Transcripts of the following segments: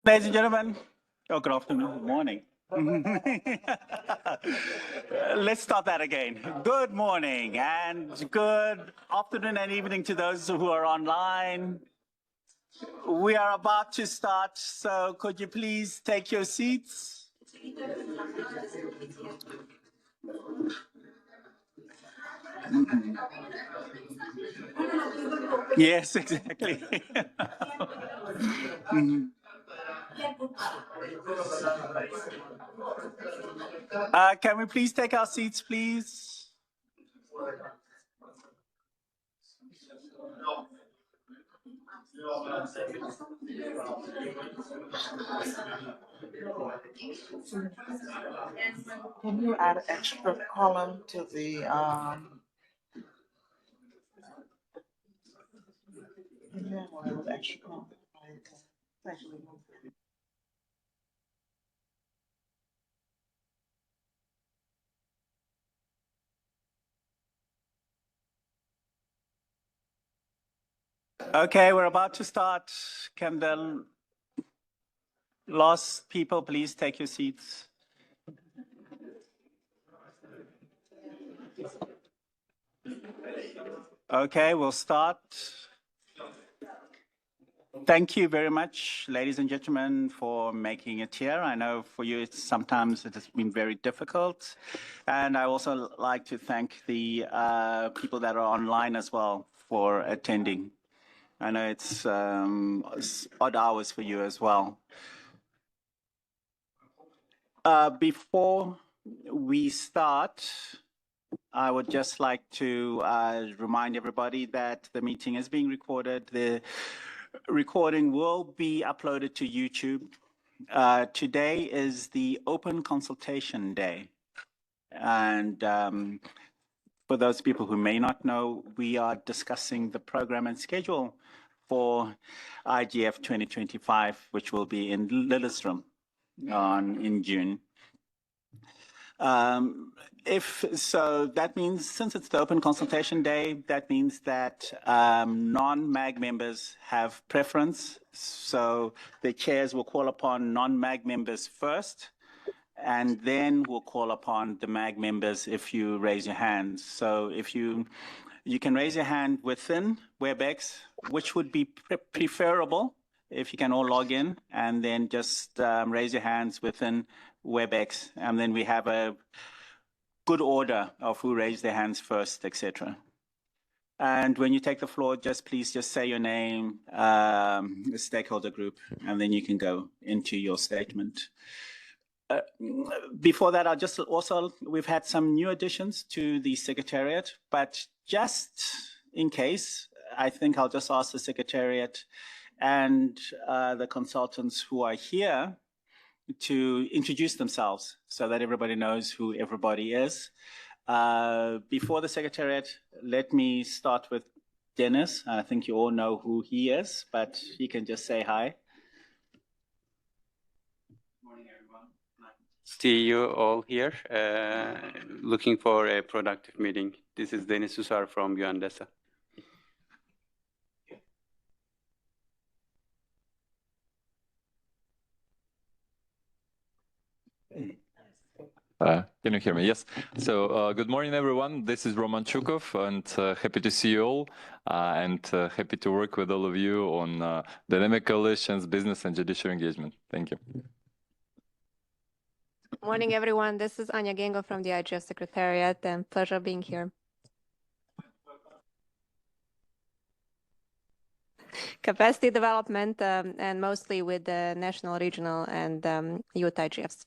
Ladies and gentlemen, good afternoon, good morning. Let's start that again. Good morning and good afternoon and evening to those who are online. We are about to start, so could you please take your seats? Yes, exactly. Can we please take our seats, please? Can you add an extra column to the, can you add one of the extra column? Thank you. Okay, we're about to start. Can the last people please take your seats? Okay, we'll start. Thank you very much, ladies and gentlemen, for making it here. I know for you, sometimes it has been very difficult. And I also like to thank the people that are online as well for attending. I know it's odd hours for you as well. Before we start, I would just like to remind everybody that the meeting is being recorded. The recording will be uploaded to YouTube. Today is the Open Consultation Day. And for those people who may not know, we are discussing the program and schedule for IGF 2025, which will be in Lillestrøm in June. That means, since it's the Open Consultation Day, that means that non-MAG members have preference. So the chairs will call upon non-MAG members first, and then we'll call upon the MAG members if you raise your hands. So if you can raise your hand within WebEx, which would be preferable if you can all log in, and then just raise your hands within WebEx, and then we have a good order of who raised their hands first, etc. And when you take the floor, please say your name, the stakeholder group, and then you can go into your statement. Before that, we've had some new additions to the Secretariat, but just in case, I think I'll just ask the Secretariat and the consultants who are here to introduce themselves so that everybody knows who everybody is. Before the Secretariat, let me start with Dennis. I think you all know who he is, but he can just say hi. Good morning, everyone. See you all here. Looking for a productive meeting. This is Deniz Susar from Yuandesa. Can you hear me? Yes. So good morning, everyone. This is Roman Chukov, and happy to see you all, and happy to work with all of you on dynamic coalitions, business and judicial engagement. Thank you. Morning, everyone. This is Anya Gengo from the IGF Secretariat, and pleasure being here. Capacity development, and mostly with the national, regional, and youth IGFs.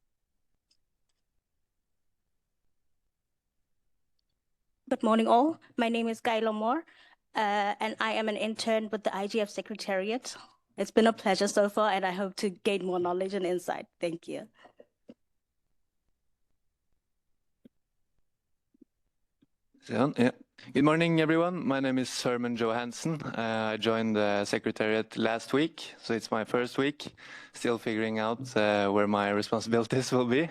Good morning, all. My name is Gaila Moore, and I am an intern with the IGF Secretariat. It's been a pleasure so far, and I hope to gain more knowledge and insight. Thank you. Yeah. Good morning, everyone. My name is Herman Johansen. I joined the Secretariat last week, so it's my first week. Still figuring out where my responsibilities will be.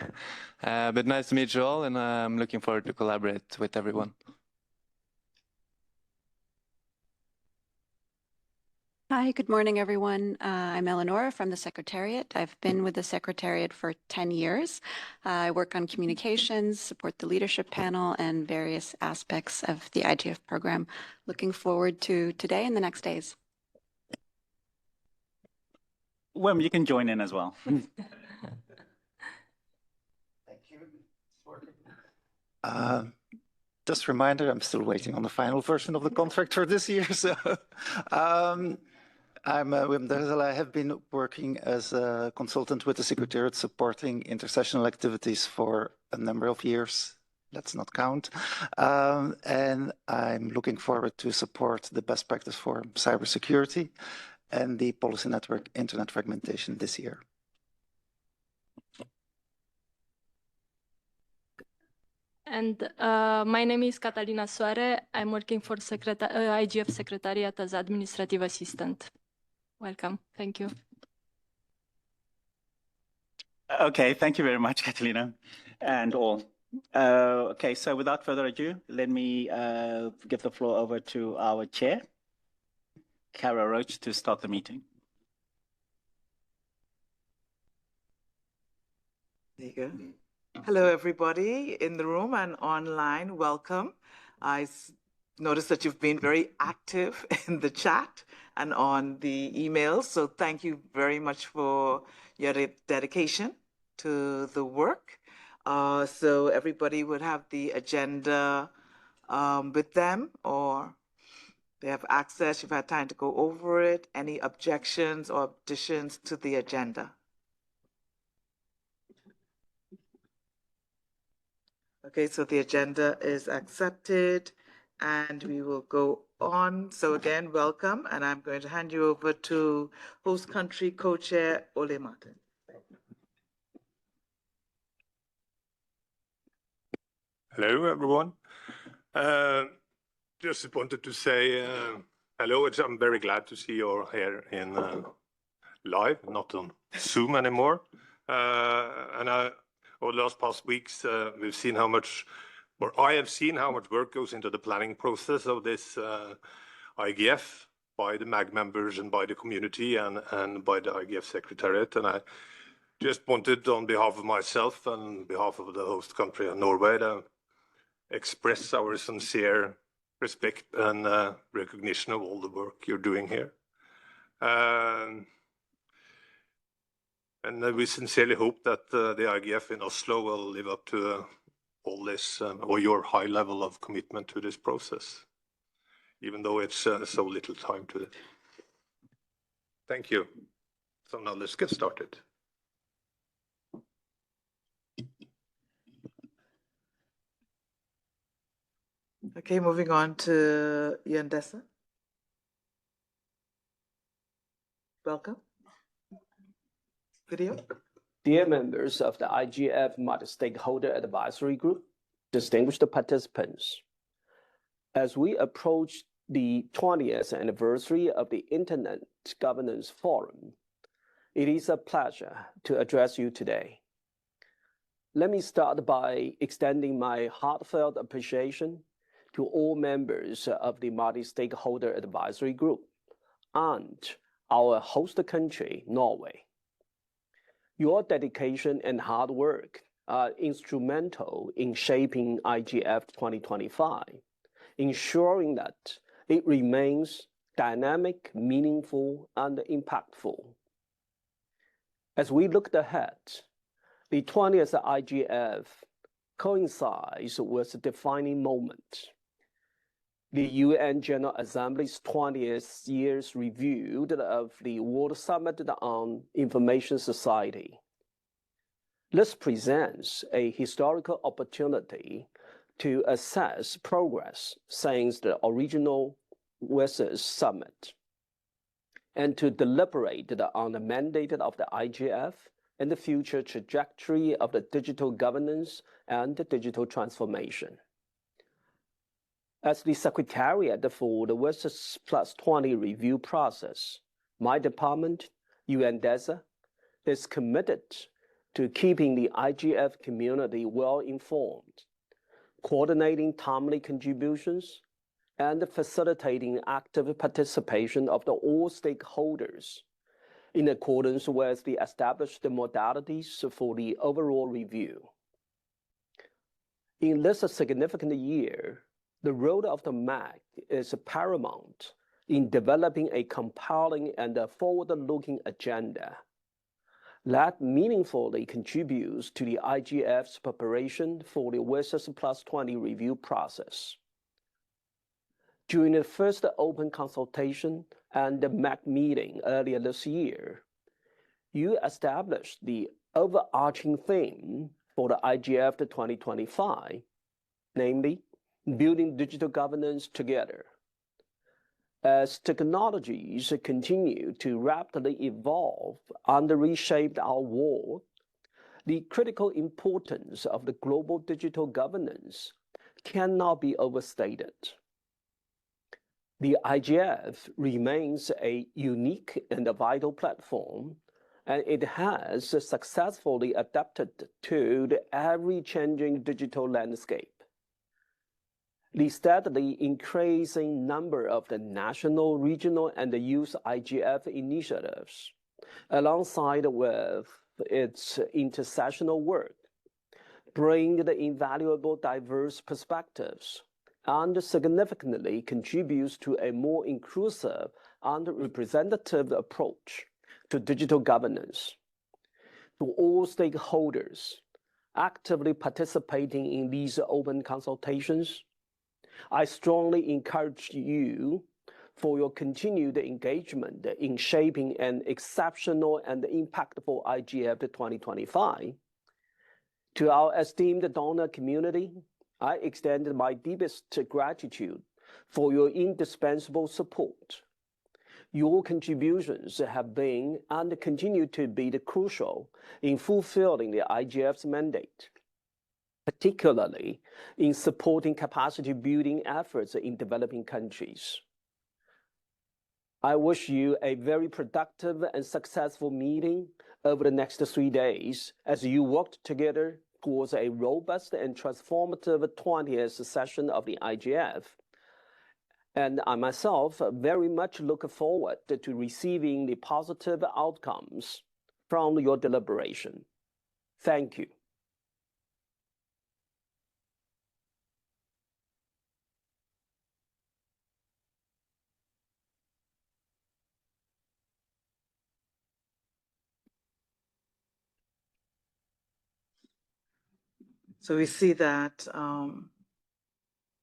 But nice to meet you all, and I'm looking forward to collaborate with everyone. Hi, good morning, everyone. I'm Eleonora from the Secretariat. I've been with the Secretariat for 10 years. I work on communications, support the leadership panel, and various aspects of the IGF program. Looking forward to today and the next days. Wim, you can join in as well. Thank you. Just a reminder, I'm still waiting on the final version of the contract for this year. So I'm Wim Derzel. I have been working as a consultant with the Secretariat supporting intersessional activities for a number of years. Let's not count. And I'm looking forward to support the best practice for cybersecurity and the policy network internet fragmentation this year. And my name is Catalina Soare. I'm working for IGF Secretariat as administrative assistant. Welcome. Thank you. Okay, thank you very much, Catalina, and all. Okay, so without further ado, let me give the floor over to our chair, Cara Roach, to start the meeting. There you go. Hello, everybody in the room and online. Welcome. I noticed that you've been very active in the chat and on the emails. So thank you very much for your dedication to the work. So everybody would have the agenda with them, or they have access. You've had time to go over it. Any objections or additions to the agenda? Okay, so the agenda is accepted and we will go on. So again, welcome, and I'm going to hand you over to host country co-chair Ole Martin. Hello, everyone. Just wanted to say hello. I'm very glad to see you all here in live, not on Zoom anymore. Over the past weeks, we've seen how much, or I have seen how much work goes into the planning process of this IGF by the MAG members and by the community and by the IGF Secretariat. And I just wanted, on behalf of myself and on behalf of the host country of Norway, to express our sincere respect and recognition of all the work you're doing here. And we sincerely hope that the IGF in Oslo will live up to all this, or your high level of commitment to this process, even though it's so little time to it. Thank you. So now let's get started. Okay, moving on to Yandesa. Welcome. Video. Dear members of the IGF Multi-Stakeholder Advisory Group, distinguished participants, as we approach the 20th anniversary of the Internet Governance Forum, it is a pleasure to address you today. Let me start by extending my heartfelt appreciation to all members of the Multi-Stakeholder Advisory Group and our host country, Norway. Your dedication and hard work are instrumental in shaping IGF 2025, ensuring that it remains dynamic, meaningful, and impactful. As we look ahead, the 20th IGF coincides with a defining moment. The UN General Assembly's 20th year's review of the World Summit on Information Society. This presents a historical opportunity to assess progress since the original Versailles Summit and to deliberate on the mandate of the IGF and the future trajectory of the digital governance and the digital transformation. As the Secretariat for the Versailles Plus 20 review process, my department, UNDESA, is committed to keeping the IGF community well informed, coordinating timely contributions, and facilitating active participation of all stakeholders in accordance with the established modalities for the overall review. In this significant year, the role of the MAG is paramount in developing a compelling and forward-looking agenda that meaningfully contributes to the IGF's preparation for the WSIS Plus 20 review process. During the first open consultation and the MAG meeting earlier this year, you established the overarching theme for the IGF 2025, namely, building digital governance together. As technologies continue to rapidly evolve and reshape our world, the critical importance of the global digital governance cannot be overstated. The IGF remains a unique and a vital platform, and it has successfully adapted to the ever-changing digital landscape. The steadily increasing number of the national, regional, and the youth IGF initiatives, alongside with its intersectional work, bring the invaluable diverse perspectives and significantly contributes to a more inclusive and representative approach to digital governance. To all stakeholders actively participating in these open consultations, I strongly encourage you for your continued engagement in shaping an exceptional and impactful IGF 2025. To our esteemed donor community, I extend my deepest gratitude for your indispensable support. Your contributions have been and continue to be crucial in fulfilling the IGF's mandate, particularly in supporting capacity building efforts in developing countries. I wish you a very productive and successful meeting over the next 3 days as you work together towards a robust and transformative 20th session of the IGF. And I myself very much look forward to receiving the positive outcomes from your deliberation. Thank you. So we see that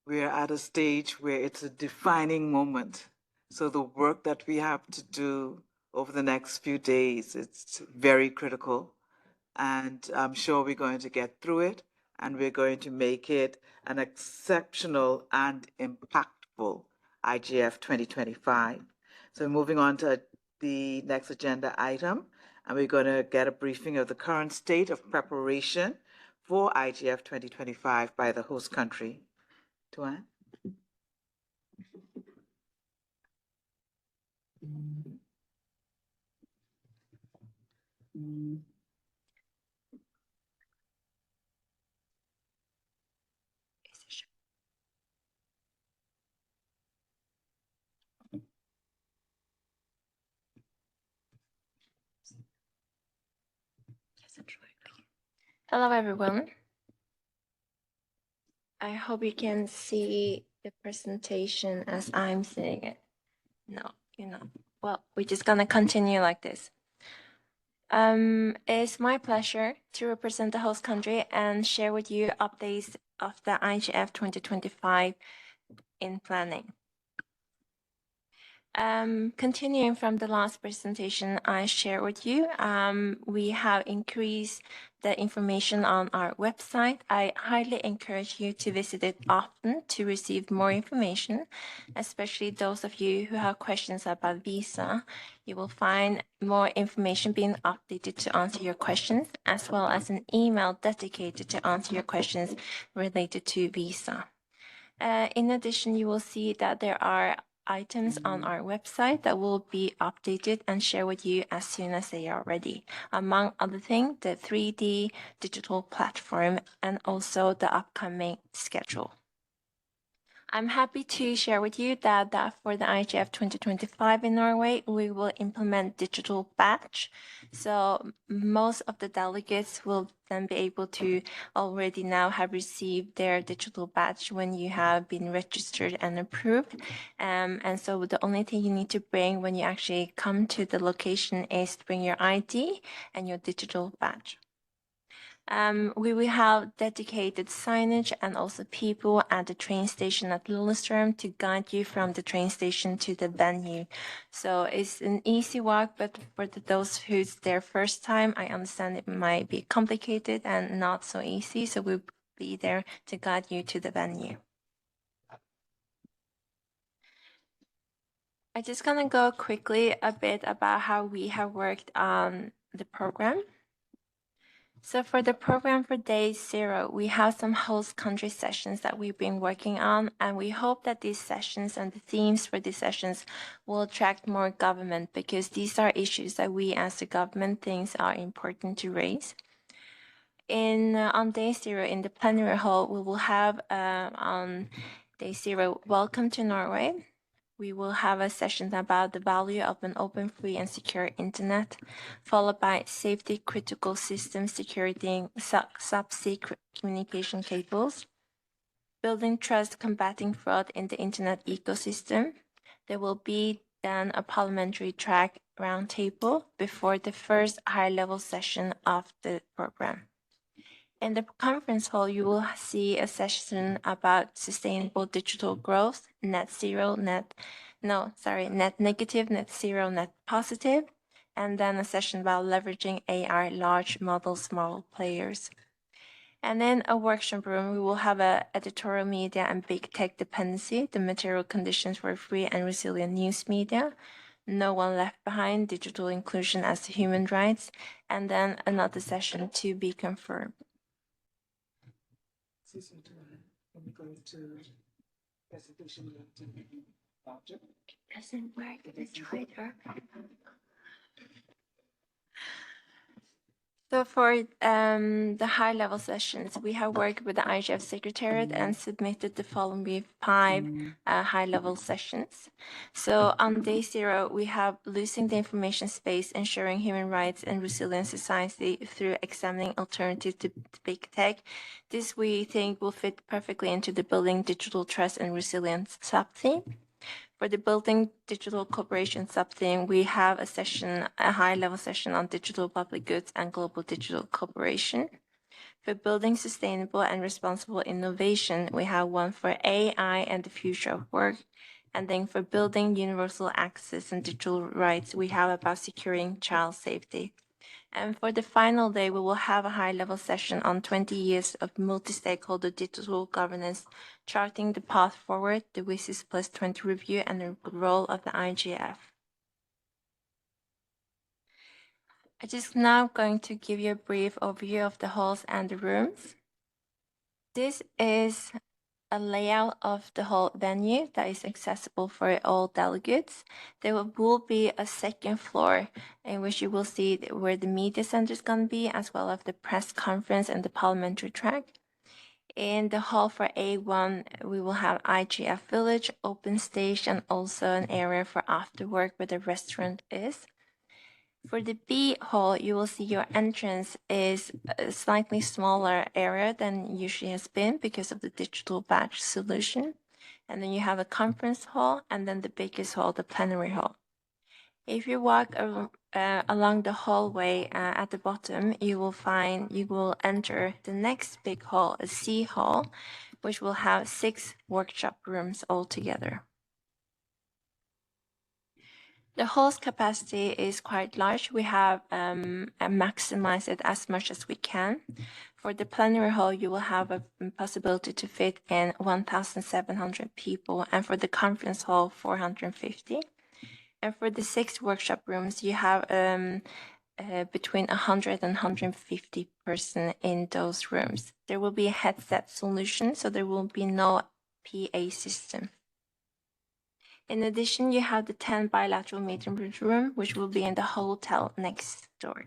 we're at a stage where it's a defining moment. So the work that we have to do over the next few days, it's very critical. And I'm sure we're going to get through it, and we're going to make it an exceptional and impactful IGF 2025. So moving on to the next agenda item, and we're going to get a briefing of the current state of preparation for IGF 2025 by the host country. Tuan? Hello, everyone. I hope you can see the presentation as I'm seeing it. No, you're not. Well, we're just gonna continue like this. It's my pleasure to represent the host country and share with you updates of the IGF 2025 in planning. Continuing from the last presentation I shared with you, we have increased the information on our website. I highly encourage you to visit it often to receive more information, especially those of you who have questions about visa. You will find more information being updated to answer your questions, as well as an email dedicated to answer your questions related to visa. In addition, you will see that there are items on our website that will be updated and shared with you as soon as they are ready. Among other things, the 3D digital platform and also the upcoming schedule. I'm happy to share with you that for the IGF 2025 in Norway, we will implement digital badge. So most of the delegates will then be able to already now have received their digital badge when you have been registered and approved. And so the only thing you need to bring when you actually come to the location is to bring your ID and your digital badge. We will have dedicated signage and also people at the train station at Lillestrøm to guide you from the train station to the venue. So it's an easy walk, but for those who's their first time, I understand it might be complicated and not so easy. So we'll be there to guide you to the venue. I'm just gonna go quickly a bit about how we have worked on the program. So for the program for day 0, we have some host country sessions that we've been working on, and we hope that these sessions and the themes for these sessions will attract more government, because these are issues that we as the government thinks are important to raise. On day 0 in the plenary hall, we will have on day 0, Welcome to Norway. We will have a session about the value of an open, free, and secure internet, followed by safety critical system security, subsea communication cables, building trust, combating fraud in the internet ecosystem. There will be then a parliamentary track roundtable before the first high-level session of the program. In the conference hall, you will see a session about sustainable digital growth, net negative, net zero, net positive, and then a session about leveraging AI, large models, small players. And in a workshop room, we will have a editorial media and big tech dependency, the material conditions for free and resilient news media, no one left behind, digital inclusion as human rights, and then another session to be confirmed. Doesn't work, it's Twitter. So for the high-level sessions, we have worked with the IGF Secretariat and submitted the following 5 high-level sessions. So on day 0, we have losing the information space, ensuring human rights and resilient society through examining alternatives to big tech. This we think will fit perfectly into the building digital trust and resilience sub-theme. For the building digital cooperation sub-theme, we have a session, a high-level session on digital public goods and global digital cooperation. For building sustainable and responsible innovation, we have one for AI and the future of work. And then for building universal access and digital rights, we have about securing child safety. And for the final day, we will have a high-level session on 20 years of multi-stakeholder digital governance, charting the path forward, the WSIS Plus 20 review, and the role of the IGF. I'm just now going to give you a brief overview of the halls and the rooms. This is a layout of the whole venue that is accessible for all delegates. There will be a second floor in which you will see where the media center is going to be, as well as the press conference and the parliamentary track. In the hall for A1, we will have IGF Village, open stage, and also an area for after work where the restaurant is. For the B hall, you will see your entrance is a slightly smaller area than usually has been because of the digital badge solution. And then you have a conference hall, and then the biggest hall, the plenary hall. If you walk along the hallway at the bottom, you will enter the next big hall, a C hall, which will have 6 workshop rooms altogether. The hall's capacity is quite large. We have maximized it as much as we can. For the plenary hall, you will have a possibility to fit in 1,700 people, and for the conference hall, 450. And for the 6 workshop rooms, you have between 100 and 150 person in those rooms. There will be a headset solution, so there will be no PA system. In addition, you have the 10 bilateral meeting room, which will be in the hotel next door.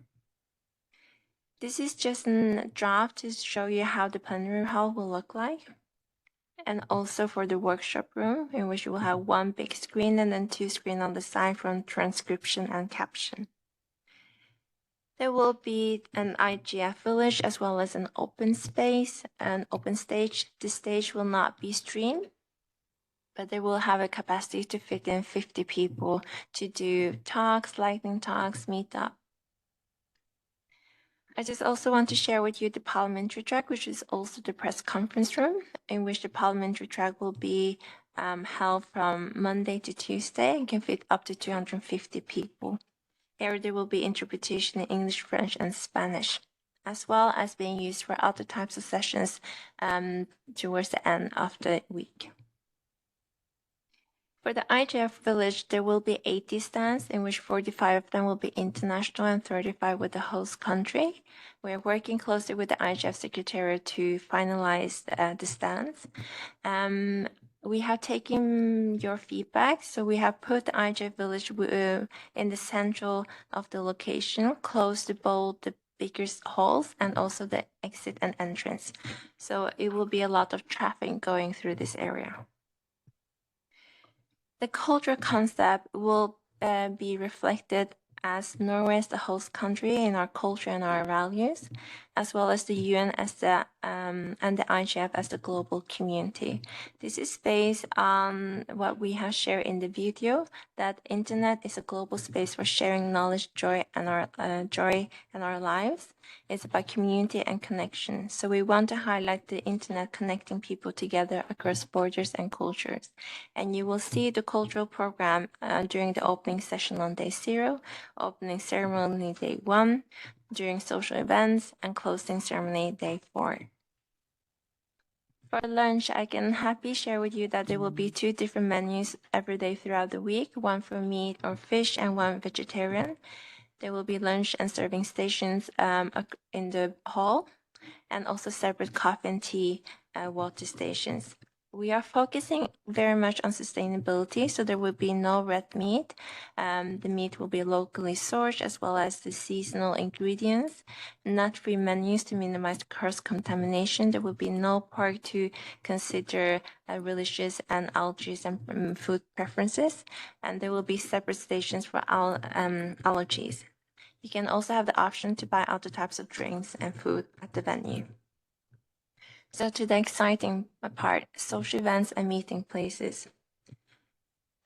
This is just a draft to show you how the plenary hall will look like. and also for the workshop room, in which you will have one big screen and then 2 screens on the side from transcription and caption. There will be an IGF village as well as an open space, an open stage. The stage will not be streamed, but they will have a capacity to fit in 50 people to do talks, lightning talks, meetup. I just also want to share with you the parliamentary track, which is also the press conference room, in which the parliamentary track will be held from Monday to Tuesday and can fit up to 250 people. Here there will be interpretation in English, French, and Spanish, as well as being used for other types of sessions towards the end of the week. For the IGF village, there will be 80 stands, in which 45 of them will be international and 35 with the host country. We're working closely with the IGF Secretariat to finalize the stands. We have taken your feedback, so we have put the IGF village in the central of the location, close to both the speakers' halls and also the exit and entrance. So it will be a lot of traffic going through this area. The cultural concept will be reflected as Norway as the host country in our culture and our values, as well as the UN as the and the IGF as the global community. This is based on what we have shared in the video, that internet is a global space for sharing knowledge, joy, and our lives. It's about community and connection. So we want to highlight the internet connecting people together across borders and cultures. And you will see the cultural program during the opening session on day 0, opening ceremony day 1, during social events, and closing ceremony day 4. For lunch, I can happily share with you that there will be 2 different menus every day throughout the week, one for meat or fish and one vegetarian. There will be lunch and serving stations in the hall, and also separate coffee and tea water stations. We are focusing very much on sustainability, so there will be no red meat. The meat will be locally sourced, as well as the seasonal ingredients. Nut-free menus to minimize cross-contamination. There will be no pork to consider religious and allergies and food preferences. And there will be separate stations for allergies. You can also have the option to buy other types of drinks and food at the venue. So to the exciting part, social events and meeting places.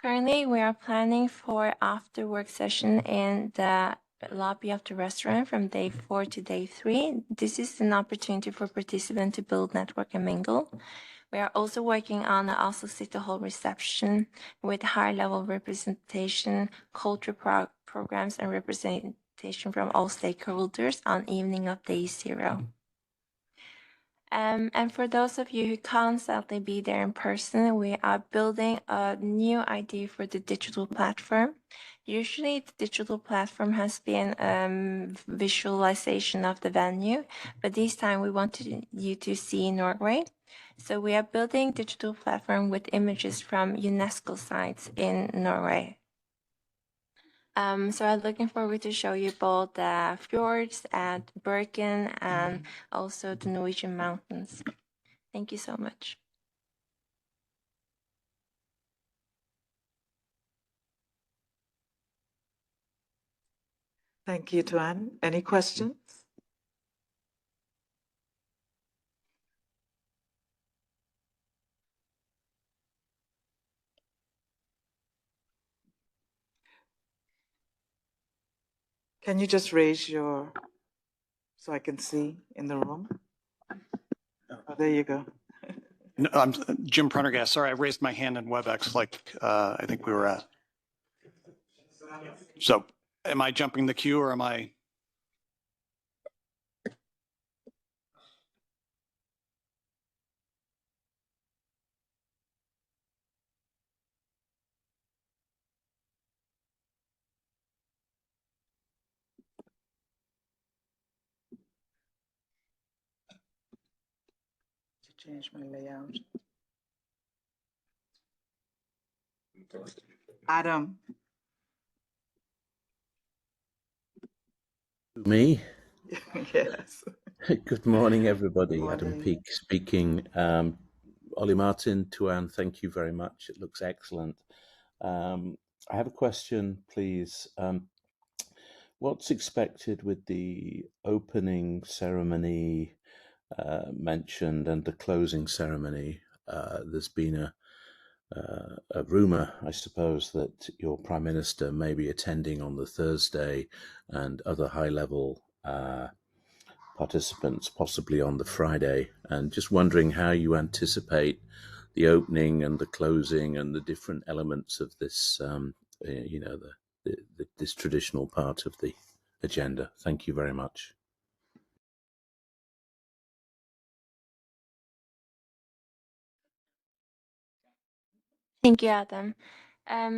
Currently, we are planning for after work session in the lobby of the restaurant from day 4 to day 3. This is an opportunity for participants to build, network, and mingle. We are also working on the Oslo City Hall reception with high-level representation, culture programs, and representation from all stakeholders on evening of day 0. And for those of you who can't sadly be there in person, we are building a new idea for the digital platform. Usually the digital platform has been visualization of the venue, but this time we wanted you to see Norway. So we are building digital platform with images from UNESCO sites in Norway. So I'm looking forward to show you both the fjords at Bergen and also the Norwegian mountains. Thank you so much. Thank you, Tuan. Any questions? Can you just raise your, so I can see in the room? Oh, there you go. No, I'm Jim Prendergast. Sorry, I raised my hand in WebEx like I think we were at. So am I jumping the queue or am I? Change my layout. Adam. Me? Yes. Good morning, everybody. Morning. Adam Peake speaking. Ollie Martin. Tuan, thank you very much. It looks excellent. I have a question, please. What's expected with the opening ceremony mentioned and the closing ceremony? There's been a rumor, I suppose, that your Prime Minister may be attending on the Thursday and other high-level participants possibly on the Friday, and just wondering how you anticipate the opening and the closing and the different elements of this, this traditional part of the agenda. Thank you very much. Thank you, Adam.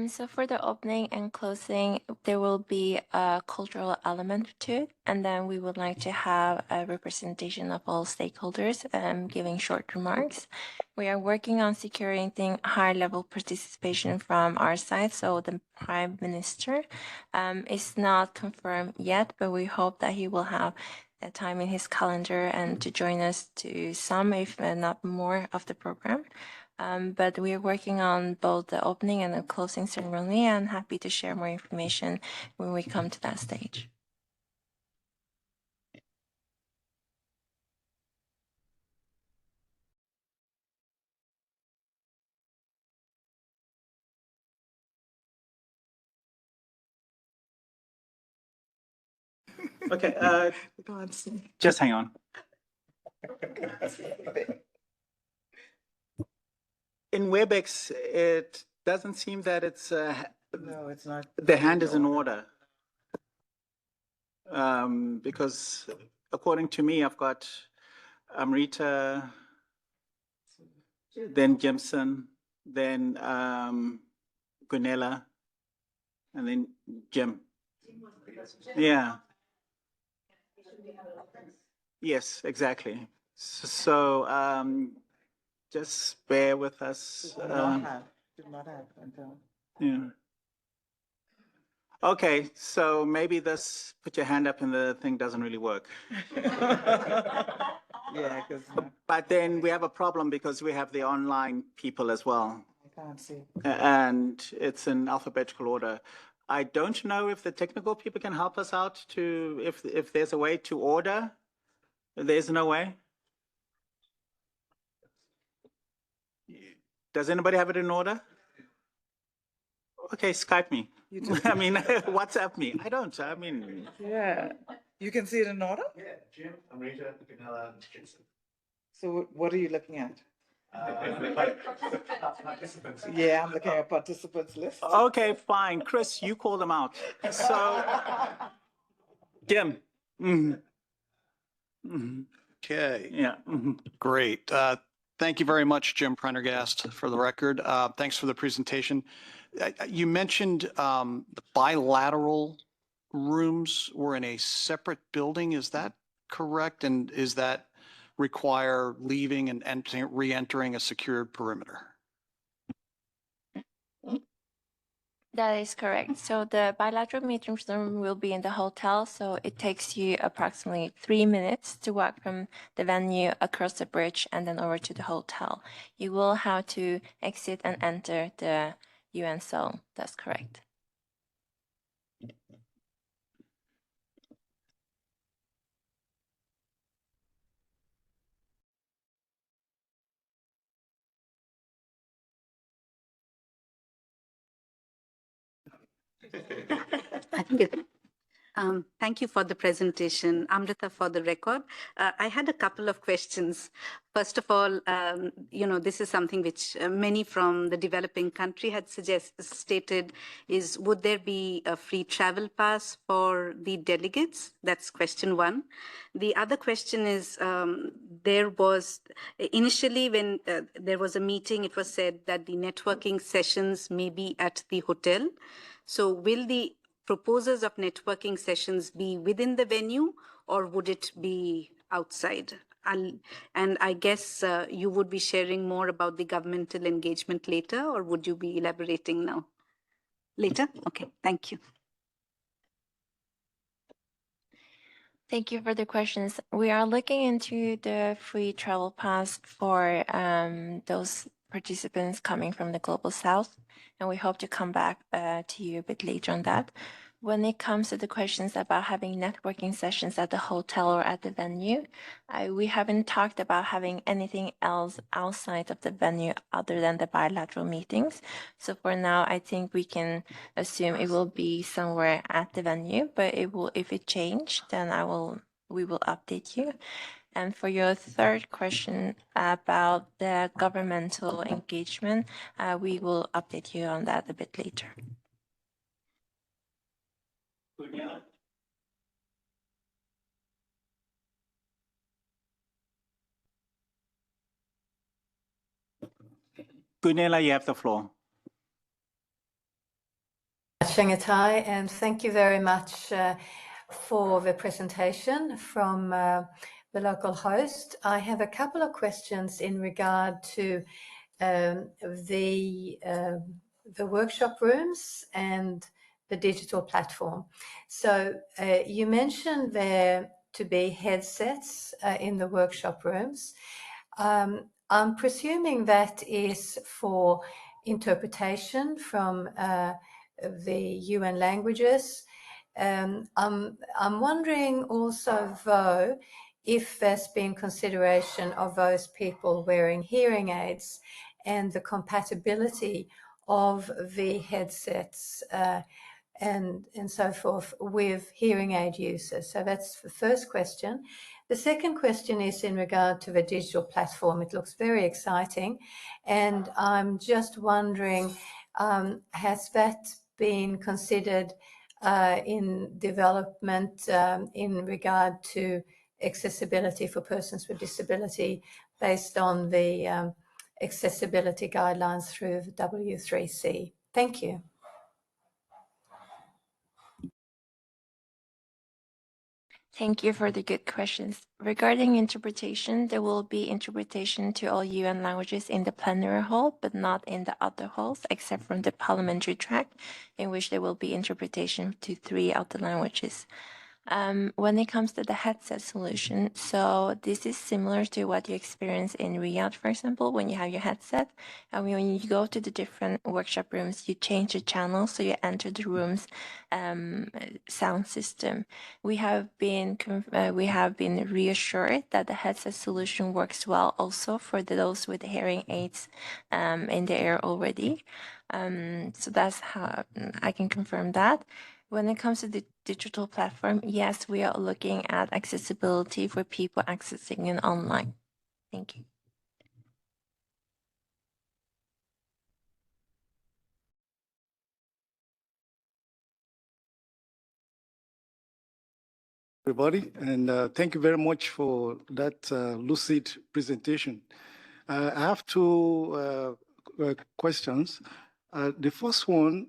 So for the opening and closing, there will be a cultural element to it, and then we would like to have a representation of all stakeholders giving short remarks. We are working on securing high-level participation from our side, so the Prime Minister is not confirmed yet, but we hope that he will have a time in his calendar and to join us to some, if not more, of the program. But we are working on both the opening and the closing ceremony, and happy to share more information when we come to that stage. Okay, just hang on. In WebEx, it doesn't seem that it's No, it's not. the hand is in order. Because according to me, I've got Amrita, then Jimson, then Gunella, and then Jim. Yeah. Yes, exactly. So just bear with us. Did not have until. Yeah. Okay, so maybe this put your hand up and the thing doesn't really work. Yeah, because But then we have a problem because we have the online people as well. I can't see. And it's in alphabetical order. I don't know if the technical people can help us out to, if there's a way to order. There's no way. Does anybody have it in order? Okay, Skype me. I mean, WhatsApp me. I don't. I mean. Yeah. You can see it in order? Yeah, Jim, Amrita, Gunella, Jensen. So what are you looking at? Participants. Yeah, I'm looking at participants list. Okay, fine. Chris, you call them out. So, Jim. Okay. Yeah. Great. Thank you very much, Jim Prendergast, for the record. Thanks for the presentation. You mentioned the bilateral rooms were in a separate building. Is that correct? And is that require leaving and re-entering a secured perimeter? That is correct. So the bilateral meeting room will be in the hotel. So it takes you approximately 3 minutes to walk from the venue across the bridge and then over to the hotel. You will have to exit and enter the UN zone. That's correct. I think it. Thank you for the presentation, Amrita, for the record. I had a couple of questions. First of all, this is something which many from the developing country had stated is, would there be a free travel pass for the delegates? That's question one. The other question is, there was, initially when there was a meeting, it was said that the networking sessions may be at the hotel. So will the proposers of networking sessions be within the venue or would it be outside? And I guess you would be sharing more about the governmental engagement later, or would you be elaborating now? Later? Okay, thank you. Thank you for the questions. We are looking into the free travel pass for those participants coming from the Global South, and we hope to come back to you a bit later on that. When it comes to the questions about having networking sessions at the hotel or at the venue, we haven't talked about having anything else outside of the venue other than the bilateral meetings. So for now, I think we can assume it will be somewhere at the venue, but it will, if it changes, then we will update you. And for your third question about the governmental engagement, we will update you on that a bit later. Gunilla, you have the floor. Shangatai, and thank you very much for the presentation from the local host. I have a couple of questions in regard to the workshop rooms and the digital platform. So you mentioned there to be headsets in the workshop rooms. I'm presuming that is for interpretation from the UN languages. I'm wondering also, though, if there's been consideration of those people wearing hearing aids and the compatibility of the headsets and so forth with hearing aid users. So that's the first question. The second question is in regard to the digital platform. It looks very exciting, and I'm just wondering, has that been considered in development in regard to accessibility for persons with disability based on the accessibility guidelines through the W3C? Thank you. Thank you for the good questions. Regarding interpretation, there will be interpretation to all UN languages in the plenary hall, but not in the other halls, except from the parliamentary track, in which there will be interpretation to 3 of the languages. When it comes to the headset solution, so this is similar to what you experience in Riyadh, for example, when you have your headset. And when you go to the different workshop rooms, you change the channel, so you enter the room's sound system. We have been reassured that the headset solution works well also for those with hearing aids in the air already. So that's how I can confirm that. When it comes to the digital platform, yes, we are looking at accessibility for people accessing it online. Thank you. Everybody, and thank you very much for that lucid presentation. I have 2 questions. The first one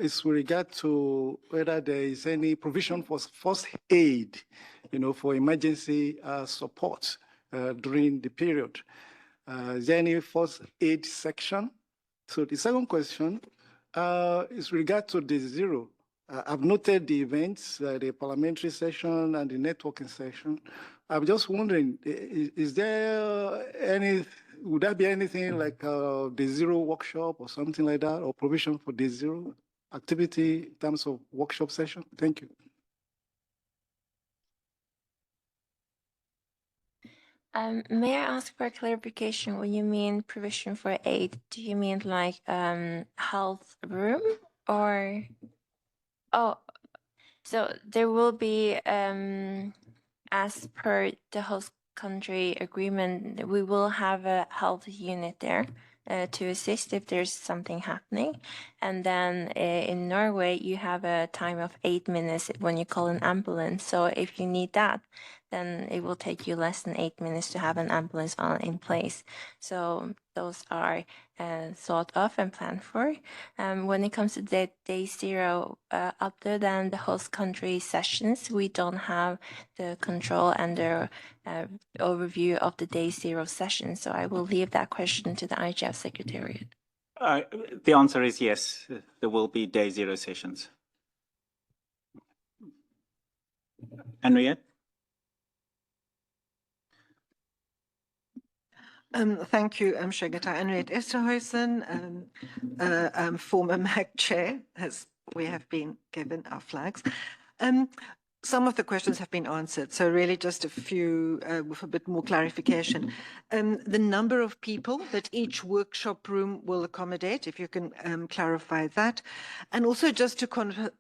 is with regard to whether there is any provision for first aid, for emergency support during the period. Is there any first aid section? So the second question is with regard to the zero. I've noted the events, the parliamentary session and the networking session. I'm just wondering, would there be anything like the zero workshop or something like that, or provision for the zero activity in terms of workshop session? Thank you. May I ask for clarification? When you mean provision for aid, do you mean like health room or? Oh, so there will be, as per the host country agreement, we will have a health unit there to assist if there's something happening. And then in Norway, you have a time of 8 minutes when you call an ambulance. So if you need that, then it will take you less than 8 minutes to have an ambulance in place. So those are thought of and planned for. When it comes to day zero, other than the host country sessions, we don't have the control and the overview of the day zero session. So I will leave that question to the IGF Secretariat. The answer is yes, there will be day zero sessions. Henriette? Thank you, Shagata Anriet Esterhuizen, former MAG chair, as we have been given our flags. Some of the questions have been answered, so really just a few with a bit more clarification. The number of people that each workshop room will accommodate, if you can clarify that. And also just to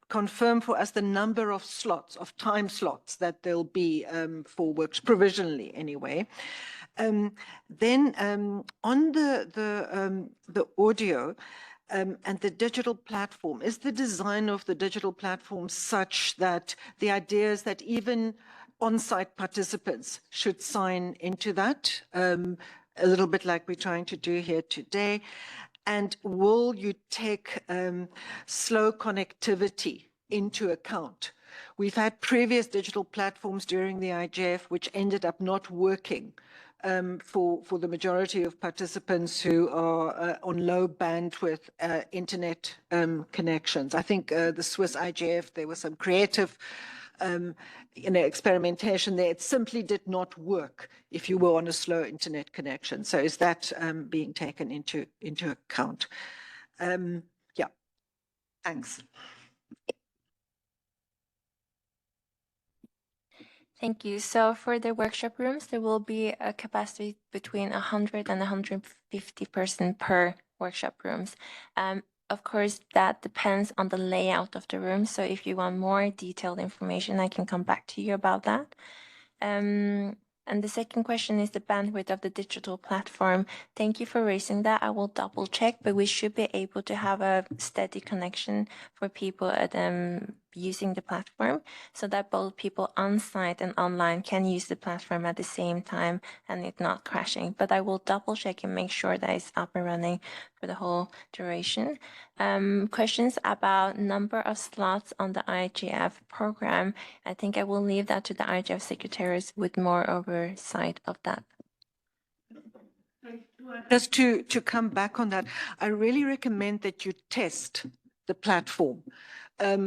confirm for us the number of slots, of time slots that there'll be for works, provisionally anyway. Then on the audio, and the digital platform, is the design of the digital platform such that the idea is that even on-site participants should sign into that, a little bit like we're trying to do here today? And will you take slow connectivity into account? We've had previous digital platforms during the IGF which ended up not working for the majority of participants who are on low bandwidth internet connections. I think the Swiss IGF, there was some creative experimentation there. It simply did not work if you were on a slow internet connection. So is that being taken into account? Yeah, thanks. Thank you. So for the workshop rooms, there will be a capacity between 100 and 150 person per workshop rooms. Of course, that depends on the layout of the room. So if you want more detailed information, I can come back to you about that. And the second question is the bandwidth of the digital platform. Thank you for raising that. I will double check, but we should be able to have a steady connection for people at using the platform so that both people on site and online can use the platform at the same time and it not crashing. But I will double check and make sure that it's up and running for the whole duration. Questions about number of slots on the IGF program. I think I will leave that to the IGF secretaries with more oversight of that. Just to come back on that, I really recommend that you test the platform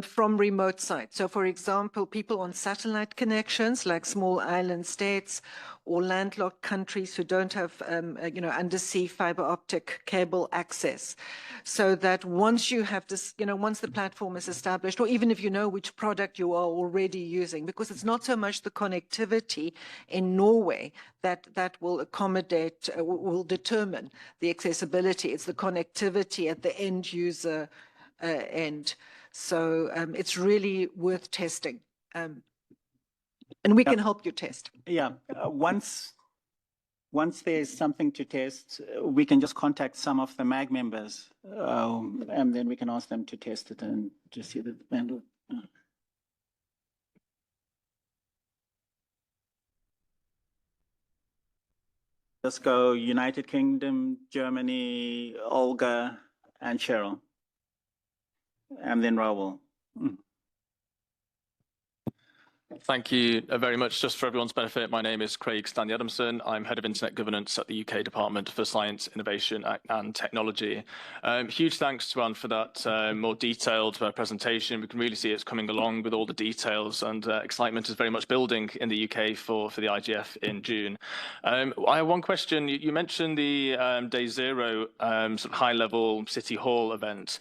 from remote sites. So for example, people on satellite connections like small island states or landlocked countries who don't have undersea fiber optic cable access. So that once you have this, once the platform is established, or even if you know which product you are already using, because it's not so much the connectivity in Norway that will accommodate, will determine the accessibility. It's the connectivity at the end user end. So it's really worth testing. And we can help you test. Yeah, once there's something to test, we can just contact some of the MAG members, and then we can ask them to test it and to see the bandwidth. Let's go United Kingdom, Germany, Olga, and Cheryl. And then Raoul. Thank you very much. Just for everyone's benefit, my name is Craig Stanley Adamson. I'm Head of Internet Governance at the UK Department for Science, Innovation and Technology. Huge thanks to Anne for that more detailed presentation. We can really see it's coming along with all the details, and excitement is very much building in the UK for the IGF in June. I have one question. You mentioned the Day Zero sort of high-level City Hall event.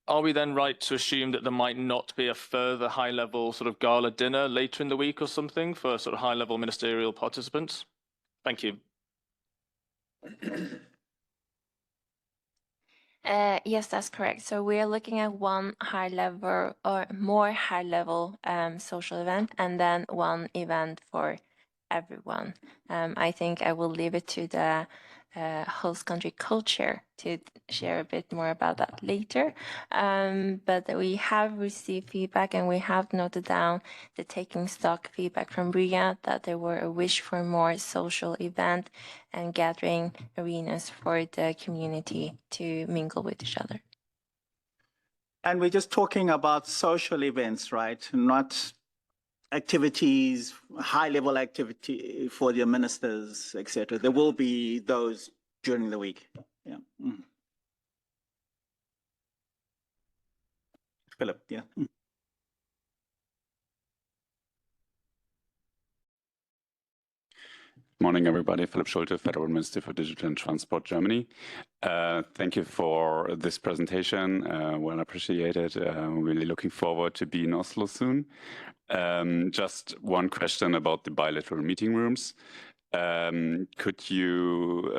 Are we then right to assume that there might not be a further high-level sort of gala dinner later in the week or something for sort of high-level ministerial participants? Thank you. Yes, that's correct. So we are looking at one high-level or more high-level social event and then one event for everyone. I think I will leave it to the host country co-chair to share a bit more about that later. But we have received feedback and we have noted down the taking stock feedback from Ria that there were a wish for more social event and gathering arenas for the community to mingle with each other. And we're just talking about social events, right? Not activities, high-level activity for the ministers, etc. There will be those during the week. Yeah. Philip, yeah. Morning, everybody. Philipp Schulte, Federal Minister for Digital and Transport, Germany. Thank you for this presentation. Well appreciated. Really looking forward to be in Oslo soon. Just one question about the bilateral meeting rooms. Could you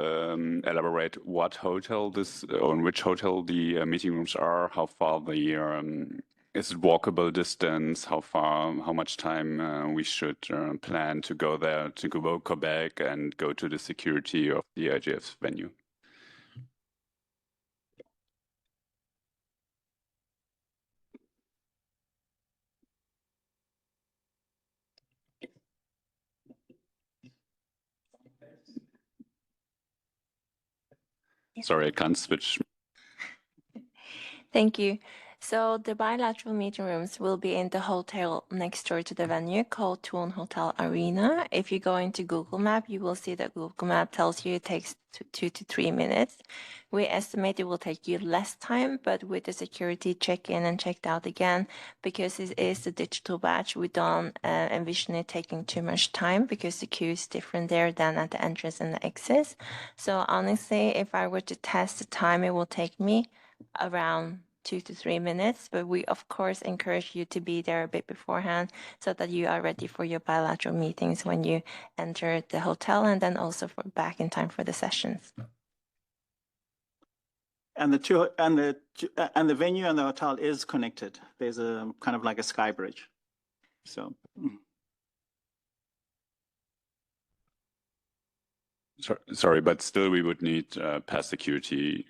elaborate what hotel on which hotel the meeting rooms are? How far is it walkable distance? How much time we should plan to go there, to go back and go to the security of the IGF venue? Sorry, I can't switch. Thank you. So the bilateral meeting rooms will be in the hotel next door to the venue called Thun Hotel Arena. If you go into Google Map, you will see that Google Map tells you it takes 2 to 3 minutes. We estimate it will take you less time, but with the security check-in and checked out again, because it is a digital badge, we don't envision it taking too much time because the queue is different there than at the entrance and the exits. So honestly, if I were to test the time, it will take me around 2 to 3 minutes, but we of course encourage you to be there a bit beforehand so that you are ready for your bilateral meetings when you enter the hotel, and then also back in time for the sessions. And the venue and the hotel is connected. There's a kind of like a sky bridge. So. Sorry, but still we would need past security.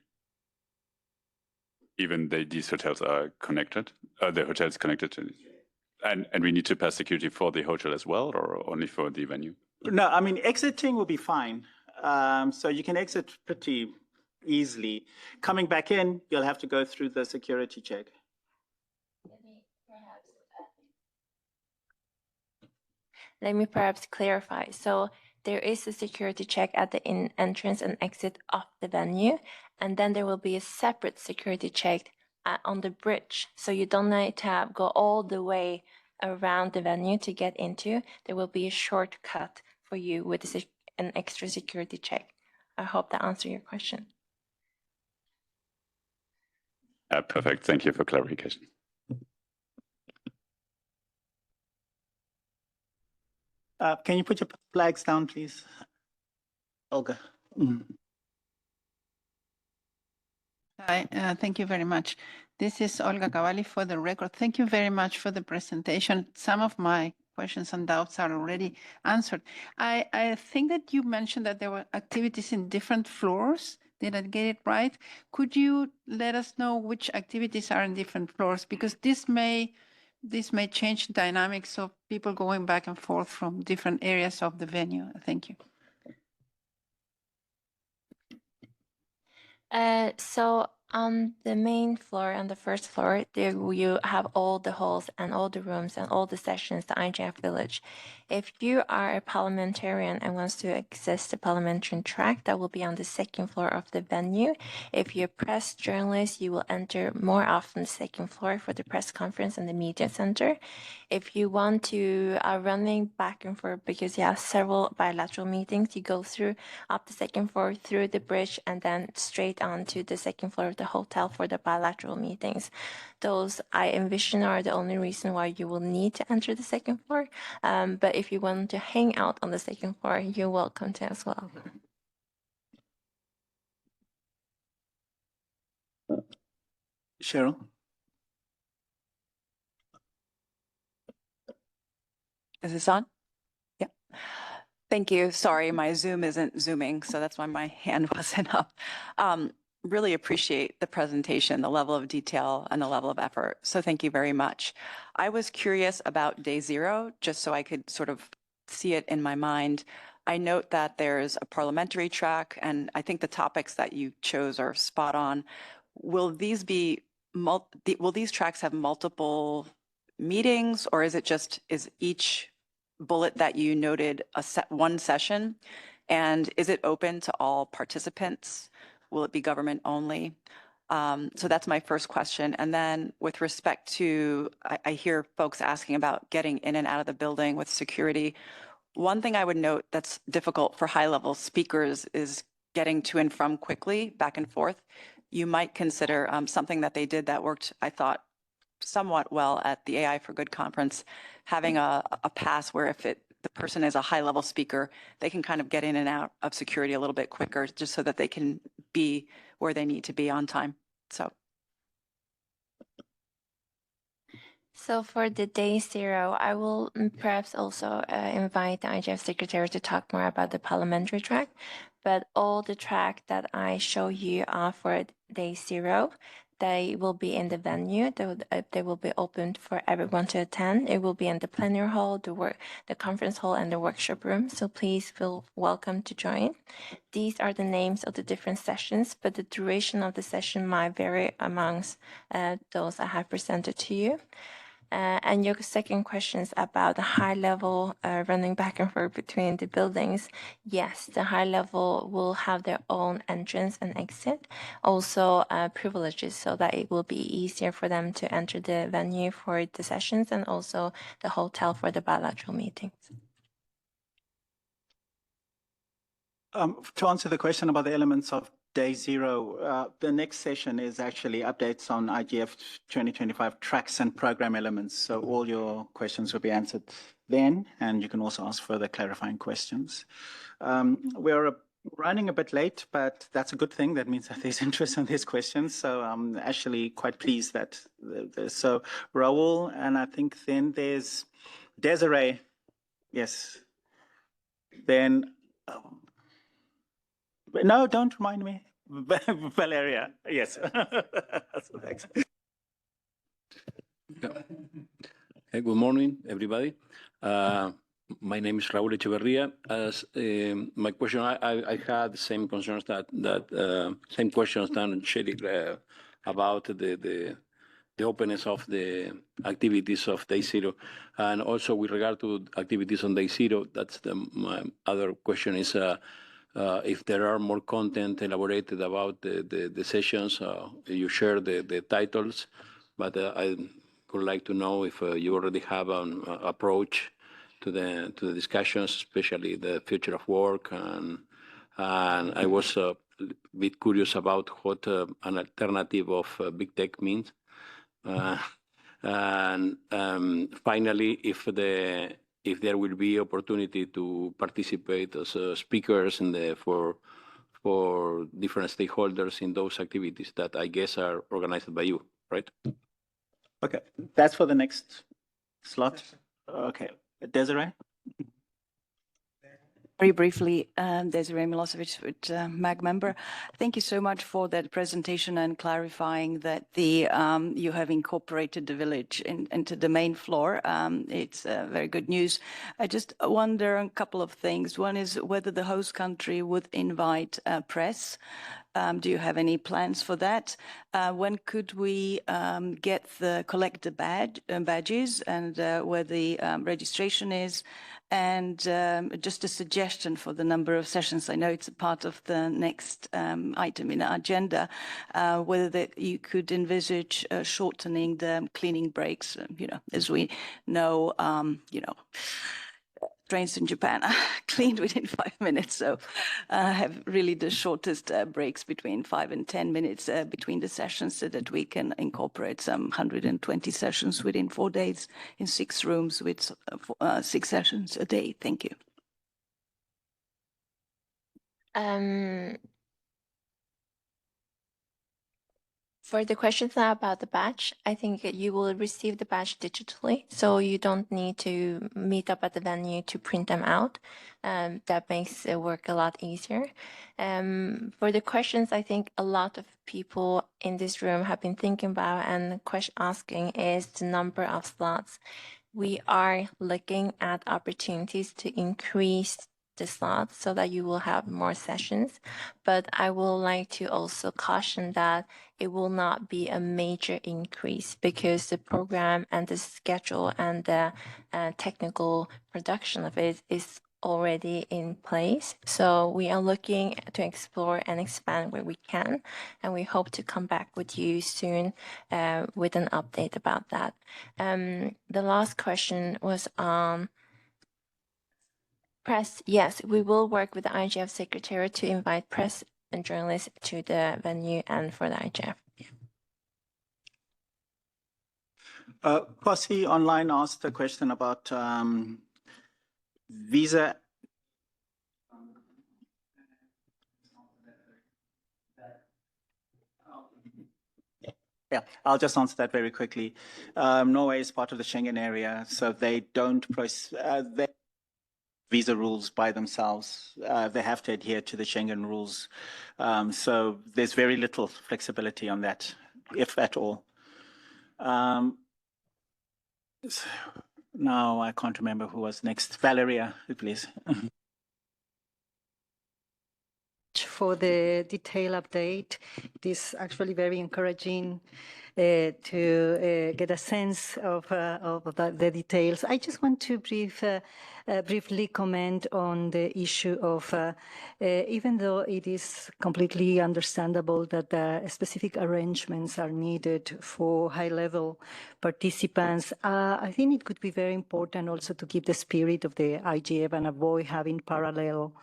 Even these hotels are connected, the hotel is connected to, and we need to pass security for the hotel as well, or only for the venue? No, I mean, exiting will be fine. So you can exit pretty easily. Coming back in, you'll have to go through the security check. Let me perhaps clarify. So there is a security check at the entrance and exit of the venue, and then there will be a separate security check on the bridge. So you don't need to go all the way around the venue to get into. There will be a shortcut for you with an extra security check. I hope that answers your question. Perfect. Thank you for clarification. Can you put your flags down, please? Olga. Hi, thank you very much. This is Olga Cavalli for the record. Thank you very much for the presentation. Some of my questions and doubts are already answered. I think that you mentioned that there were activities in different floors. Did I get it right? Could you let us know which activities are in different floors? Because this may change the dynamics of people going back and forth from different areas of the venue. Thank you. So on the main floor, on the first floor, there you have all the halls and all the rooms and all the sessions, the IGF village. If you are a parliamentarian and wants to access the parliamentarian track, that will be on the second floor of the venue. If you're a press journalist, you will enter more often the second floor for the press conference and the media center. If you want to running back and forth because you have several bilateral meetings, you go through up the second floor through the bridge and then straight on to the second floor of the hotel for the bilateral meetings. Those I envision are the only reason why you will need to enter the second floor. But if you want to hang out on the second floor, you're welcome to as well. Cheryl? Is this on? Yeah. Thank you. Sorry, my Zoom isn't zooming, so that's why my hand wasn't up. Really appreciate the presentation, the level of detail and the level of effort. So thank you very much. I was curious about day 0, just so I could sort of see it in my mind. I note that there's a parliamentary track, and I think the topics that you chose are spot on. Will these tracks have multiple meetings, or is each bullet that you noted one session? And is it open to all participants? Will it be government only? So that's my first question. And then with respect to, I hear folks asking about getting in and out of the building with security. One thing I would note that's difficult for high-level speakers is getting to and from quickly, back and forth. You might consider something that they did that worked, I thought, somewhat well at the AI for Good conference, having a pass where if the person is a high-level speaker, they can kind of get in and out of security a little bit quicker, just so that they can be where they need to be on time. So for the day 0, I will perhaps also invite the IGF secretary to talk more about the parliamentary track. But all the track that I show you are for day 0. They will be in the venue. They will be open for everyone to attend. It will be in the plenary hall, the conference hall, and the workshop room. So please feel welcome to join. These are the names of the different sessions, but the duration of the session might vary amongst those I have presented to you. And your second question is about the high level running back and forth between the buildings. Yes, the high level will have their own entrance and exit, also privileges, so that it will be easier for them to enter the venue for the sessions and also the hotel for the bilateral meetings. To answer the question about the elements of day 0, the next session is actually updates on IGF 2025 tracks and program elements. So all your questions will be answered then, and you can also ask further clarifying questions. We're running a bit late, but that's a good thing. That means that there's interest and there's questions. So I'm actually quite pleased that so Raul, and I think then there's Desiree. Yes. Then no, don't remind me. Valeria, yes. So thanks. Hey, good morning, everybody. My name is Raúl Echeverría. As my question, I had the same concerns that same questions than Shelly about the openness of the activities of day 0, and also with regard to activities on day 0. That's my other question is. If there are more content elaborated about the sessions, you share the titles, but I would like to know if you already have an approach to the discussions, especially the future of work, and I was a bit curious about what an alternative of big tech means, and finally, if there will be opportunity to participate as speakers for different stakeholders in those activities that I guess are organized by you, right? Okay, that's for the next slot. Okay, Desiree? Very briefly, Desiree Milosevic with MAG member. Thank you so much for that presentation and clarifying that you have incorporated the village into the main floor. It's very good news. I just wonder a couple of things. One is whether the host country would invite press. Do you have any plans for that? When could we collect the badges and where the registration is? And just a suggestion for the number of sessions. I know it's a part of the next item in our agenda, whether you could envisage shortening the cleaning breaks. As we know, trains in Japan are cleaned within 5 minutes, so have really the shortest breaks between 5 and 10 minutes between the sessions, so that we can incorporate some 120 sessions within 4 days in 6 rooms with 6 sessions a day. Thank you. For the questions now about the badge, I think you will receive the badge digitally, so you don't need to meet up at the venue to print them out. That makes the work a lot easier. For the questions, I think a lot of people in this room have been thinking about and asking is the number of slots. We are looking at opportunities to increase the slots so that you will have more sessions. But I would like to also caution that it will not be a major increase because the program and the schedule and the technical production of it is already in place. So we are looking to explore and expand where we can, and we hope to come back with you soon with an update about that. The last question was on Press, yes, we will work with the IGF Secretariat to invite press and journalists to the venue and for the IGF. Kwasi online asked a question about visa. Yeah, I'll just answer that very quickly. Norway is part of the Schengen area, so they don't they visa rules by themselves. They have to adhere to the Schengen rules. So there's very little flexibility on that, if at all. Now I can't remember who was next. Valeria, please. For the detailed update. It is actually very encouraging to get a sense of the details. I just want to briefly comment on the issue of, even though it is completely understandable that specific arrangements are needed for high-level participants, I think it could be very important also to keep the spirit of the IGF and avoid having parallel,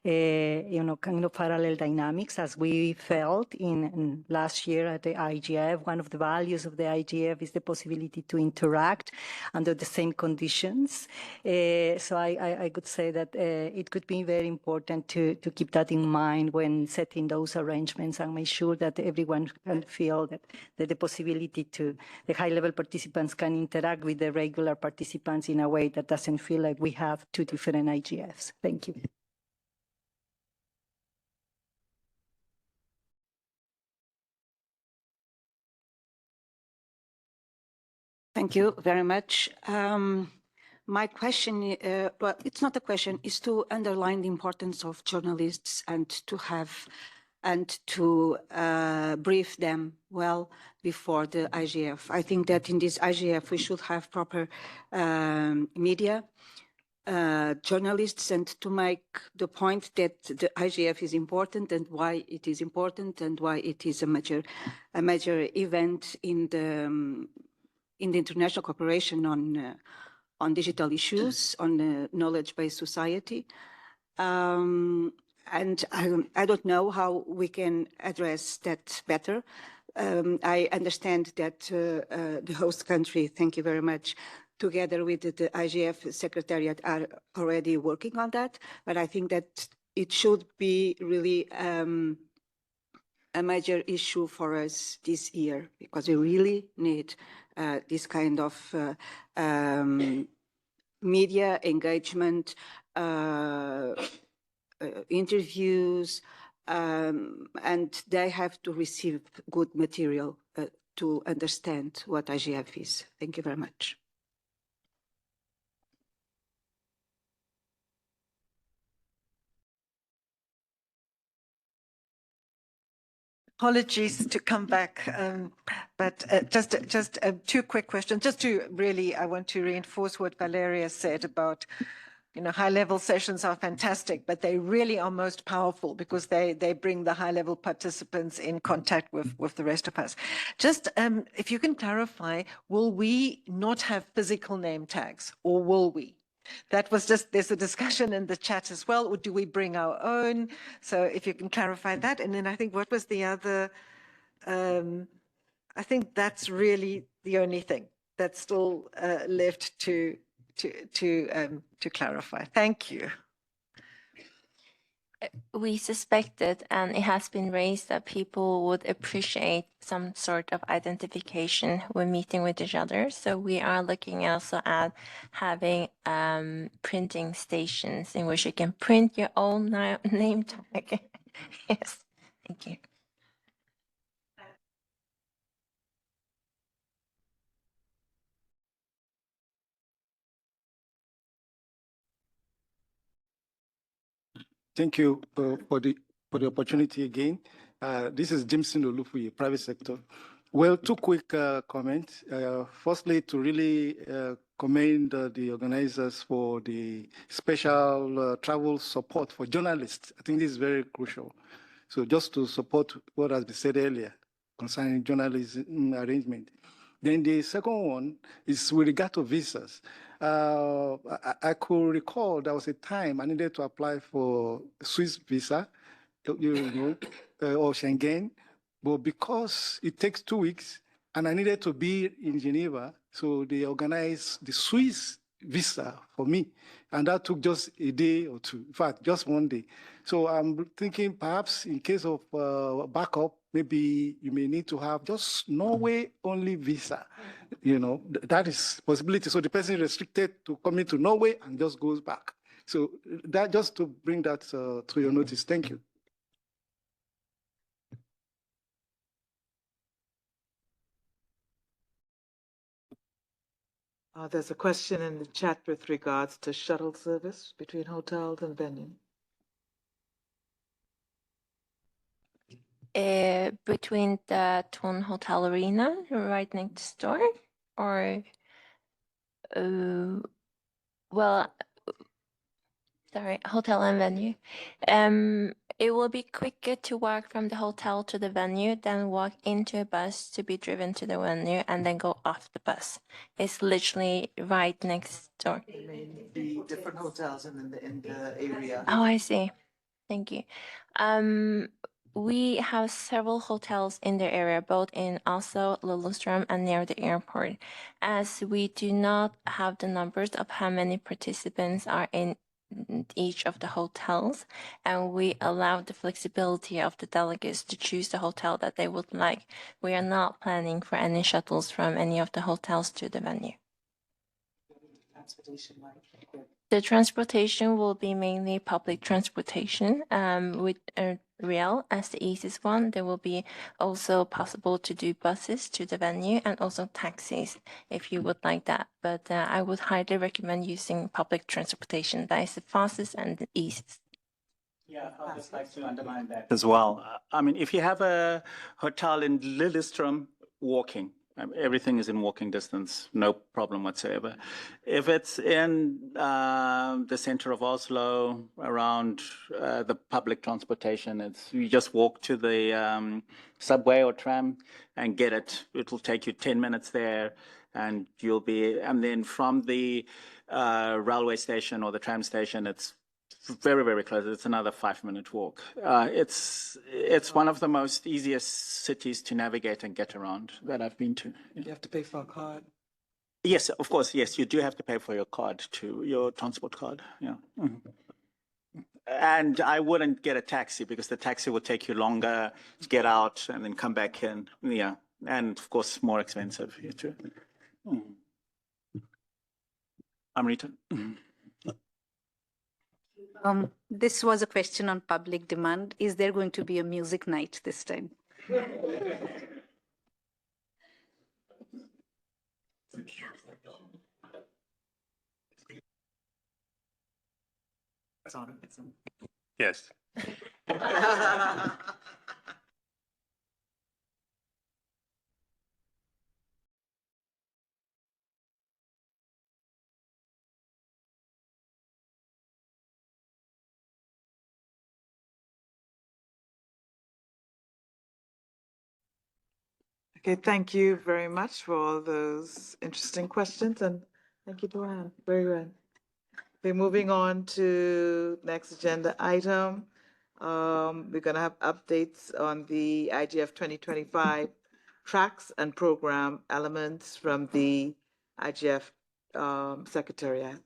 kind of parallel dynamics as we felt in last year at the IGF. One of the values of the IGF is the possibility to interact under the same conditions. So I could say that it could be very important to keep that in mind when setting those arrangements and make sure that everyone can feel that the possibility to the high-level participants can interact with the regular participants in a way that doesn't feel like we have two different IGFs. Thank you. Thank you very much. My question, well, it's not a question, is to underline the importance of journalists and to brief them well before the IGF. I think that in this IGF we should have proper media, journalists, and to make the point that the IGF is important and why it is important and why it is a major event in the international cooperation on digital issues, on knowledge-based society. And I don't know how we can address that better. I understand that the host country, thank you very much, together with the IGF Secretariat are already working on that, but I think that it should be really a major issue for us this year, because we really need this kind of media engagement, interviews, and they have to receive good material to understand what IGF is. Thank you very much. Apologies to come back, but just two quick questions. Just to really, I want to reinforce what Valeria said about, high-level sessions are fantastic, but they really are most powerful because they bring the high-level participants in contact with the rest of us. Just if you can clarify, will we not have physical name tags, or will we? That was just, there's a discussion in the chat as well, or do we bring our own? So if you can clarify that. And then I think what was the other, I think that's really the only thing that's still left to clarify. Thank you. We suspected, and it has been raised, that people would appreciate some sort of identification when meeting with each other. So we are looking also at having printing stations in which you can print your own name tag. Yes, thank you. Thank you for the opportunity again. This is Jimson Olufuyi, private sector. Well, two quick comments. Firstly, to really commend the organizers for the special travel support for journalists. I think this is very crucial. So just to support what has been said earlier concerning journalism arrangement. Then the second one is with regard to visas. I could recall there was a time I needed to apply for Swiss visa, or Schengen, but because it takes 2 weeks and I needed to be in Geneva, so they organized the Swiss visa for me. And that took just a day or two, in fact, just 1 day. So I'm thinking perhaps in case of backup, maybe you may need to have just Norway only visa. That is possibility. So the person is restricted to coming to Norway and just goes back. So that just to bring that to your notice. Thank you. There's a question in the chat with regards to shuttle service between hotels and venue. Between the Thun Hotel Arena right next door, or well, sorry, hotel and venue. It will be quicker to walk from the hotel to the venue than walk into a bus to be driven to the venue and then go off the bus. It's literally right next door. The different hotels in the area. Oh, I see. Thank you. We have several hotels in the area, both in Oslo, Lillestrøm, and near the airport. As we do not have the numbers of how many participants are in each of the hotels, and we allow the flexibility of the delegates to choose the hotel that they would like. We are not planning for any shuttles from any of the hotels to the venue. The transportation will be mainly public transportation, with rail as the easiest one. There will be also possible to do buses to the venue and also taxis if you would like that. But I would highly recommend using public transportation. That is the fastest and the easiest. Yeah, I'd just like to underline that as well. I mean, if you have a hotel in Lillestrøm, walking. Everything is in walking distance, no problem whatsoever. If it's in the center of Oslo, around the public transportation, you just walk to the subway or tram and get it. It will take you 10 minutes there, and and then from the railway station or the tram station, it's very, very close. It's another 5-minute walk. It's one of the most easiest cities to navigate and get around that I've been to. You have to pay for a card. Yes, of course. Yes, you do have to pay for your card your transport card. Yeah. Mm-hmm. And I wouldn't get a taxi because the taxi would take you longer to get out and then come back in. Yeah. And of course, more expensive here too. Mm-hmm. Amrita. Mm-hmm. This was a question on public demand. Is there going to be a music night this time? Yes. Okay, thank you very much for all those interesting questions, and thank you, Duane. Very good. Okay, moving on to next agenda item. We're going to have updates on the IGF 2025 tracks and program elements from the IGF Secretariat.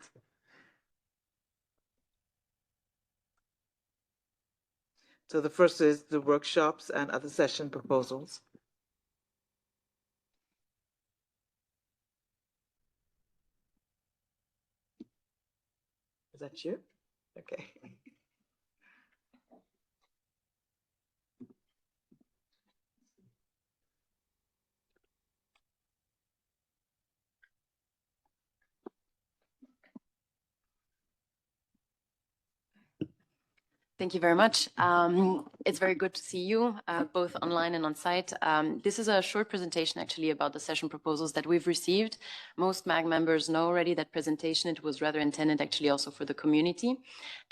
So the first is the workshops and other session proposals. Is that you? Okay. Thank you very much. It's very good to see you, both online and on site. This is a short presentation actually about the session proposals that we've received. Most MAG members know already that presentation. It was rather intended actually also for the community.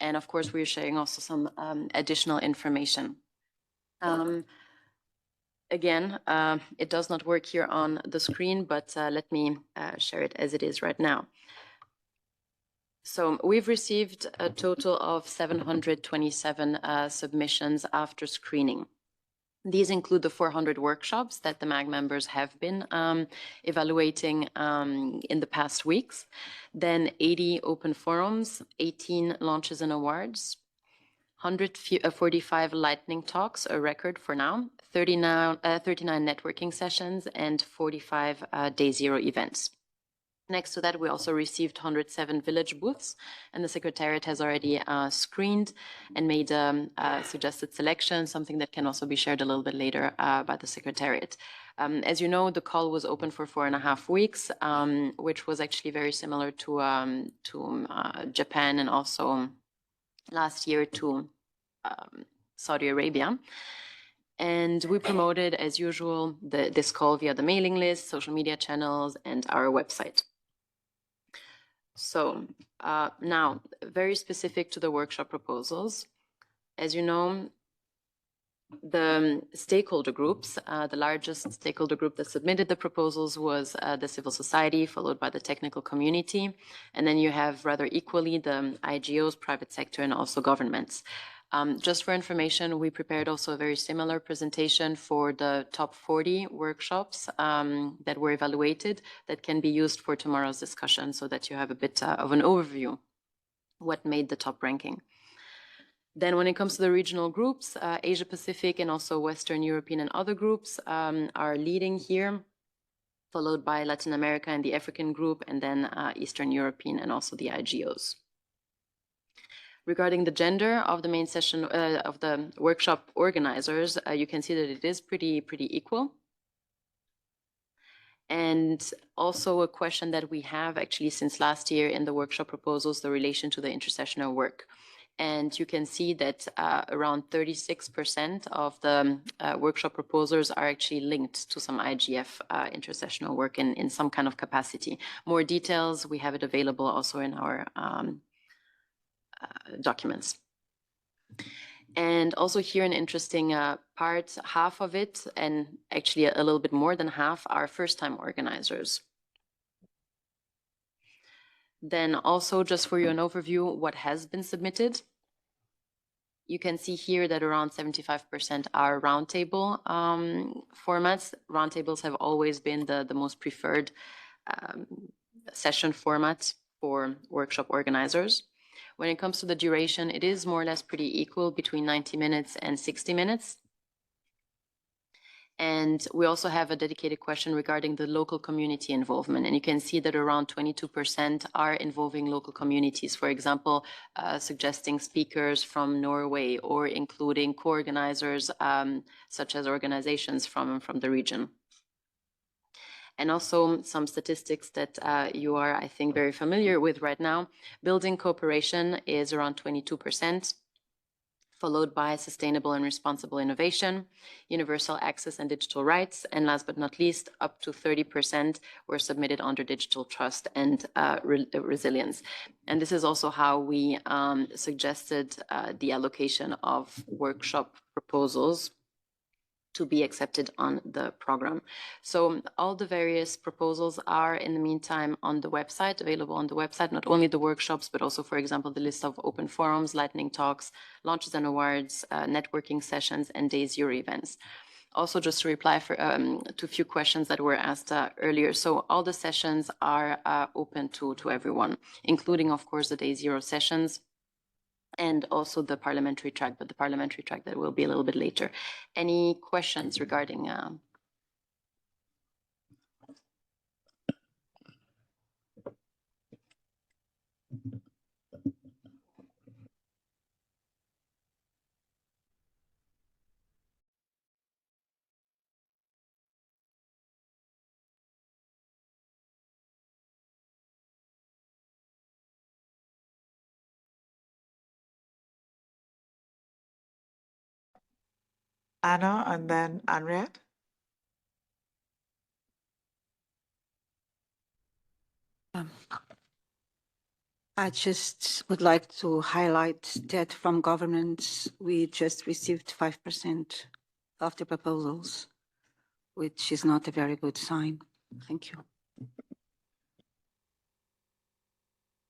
And of course, we're sharing also some additional information. again, it does not work here on the screen, but let me share it as it is right now. So we've received a total of 727 submissions after screening. These include the 400 workshops that the MAG members have been evaluating in the past weeks, then 80 open forums, 18 launches and awards, 145 lightning talks, a record for now, 39 networking sessions, and 45 day zero events. Next to that, we also received 107 village booths, and the Secretariat has already screened and made suggested selection, something that can also be shared a little bit later by the Secretariat. As you know, the call was open for 4.5 weeks, which was actually very similar to Japan and also last year to Saudi Arabia. And we promoted, as usual, this call via the mailing list, social media channels, and our website. So now, very specific to the workshop proposals. As you know, the stakeholder groups, the largest stakeholder group that submitted the proposals was the civil society, followed by the technical community. And then you have rather equally the IGOs, private sector, and also governments. Just for information, we prepared also a very similar presentation for the top 40 workshops that were evaluated that can be used for tomorrow's discussion so that you have a bit of an overview what made the top ranking. Then when it comes to the regional groups, Asia Pacific and also Western European and other groups are leading here, followed by Latin America and the African group, and then Eastern European and also the IGOs. Regarding the gender of the main session of the workshop organizers, you can see that it is pretty equal. And also a question that we have actually since last year in the workshop proposals, the relation to the intersessional work. And you can see that around 36% of the workshop proposals are actually linked to some IGF intersessional work in some kind of capacity. More details, we have it available also in our documents. And also here an interesting part, half of it, and actually a little bit more than half, are first-time organizers. Then also just for you an overview, what has been submitted. You can see here that around 75% are roundtable formats. Roundtables have always been the most preferred session format for workshop organizers. When it comes to the duration, it is more or less pretty equal between 90 minutes and 60 minutes. And we also have a dedicated question regarding the local community involvement. And you can see that around 22% are involving local communities, for example, suggesting speakers from Norway or including co-organizers such as organizations from the region. And also some statistics that you are, I think, very familiar with right now. Building cooperation is around 22%, followed by sustainable and responsible innovation, universal access and digital rights, and last but not least, up to 30% were submitted under digital trust and resilience. And this is also how we suggested the allocation of workshop proposals to be accepted on the program. So all the various proposals are in the meantime on the website, available on the website, not only the workshops, but also, for example, the list of open forums, lightning talks, launches and awards, networking sessions, and day zero events. Also, just to reply to a few questions that were asked earlier. So all the sessions are open to everyone, including, of course, the day zero sessions, and also the parliamentary track, but the parliamentary track that will be a little bit later. Any questions regarding Anna and then Henriette. I just would like to highlight that from governments, we just received 5% of the proposals. which is not a very good sign. Thank you.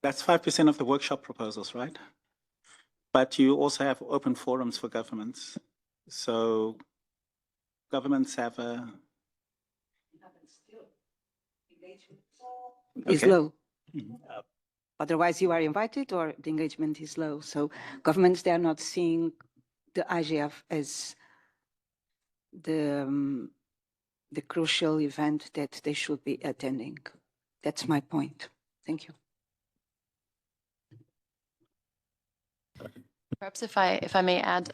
That's 5% of the workshop proposals, right? But you also have open forums for governments. So governments have a... Is Okay. low. Otherwise, you are invited or the engagement is low. So governments, they are not seeing the IGF as the crucial event that they should be attending. That's my point. Thank you. Perhaps if I may add,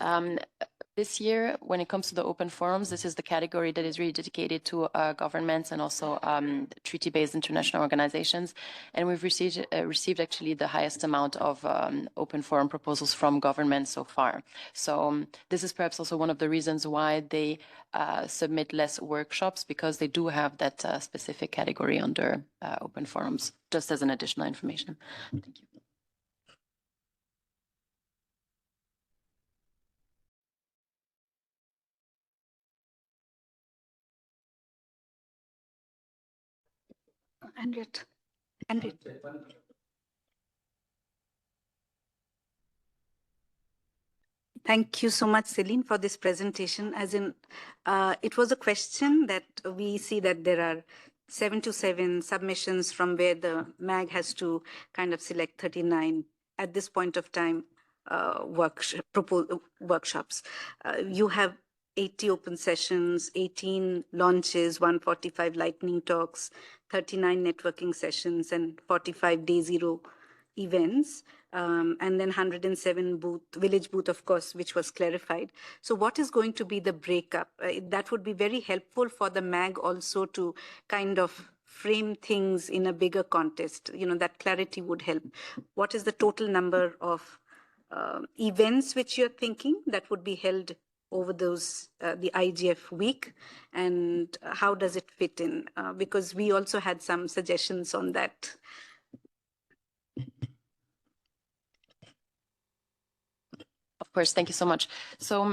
this year, when it comes to the open forums, this is the category that is really dedicated to governments and also treaty-based international organizations. And we've received actually the highest amount of open forum proposals from governments so far. So this is perhaps also one of the reasons why they submit less workshops, because they do have that specific category under open forums, just as an additional information. Thank you. Andrew. Thank you so much, Celine, for this presentation. As in, it was a question that we see that there are 7 to 7 submissions from where the MAG has to kind of select 39 at this point of time workshops. You have 80 open sessions, 18 launches, 145 lightning talks, 39 networking sessions, and 45 day zero events, and then 107 village booth, of course, which was clarified. So what is going to be the breakup? That would be very helpful for the MAG also to kind of frame things in a bigger context. You know, that clarity would help. What is the total number of events which you're thinking that would be held over those, the IGF week, and how does it fit in? Because we also had some suggestions on that. Of course, thank you so much. So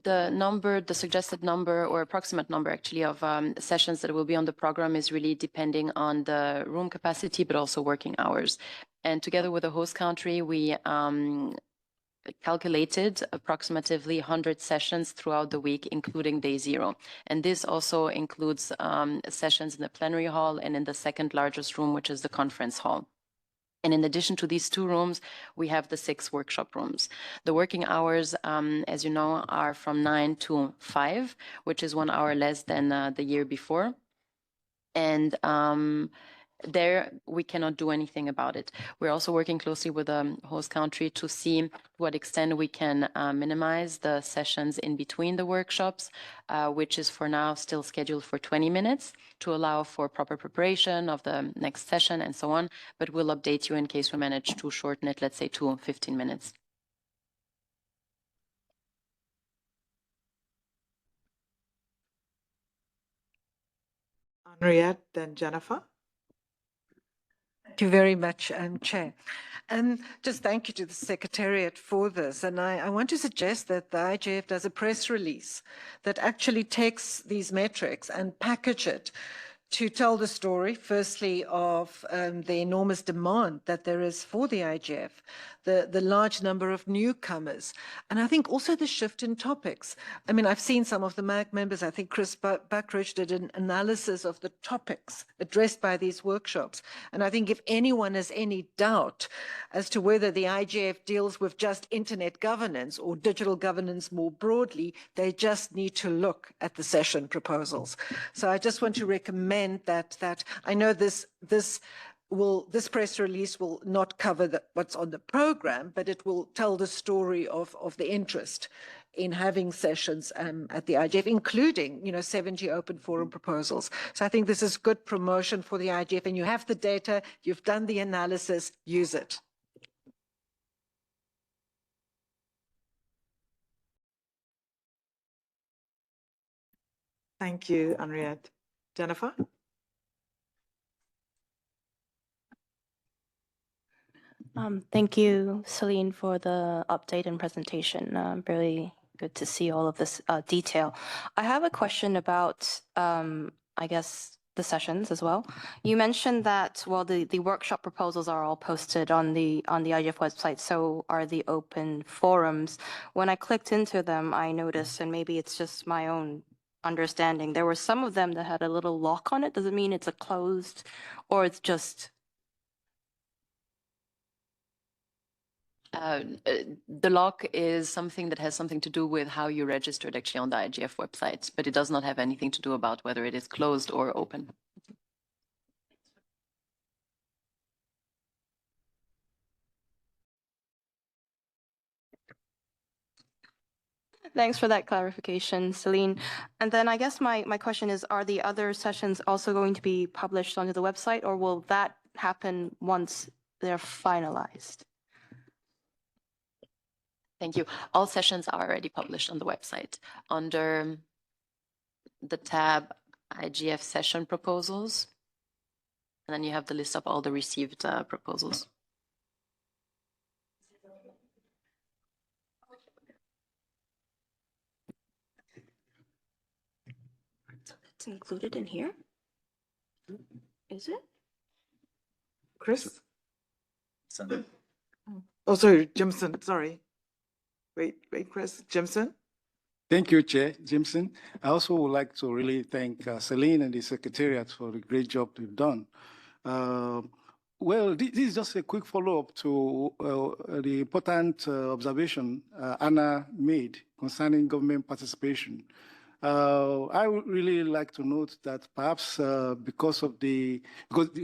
the suggested number or approximate number actually of sessions that will be on the program is really depending on the room capacity, but also working hours. And together with the host country, we calculated approximately 100 sessions throughout the week, including day zero. And this also includes sessions in the plenary hall and in the second largest room, which is the conference hall. And in addition to these 2 rooms, we have the 6 workshop rooms. The working hours, as you know, are from 9 to 5, which is 1 hour less than the year before. And there we cannot do anything about it. We're also working closely with the host country to see to what extent we can minimize the sessions in between the workshops, which is for now still scheduled for 20 minutes to allow for proper preparation of the next session and so on. But we'll update you in case we manage to shorten it, let's say, to 15 minutes. Henriette, then Jennifer. Thank you very much, Chair. Just thank you to the Secretariat for this. And I want to suggest that the IGF does a press release that actually takes these metrics and package it to tell the story, firstly, of the enormous demand that there is for the IGF, the large number of newcomers, and I think also the shift in topics. I mean, I've seen some of the MAG members, I think Chris Buckridge did an analysis of the topics addressed by these workshops. And I think if anyone has any doubt as to whether the IGF deals with just internet governance or digital governance more broadly, they just need to look at the session proposals. So I just want to recommend that I know this press release will not cover what's on the program, but it will tell the story of the interest in having sessions at the IGF, including 70 open forum proposals. So I think this is good promotion for the IGF, and you have the data, you've done the analysis, use it. Thank you, Henriette. Jennifer? Thank you, Celine, for the update and presentation. Really good to see all of this detail. I have a question about, I guess, the sessions as well. You mentioned that, well, the workshop proposals are all posted on the IGF website, so are the open forums. When I clicked into them, I noticed, and maybe it's just my own understanding, there were some of them that had a little lock on it. Does it mean it's a closed, or it's just... The lock is something that has something to do with how you registered actually on the IGF website, but it does not have anything to do about whether it is closed or open. Thanks for that clarification, Celine. And then I guess my question is, are the other sessions also going to be published onto the website, or will that happen once they're finalized? Thank you. All sessions are already published on the website under the tab IGF session proposals. And then you have the list of all the received proposals. It's included in here? Is it? Chris? Oh, sorry, Jimson, sorry. Wait, Chris, Jimson? Thank you, Chair Jimson. I also would like to really thank Celine and the Secretariat for the great job they've done. Well, this is just a quick follow-up to the important observation Anna made concerning government participation. I would really like to note that perhaps because the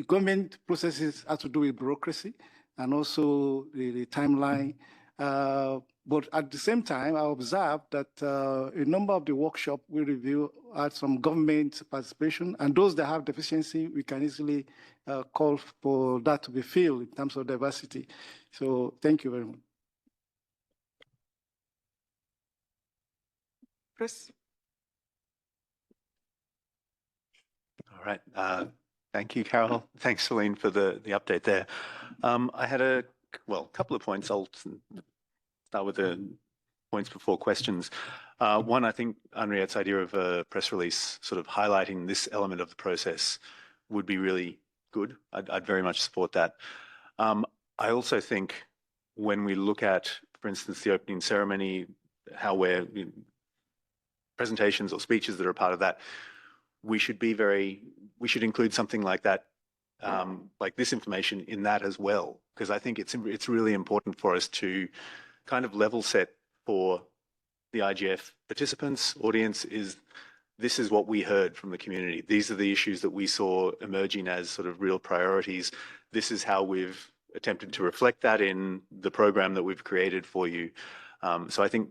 government processes have to do with bureaucracy and also the timeline. But at the same time, I observed that a number of the workshop we review had some government participation, and those that have deficiency, we can easily call for that to be filled in terms of diversity. So thank you very much. Chris? All right. Thank you, Carol. Thanks, Celine, for the update there. I had a couple of points. I'll start with the points before questions. One, I think Henriette's idea of a press release sort of highlighting this element of the process would be really good. I'd very much support that. I also think when we look at, for instance, the opening ceremony, how presentations or speeches that are part of that, we should include something like that, like this information in that as well, because I think it's really important for us to kind of level set for the IGF participants, audience, this is what we heard from the community. These are the issues that we saw emerging as sort of real priorities. This is how we've attempted to reflect that in the program that we've created for you. So I think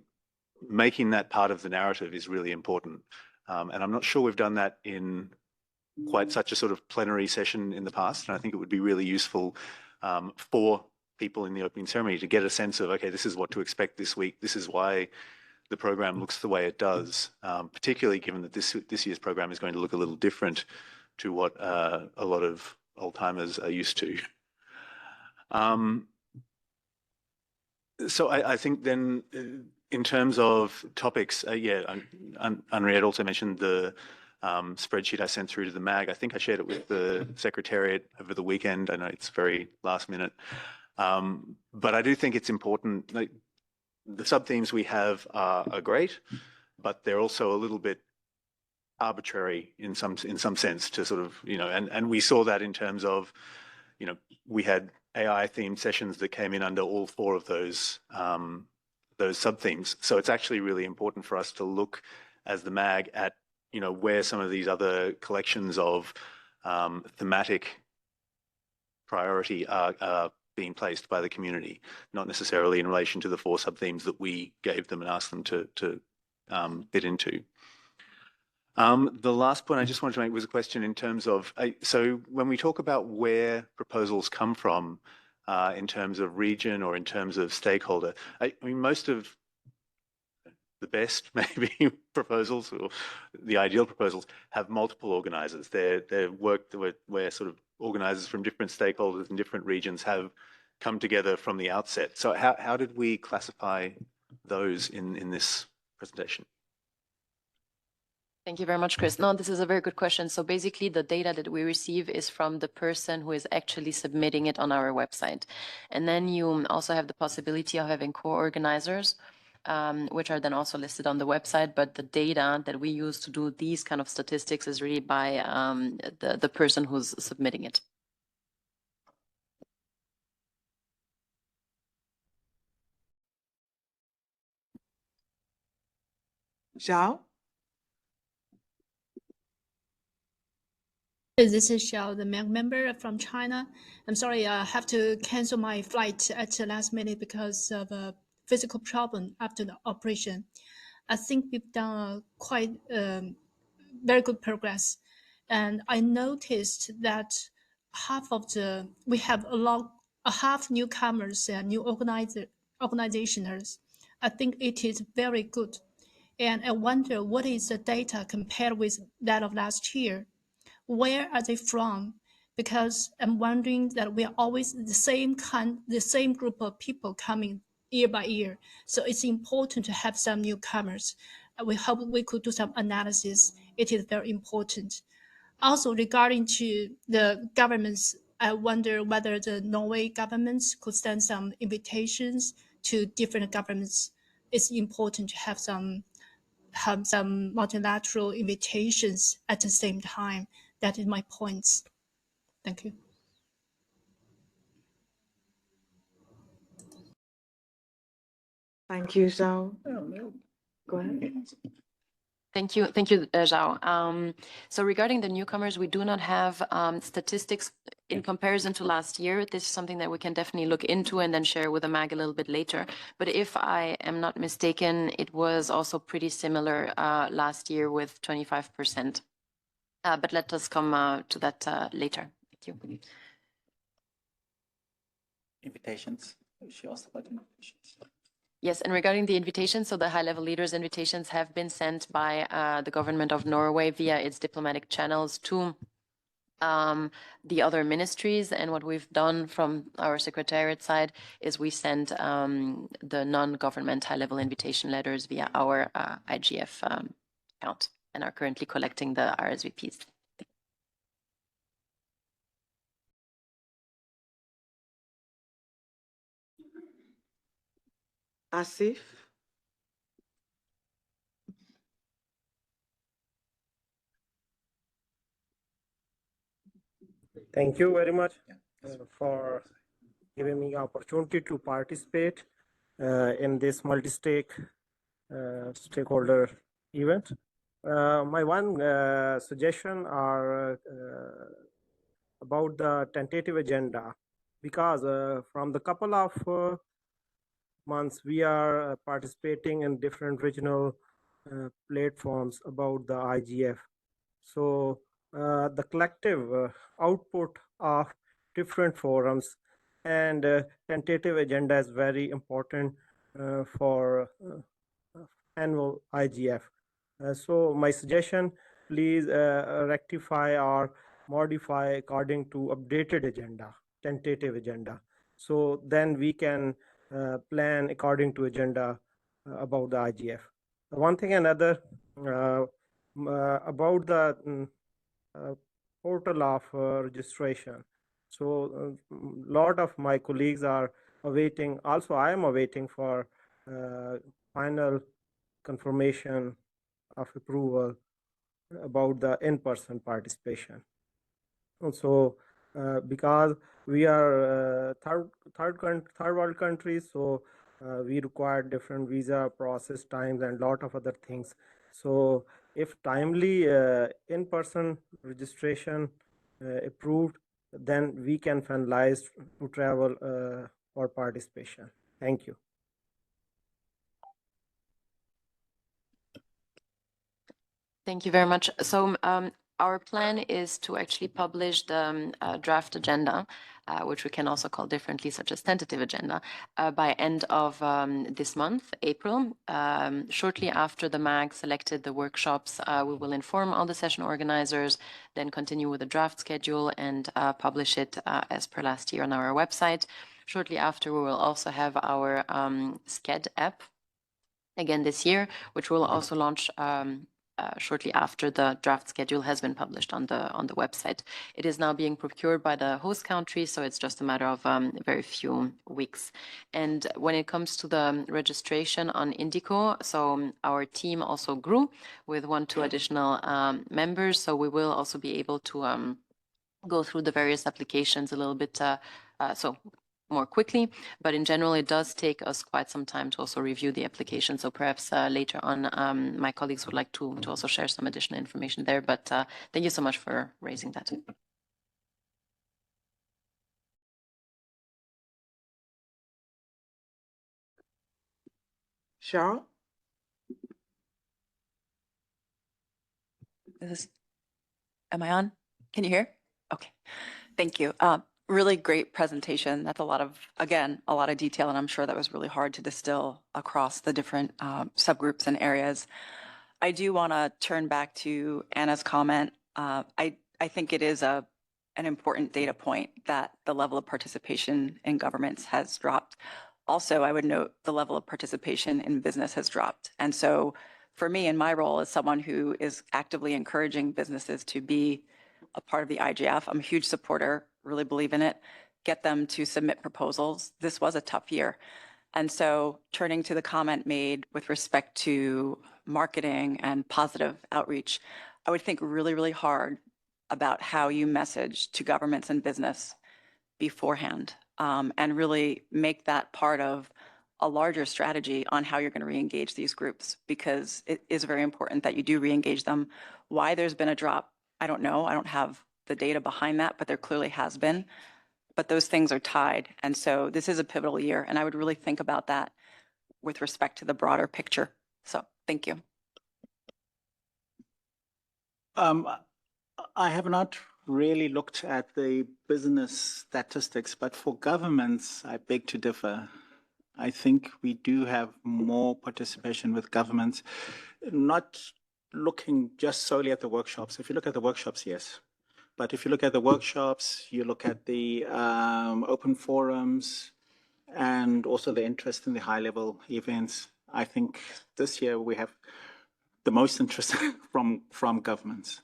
making that part of the narrative is really important. And I'm not sure we've done that in quite such a sort of plenary session in the past. And I think it would be really useful for people in the opening ceremony to get a sense of, okay, this is what to expect this week. This is why the program looks the way it does, particularly given that this year's program is going to look a little different to what a lot of old-timers are used to. So I think then in terms of topics, Henriette also mentioned the spreadsheet I sent through to the MAG. I think I shared it with the Secretariat over the weekend. I know it's very last minute. But I do think it's important. Like, the sub-themes we have are great, but they're also a little bit arbitrary in some sense to sort of, and we saw that in terms of, we had AI-themed sessions that came in under all four of those sub-themes. So it's actually really important for us to look as the MAG at, where some of these other collections of thematic priority are being placed by the community, not necessarily in relation to the four sub-themes that we gave them and asked them to fit into. The last point I just wanted to make was a question in terms of, so when we talk about where proposals come from in terms of region or in terms of stakeholder, I mean, most of the best maybe proposals or the ideal proposals have multiple organizers. They're work where sort of organizers from different stakeholders in different regions have come together from the outset. So how did we classify those in this presentation. Thank you very much, Chris. No, this is a very good question. So basically, the data that we receive is from the person who is actually submitting it on our website. And then you also have the possibility of having co-organizers, which are then also listed on the website. But the data that we use to do these kind of statistics is really by the person who's submitting it. Zhao? This is Xiao, the member from China. I'm sorry, I have to cancel my flight at the last minute because of a physical problem after the operation. I think we've done quite very good progress. And I noticed that we have half newcomers and new organizations. I think it is very good. And I wonder what is the data compared with that of last year? Where are they from? Because I'm wondering that we are always the same group of people coming year by year. So it's important to have some newcomers. We hope we could do some analysis. It is very important. Also, regarding to the governments, I wonder whether the Norway governments could send some invitations to different governments. It's important to have some multilateral invitations at the same time. That is my points. Thank you. Thank you, Zhao. Go ahead. Thank you, Zhao. So regarding the newcomers, we do not have statistics in comparison to last year. This is something that we can definitely look into and then share with the MAG a little bit later. But if I am not mistaken, it was also pretty similar last year with 25%. But let us come to that later. Thank you. Invitations. She asked about invitations. Yes, and regarding the invitations, so the high-level leaders' invitations have been sent by the government of Norway via its diplomatic channels to the other ministries. And what we've done from our secretariat side is we sent the non-government high-level invitation letters via our IGF account and are currently collecting the RSVPs. Asif? Thank you very much for giving me opportunity to participate in this stakeholder event. My one suggestion are about the tentative agenda, because from the couple of months we are participating in different regional platforms about the IGF. So the collective output of different forums and tentative agenda is very important for annual IGF. So my suggestion, please rectify or modify according to updated agenda, tentative agenda. So then we can plan according to agenda about the IGF. One thing another about the portal of registration. So a lot of my colleagues are awaiting, also I am awaiting for final confirmation of approval about the in-person participation. Also, because we are third world countries, so we require different visa process times and lot of other things. So if timely in-person registration approved, then we can finalize to travel for participation. Thank you. Thank you very much. So our plan is to actually publish the draft agenda, which we can also call differently, such as tentative agenda, by end of this month, April. Shortly after the MAG selected the workshops, we will inform all the session organizers, then continue with the draft schedule and publish it as per last year on our website. Shortly after, we will also have our SCED app again this year, which will also launch shortly after the draft schedule has been published on the website. It is now being procured by the host country, so it's just a matter of very few weeks. And when it comes to the registration on Indico, so our team also grew with 1-2 additional members, so we will also be able to go through the various applications a little bit more quickly, but in general, it does take us quite some time to also review the application. So perhaps later on, my colleagues would like to also share some additional information there, but thank you so much for raising that. Cheryl? Am I on? Can you hear? Okay, thank you. Really great presentation. That's again, a lot of detail, and I'm sure that was really hard to distill across the different subgroups and areas. I do want to turn back to Anna's comment. I think it is an important data point that the level of participation in governments has dropped. Also, I would note the level of participation in business has dropped. And so for me, in my role as someone who is actively encouraging businesses to be a part of the IGF, I'm a huge supporter, really believe in it, get them to submit proposals. This was a tough year. And so turning to the comment made with respect to marketing and positive outreach, I would think really, really hard about how you message to governments and business beforehand, and really make that part of a larger strategy on how you're going to re-engage these groups, because it is very important that you do re-engage them. Why there's been a drop, I don't know. I don't have the data behind that, but there clearly has been. But those things are tied. And so this is a pivotal year, and I would really think about that with respect to the broader picture. So thank you. I have not really looked at the business statistics, but for governments, I beg to differ. I think we do have more participation with governments, not looking just solely at the workshops. If you look at the workshops, yes. But if you look at the workshops, you look at the open forums, and also the interest in the high-level events, I think this year we have the most interest from governments.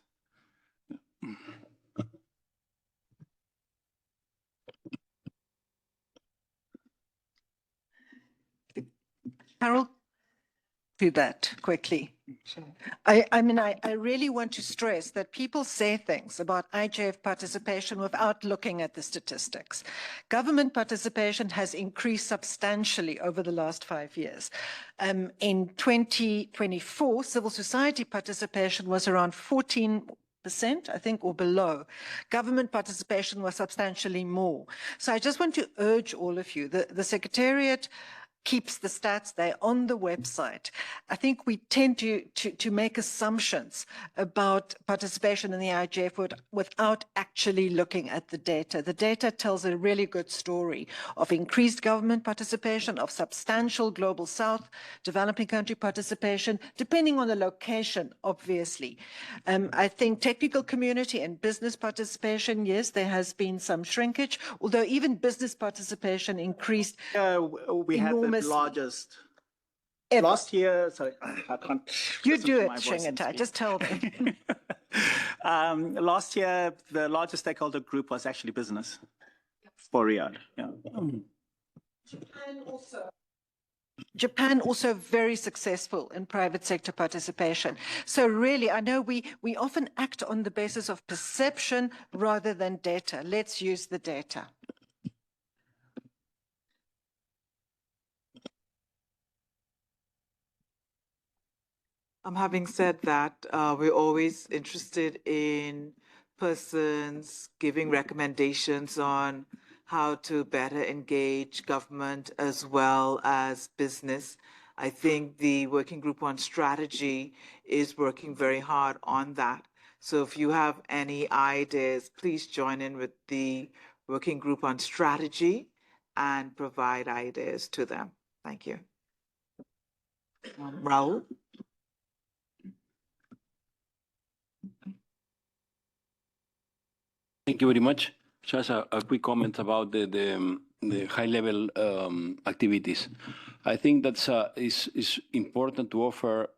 Carol, do that quickly. I mean, I really want to stress that people say things about IGF participation without looking at the statistics. Government participation has increased substantially over the last 5 years. In 2024, civil society participation was around 14%, I think, or below. Government participation was substantially more. So I just want to urge all of you, the Secretariat keeps the stats, they're on the website. I think we tend to make assumptions about participation in the IGF without actually looking at the data. The data tells a really good story of increased government participation, of substantial global south, developing country participation, depending on the location, obviously. I think technical community and business participation, yes, there has been some shrinkage, although even business participation increased. We have the largest. Last year, sorry, I can't. You do it, Shingata, just tell me. Last year, the largest stakeholder group was actually business for Riyadh. Yeah. Japan also very successful in private sector participation. So really, I know we often act on the basis of perception rather than data. Let's use the data. Having said that, we're always interested in persons giving recommendations on how to better engage government as well as business. I think the working group on strategy is working very hard on that. So if you have any ideas, please join in with the working group on strategy and provide ideas to them. Thank you. Raul? Thank you very much. Just a quick comment about the high-level activities. I think that's is important to offer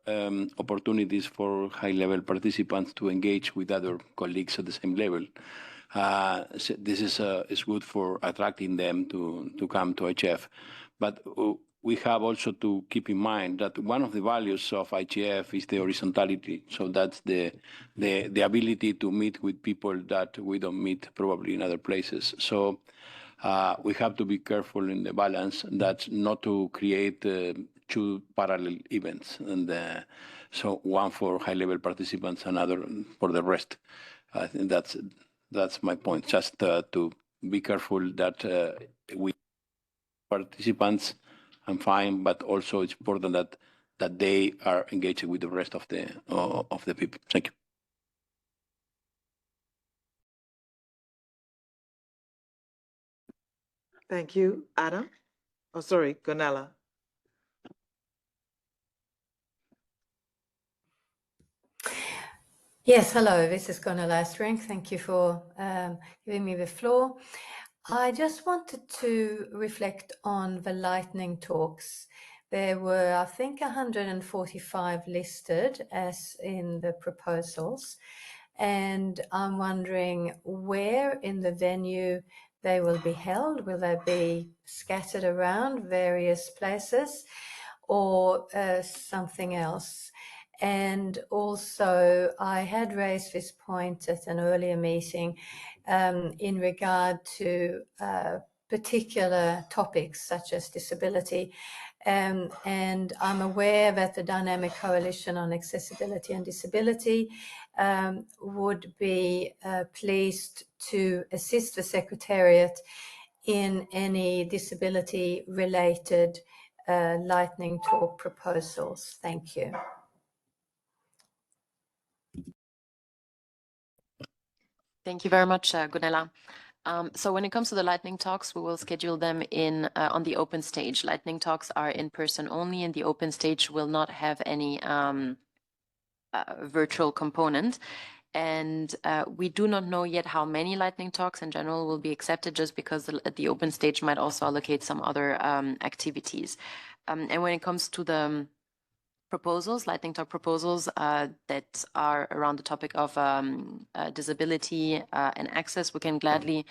opportunities for high-level participants to engage with other colleagues at the same level. So this is good for attracting them to come to IGF. But we have also to keep in mind that one of the values of IGF is the horizontality. So that's the ability to meet with people that we don't meet probably in other places. So we have to be careful in the balance, that's not to create two parallel events, and so one for high-level participants, another for the rest. I think that's my point. Just to be careful that we participants, I'm fine, but also it's important that they are engaged with the rest of the people. Thank you. Thank you, Adam. Oh, sorry, Gonella. Yes, hello, this is Gonella Astring. Thank you for giving me the floor. I just wanted to reflect on the lightning talks. There were, I think, 145 listed as in the proposals. And I'm wondering where in the venue they will be held. Will they be scattered around various places or something else? And also, I had raised this point at an earlier meeting in regard to particular topics such as disability. And I'm aware that the Dynamic Coalition on Accessibility and Disability would be pleased to assist the Secretariat in any disability-related lightning talk proposals. Thank you. Thank you very much, Gunilla. So when it comes to the lightning talks, we will schedule them in on the open stage. Lightning talks are in person only, and the open stage will not have any virtual component. And we do not know yet how many lightning talks in general will be accepted, just because the open stage might also allocate some other activities. And when it comes to the proposals, lightning talk proposals that are around the topic of disability and access, we can gladly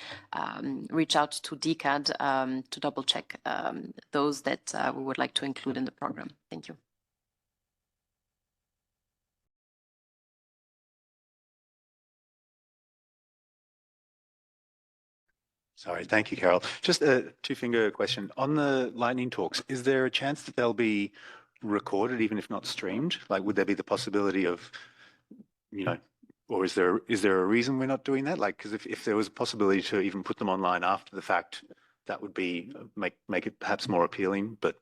reach out to DCAD to double check those that we would like to include in the program. Thank you. Sorry, thank you, Carol. Just a two-finger question. On the lightning talks, is there a chance that they'll be recorded, even if not streamed? Like, would there be the possibility of, or is there a reason we're not doing that? Like, because if there was a possibility to even put them online after the fact, that would be make it perhaps more appealing, but.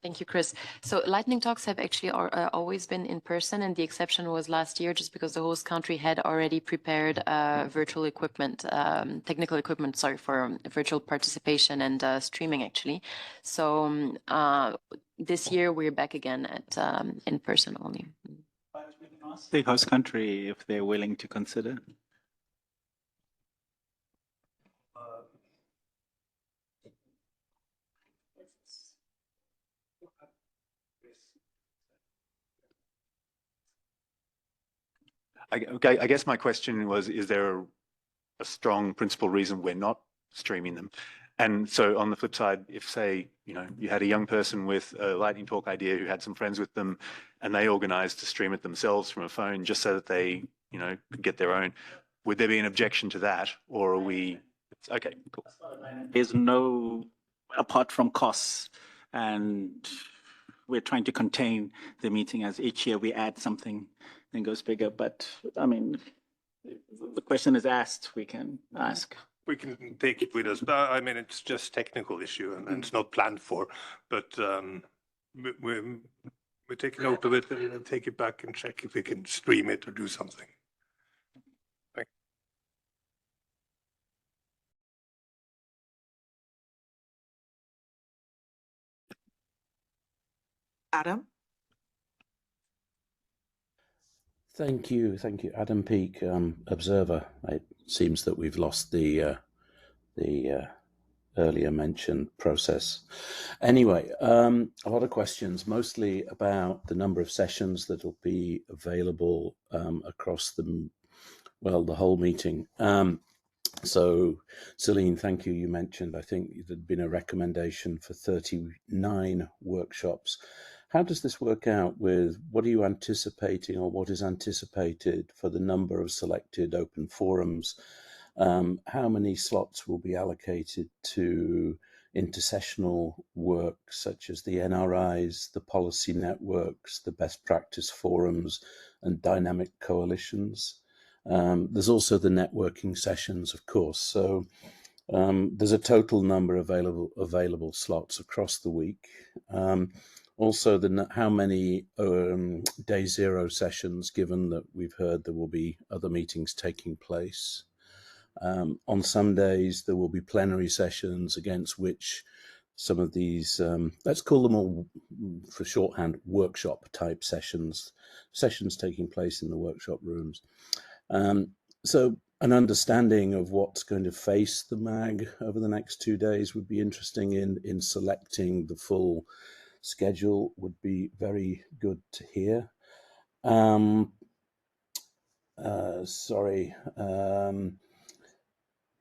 Thank you, Chris. So lightning talks have actually always been in person, and the exception was last year, just because the host country had already prepared virtual equipment, technical equipment, sorry, for virtual participation and streaming, actually. So this year we're back again at in person only. Ask the host country if they're willing to consider. Okay, I guess my question was, is there a strong principal reason we're not streaming them? And so on the flip side, if say, you had a young person with a lightning talk idea who had some friends with them and they organized to stream it themselves from a phone just so that they, could get their own, would there be an objection to that? Or are we, okay, cool. There's no, apart from costs, and we're trying to contain the meeting as each year we add something and goes bigger. But I mean, the question is asked, we can ask. We can take it with us, but I mean, it's just technical issue and it's not planned for, but we take note of it and take it back and check if we can stream it or do something. Thank you. Adam? Thank you. Adam Peake, Observer. It seems that we've lost the earlier mentioned process. Anyway, a lot of questions, mostly about the number of sessions that will be available across the whole meeting. So, Celine, thank you. You mentioned, I think there'd been a recommendation for 39 workshops. How does this work out with what are you anticipating, or what is anticipated for the number of selected open forums? How many slots will be allocated to intersessional work, such as the NRIs, the policy networks, the best practice forums, and dynamic coalitions? There's also the networking sessions, of course. So there's a total number of available slots across the week. Also, how many day zero sessions, given that we've heard there will be other meetings taking place. On some days, there will be plenary sessions against which some of these, let's call them all for shorthand, workshop type sessions taking place in the workshop rooms. So an understanding of what's going to face the MAG over the next 2 days would be interesting in selecting the full schedule would be very good to hear.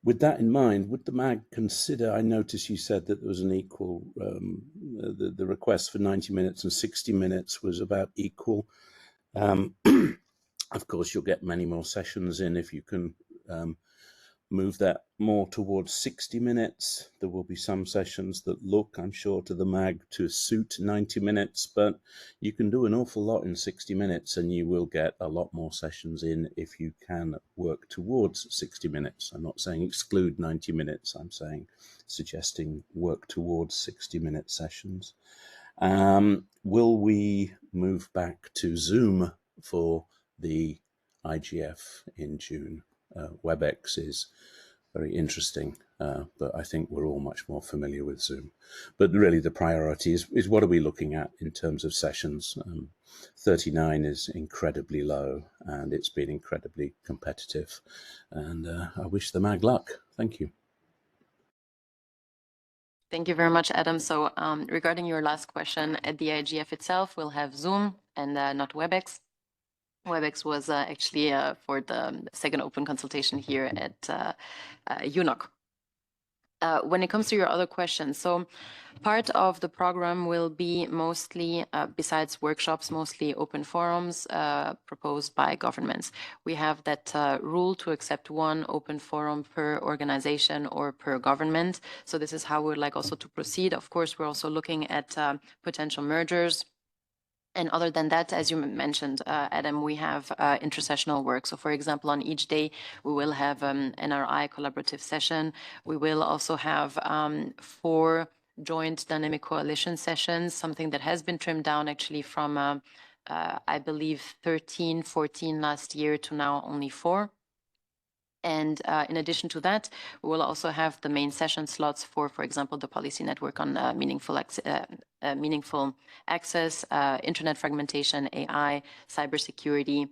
With that in mind, would the MAG consider, I noticed you said that there was an equal, the request for 90 minutes and 60 minutes was about equal. Of course, you'll get many more sessions in if you can move that more towards 60 minutes. There will be some sessions that look, I'm sure, to the MAG to suit 90 minutes, but you can do an awful lot in 60 minutes and you will get a lot more sessions in if you can work towards 60 minutes. I'm not saying exclude 90 minutes, I'm saying suggesting work towards 60-minute sessions. Will we move back to Zoom for the IGF in June? WebEx is very interesting, but I think we're all much more familiar with Zoom. But really the priority is what are we looking at in terms of sessions? 39 is incredibly low and it's been incredibly competitive. And I wish the MAG luck. Thank you. Thank you very much, Adam. So regarding your last question, at the IGF itself, we'll have Zoom and not WebEx. WebEx was actually for the second open consultation here at UNOC. When it comes to your other questions, so part of the program will be mostly, besides workshops, mostly open forums proposed by governments. We have that rule to accept one open forum per organization or per government. So this is how we'd like also to proceed. Of course, we're also looking at potential mergers. And other than that, as you mentioned, Adam, we have intersessional work. So for example, on each day, we will have an NRI collaborative session. We will also have 4 joint dynamic coalition sessions, something that has been trimmed down actually from, I believe, 13, 14 last year to now only 4. And in addition to that, we will also have the main session slots for example, the policy network on meaningful access, internet fragmentation, AI, cybersecurity,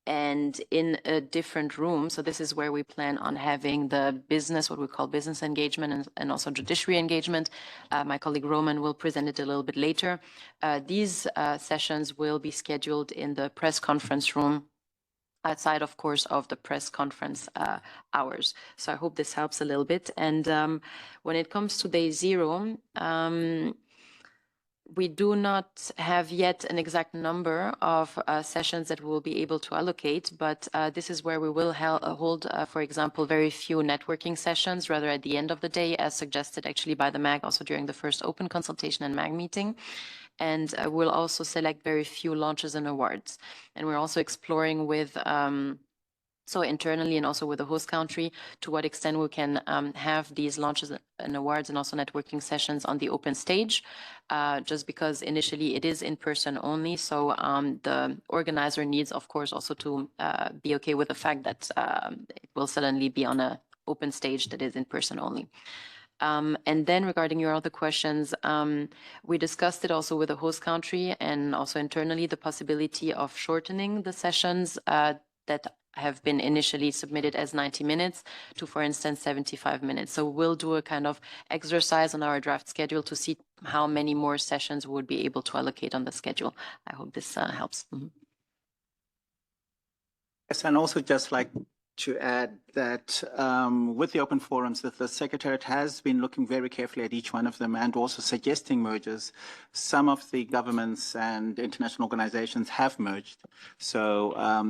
and in a different room. So this is where we plan on having the business, what we call business engagement and also judiciary engagement. My colleague Roman will present it a little bit later. These sessions will be scheduled in the press conference room, outside, of course, of the press conference hours. So I hope this helps a little bit. And when it comes to day 0, we do not have yet an exact number of sessions that we'll be able to allocate, but this is where we will hold, for example, very few networking sessions, rather at the end of the day, as suggested actually by the MAG, also during the first open consultation and MAG meeting. And we'll also select very few launches and awards. And we're also exploring with, so internally and also with the host country, to what extent we can have these launches and awards and also networking sessions on the open stage, just because initially it is in person only. So the organizer needs, of course, also to be okay with the fact that it will suddenly be on an open stage that is in person only. And then regarding your other questions, we discussed it also with the host country and also internally the possibility of shortening the sessions that have been initially submitted as 90 minutes to, for instance, 75 minutes. So we'll do a kind of exercise on our draft schedule to see how many more sessions we would be able to allocate on the schedule. I hope this helps. Yes, and also just like to add that with the open forums, that the Secretariat has been looking very carefully at each one of them and also suggesting mergers. Some of the governments and international organizations have merged. So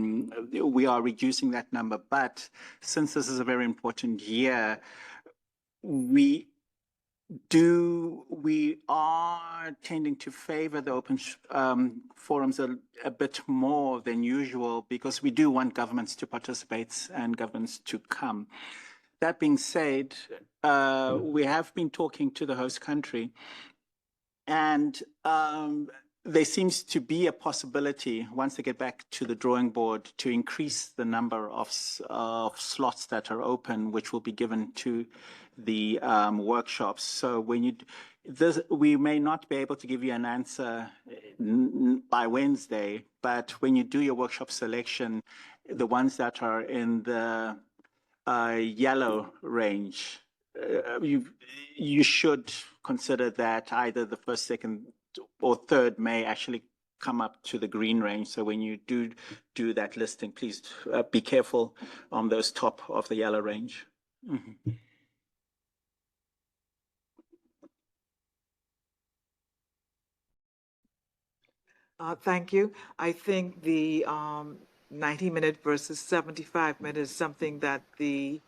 we are reducing that number. But since this is a very important year, we are tending to favor the open forums a bit more than usual because we do want governments to participate and governments to come. That being said, we have been talking to the host country, and there seems to be a possibility, once they get back to the drawing board, to increase the number of slots that are open, which will be given to the workshops. So when we may not be able to give you an answer by Wednesday, but when you do your workshop selection, the ones that are in the yellow range, you should consider that either the first, second, or third may actually come up to the green range. So when you do that listing, please be careful on those top of the yellow range. Mm-hmm. Thank you. I think the 90-minute versus 75-minute is something that the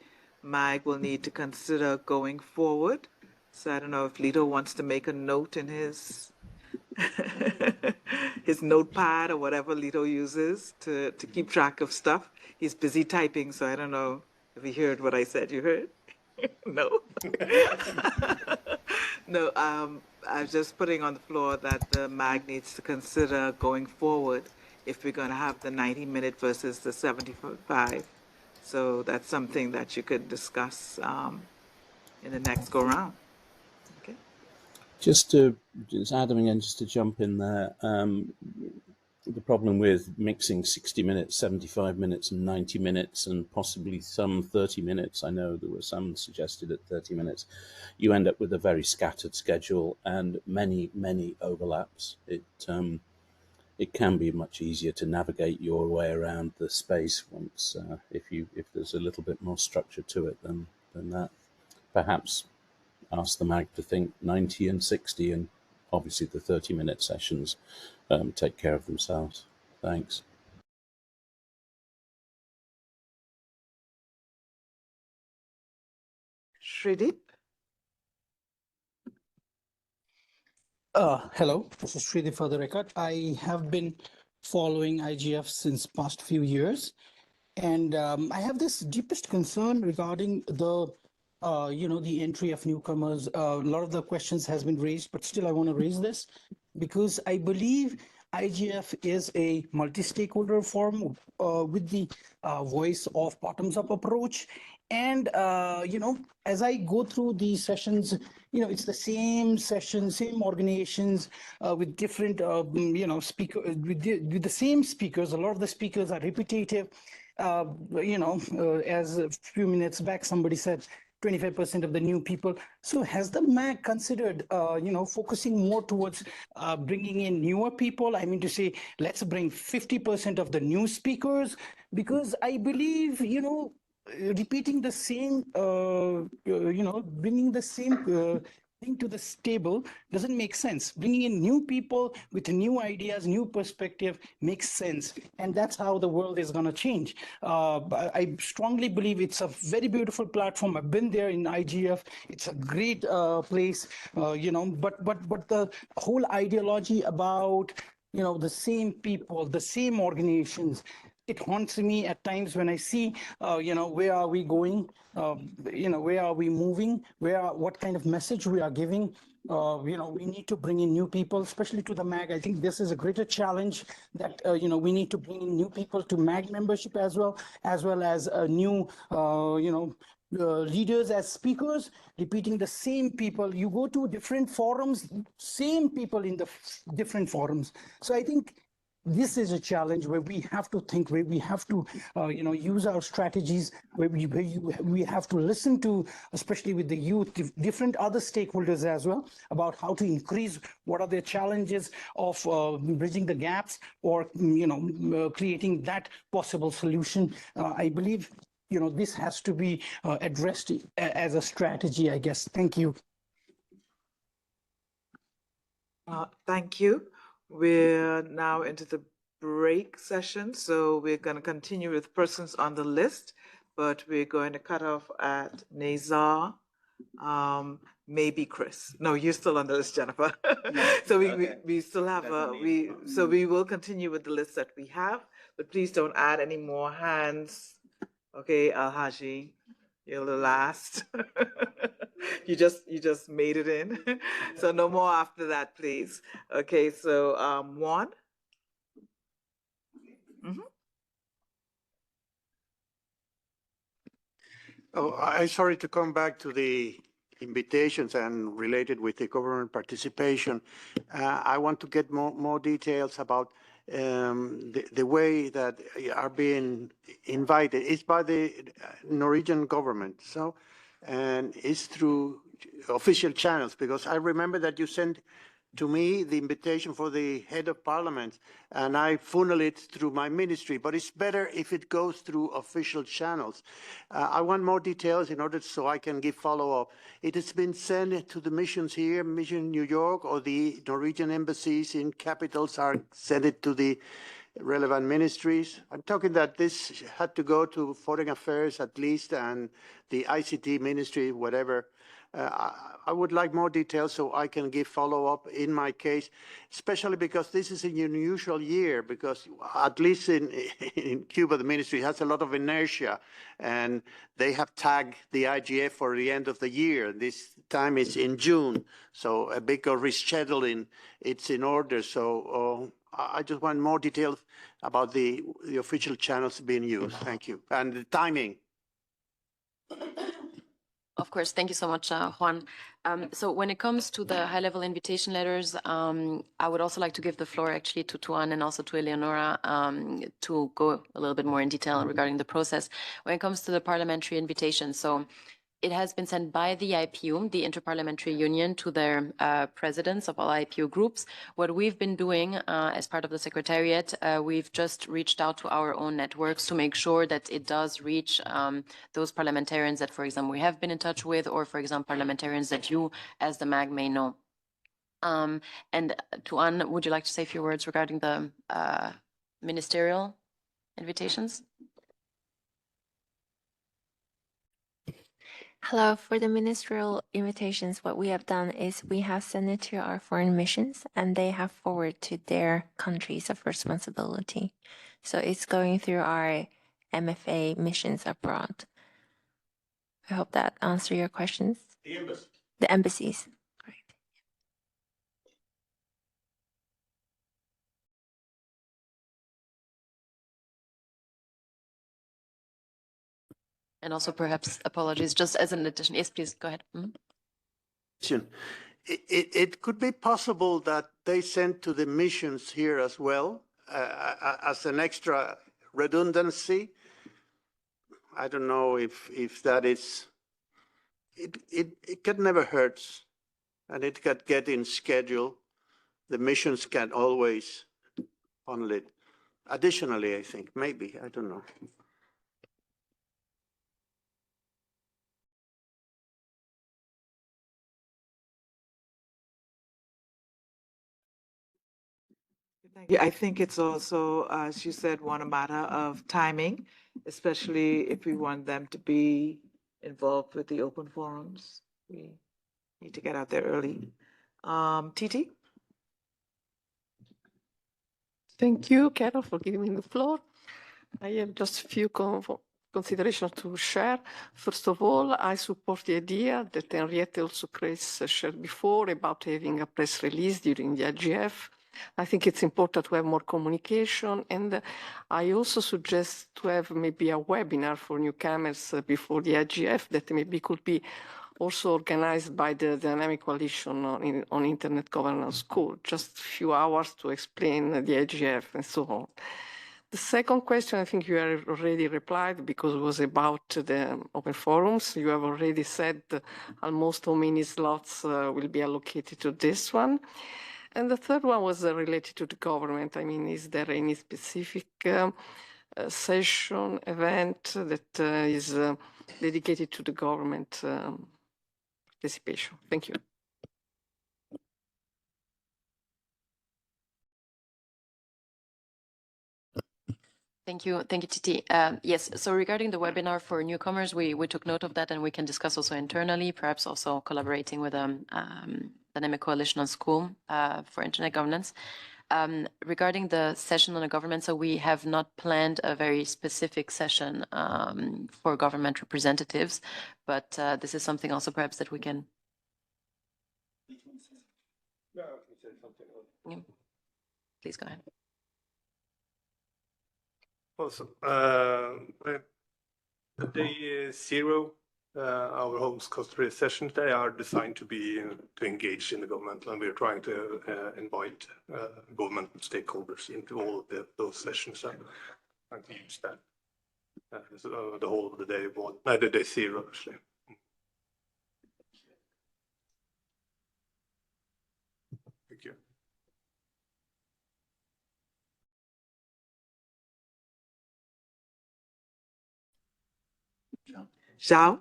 MAG will need to consider going forward. So I don't know if Lito wants to make a note in his his notepad or whatever Lito uses to keep track of stuff. He's busy typing, so I don't know if he heard what I said. You heard? No? No, I was just putting on the floor that the MAG needs to consider going forward if we're going to have the 90-minute versus the 75. So that's something that you could discuss in the next go-round. Okay. Just Adam again, just to jump in there. The problem with mixing 60 minutes, 75 minutes, and 90 minutes, and possibly some 30 minutes, I know there were some suggested at 30 minutes, you end up with a very scattered schedule and many, many overlaps. It can be much easier to navigate your way around the space once, if there's a little bit more structure to it than that. Perhaps ask the MAG to think 90 and 60, and obviously the 30-minute sessions take care of themselves. Thanks. Shridip? Hello, this is Shridip for the record. I have been following IGF since past few years, and I have this deepest concern regarding the the entry of newcomers. A lot of the questions has been raised, but still I want to raise this because I believe IGF is a multi-stakeholder forum with the voice of bottoms-up approach. And, as I go through these sessions, it's the same session, same organizations with different, speakers, with the same speakers. A lot of the speakers are repetitive. As a few minutes back, somebody said, 25% of the new people. So has the MAG considered, focusing more towards bringing in newer people? I mean to say, let's bring 50% of the new speakers, because I believe, repeating the same, bringing the same thing to the table doesn't make sense. Bringing in new people with new ideas, new perspective makes sense. And that's how the world is going to change. I strongly believe it's a very beautiful platform. I've been there in IGF. It's a great place, but the whole ideology about, the same people, the same organizations, it haunts me at times when I see, where are we going? Where are we moving? What kind of message we are giving? We need to bring in new people, especially to the MAG. I think this is a greater challenge that, we need to bring in new people to MAG membership as well as new, leaders as speakers, repeating the same people. You go to different forums, same people in the different forums. So I think this is a challenge where we have to think, where we have to, use our strategies, where we have to listen to, especially with the youth, different other stakeholders as well, about how to increase what are the challenges of bridging the gaps or, creating that possible solution. I believe, this has to be addressed as a strategy, I guess. Thank you. Thank you. We're now into the break session, so we're going to continue with persons on the list, but we're going to cut off at Nazar, maybe Chris. No, you're still on the list, Jennifer. So we still have so we will continue with the list that we have, but please don't add any more hands. Okay, Alhaji, you're the last. You just made it in. So no more after that, please. Okay, so Juan. Oh, I'm sorry to come back to the invitations and related with the government participation. I want to get more details about the way that are being invited. It's by the Norwegian government, and it's through official channels, because I remember that you sent to me the invitation for the head of parliament, and I funnel it through my ministry, but it's better if it goes through official channels. I want more details in order so I can give follow-up. It has been sent to the missions here, Mission New York, or the Norwegian embassies in capitals are sent it to the relevant ministries. I'm talking that this had to go to Foreign Affairs at least, and the ICT ministry, whatever. I would like more details so I can give follow-up in my case, especially because this is an unusual year, because at least in Cuba, the ministry has a lot of inertia, and they have tagged the IGF for the end of the year. This time it's in June, so a big rescheduling, it's in order. So I just want more details about the official channels being used. Thank you. And the timing. Of course, thank you so much, Juan. So when it comes to the high-level invitation letters, I would also like to give the floor actually to Tuan and also to Eleonora to go a little bit more in detail regarding the process. When it comes to the parliamentary invitation, so it has been sent by the IPU, the Interparliamentary Union, to their presidents of all IPU groups. What we've been doing as part of the Secretariat, we've just reached out to our own networks to make sure that it does reach those parliamentarians that, for example, we have been in touch with, or, for example, parliamentarians that you, as the MAG, may know. And Tuan, would you like to say a few words regarding the ministerial invitations? Hello. For the ministerial invitations, what we have done is we have sent it to our foreign missions and they have forwarded to their countries of responsibility. So it's going through our MFA missions abroad. I hope that answers your questions. The embassies. The embassies. And also perhaps apologies, just as an addition. Yes, please, go ahead. It could be possible that they sent to the missions here as well, as an extra redundancy. I don't know if that is, it can never hurt, and it can get in schedule. The missions can always funnel it. Additionally, I think, maybe, I don't know. Yeah, I think it's also, as you said, one a matter of timing, especially if we want them to be involved with the open forums. We need to get out there early. Titi? Thank you, Carol, for giving me the floor. I have just a few considerations to share. First of all, I support the idea that Henriette also shared before about having a press release during the IGF I think it's important to have more communication, and I also suggest to have maybe a webinar for newcomers before the IGF that maybe could be also organized by the Dynamic Coalition on Internet Governance School, just a few hours to explain the IGF and so on. The second question, I think you have already replied because it was about the open forums. You have already said almost how many slots will be allocated to this one. And the third one was related to the government. I mean, is there any specific session, event that is dedicated to the government participation? Thank you. Thank you, Titi. Yes, so regarding the webinar for newcomers, we took note of that, and we can discuss also internally, perhaps also collaborating with Dynamic Coalition on School for Internet Governance. Regarding the session on the government, so we have not planned a very specific session for government representatives, but this is something also perhaps that we can. Yeah, I can say something. Yeah. Please go ahead. Also, the day zero, our homes Costa sessions, they are designed to be to engage in the government, and we're trying to invite government stakeholders into all of those sessions and to use that the whole of the day one, the day zero actually. Thank you. Zhao?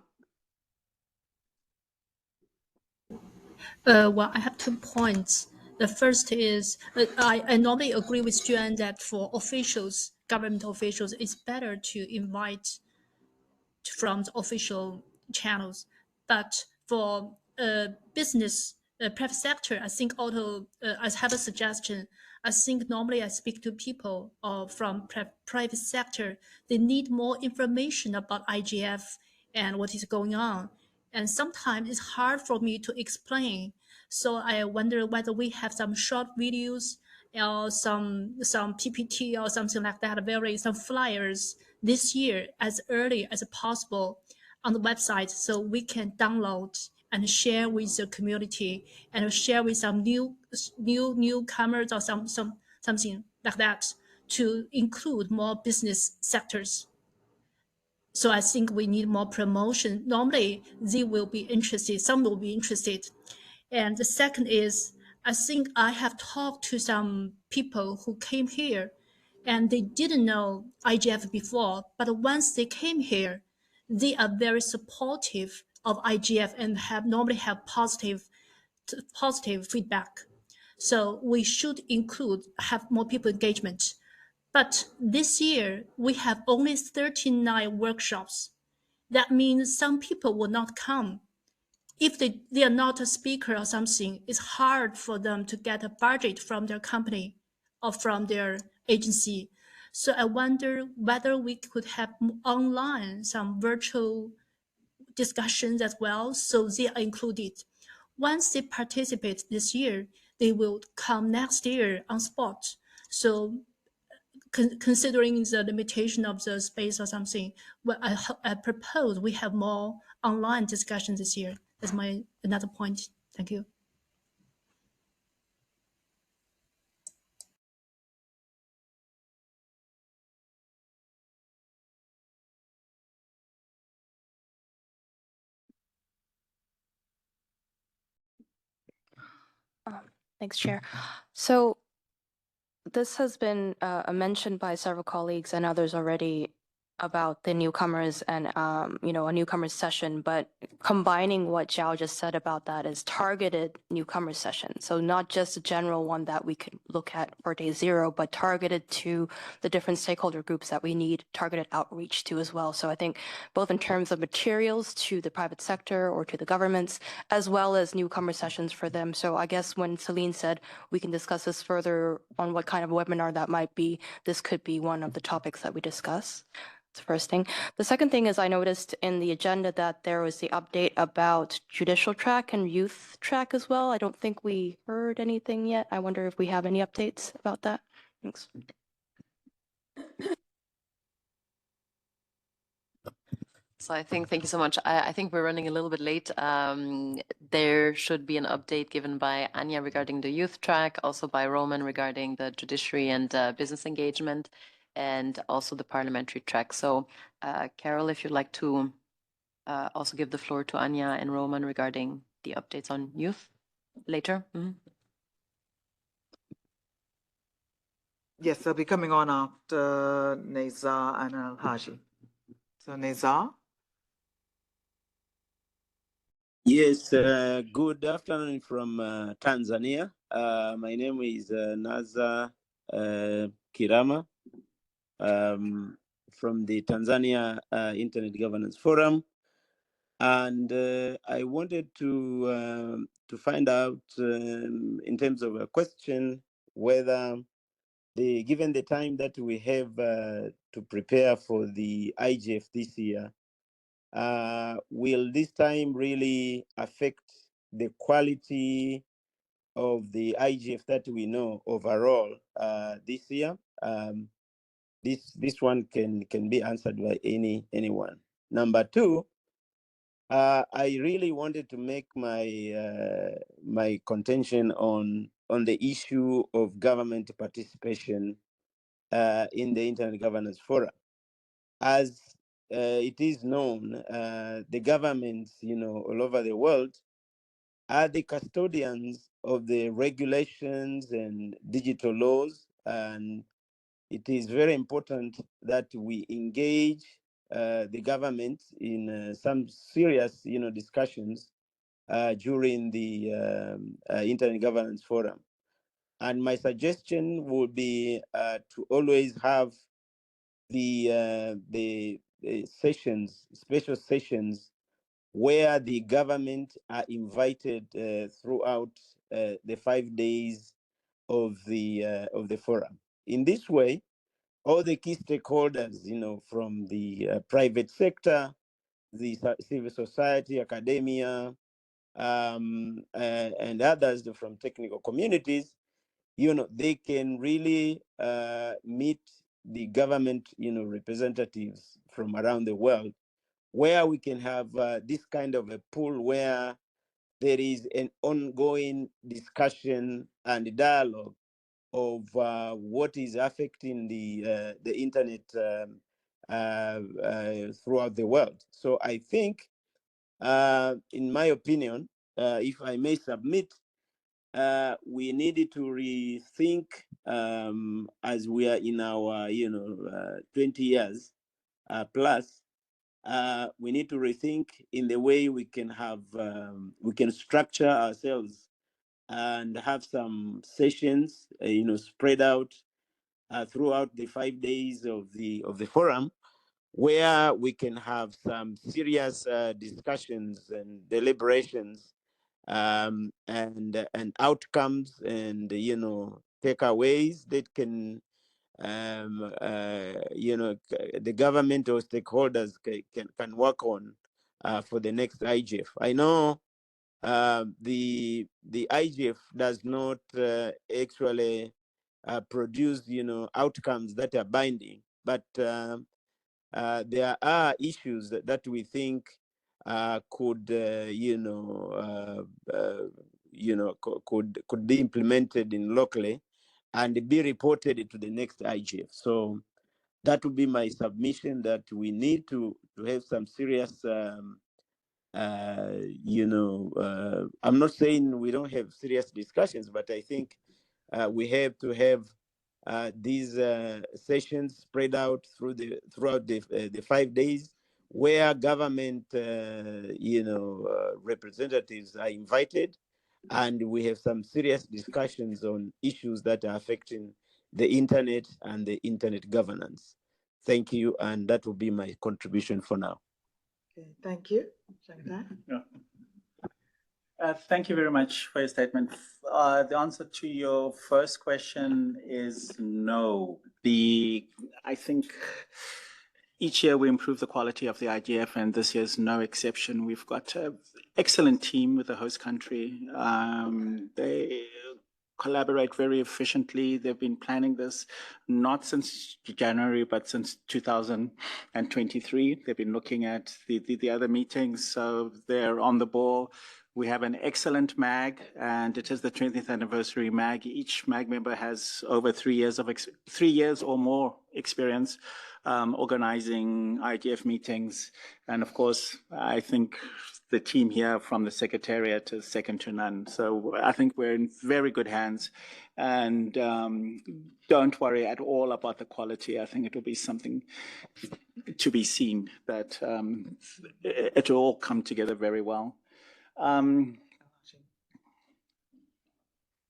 Well, I have 2 points. The first is I normally agree with Juan that for officials, government officials, it's better to invite from the official channels. But for business, private sector, I think I have a suggestion. I think normally I speak to people from private sector. They need more information about IGF and what is going on. And sometimes it's hard for me to explain. So I wonder whether we have some short videos or some PPT or something like that, some flyers this year as early as possible on the website, so we can download and share with the community and share with some newcomers or something like that to include more business sectors. So I think we need more promotion. Normally, they will be interested. Some will be interested. And the second is, I think I have talked to some people who came here and they didn't know IGF before, but once they came here, they are very supportive of IGF and normally have positive feedback. So we should have more people engagement. But this year, we have only 39 workshops. That means some people will not come. If they are not a speaker or something, it's hard for them to get a budget from their company or from their agency. So I wonder whether we could have online some virtual discussions as well, so they are included. Once they participate this year, they will come next year on spot. So considering the limitation of the space or something, well, I propose we have more online discussions this year. That's my another point. Thank you. Thanks, Chair. So this has been mentioned by several colleagues and others already about the newcomers and, a newcomers session, but combining what Zhao just said about that is targeted newcomers session. So not just a general one that we could look at for day zero, but targeted to the different stakeholder groups that we need targeted outreach to as well. So I think both in terms of materials to the private sector or to the governments, as well as newcomer sessions for them. So I guess when Celine said we can discuss this further on what kind of webinar that might be, this could be one of the topics that we discuss. That's the first thing. The second thing is I noticed in the agenda that there was the update about judicial track and youth track as well. I don't think we heard anything yet. I wonder if we have any updates about that. Thanks. So I think, thank you so much. I think we're running a little bit late. There should be an update given by Anya regarding the youth track, also by Roman regarding the judiciary and business engagement, and also the parliamentary track. So Carol, if you'd like to also give the floor to Anya and Roman regarding the updates on youth later. Yes, they'll be coming on after Nezar and Al-Haji. So Nezar? Yes, good afternoon from Tanzania. My name is Naza Kirama from the Tanzania Internet Governance Forum. And I wanted to find out in terms of a question whether given the time that we have to prepare for the IGF this year, will this time really affect the quality of the IGF that we know overall this year? This one can be answered by anyone. Number two, I really wanted to make my my contention on the issue of government participation in the Internet Governance Forum. As it is known, the governments, all over the world are the custodians of the regulations and digital laws, and it is very important that we engage the government in some serious, discussions during the Internet Governance Forum. And my suggestion would be to always have the sessions, special sessions, where the government are invited throughout the 5 days of the forum. In this way, all the key stakeholders, from the private sector, the civil society, academia, and others from technical communities, they can really meet the government, representatives from around the world, where we can have this kind of a pool where there is an ongoing discussion and dialogue of what is affecting the internet throughout the world. So I think, in my opinion, if I may submit, we needed to rethink as we are in our 20 years plus. We need to rethink in the way we can have we can structure ourselves and have some sessions spread out throughout the 5 days of the forum, where we can have some serious discussions and deliberations and outcomes and takeaways that can the government or stakeholders can work on for the next IGF. I know the IGF does not actually produce outcomes that are binding, but there are issues that we think could could be implemented in locally and be reported to the next IGF. So that would be my submission, that we need to have some serious I'm not saying we don't have serious discussions, but I think we have to have these sessions spread out throughout the 5 days, where government representatives are invited, and we have some serious discussions on issues that are affecting the internet and the internet governance. Thank you, and that will be my contribution for now. Okay, thank you. Yeah. Thank you very much for your statement. The answer to your first question is no. I think each year we improve the quality of the IGF, and this year's no exception. We've got an excellent team with the host country. They collaborate very efficiently. They've been planning this not since January, but since 2023. They've been looking at the other meetings, so they're on the ball. We have an excellent MAG, and it is the 20th anniversary MAG. Each MAG member has over 3 years of 3 years or more experience organizing IGF meetings. And of course, I think the team here from the Secretariat is second to none. So I think we're in very good hands, and don't worry at all about the quality. I think it will be something to be seen, that it will all come together very well.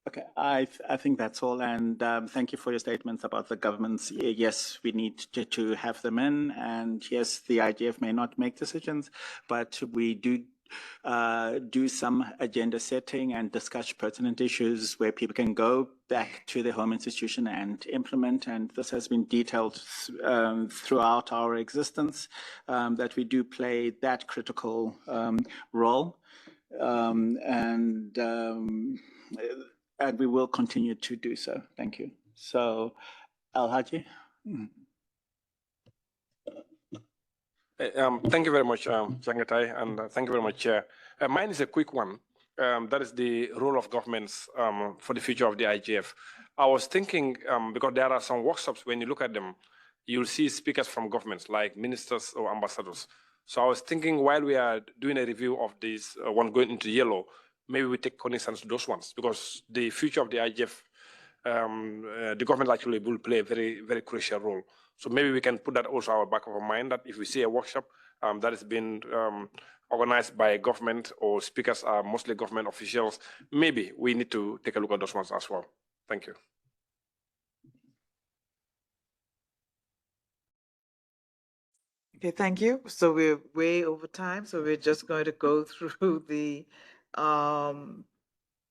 Okay, I think that's all, and thank you for your statements about the governments. Yes, we need to have them in, and yes, the IGF may not make decisions, but we do some agenda setting and discuss pertinent issues where people can go back to their home institution and implement, and this has been detailed throughout our existence, that we do play that critical role. And we will continue to do so. Thank you. So, Alhaji. Thank you very much, Secretary, and thank you very much, Chair. Mine is a quick one. That is the role of governments for the future of the IGF. I was thinking, because there are some workshops, when you look at them, you'll see speakers from governments like ministers or ambassadors. So I was thinking, while we are doing a review of this one going into yellow, maybe we take cognizance of those ones, because the future of the IGF, the government actually will play a very, very crucial role. So maybe we can put that also our back of our mind, that if we see a workshop that has been organized by a government, or speakers are mostly government officials, maybe we need to take a look at those ones as well. Thank you. Okay, thank you. So we're way over time, so we're just going to go through the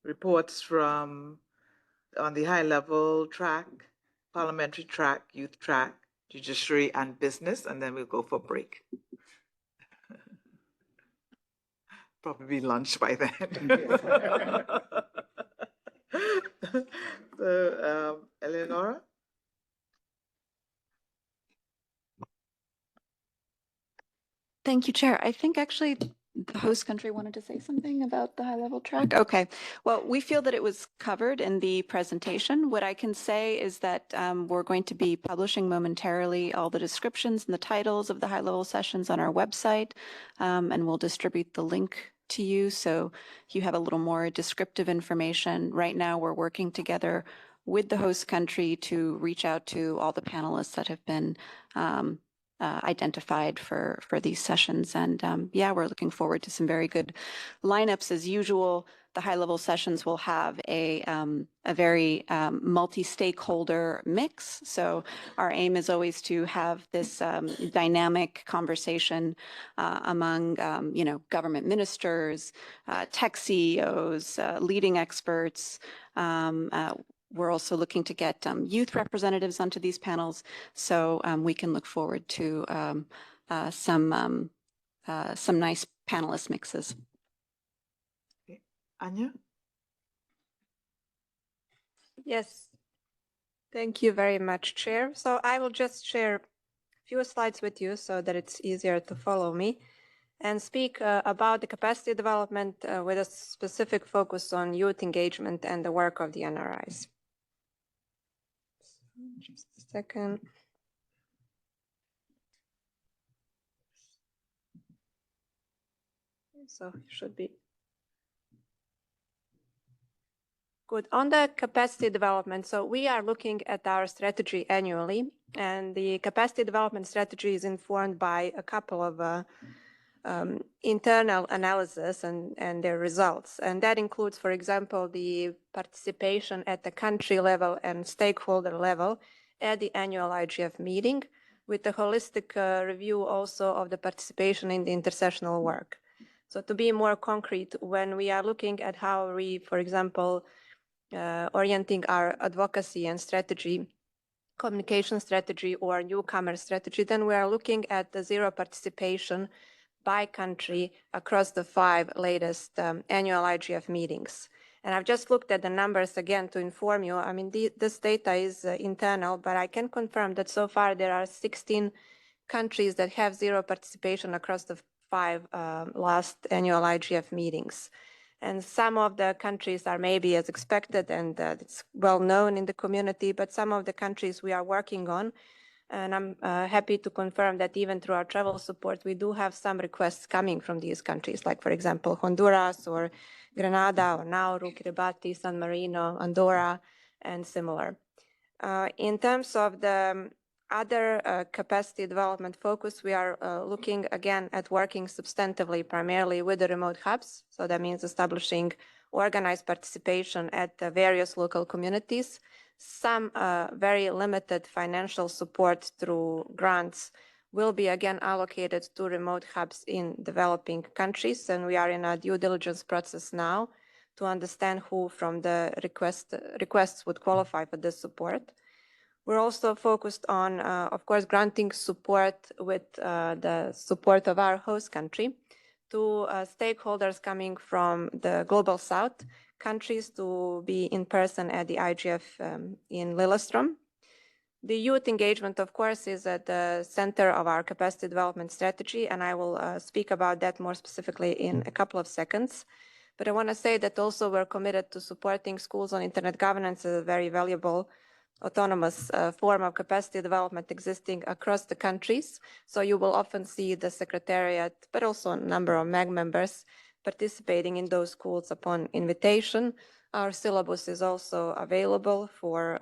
reports from on the high-level track, parliamentary track, youth track, judiciary, and business, and then we'll go for a break. Probably lunch by then. So, Eleonora? Thank you, Chair. I think actually the host country wanted to say something about the high-level track. Okay. Well, we feel that it was covered in the presentation. What I can say is that we're going to be publishing momentarily all the descriptions and the titles of the high-level sessions on our website, and we'll distribute the link to you so you have a little more descriptive information. Right now, we're working together with the host country to reach out to all the panelists that have been identified for these sessions. And yeah, we're looking forward to some very good lineups as usual. The high-level sessions will have a very multi-stakeholder mix. So our aim is always to have this dynamic conversation among, government ministers, tech CEOs, leading experts. We're also looking to get youth representatives onto these panels, so we can look forward to some nice panelist mixes. Okay. Anya? Yes, thank you very much, Chair. So I will just share a few slides with you so that it's easier to follow me, and speak about the capacity development with a specific focus on youth engagement and the work of the NRIs. Just a second. So it should be good. On the capacity development, so we are looking at our strategy annually, and the capacity development strategy is informed by a couple of internal analysis and their results. And that includes, for example, the participation at the country level and stakeholder level at the annual IGF meeting, with a holistic review also of the participation in the intersessional work. So to be more concrete, when we are looking at how we, for example, orienting our advocacy and strategy communication strategy or newcomer strategy, then we are looking at the zero participation by country across the 5 latest annual IGF meetings. And I've just looked at the numbers again to inform you. I mean, this data is internal, but I can confirm that so far there are 16 countries that have zero participation across the 5 last annual IGF meetings. And some of the countries are maybe as expected, and it's well known in the community, but some of the countries we are working on. And I'm happy to confirm that even through our travel support, we do have some requests coming from these countries, like, for example, Honduras or Grenada or Nauru, Kiribati, San Marino, Andorra, and similar. In terms of the other capacity development focus, we are looking again at working substantively, primarily with the remote hubs. So that means establishing organized participation at the various local communities. Some very limited financial support through grants will be again allocated to remote hubs in developing countries. And we are in a due diligence process now to understand who from the requests would qualify for this support. We're also focused on, of course, granting support with the support of our host country to stakeholders coming from the Global South countries to be in person at the IGF in Lillestrøm. The youth engagement, of course, is at the center of our capacity development strategy, and I will speak about that more specifically in a couple of seconds. But I want to say that also we're committed to supporting schools on internet governance as a very valuable autonomous form of capacity development existing across the countries. So you will often see the Secretariat, but also a number of MAG members participating in those schools upon invitation. Our syllabus is also available for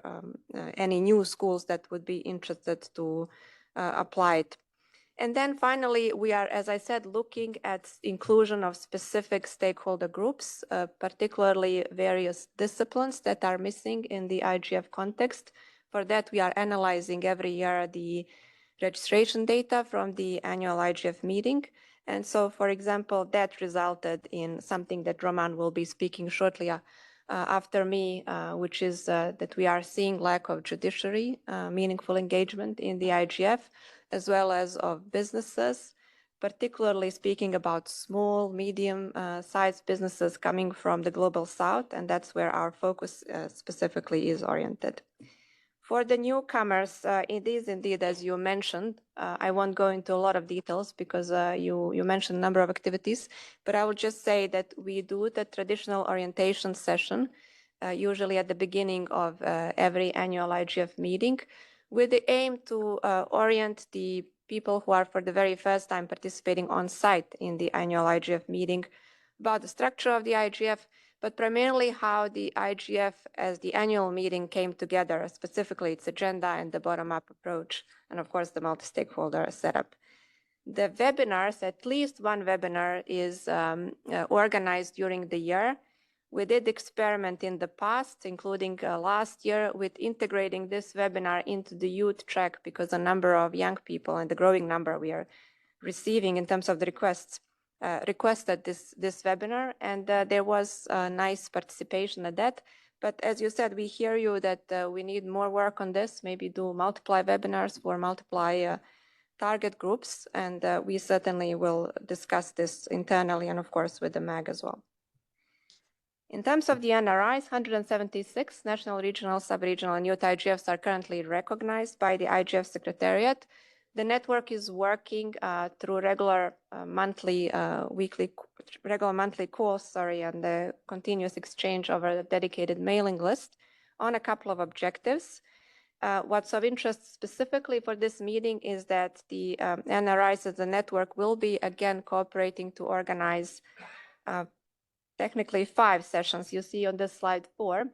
any new schools that would be interested to apply it. And then finally, we are, as I said, looking at inclusion of specific stakeholder groups, particularly various disciplines that are missing in the IGF context. For that, we are analyzing every year the registration data from the annual IGF meeting. And so, for example, that resulted in something that Roman will be speaking shortly after me, which is that we are seeing lack of judiciary, meaningful engagement in the IGF, as well as of businesses, particularly speaking about small, medium-sized businesses coming from the Global South, and that's where our focus specifically is oriented. For the newcomers, it is indeed, as you mentioned, I won't go into a lot of details because you mentioned a number of activities, but I will just say that we do the traditional orientation session, usually at the beginning of every annual IGF meeting, with the aim to orient the people who are for the very first time participating on site in the annual IGF meeting about the structure of the IGF, but primarily how the IGF as the annual meeting came together, specifically its agenda and the bottom-up approach, and of course the multi-stakeholder setup. The webinars, at least one webinar is organized during the year. We did experiment in the past, including last year, with integrating this webinar into the youth track because a number of young people and the growing number we are receiving in terms of the requests requested this webinar, and there was nice participation at that. But as you said, we hear you that we need more work on this, maybe do multiply webinars for multiply target groups, and we certainly will discuss this internally and of course with the MAG as well. In terms of the NRIs, 176 national, regional, sub-regional, and youth IGFs are currently recognized by the IGF Secretariat. The network is working through regular monthly calls, and the continuous exchange over the dedicated mailing list on a couple of objectives. What's of interest specifically for this meeting is that the NRIs as a network will be again cooperating to organize technically 5 sessions you see on this slide 4,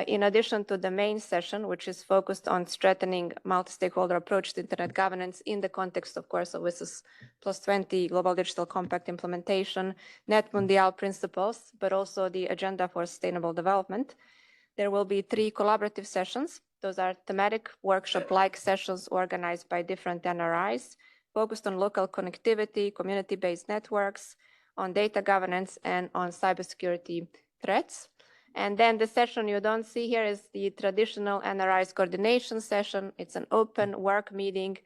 in addition to the main session, which is focused on strengthening multi-stakeholder approach to internet governance in the context, of course, of WSIS +20 Global Digital Compact implementation, Net Mundial principles, but also the Agenda for Sustainable Development. There will be 3 collaborative sessions. Those are thematic workshop-like sessions organized by different NRIs, focused on local connectivity, community-based networks, on data governance, and on cybersecurity threats. And then the session you don't see here is the traditional NRI's coordination session. It's an open work meeting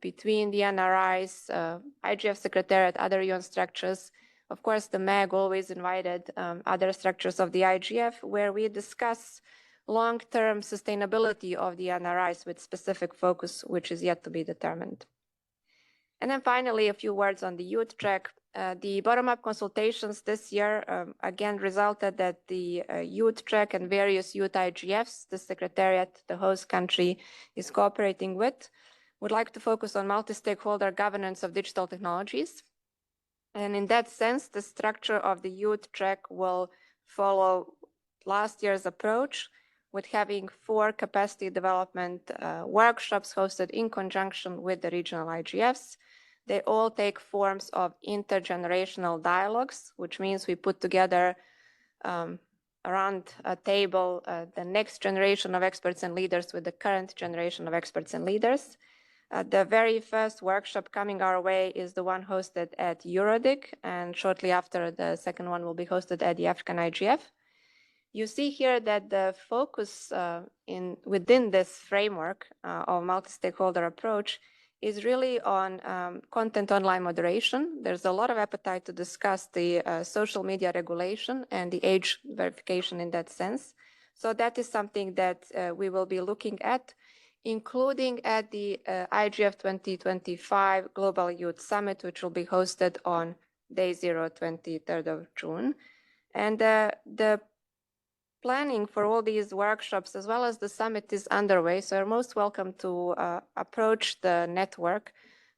between the NRIs, IGF Secretariat, other UN structures. Of course, the MAG always invited other structures of the IGF, where we discuss long-term sustainability of the NRIs with specific focus, which is yet to be determined. And then finally, a few words on the youth track. The bottom-up consultations this year again resulted that the youth track and various youth IGFs, the Secretariat, the host country, is cooperating with, would like to focus on multi-stakeholder governance of digital technologies. And in that sense, the structure of the youth track will follow last year's approach, with having 4 capacity development workshops hosted in conjunction with the regional IGFs. They all take forms of intergenerational dialogues, which means we put together around a table the next generation of experts and leaders with the current generation of experts and leaders. The very first workshop coming our way is the one hosted at Eurodic, and shortly after, the second one will be hosted at the African IGF. You see here that the focus within this framework of multi-stakeholder approach is really on content online moderation. There's a lot of appetite to discuss the social media regulation and the age verification in that sense. So that is something that we will be looking at, including at the IGF 2025 Global Youth Summit, which will be hosted on Day 0, 23rd of June. And the planning for all these workshops as well as the summit is underway, so you're most welcome to approach the network,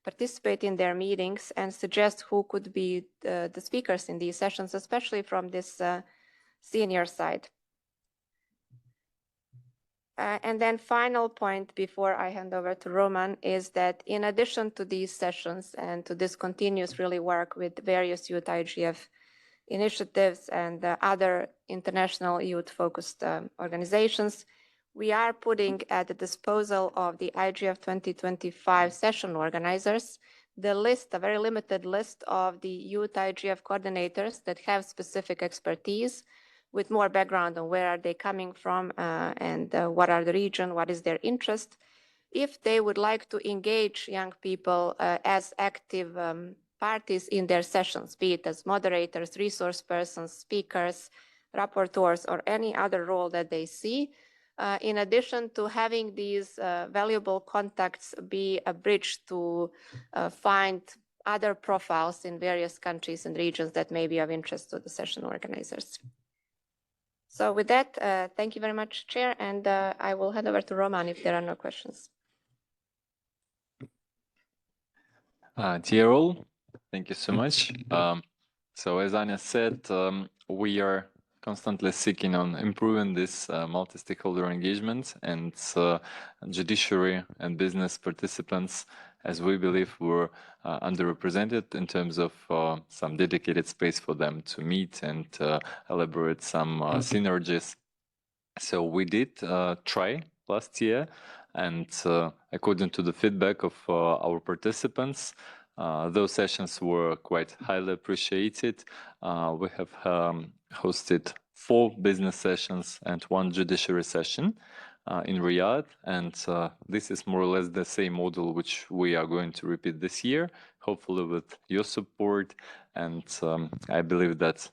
participate in their meetings, and suggest who could be the speakers in these sessions, especially from this senior side. And then final point before I hand over to Roman is that in addition to these sessions and to this continuous really work with various youth IGF initiatives and other international youth-focused organizations, we are putting at the disposal of the IGF 2025 session organizers the list, a very limited list of the youth IGF coordinators that have specific expertise with more background on where are they coming from and what are the region, what is their interest. If they would like to engage young people as active parties in their sessions, be it as moderators, resource persons, speakers, rapporteurs, or any other role that they see. In addition to having these valuable contacts be a bridge to find other profiles in various countries and regions that may be of interest to the session organizers. So with that, thank you very much, Chair, and I will hand over to Roman if there are no questions. Dear all, thank you so much. So as Anya said, we are constantly seeking on improving this multi-stakeholder engagement, and judiciary and business participants, as we believe, were underrepresented in terms of some dedicated space for them to meet and elaborate some synergies. So we did try last year, and according to the feedback of our participants, those sessions were quite highly appreciated. We have hosted 4 business sessions and 1 judiciary session in Riyadh, and this is more or less the same model which we are going to repeat this year, hopefully with your support. And I believe that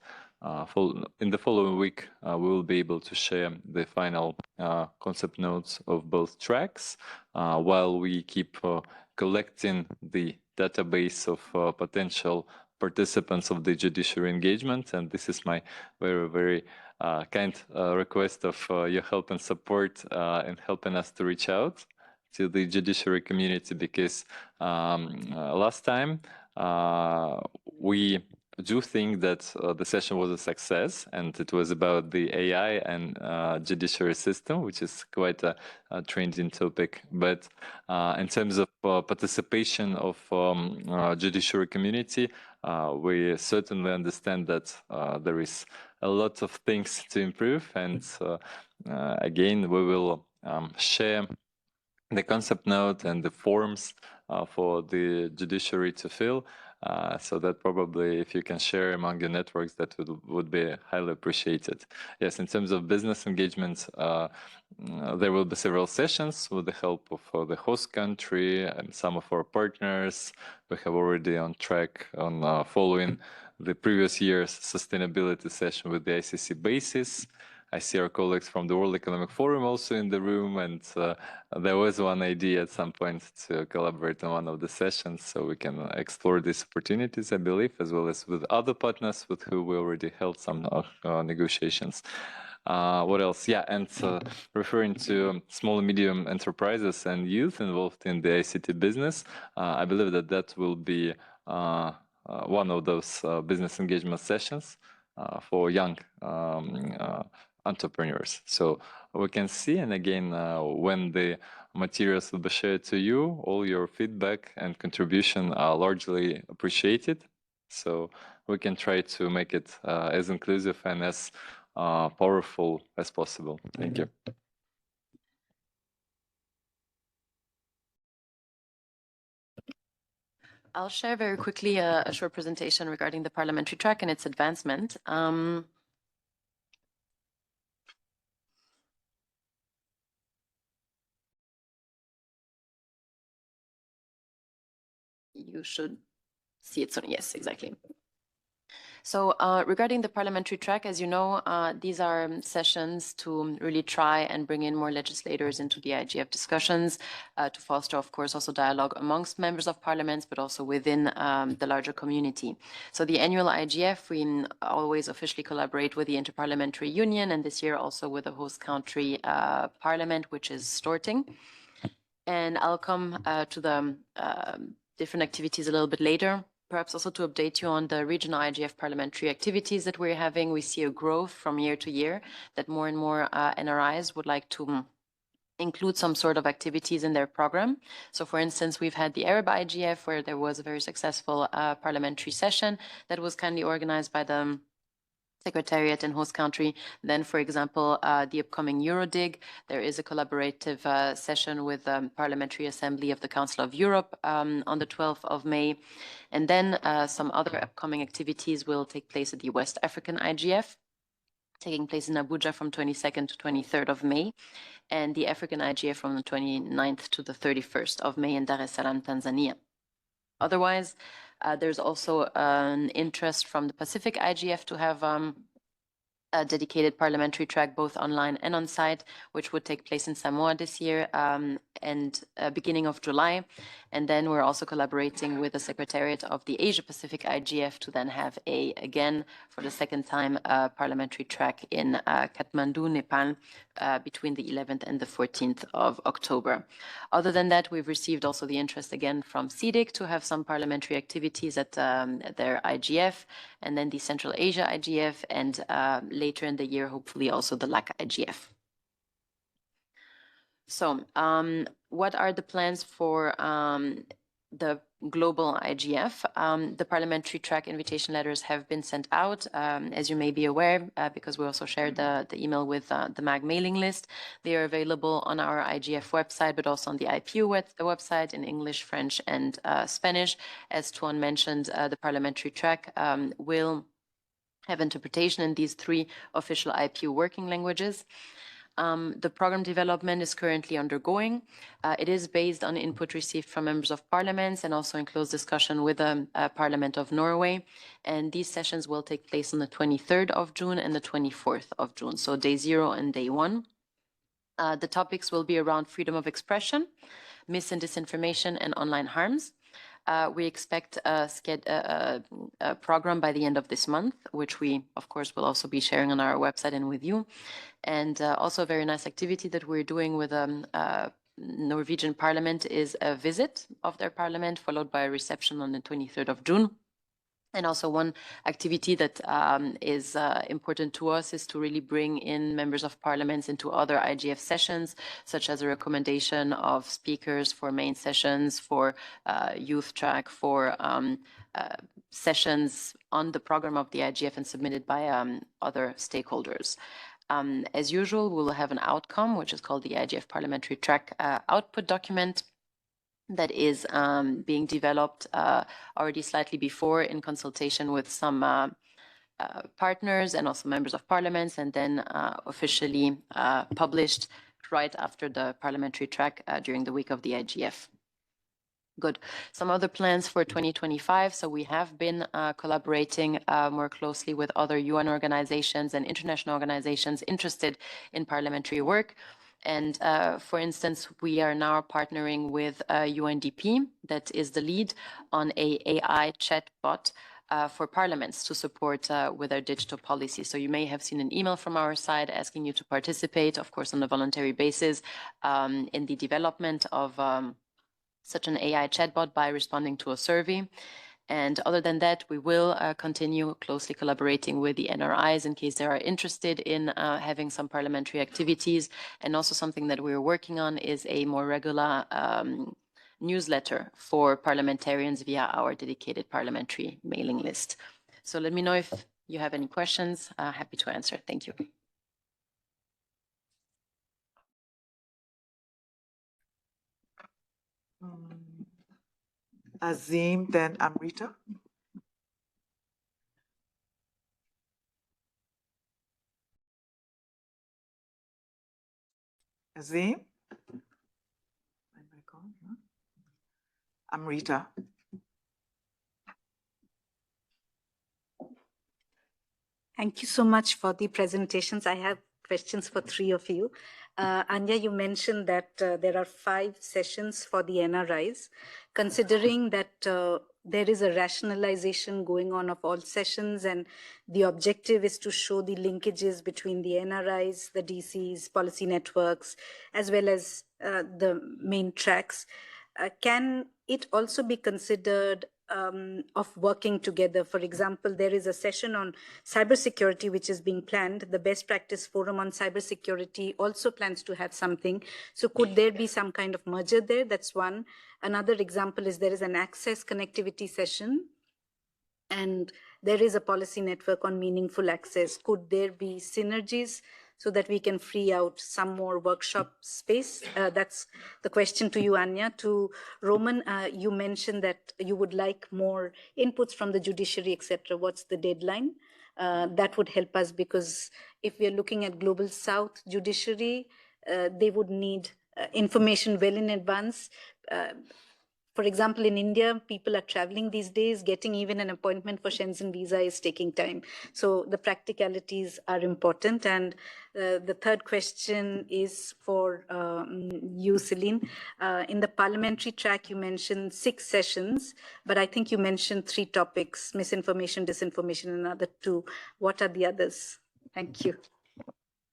in the following week, we will be able to share the final concept notes of both tracks, while we keep collecting the database of potential participants of the judiciary engagement. And this is my very, very kind request of your help and support in helping us to reach out to the judiciary community, because last time we do think that the session was a success, and it was about the AI and judiciary system, which is quite a trending topic. But in terms of participation of judiciary community, we certainly understand that there is a lot of things to improve. And again, we will share the concept note and the forms for the judiciary to fill So that probably, if you can share among your networks, that would be highly appreciated. Yes, in terms of business engagements, there will be several sessions with the help of the host country and some of our partners. We have already on track on following the previous year's sustainability session with the ICC basis. I see our colleagues from the World Economic Forum also in the room, and there was one idea at some point to collaborate on one of the sessions, so we can explore these opportunities, I believe, as well as with other partners with whom we already held some negotiations. What else? Yeah, and referring to small and medium enterprises and youth involved in the ICT business, I believe that that will be one of those business engagement sessions for young entrepreneurs. So we can see, and again, when the materials will be shared to you, all your feedback and contribution are largely appreciated. So we can try to make it as inclusive and as powerful as possible. Thank you. I'll share very quickly a short presentation regarding the parliamentary track and its advancement. You should see it soon. Yes, exactly. So regarding the parliamentary track, as you know, these are sessions to really try and bring in more legislators into the IGF discussions, to foster, of course, also dialogue amongst members of parliaments, but also within the larger community. So the annual IGF, we always officially collaborate with the Interparliamentary Union, and this year also with the host country parliament, which is Storting. And I'll come to the different activities a little bit later. Perhaps also to update you on the regional IGF parliamentary activities that we're having. We see a growth from year to year, that more and more NRIs would like to include some sort of activities in their program. So for instance, we've had the Arab IGF, where there was a very successful parliamentary session that was kindly organized by the Secretariat and host country. Then, for example, the upcoming Eurodig, there is a collaborative session with the Parliamentary Assembly of the Council of Europe on the 12th of May. And then some other upcoming activities will take place at the West African IGF, taking place in Abuja from 22nd to 23rd of May, and the African IGF from the 29th to the 31st of May in Dar es Salaam, Tanzania. Otherwise, there's also an interest from the Pacific IGF to have a dedicated parliamentary track, both online and on site, which would take place in Samoa this year and beginning of July. And then we're also collaborating with the Secretariat of the Asia Pacific IGF to then have again, for the second time, a parliamentary track in Kathmandu, Nepal, between the 11th and the 14th of October. Other than that, we've received also the interest again from CIDIC to have some parliamentary activities at their IGF, and then the Central Asia IGF, and later in the year, hopefully also the LAC IGF. So what are the plans for the global IGF? The parliamentary track invitation letters have been sent out, as you may be aware, because we also shared the email with the MAG mailing list. They are available on our IGF website, but also on the IPU website in English, French, and Spanish. As Tuan mentioned, the parliamentary track will have interpretation in these 3 official IPU working languages. The program development is currently undergoing. It is based on input received from members of parliaments and also in close discussion with the Parliament of Norway. And these sessions will take place on the 23rd of June and the 24th of June, so day 0 and day 1. The topics will be around freedom of expression, mis and disinformation, and online harms. We expect a program by the end of this month, which we, of course, will also be sharing on our website and with you. And also a very nice activity that we're doing with Norwegian Parliament is a visit of their parliament, followed by a reception on the 23rd of June. And also one activity that is important to us is to really bring in members of parliaments into other IGF sessions, such as a recommendation of speakers for main sessions, for youth track, for sessions on the program of the IGF and submitted by other stakeholders. As usual, we will have an outcome, which is called the IGF Parliamentary Track Output Document. that is being developed already slightly before in consultation with some partners and also members of parliaments, and then officially published right after the parliamentary track during the week of the IGF. Good. Some other plans for 2025. So we have been collaborating more closely with other UN organizations and international organizations interested in parliamentary work. And for instance, we are now partnering with UNDP, that is the lead on a AI chatbot for parliaments to support with our digital policy. So you may have seen an email from our side asking you to participate, of course, on a voluntary basis in the development of such an AI chatbot by responding to a survey. And other than that, we will continue closely collaborating with the NRIs in case they are interested in having some parliamentary activities. And also something that we're working on is a more regular newsletter for parliamentarians via our dedicated parliamentary mailing list. So let me know if you have any questions. Happy to answer. Thank you. Azim, then Amrita. Azim? Amrita. Thank you so much for the presentations. I have questions for three of you. Anya, you mentioned that there are 5 sessions for the NRIs. Considering that there is a rationalization going on of all sessions, and the objective is to show the linkages between the NRIs, the DCs, policy networks, as well as the main tracks, can it also be considered of working together? For example, there is a session on cybersecurity which is being planned. The Best Practice Forum on Cybersecurity also plans to have something. So could there be some kind of merger there? That's one. Another example is there is an access connectivity session, and there is a policy network on meaningful access. Could there be synergies so that we can free out some more workshop space? That's the question to you, Anya. To Roman, you mentioned that you would like more inputs from the judiciary, etc. What's the deadline? That would help us, because if we are looking at Global South judiciary, they would need information well in advance. For example, in India, people are traveling these days. Getting even an appointment for Shenzhen visa is taking time. So the practicalities are important. And the third question is for you, Celine. In the parliamentary track, you mentioned 6 sessions, but I think you mentioned 3 topics: misinformation, disinformation, and another 2. What are the others? Thank you.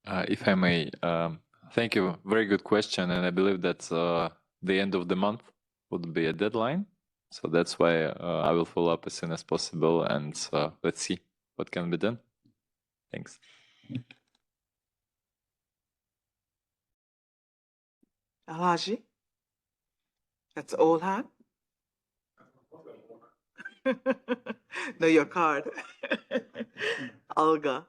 If I may, thank you. Very good question. And I believe that the end of the month would be a deadline. So that's why I will follow up as soon as possible, and let's see what can be done. Thanks. Alhaji? That's all hand? No, your card. Olga.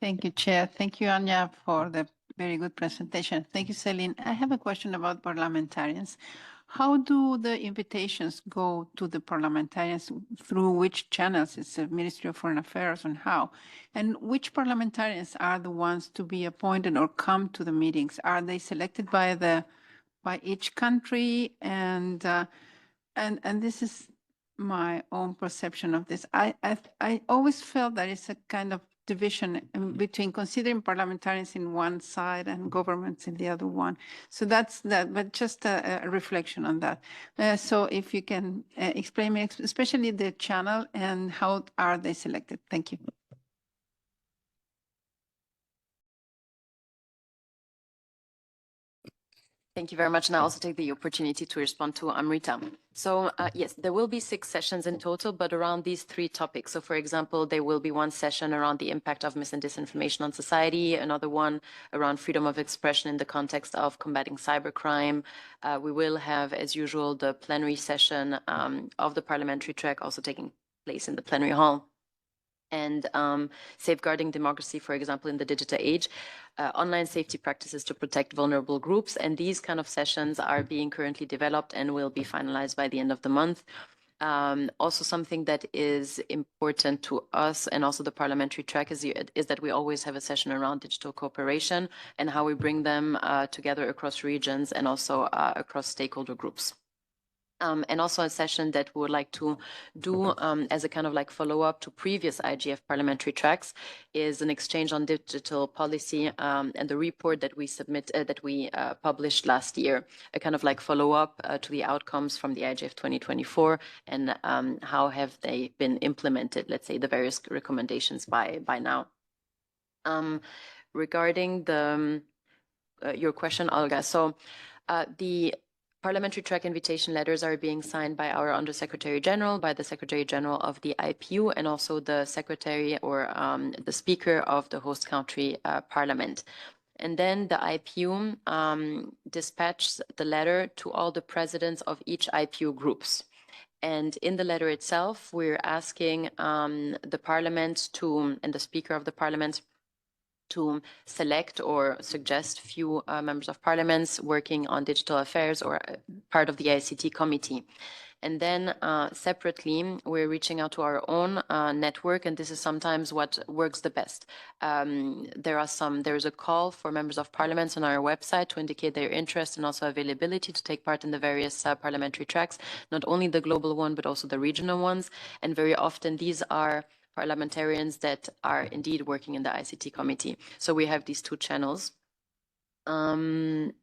Thank you, Chair. Thank you, Anya, for the very good presentation. Thank you, Celine. I have a question about parliamentarians. How do the invitations go to the parliamentarians? Through which channels? It's the Ministry of Foreign Affairs, and how? And which parliamentarians are the ones to be appointed or come to the meetings? Are they selected by each country? And this is my own perception of this. I always felt that it's a kind of division between considering parliamentarians in one side and governments in the other one. So that's that, but just a reflection on that. So if you can explain me, especially the channel and how are they selected? Thank you. Thank you very much. And I also take the opportunity to respond to Amrita. So yes, there will be 6 sessions in total, but around these 3 topics. So for example, there will be one session around the impact of mis and disinformation on society, another one around freedom of expression in the context of combating cybercrime. We will have, as usual, the plenary session of the parliamentary track also taking place in the plenary hall. and safeguarding democracy, for example, in the digital age, online safety practices to protect vulnerable groups. And these kind of sessions are being currently developed and will be finalized by the end of the month. Also, something that is important to us and also the parliamentary track is that we always have a session around digital cooperation and how we bring them together across regions and also across stakeholder groups. And also a session that we would like to do as a kind of like follow-up to previous IGF parliamentary tracks is an exchange on digital policy and the report that we published last year, a kind of like follow-up to the outcomes from the IGF 2024 and how have they been implemented, let's say the various recommendations by now. Regarding your question, Olga, so the parliamentary track invitation letters are being signed by our Undersecretary General, by the Secretary General of the IPU, and also the Secretary or the Speaker of the host country parliament. And then the IPU dispatches the letter to all the presidents of each IPU groups. And in the letter itself, we're asking the parliament and the Speaker of the parliament to select or suggest few members of parliaments working on digital affairs or part of the ICT committee. And then separately, we're reaching out to our own network, and this is sometimes what works the best. There's a call for members of parliaments on our website to indicate their interest and also availability to take part in the various parliamentary tracks, not only the global one, but also the regional ones. And very often these are parliamentarians that are indeed working in the ICT committee. So we have these two channels. And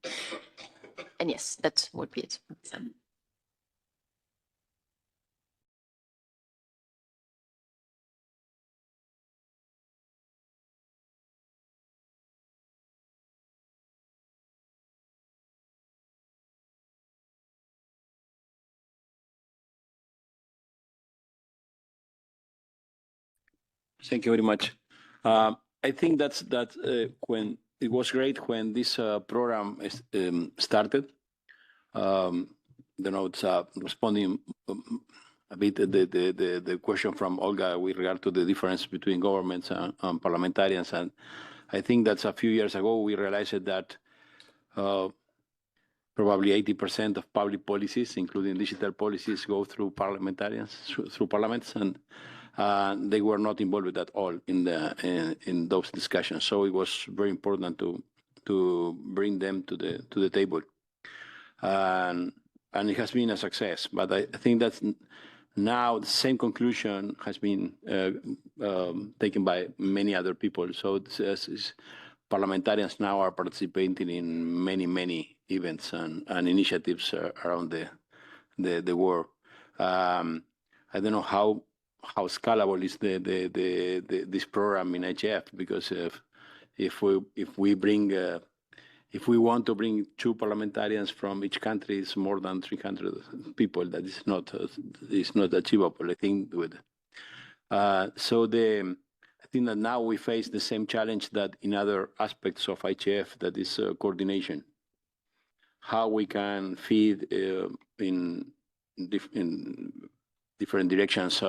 yes, that would be it. Thank you very much. I think that when it was great when this program started. It's responding a bit the question from Olga with regard to the difference between governments and parliamentarians. And I think that's a few years ago we realized that probably 80% of public policies, including digital policies, go through parliamentarians, through parliaments, and they were not involved at all in those discussions. So it was very important to bring them to the table, and it has been a success. But I think that now the same conclusion has been taken by many other people. So parliamentarians now are participating in many events and initiatives around the world. I don't know how scalable is this program in IGF, because if we want to bring 2 parliamentarians from each country, it's more than 300 people. That is not achievable, I think. I think that now we face the same challenge that in other aspects of IGF, that is coordination. How we can feed in different directions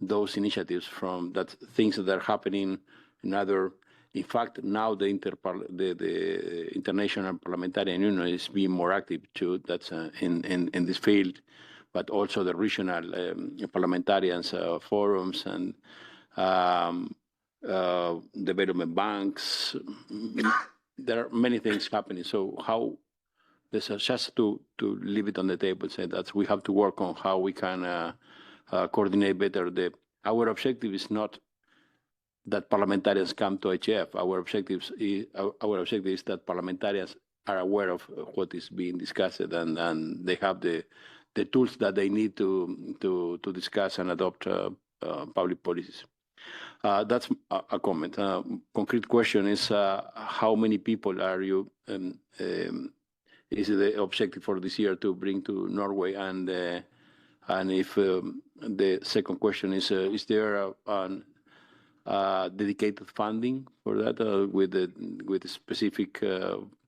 those initiatives from that things that are happening in other. In fact, now the International Parliamentarian Union is being more active too. That's in this field, but also the regional parliamentarians forums and development banks. There are many things happening. So how this just to leave it on the table, say that we have to work on how we can coordinate better. Our objective is not that parliamentarians come to IGF. Our objective is that parliamentarians are aware of what is being discussed and they have the tools that they need to discuss and adopt public policies. That's a comment. Concrete question is how many people are you? Is the objective for this year to bring to Norway? And if the second question is there dedicated funding for that with specific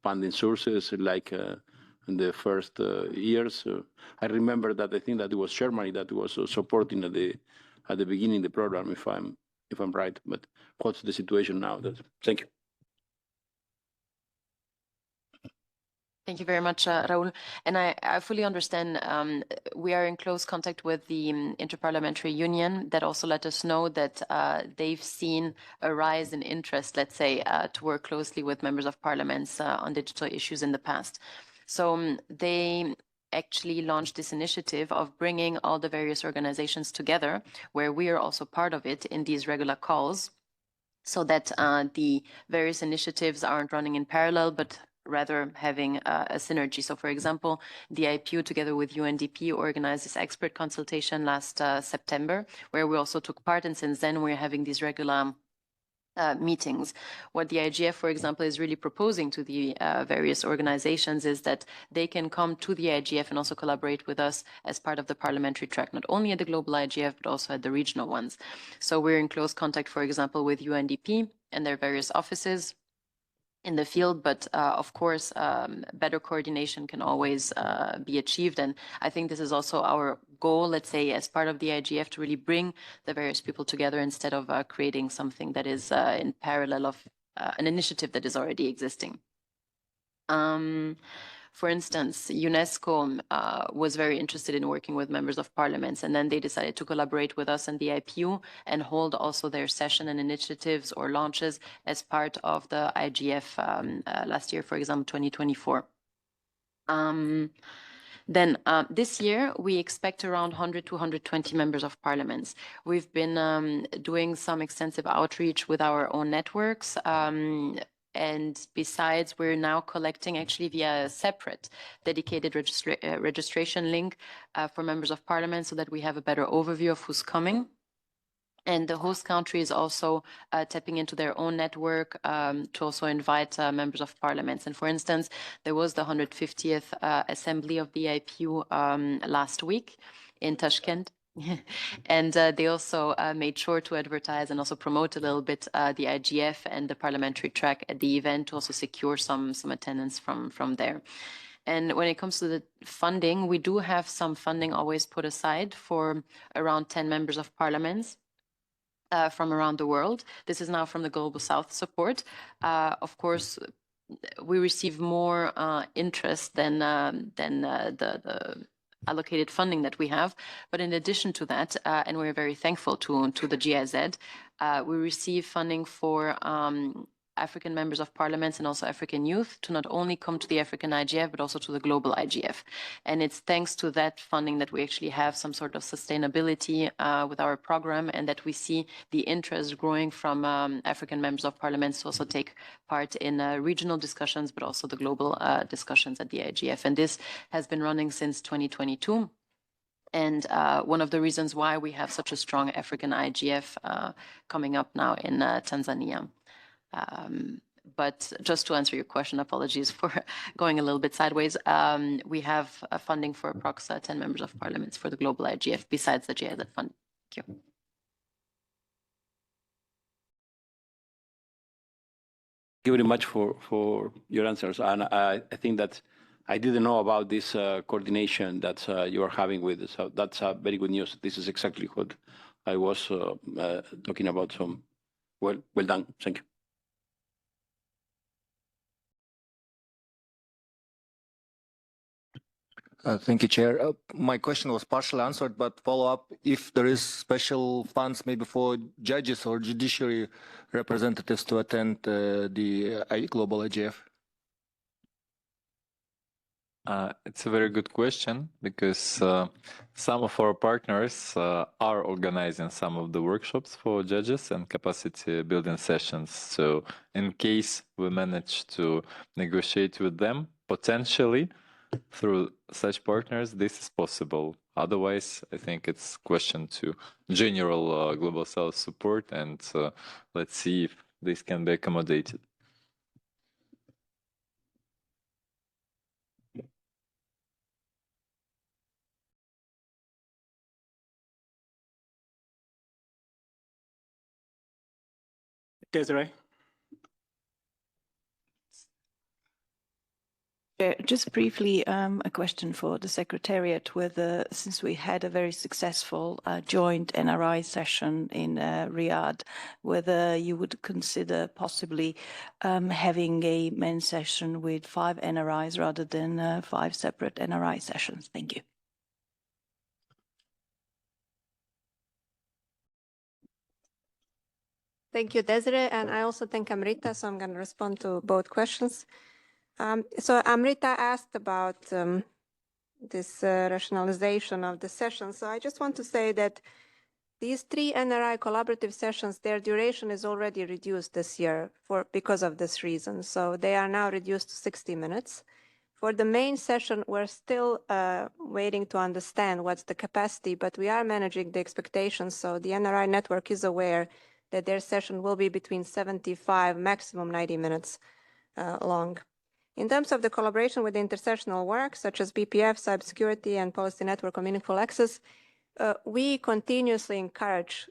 funding sources like in the first years? I remember that I think that it was Germany that was supporting at the beginning the program, if I'm if I'm right, but what's the situation now? Thank you. Thank you very much, Raul. And I fully understand. We are in close contact with the Interparliamentary Union that also let us know that they've seen a rise in interest, let's say, to work closely with members of parliaments on digital issues in the past. So they actually launched this initiative of bringing all the various organizations together, where we are also part of it in these regular calls, so that the various initiatives aren't running in parallel, but rather having a synergy. So for example, the IPU together with UNDP organized this expert consultation last September, where we also took part, and since then we're having these regular meetings. What the IGF, for example, is really proposing to the various organizations is that they can come to the IGF and also collaborate with us as part of the parliamentary track, not only at the global IGF, but also at the regional ones. So we're in close contact, for example, with UNDP and their various offices in the field, but of course, better coordination can always be achieved. And I think this is also our goal, let's say, as part of the IGF, to really bring the various people together instead of creating something that is in parallel of an initiative that is already existing. For instance, UNESCO was very interested in working with members of parliaments, and then they decided to collaborate with us and the IPU and hold also their session and initiatives or launches as part of the IGF last year, for example, 2024. Then this year, we expect around 100 to 120 members of parliaments. We've been doing some extensive outreach with our own networks. And besides, we're now collecting actually via a separate dedicated registration link for members of parliament so that we have a better overview of who's coming. And the host country is also tapping into their own network to also invite members of parliaments. And for instance, there was the 150th assembly of the IPU last week in Tashkent. And they also made sure to advertise and also promote a little bit the IGF and the parliamentary track at the event to also secure some attendance from there. And when it comes to the funding, we do have some funding always put aside for around 10 members of parliaments from around the world. This is now from the Global South support. Of course, we receive more interest than the allocated funding that we have. But in addition to that, and we're very thankful to the GIZ, we receive funding for African members of parliaments and also African youth to not only come to the African IGF, but also to the global IGF. And it's thanks to that funding that we actually have some sort of sustainability with our program, and that we see the interest growing from African members of parliaments to also take part in regional discussions, but also the global discussions at the IGF. And this has been running since 2022. And one of the reasons why we have such a strong African IGF coming up now in Tanzania. But just to answer your question, apologies for going a little bit sideways. We have funding for approximately 10 members of parliaments for the global IGF besides the GIZ fund. Thank you. Thank you very much for your answers. And I think that I didn't know about this coordination that you are having with us. So that's very good news. This is exactly what I was talking about. So well done. Thank you. Thank you, Chair. My question was partially answered, but follow up, if there is special funds maybe for judges or judiciary representatives to attend the global IGF? It's a very good question, because some of our partners are organizing some of the workshops for judges and capacity building sessions. So in case we manage to negotiate with them, potentially through such partners, this is possible. Otherwise, I think it's question to general Global South support, and let's see if this can be accommodated. Desiree? Just briefly, a question for the Secretariat, whether, since we had a very successful joint NRI session in Riyadh, whether you would consider possibly having a main session with 5 NRIs rather than 5 separate NRI sessions. Thank you. Thank you, Desiree. And I also thank Amrita, so I'm going to respond to both questions. So Amrita asked about this rationalization of the session. So I just want to say that these 3 NRI collaborative sessions, their duration is already reduced this year because of this reason. So they are now reduced to 60 minutes. For the main session, we're still waiting to understand what's the capacity, but we are managing the expectations. So the NRI network is aware that their session will be between 75, maximum 90 minutes long. In terms of the collaboration with the intersessional work, such as BPF, cybersecurity, and policy network on meaningful access, we continuously encourage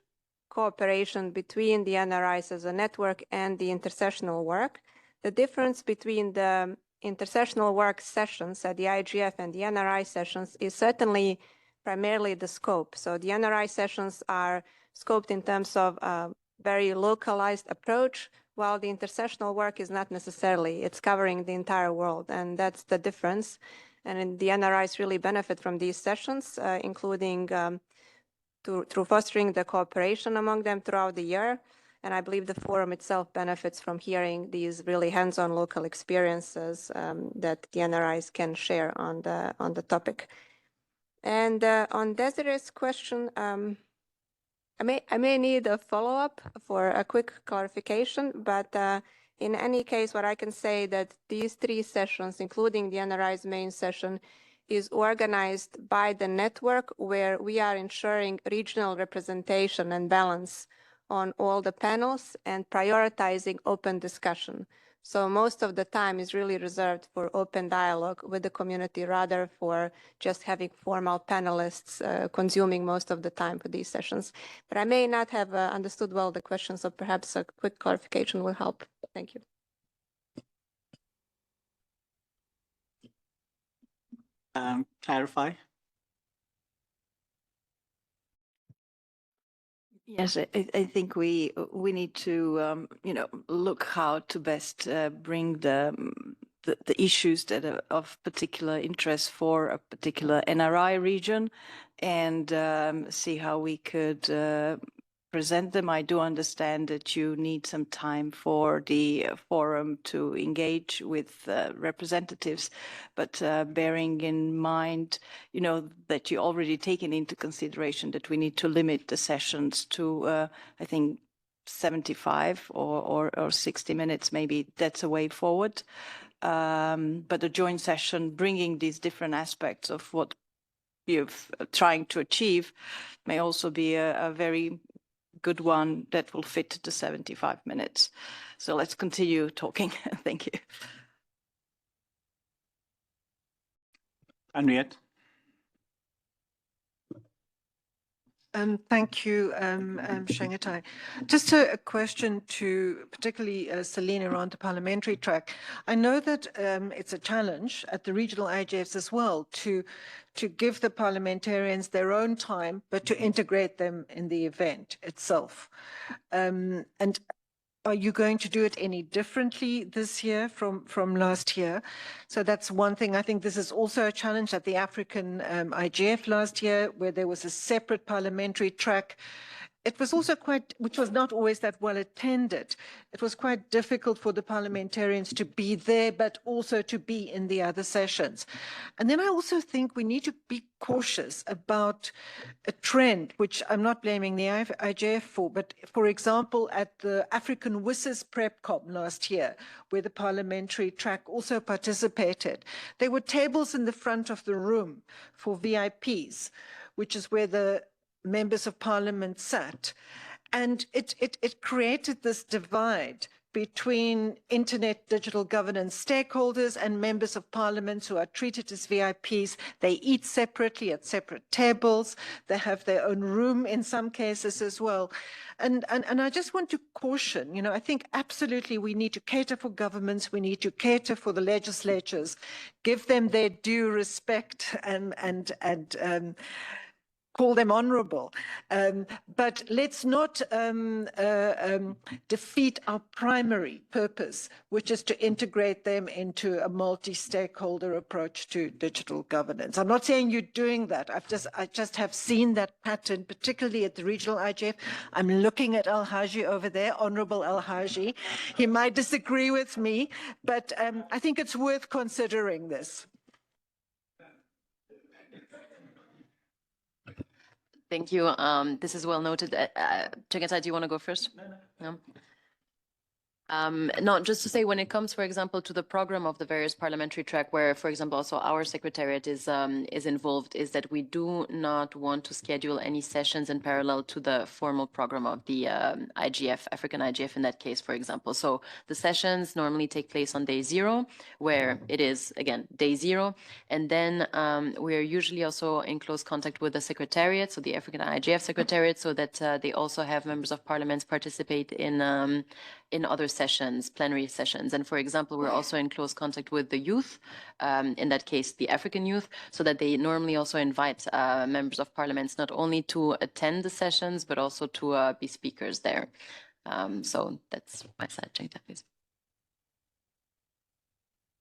cooperation between the NRIs as a network and the intersessional work. The difference between the intersessional work sessions at the IGF and the NRI sessions is certainly primarily the scope. So the NRI sessions are scoped in terms of a very localized approach, while the intersessional work is not necessarily. It's covering the entire world, and that's the difference. And the NRIs really benefit from these sessions, including through fostering the cooperation among them throughout the year. And I believe the forum itself benefits from hearing these really hands-on local experiences that the NRIs can share on the topic. And on Desiree's question, I may need a follow-up for a quick clarification, but in any case, what I can say that these 3 sessions, including the NRI's main session, is organized by the network, where we are ensuring regional representation and balance on all the panels and prioritizing open discussion. So most of the time is really reserved for open dialogue with the community, rather for just having formal panelists consuming most of the time for these sessions. But I may not have understood well the question, so perhaps a quick clarification will help. Thank you. Clarify. Yes, I think we need to look how to best bring the issues that are of particular interest for a particular NRI region, and see how we could present them. I do understand that you need some time for the forum to engage with representatives, but bearing in mind, that you already taken into consideration that we need to limit the sessions to, I think, 75 or 60 minutes, maybe that's a way forward. But a joint session bringing these different aspects of what you're trying to achieve may also be a very good one that will fit the 75 minutes. So let's continue talking. Thank you. Henriette. Thank you, Shangatai. Just a question to particularly Celine around the parliamentary track. I know that it's a challenge at the regional IGFs as well to give the parliamentarians their own time, but to integrate them in the event itself. And are you going to do it any differently this year from last year? So that's one thing. I think this is also a challenge at the African IGF last year, where there was a separate parliamentary track. It was also which was not always that well attended. It was quite difficult for the parliamentarians to be there, but also to be in the other sessions. And then I also think we need to be cautious about a trend, which I'm not blaming the IGF for, but for example, at the African WSIS PrepCom last year, where the parliamentary track also participated, there were tables in the front of the room for VIPs, which is where the members of parliament sat. And it created this divide between internet digital governance stakeholders and members of parliament who are treated as VIPs. They eat separately at separate tables. They have their own room in some cases as well. And I just want to caution, you know, I think absolutely we need to cater for governments, we need to cater for the legislatures, give them their due respect and call them honorable. But let's not defeat our primary purpose, which is to integrate them into a multi-stakeholder approach to digital governance. I'm not saying you're doing that. I just have seen that pattern, particularly at the regional IGF. I'm looking at Al-Haji over there, Honorable Al-Haji. He might disagree with me, but I think it's worth considering this. Thank you. This is well noted. Chengetai, do you want to go first? No. No, just to say, when it comes, for example, to the program of the various parliamentary track, where, for example, also our secretariat is involved, is that we do not want to schedule any sessions in parallel to the formal program of the IGF, African IGF in that case, for example. So the sessions normally take place on day 0, where it is, again, day 0. And then we are usually also in close contact with the secretariat, so the African IGF secretariat, so that they also have members of parliaments participate in other sessions, plenary sessions. And for example, we're also in close contact with the youth, in that case, the African youth, so that they normally also invite members of parliaments not only to attend the sessions, but also to be speakers there. So that's my side. Chengetai, please.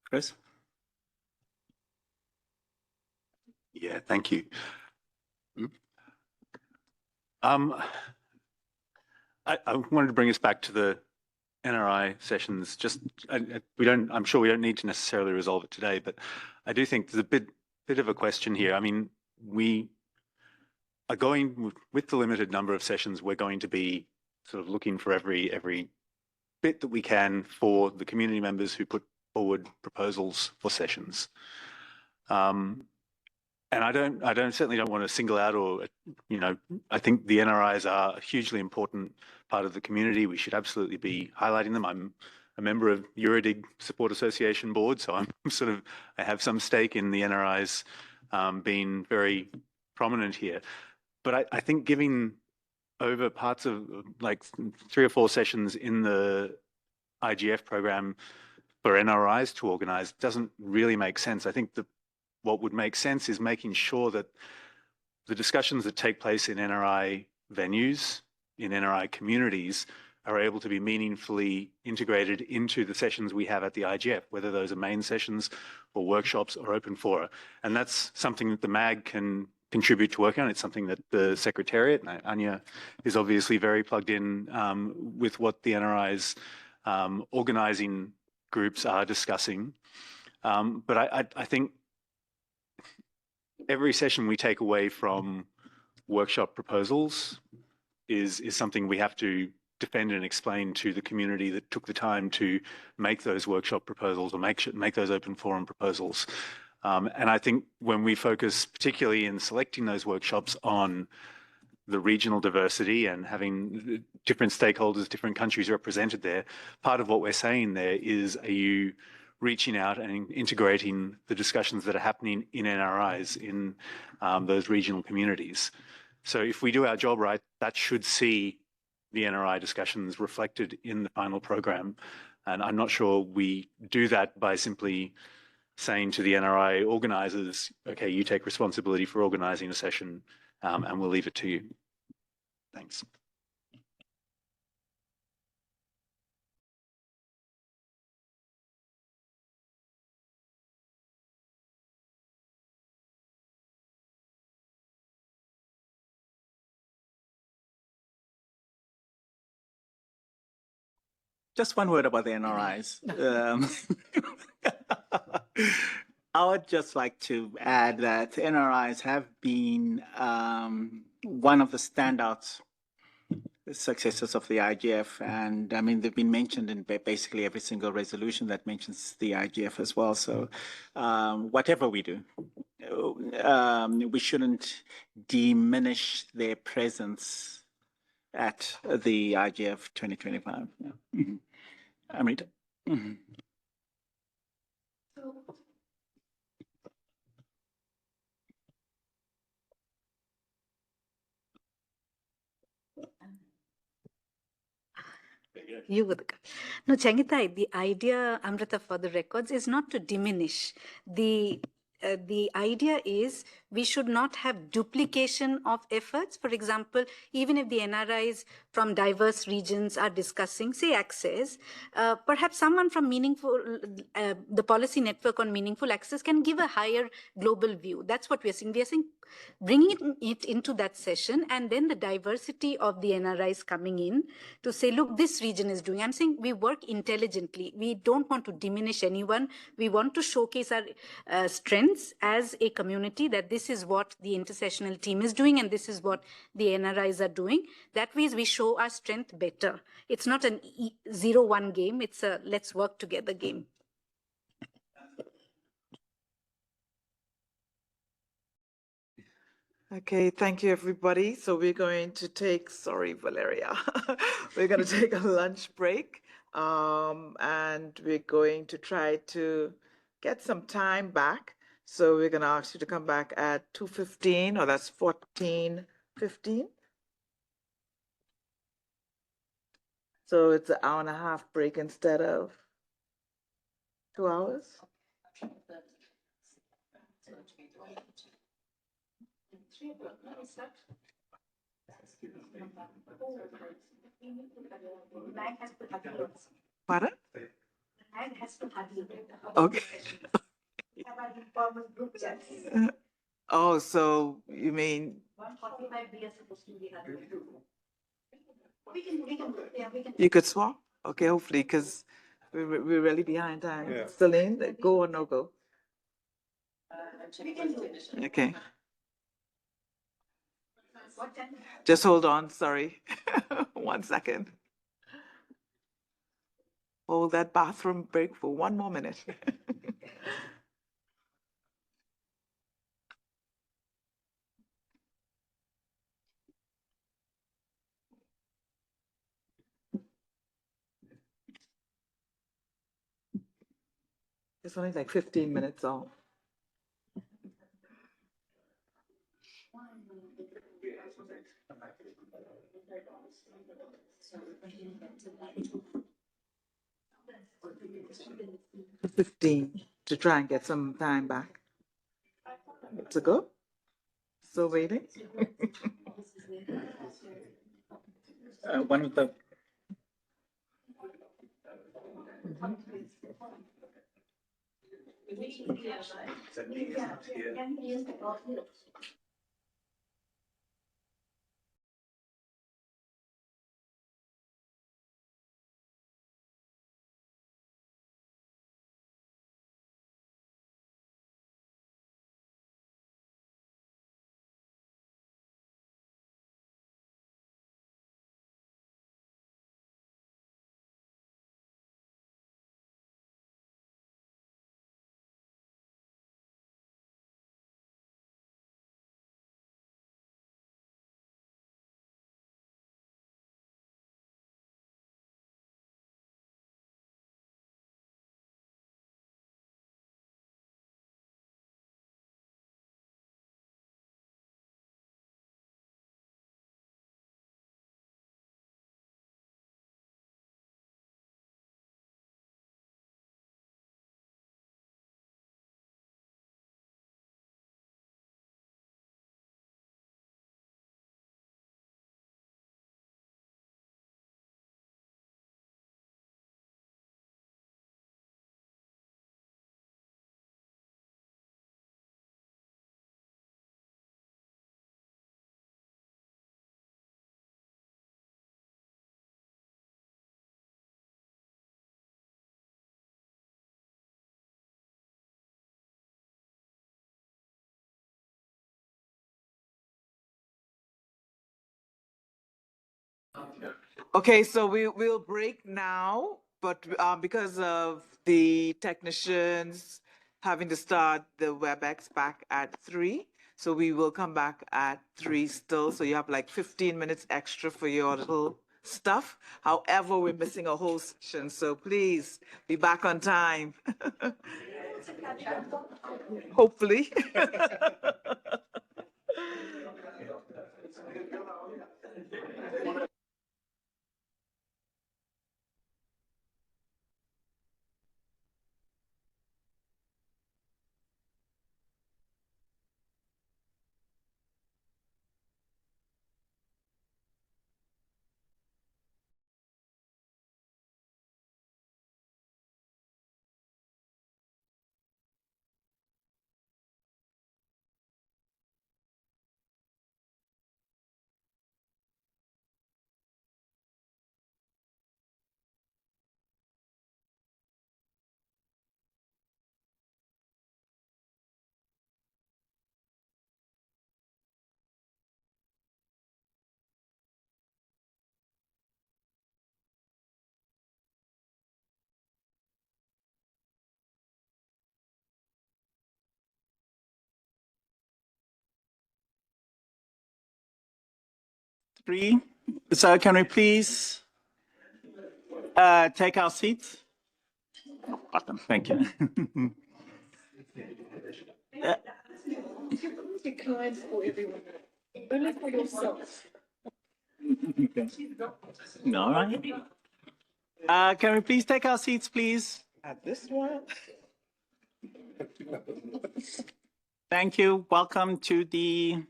Chris? Yeah, thank you. I wanted to bring us back to the NRI sessions. Just I'm sure we don't need to necessarily resolve it today, but I do think there's a bit of a question here. I mean, we are going with the limited number of sessions. We're going to be sort of looking for every bit that we can for the community members who put forward proposals for sessions. And I certainly don't want to single out or, you know, I think the NRIs are a hugely important part of the community. We should absolutely be highlighting them. I'm a member of Eurodig Support Association board, so I have some stake in the NRIs being very prominent here. But I think giving over parts of like 3 or 4 sessions in the IGF program for NRIs to organize doesn't really make sense. I think what would make sense is making sure that the discussions that take place in NRI venues, in NRI communities, are able to be meaningfully integrated into the sessions we have at the IGF, whether those are main sessions or workshops or open fora. And that's something that the MAG can contribute to work on. It's something that the Secretariat, Anya is obviously very plugged in with what the NRI's organizing groups are discussing. But I think every session we take away from workshop proposals is something we have to defend and explain to the community that took the time to make those workshop proposals or make those open forum proposals. And I think when we focus particularly in selecting those workshops on the regional diversity and having different stakeholders, different countries represented there, part of what we're saying there is, are you reaching out and integrating the discussions that are happening in NRIs in those regional communities? So if we do our job right, that should see the NRI discussions reflected in the final program. And I'm not sure we do that by simply saying to the NRI organizers, okay, you take responsibility for organizing a session and we'll leave it to you. Thanks. Just one word about the NRIs. I would just like to add that NRIs have been one of the standouts successes of the IGF, and I mean they've been mentioned in basically every single resolution that mentions the IGF as well. So whatever we do, we shouldn't diminish their presence at the IGF 2025. Yeah. Amrita. Mhm. You would. No, Changitai, the idea, Amrita, for the records is not to diminish. The idea is we should not have duplication of efforts. For example, even if the NRIs from diverse regions are discussing, say, access, perhaps someone from the policy network on meaningful access can give a higher global view. That's what we are saying. We are saying bringing it into that session, and then the diversity of the NRIs coming in to say, look, this region is doing. I'm saying we work intelligently. We don't want to diminish anyone. We want to showcase our strengths as a community, that this is what the intersessional team is doing and this is what the NRIs are doing. That way we show our strength better. It's not an 0-1 game. It's a let's work together game. Okay, thank you, everybody. So we're going to take, sorry, Valeria, we're going to take a lunch break, and we're going to try to get some time back. So we're going to ask you to come back at 2:15, or that's 14:15. So it's an hour and a half break instead of 2 hours. Pardon? Okay. Oh, so you mean you could swap? Okay, hopefully, because we're really behind time. Yeah. Celine, go or no go? Okay. Just hold on, sorry. 1 second. Hold that bathroom break for 1 more minute. It's only like 15 minutes off. For 15 to try and get some time back. To go? Still waiting? One of the Okay, so we'll break now, but because of the technicians having to start the WebEx back at 3, so we will come back at 3 still. So you have like 15 minutes extra for your little stuff. However, we're missing a whole session, so please be back on time. Hopefully. Three. So can we please take our seats? Awesome. Thank you. Be kind for everyone. Only for yourself. All right. Can we please take our seats, please? At this one. Thank you. Welcome to the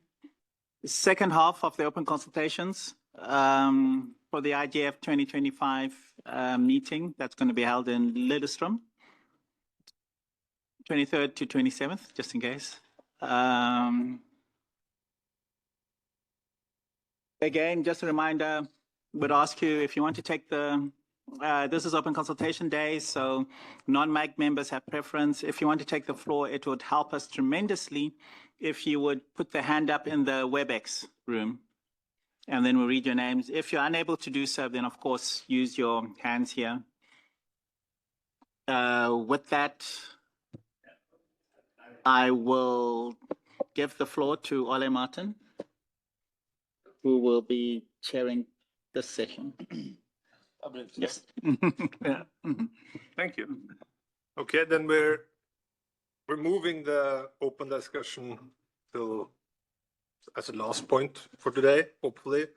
second half of the open consultations for the IGF 2025 meeting that's going to be held in Lillestrøm, 23rd to 27th, just in case. Again, just a reminder, would ask you if you want to take the, this is open consultation day, so non-MAG members have preference. If you want to take the floor, it would help us tremendously if you would put the hand up in the WebEx room, and then we'll read your names. If you're unable to do so, then of course, use your hands here. With that, I will give the floor to Ole Martin, who will be chairing this session. Yes. Yeah. Thank you. Okay, then we're moving the open discussion to as a last point for today. Hopefully,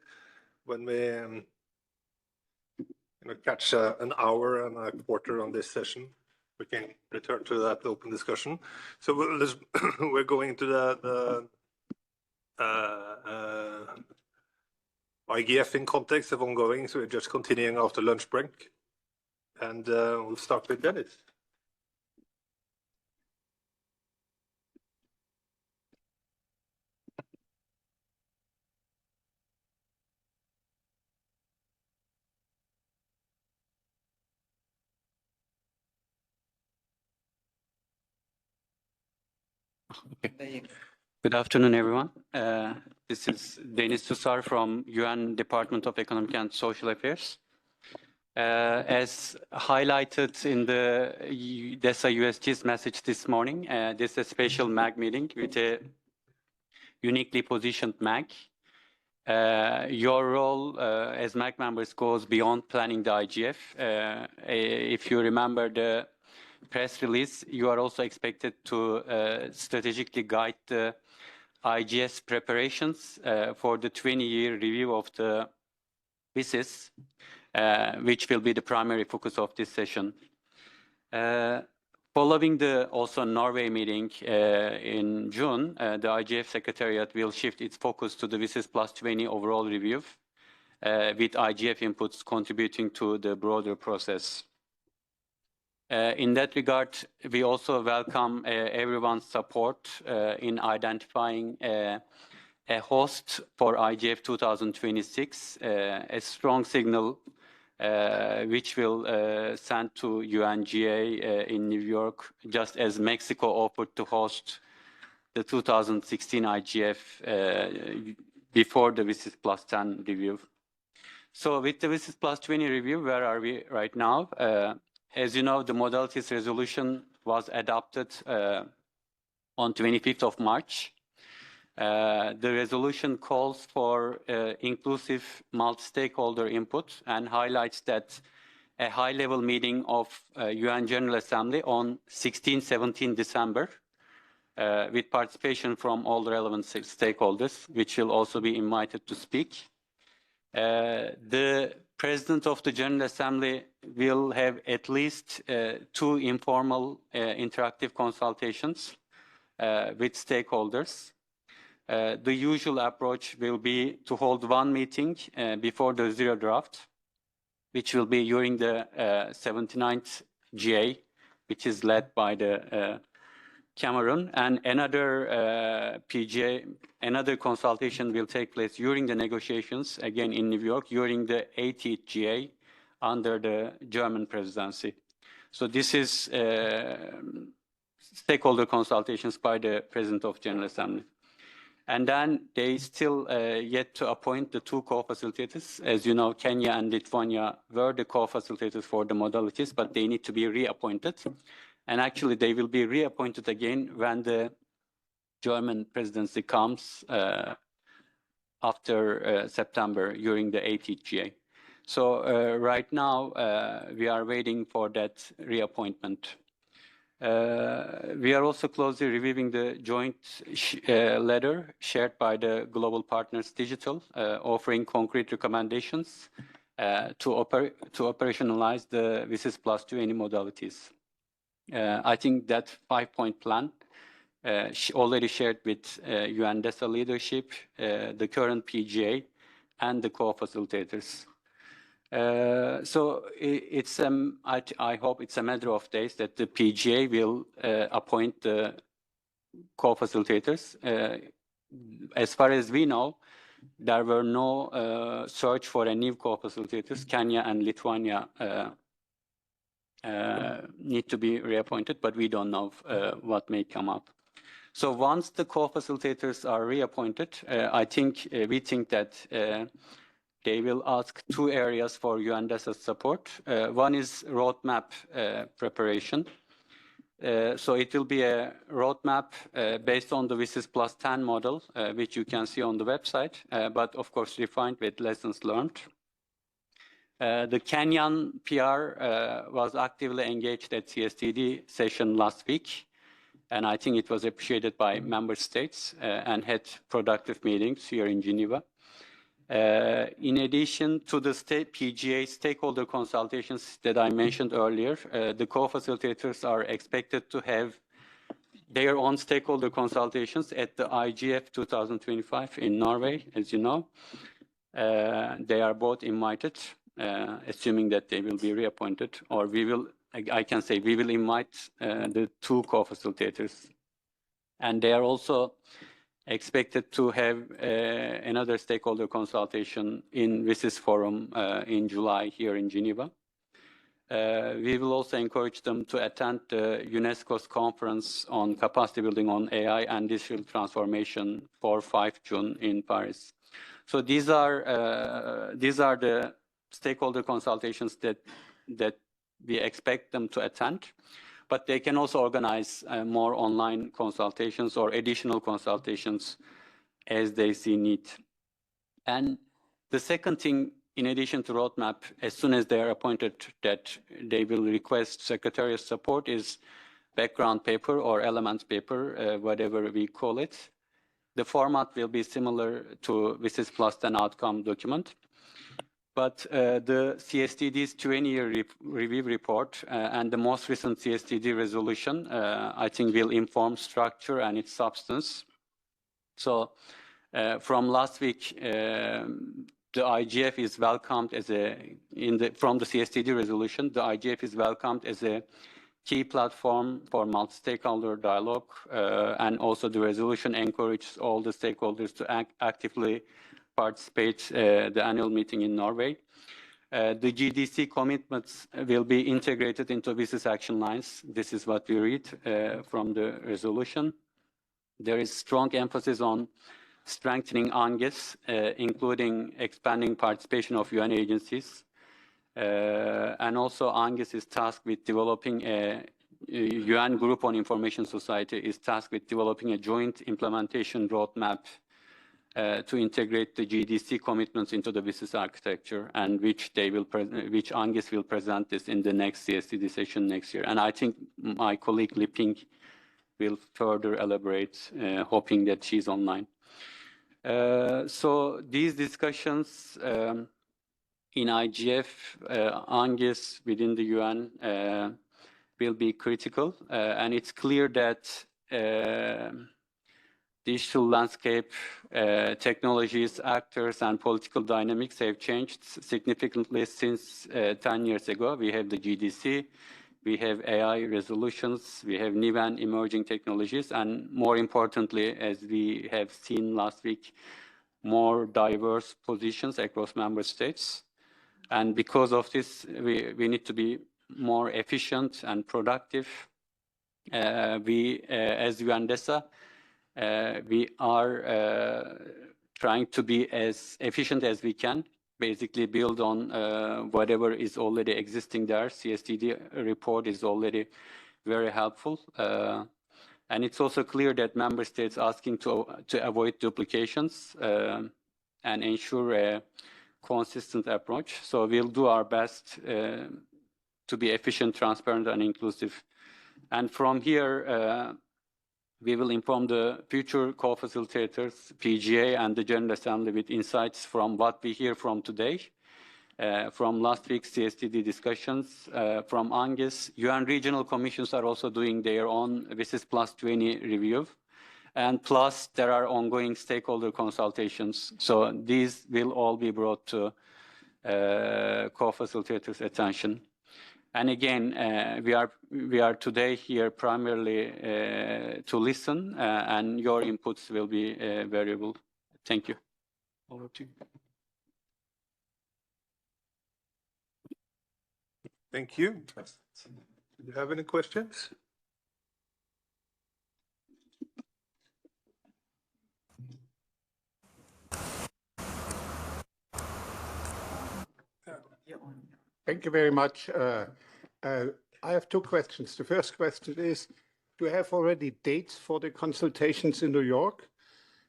when we catch an hour and a quarter on this session, we can return to that open discussion. So we're going to the IGF in context of ongoing, so we're just continuing after lunch break. And we'll start with Dennis. Okay. Good afternoon, everyone. This is Deniz Susar from UN Department of Economic and Social Affairs. As highlighted in the DESA USG's message this morning, this is a special MAG meeting with a uniquely positioned MAG. Your role as MAG members goes beyond planning the IGF. If you remember the press release, you are also expected to strategically guide the IGS preparations for the 20-year review of the WSIS, which will be the primary focus of this session. Following the also Norway meeting in June, the IGF Secretariat will shift its focus to the WSIS Plus 20 overall review, with IGF inputs contributing to the broader process. In that regard, we also welcome everyone's support in identifying a host for IGF 2026, a strong signal which will send to UNGA in New York, just as Mexico offered to host the 2016 IGF before the WSIS Plus 10 review. So with the WSIS Plus 20 review, where are we right now? As you know, the modalities resolution was adopted on 25th of March. The resolution calls for inclusive multi-stakeholder input and highlights that a high-level meeting of UN General Assembly on 16-17 December with participation from all the relevant stakeholders, which will also be invited to speak. The President of the General Assembly will have at least 2 informal interactive consultations with stakeholders. The usual approach will be to hold 1 meeting before the zero draft, which will be during the 79th GA, which is led by the Cameroon, and another PGA, another consultation will take place during the negotiations, again in New York, during the 80th GA under the German presidency. So this is stakeholder consultations by the President of General Assembly. And then they still yet to appoint the 2 co-facilitators. As you know, Kenya and Lithuania were the co-facilitators for the modalities, but they need to be reappointed. And actually, they will be reappointed again when the German presidency comes after September during the 80th GA. So right now, we are waiting for that reappointment. We are also closely reviewing the joint letter shared by the Global Partners Digital, offering concrete recommendations to operationalize the WSIS Plus 2 any modalities. I think that 5-point plan already shared with UNDESA leadership, the current PGA, and the co-facilitators. So it's I hope it's a matter of days that the PGA will appoint the co-facilitators. As far as we know, there were no search for a new co-facilitators. Kenya and Lithuania need to be reappointed, but we don't know what may come up. So once the co-facilitators are reappointed, we think that they will ask 2 areas for UNDESA support. One is roadmap preparation. So it will be a roadmap based on the WSIS Plus 10 model, which you can see on the website, but of course refined with lessons learned. The Kenyan PR was actively engaged at CSTD session last week, and I think it was appreciated by member states and had productive meetings here in Geneva. In addition to the PGA stakeholder consultations that I mentioned earlier, the co-facilitators are expected to have their own stakeholder consultations at the IGF 2025 in Norway, as you know. They are both invited, assuming that they will be reappointed, or I can say we will invite the 2 co-facilitators. And they are also expected to have another stakeholder consultation in WSIS Forum in July here in Geneva. We will also encourage them to attend UNESCO's conference on capacity building on AI and digital transformation for 5 June in Paris. So these are the stakeholder consultations that we expect them to attend. But they can also organize more online consultations or additional consultations as they see need. And the second thing, in addition to roadmap, as soon as they are appointed, that they will request secretariat support is background paper or elements paper, whatever we call it. The format will be similar to WSIS Plus 10 outcome document. But the CSTD's 20-year review report and the most recent CSTD resolution, I think, will inform structure and its substance. So from last week, the IGF is welcomed as from the CSTD resolution, the IGF is welcomed as a key platform for multi-stakeholder dialogue, and also the resolution encourages all the stakeholders to actively participate the annual meeting in Norway. The GDC commitments will be integrated into WSIS action lines. This is what we read from the resolution. There is strong emphasis on strengthening ANGES, including expanding participation of UN agencies. And also ANGES is tasked with developing a UN Group on Information Society is tasked with developing a joint implementation roadmap to integrate the GDC commitments into the business architecture, and which Angus will present this in the next CSTD session next year. And I think my colleague Liping will further elaborate, hoping that she's online. So these discussions in IGF, Angus within the UN will be critical, and it's clear that digital landscape, technologies, actors, and political dynamics have changed significantly since 10 years ago. We have the GDC, we have AI resolutions, we have new and emerging technologies, and more importantly, as we have seen last week, more diverse positions across member states. And because of this, we need to be more efficient and productive. As UNDESA, we are trying to be as efficient as we can, basically build on whatever is already existing there. CSTD report is already very helpful. And it's also clear that member states asking to avoid duplications and ensure a consistent approach. So we'll do our best to be efficient, transparent, and inclusive. And from here, we will inform the future co-facilitators, PGA, and the General Assembly with insights from what we hear from today, from last week's CSTD discussions, from Angus. UN regional commissions are also doing their own WSIS Plus 20 review. And plus, there are ongoing stakeholder consultations. So these will all be brought to co-facilitators' attention. And again, we are today here primarily to listen, and your inputs will be valuable. Thank you. Over to you. Thank you. Do you have any questions? Thank you very much. I have two questions. The first question is, do you have already dates for the consultations in New York?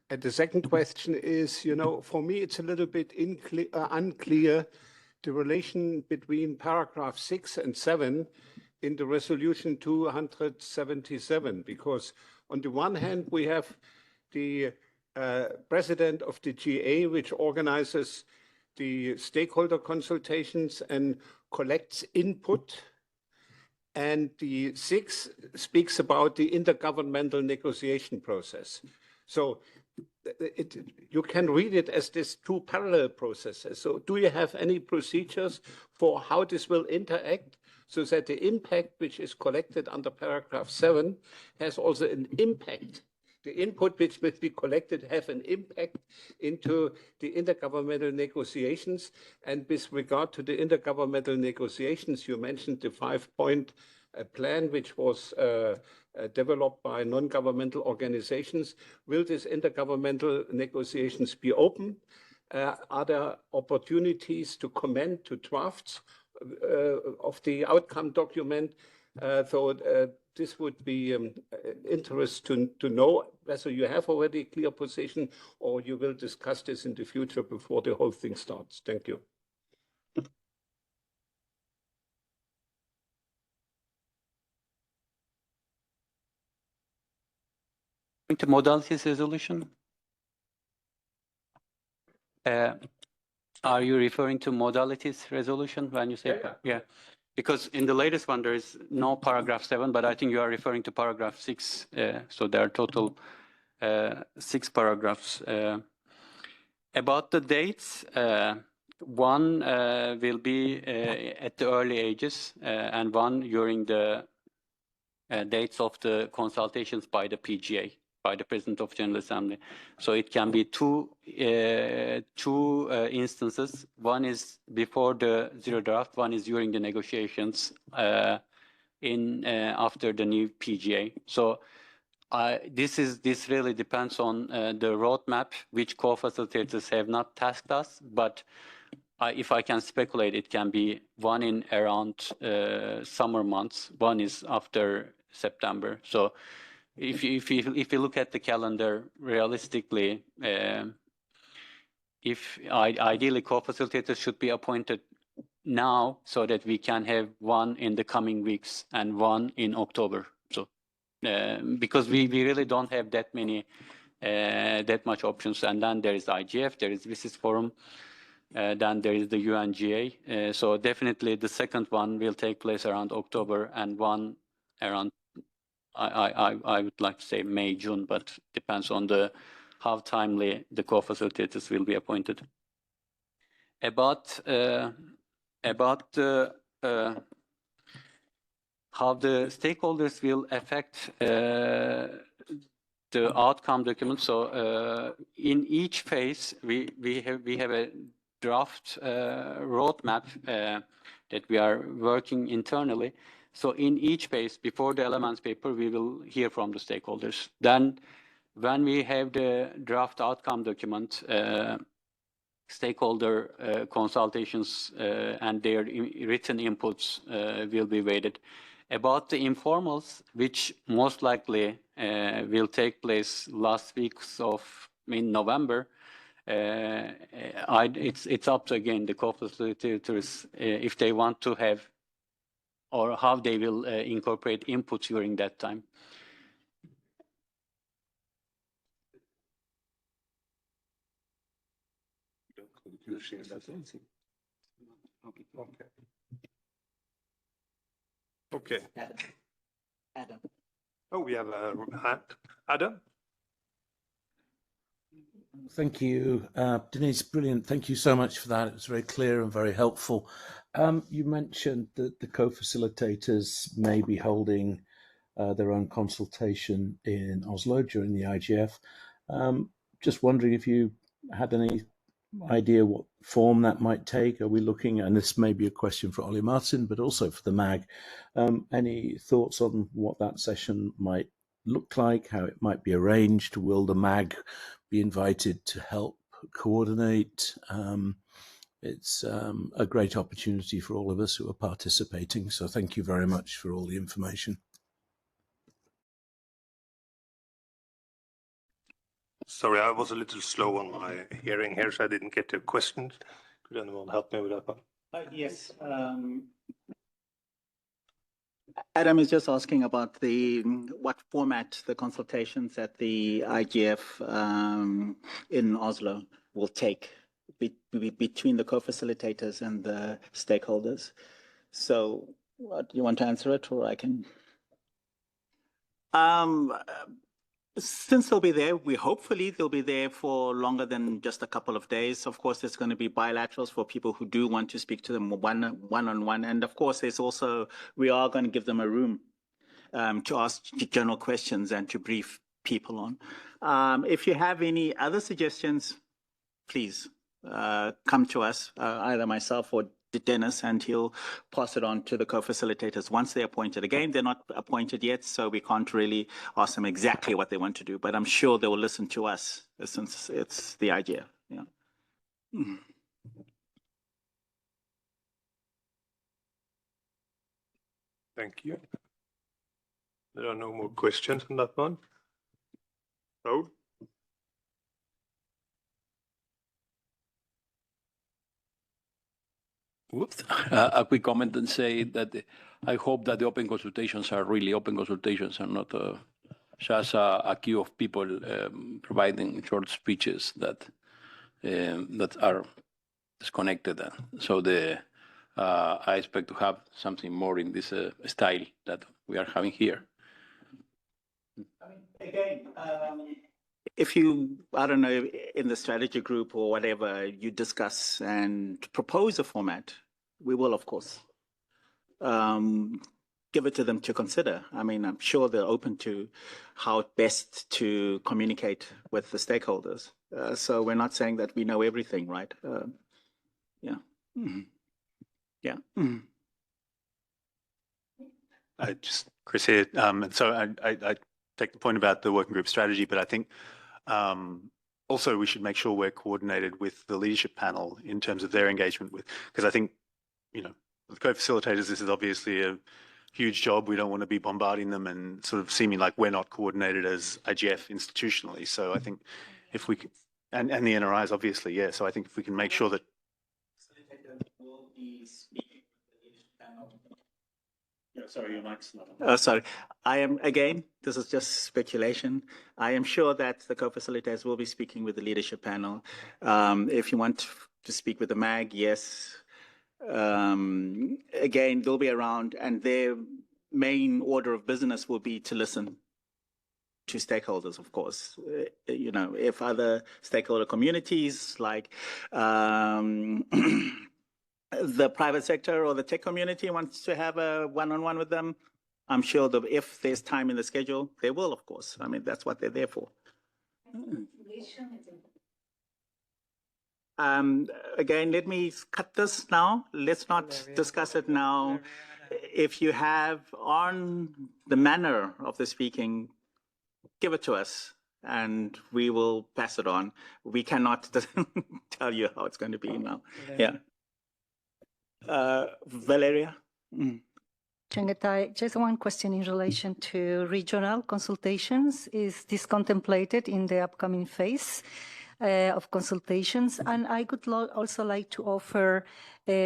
And the second question is, you know, for me, it's a little bit unclear, the relation between paragraph 6 and 7 in the resolution 277, because on the one hand, we have the president of the GA, which organizes the stakeholder consultations and collects input. And the 6 speaks about the intergovernmental negotiation process. So you can read it as these two parallel processes. So do you have any procedures for how this will interact so that the impact which is collected under paragraph 7 has also an impact? The input which will be collected have an impact into the intergovernmental negotiations. And with regard to the intergovernmental negotiations, you mentioned the 5-point plan, which was developed by non-governmental organizations. Will these intergovernmental negotiations be open? Are there opportunities to comment to drafts of the outcome document? This would be interesting to know whether you have already a clear position or you will discuss this in the future before the whole thing starts. Thank you. To modalities resolution? Are you referring to modalities resolution when you say? Yeah. Because in the latest one, there is no paragraph 7, but I think you are referring to paragraph 6. So there are total 6 paragraphs. About the dates, one will be at the early ages, and one during the dates of the consultations by the PGA, by the President of General Assembly. So it can be two instances. One is before the zero draft, one is during the negotiations after the new PGA. So this really depends on the roadmap, which co-facilitators have not tasked us, but if I can speculate, it can be one in around summer months. One is after September. So if you look at the calendar realistically, ideally co-facilitators should be appointed now so that we can have one in the coming weeks and one in October. So because we really don't have that much options. And then there is IGF, there is VISIS Forum, then there is the UNGA. So definitely the second one will take place around October and one around, I would like to say May, June, but depends on how timely the co-facilitators will be appointed. About how the stakeholders will affect the outcome document. So in each phase, we have a draft roadmap that we are working internally. So in each phase, before the elements paper, we will hear from the stakeholders. Then when we have the draft outcome document, stakeholder consultations and their written inputs will be weighted. About the informals, which most likely will take place last weeks of November, it's up to, again, the co-facilitators if they want to have or how they will incorporate inputs during that time. Okay. Adam. Oh, we have a hand. Adam? Thank you, Denise. Brilliant. Thank you so much for that. It was very clear and very helpful. You mentioned that the co-facilitators may be holding their own consultation in Oslo during the IGF. Just wondering if you had any idea what form that might take. Are we looking, and this may be a question for Ollie Martin, but also for the MAG, any thoughts on what that session might look like, how it might be arranged? Will the MAG be invited to help coordinate? It's a great opportunity for all of us who are participating. So thank you very much for all the information. Sorry, I was a little slow on my hearing here, so I didn't get the questions. Could anyone help me with that one? Yes. Adam is just asking about what format the consultations at the IGF in Oslo will take between the co-facilitators and the stakeholders. So, do you want to answer it, or I can? Since they'll be there, hopefully they'll be there for longer than just a couple of days. Of course, there's going to be bilaterals for people who do want to speak to them one-on-one. And of course, we are going to give them a room to ask general questions and to brief people on. If you have any other suggestions, please come to us, either myself or Dennis, and he'll pass it on to the co-facilitators once they're appointed. Again, they're not appointed yet, so we can't really ask them exactly what they want to do, but I'm sure they will listen to us since it's the idea. Yeah. Thank you. There are no more questions on that one. Raoul? A quick comment and say that I hope that the open consultations are really open consultations and not just a queue of people providing short speeches that are disconnected. So I expect to have something more in this style that we are having here. Again, if you, I don't know, in the strategy group or whatever, you discuss and propose a format, we will, of course, give it to them to consider. I mean, I'm sure they're open to how best to communicate with the stakeholders. So we're not saying that we know everything, right? Yeah. Mm-hmm. Yeah. Mm-hmm. Chris here. So I take the point about the working group strategy, but I think also we should make sure we're coordinated with the leadership panel in terms of their engagement with, because I think, you know, with co-facilitators, this is obviously a huge job. We don't want to be bombarding them and sort of seeming like we're not coordinated as IGF institutionally. So I think if we can, and the NRIs obviously, yeah. So I think if we can make sure that sorry, your mic's not on. Oh, sorry. Again, this is just speculation. I am sure that the co-facilitators will be speaking with the leadership panel. If you want to speak with the MAG, yes. Again, they'll be around, and their main order of business will be to listen to stakeholders, of course. You know, if other stakeholder communities like the private sector or the tech community wants to have a one-on-one with them, I'm sure that if there's time in the schedule, they will, of course. I mean, that's what they're there for. Again, let me cut this now. Let's not discuss it now. If you have on the manner of the speaking, give it to us and we will pass it on. We cannot tell you how it's going to be now. Yeah. Valeria? Changatai, just one question in relation to regional consultations. Is this contemplated in the upcoming phase of consultations? And I would also like to offer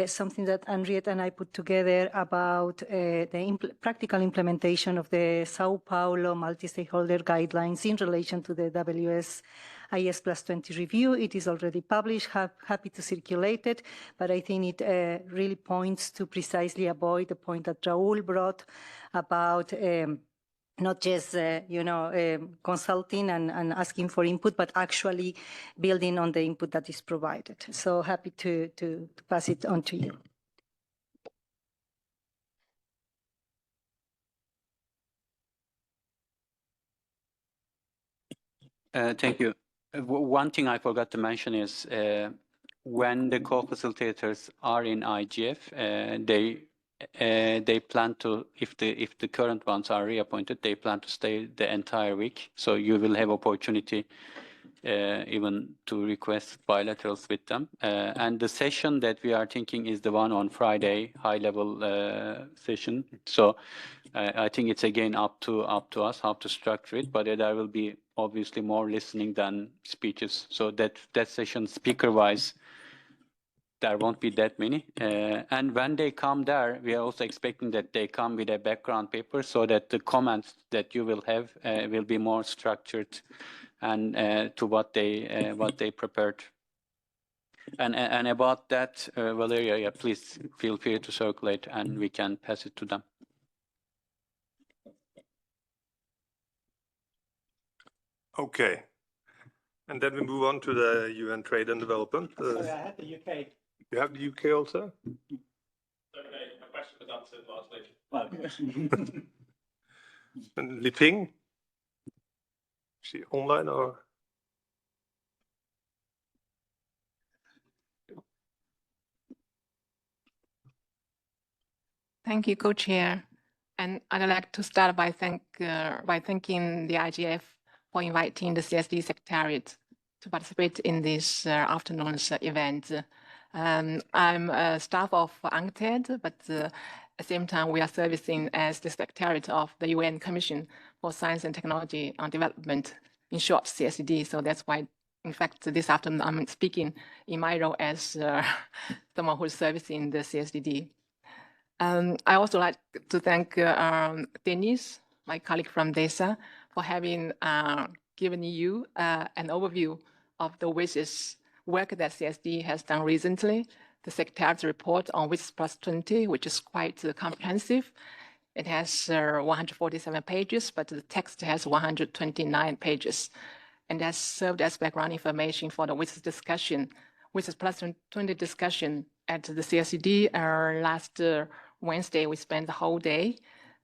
something that Henriette and I put together about the practical implementation of the Sao Paulo multi-stakeholder guidelines in relation to the IS plus 20 review. It is already published, happy to circulate it, but I think it really points to precisely avoid the point that Raul brought about not just, consulting and asking for input, but actually building on the input that is provided. So happy to pass it on to you. Thank you. One thing I forgot to mention is when the co-facilitators are in IGF, they plan to, if the current ones are reappointed, they plan to stay the entire week. So you will have opportunity even to request bilaterals with them. And the session that we are thinking is the one on Friday, high-level session. So I think it's again up to us how to structure it, but there will be obviously more listening than speeches. So that session, speaker-wise, there won't be that many. And when they come there, we are also expecting that they come with a background paper so that the comments that you will have will be more structured and to what they prepared. And about that, Valeria, yeah, please feel free to circulate and we can pass it to them. Okay. And then we move on to the UN Trade and Development. Sorry, I had the UK. You have the UK also? Okay, my question was answered last week. And Li Ping? Is she online or? Thank you, Co-Chair. And I'd like to start by thanking the IGF for inviting the CSD Secretariat to participate in this afternoon's event. I'm a staff of UNCTAD, but at the same time, we are servicing as the Secretariat of the UN Commission for Science and Technology and Development, in short, CSD. So that's why, in fact, this afternoon, I'm speaking in my role as someone who's servicing the CSDD. I also like to thank Denise, my colleague from DESA, for having given you an overview of the WISES work that CSD has done recently. The Secretariat's report on WISES plus 20, which is quite comprehensive. It has 147 pages, but the text has 129 pages. And that served as background information for the WISES discussion, WISES plus 20 discussion at the CSD last Wednesday. We spent the whole day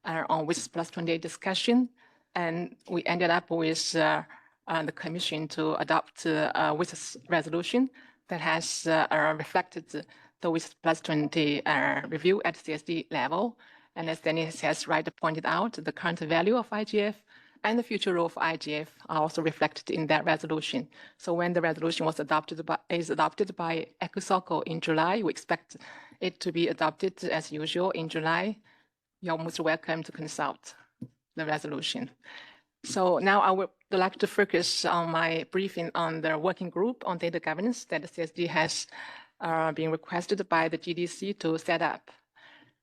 on WISES plus 20 discussion, and we ended up with the Commission to adopt a WISES resolution that has reflected the WISES plus 20 review at CSD level. And as Dennis has rightly pointed out, the current value of IGF and the future role of IGF are also reflected in that resolution. So when the resolution is adopted by ECOSOC in July, we expect it to be adopted as usual in July. You're most welcome to consult the resolution. So now I would like to focus on my briefing on the working group on data governance that the CSD has been requested by the GDC to set up.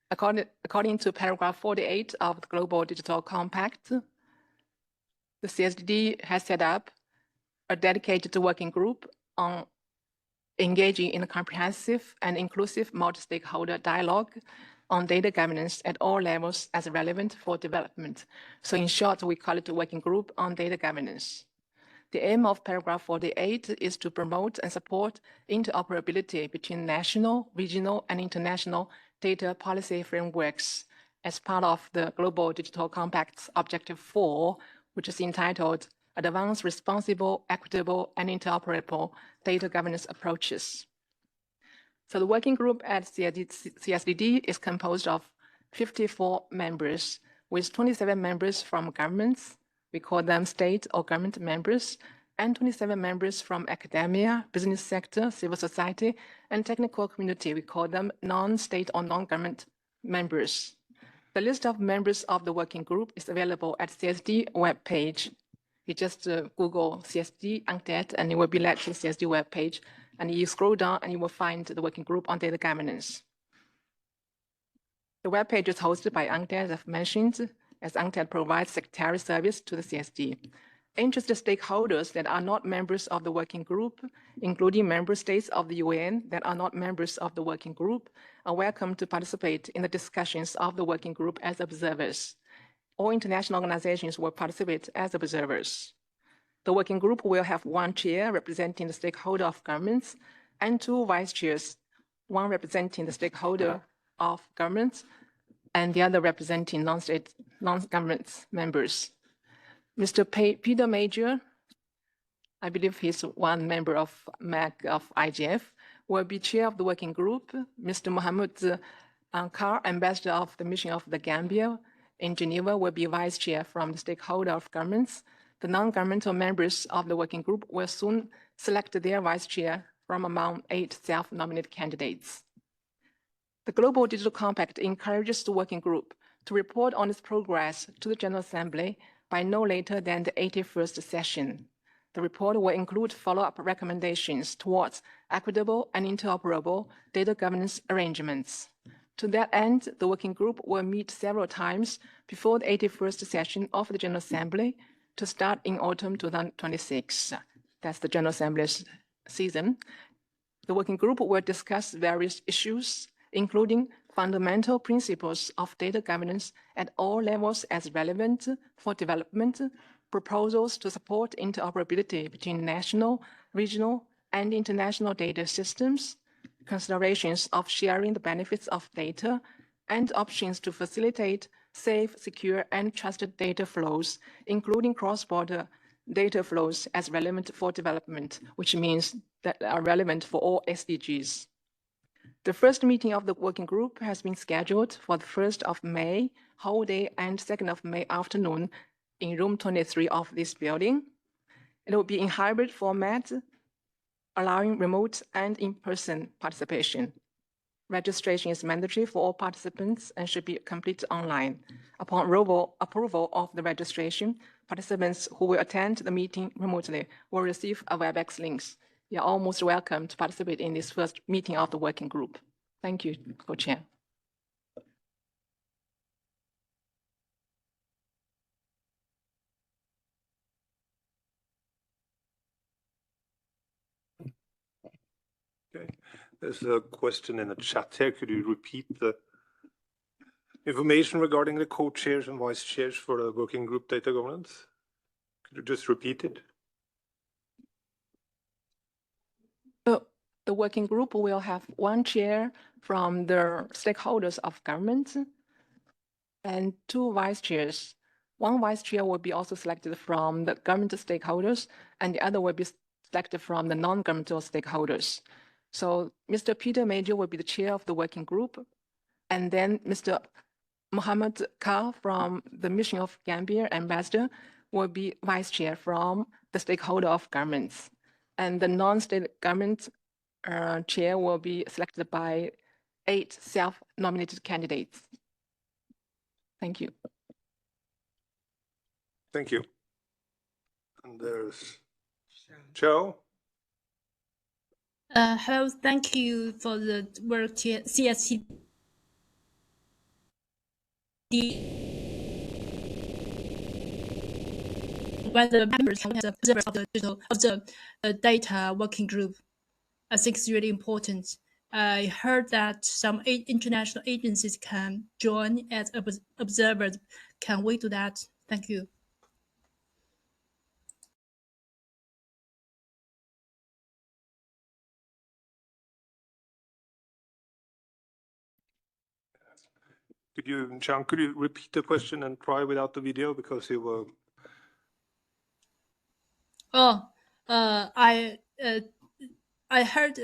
According to paragraph 48 of the Global Digital Compact, the CSD has set up a dedicated working group on engaging in a comprehensive and inclusive multi-stakeholder dialogue on data governance at all levels as relevant for development. So in short, we call it a working group on data governance. The aim of paragraph 48 is to promote and support interoperability between national, regional, and international data policy frameworks as part of the Global Digital Compact's Objective 4, which is entitled Advanced, Responsible, Equitable, and Interoperable Data Governance Approaches. So the working group at CSDD is composed of 54 members, with 27 members from governments, we call them state or government members, and 27 members from academia, business sector, civil society, and technical community. We call them non-state or non-government members. The list of members of the working group is available at CSD webpage. You just Google CSD UNCTAD and it will be led to the CSD webpage. And you scroll down and you will find the working group on data governance. The webpage is hosted by UNCTAD, as I've mentioned, as UNCTAD provides secretarial service to the CSD. Interested stakeholders that are not members of the working group, including member states of the UN that are not members of the working group, are welcome to participate in the discussions of the working group as observers. All international organizations will participate as observers. The working group will have one chair representing the stakeholder of governments and two vice chairs, one representing the stakeholder of governments and the other representing non-state, non-government members. Mr. Peter Major, I believe he's one member of MAG of IGF, will be chair of the working group. Mr. Mohammed Kar, ambassador of the mission of the Gambia in Geneva, will be vice chair from the stakeholder of governments. The non-governmental members of the working group will soon select their vice chair from among 8 self-nominated candidates. The Global Digital Compact encourages the working group to report on its progress to the General Assembly by no later than the 81st session. The report will include follow-up recommendations towards equitable and interoperable data governance arrangements. To that end, the working group will meet several times before the 81st session of the General Assembly to start in autumn 2026. That's the General Assembly's season. The working group will discuss various issues, including fundamental principles of data governance at all levels as relevant for development, proposals to support interoperability between national, regional, and international data systems, considerations of sharing the benefits of data, and options to facilitate safe, secure, and trusted data flows, including cross-border data flows as relevant for development, which means that are relevant for all SDGs. The first meeting of the working group has been scheduled for the 1st of May, whole day, and 2nd of May afternoon in room 23 of this building. It will be in hybrid format, allowing remote and in-person participation. Registration is mandatory for all participants and should be completed online. Upon approval of the registration, participants who will attend the meeting remotely will receive a WebEx link. You are all most welcome to participate in this first meeting of the working group. Thank you, Co-Chair. Okay, there's a question in the chat here. Could you repeat the information regarding the co-chairs and vice chairs for the working group data governance? Could you just repeat it? The working group will have one chair from the stakeholders of government and two vice chairs. One vice chair will be also selected from the government stakeholders and the other will be selected from the non-governmental stakeholders. So Mr. Peter Major will be the chair of the working group, and then Mr. Mohammed Kar from the Mission of Gambia, ambassador, will be vice chair from the stakeholder of governments. And the non-state government chair will be selected by 8 self-nominated candidates. Thank you. Thank you. And there's Joe. Hello, thank you for the work CSCD. Whether members have the observers of the data working group, I think it's really important. I heard that some international agencies can join as observers. Can we do that? Thank you. Jean, could you repeat the question and try without the video because you were... I heard,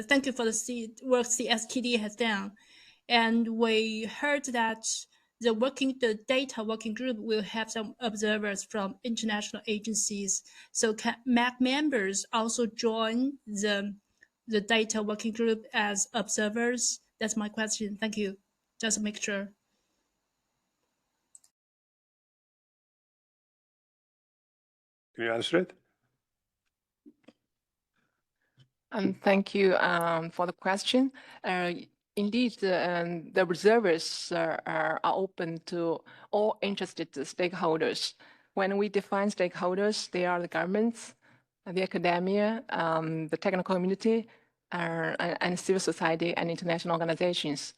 thank you for the work CSTD has done. And we heard that the data working group will have some observers from international agencies. So can MAC members also join the data working group as observers? That's my question. Thank you. Just make sure. Can you answer it? Thank you for the question. Indeed, the observers are open to all interested stakeholders. When we define stakeholders, they are the governments, the academia, the technical community, and civil society and international organizations.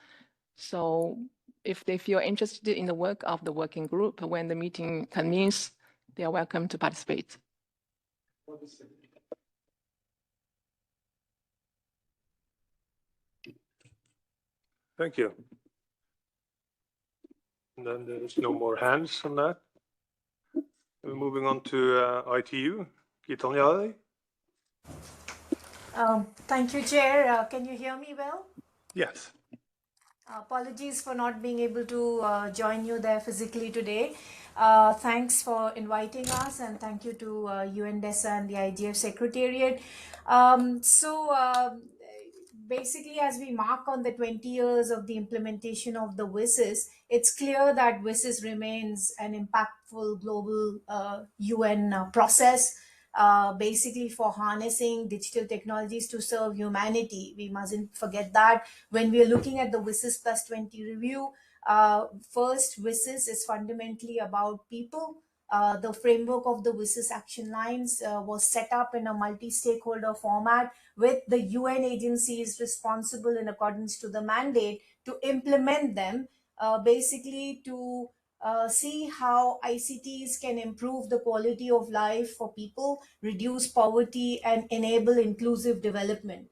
So if they feel interested in the work of the working group, when the meeting convenes, they are welcome to participate. Thank you. And then there's no more hands on that. We're moving on to ITU. Gitanyali. Thank you, Chair. Can you hear me well? Yes. Apologies for not being able to join you there physically today. Thanks for inviting us, and thank you to UNDESA and the IGF Secretariat. Basically, as we mark on the 20 years of the implementation of the WSIS, it's clear that WSIS remains an impactful global UN process, basically for harnessing digital technologies to serve humanity. We mustn't forget that when we are looking at the WSIS Plus 20 review. First, WSIS is fundamentally about people. The framework of the WSIS action lines was set up in a multi-stakeholder format with the UN agencies responsible in accordance to the mandate to implement them, basically to see how ICTs can improve the quality of life for people, reduce poverty, and enable inclusive development.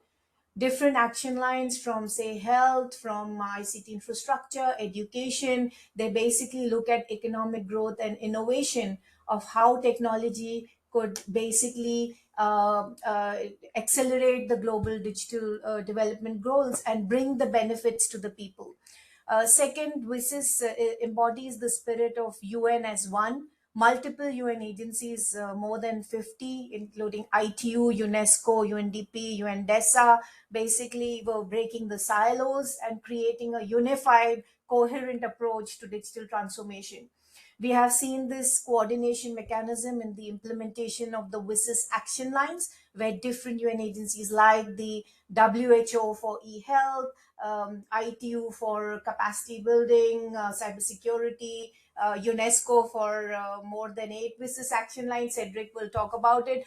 Different action lines from, say, health, from ICT infrastructure, education, they basically look at economic growth and innovation of how technology could basically accelerate the global digital development goals and bring the benefits to the people. Second, WSIS embodies the spirit of UN as one. Multiple UN agencies, more than 50, including ITU, UNESCO, UNDP, UNDESA, basically were breaking the silos and creating a unified, coherent approach to digital transformation. We have seen this coordination mechanism in the implementation of the WSIS action lines, where different UN agencies like the WHO for e-health, ITU for capacity building, cybersecurity, UNESCO for more than 8 WSIS action lines. Cedric will talk about it.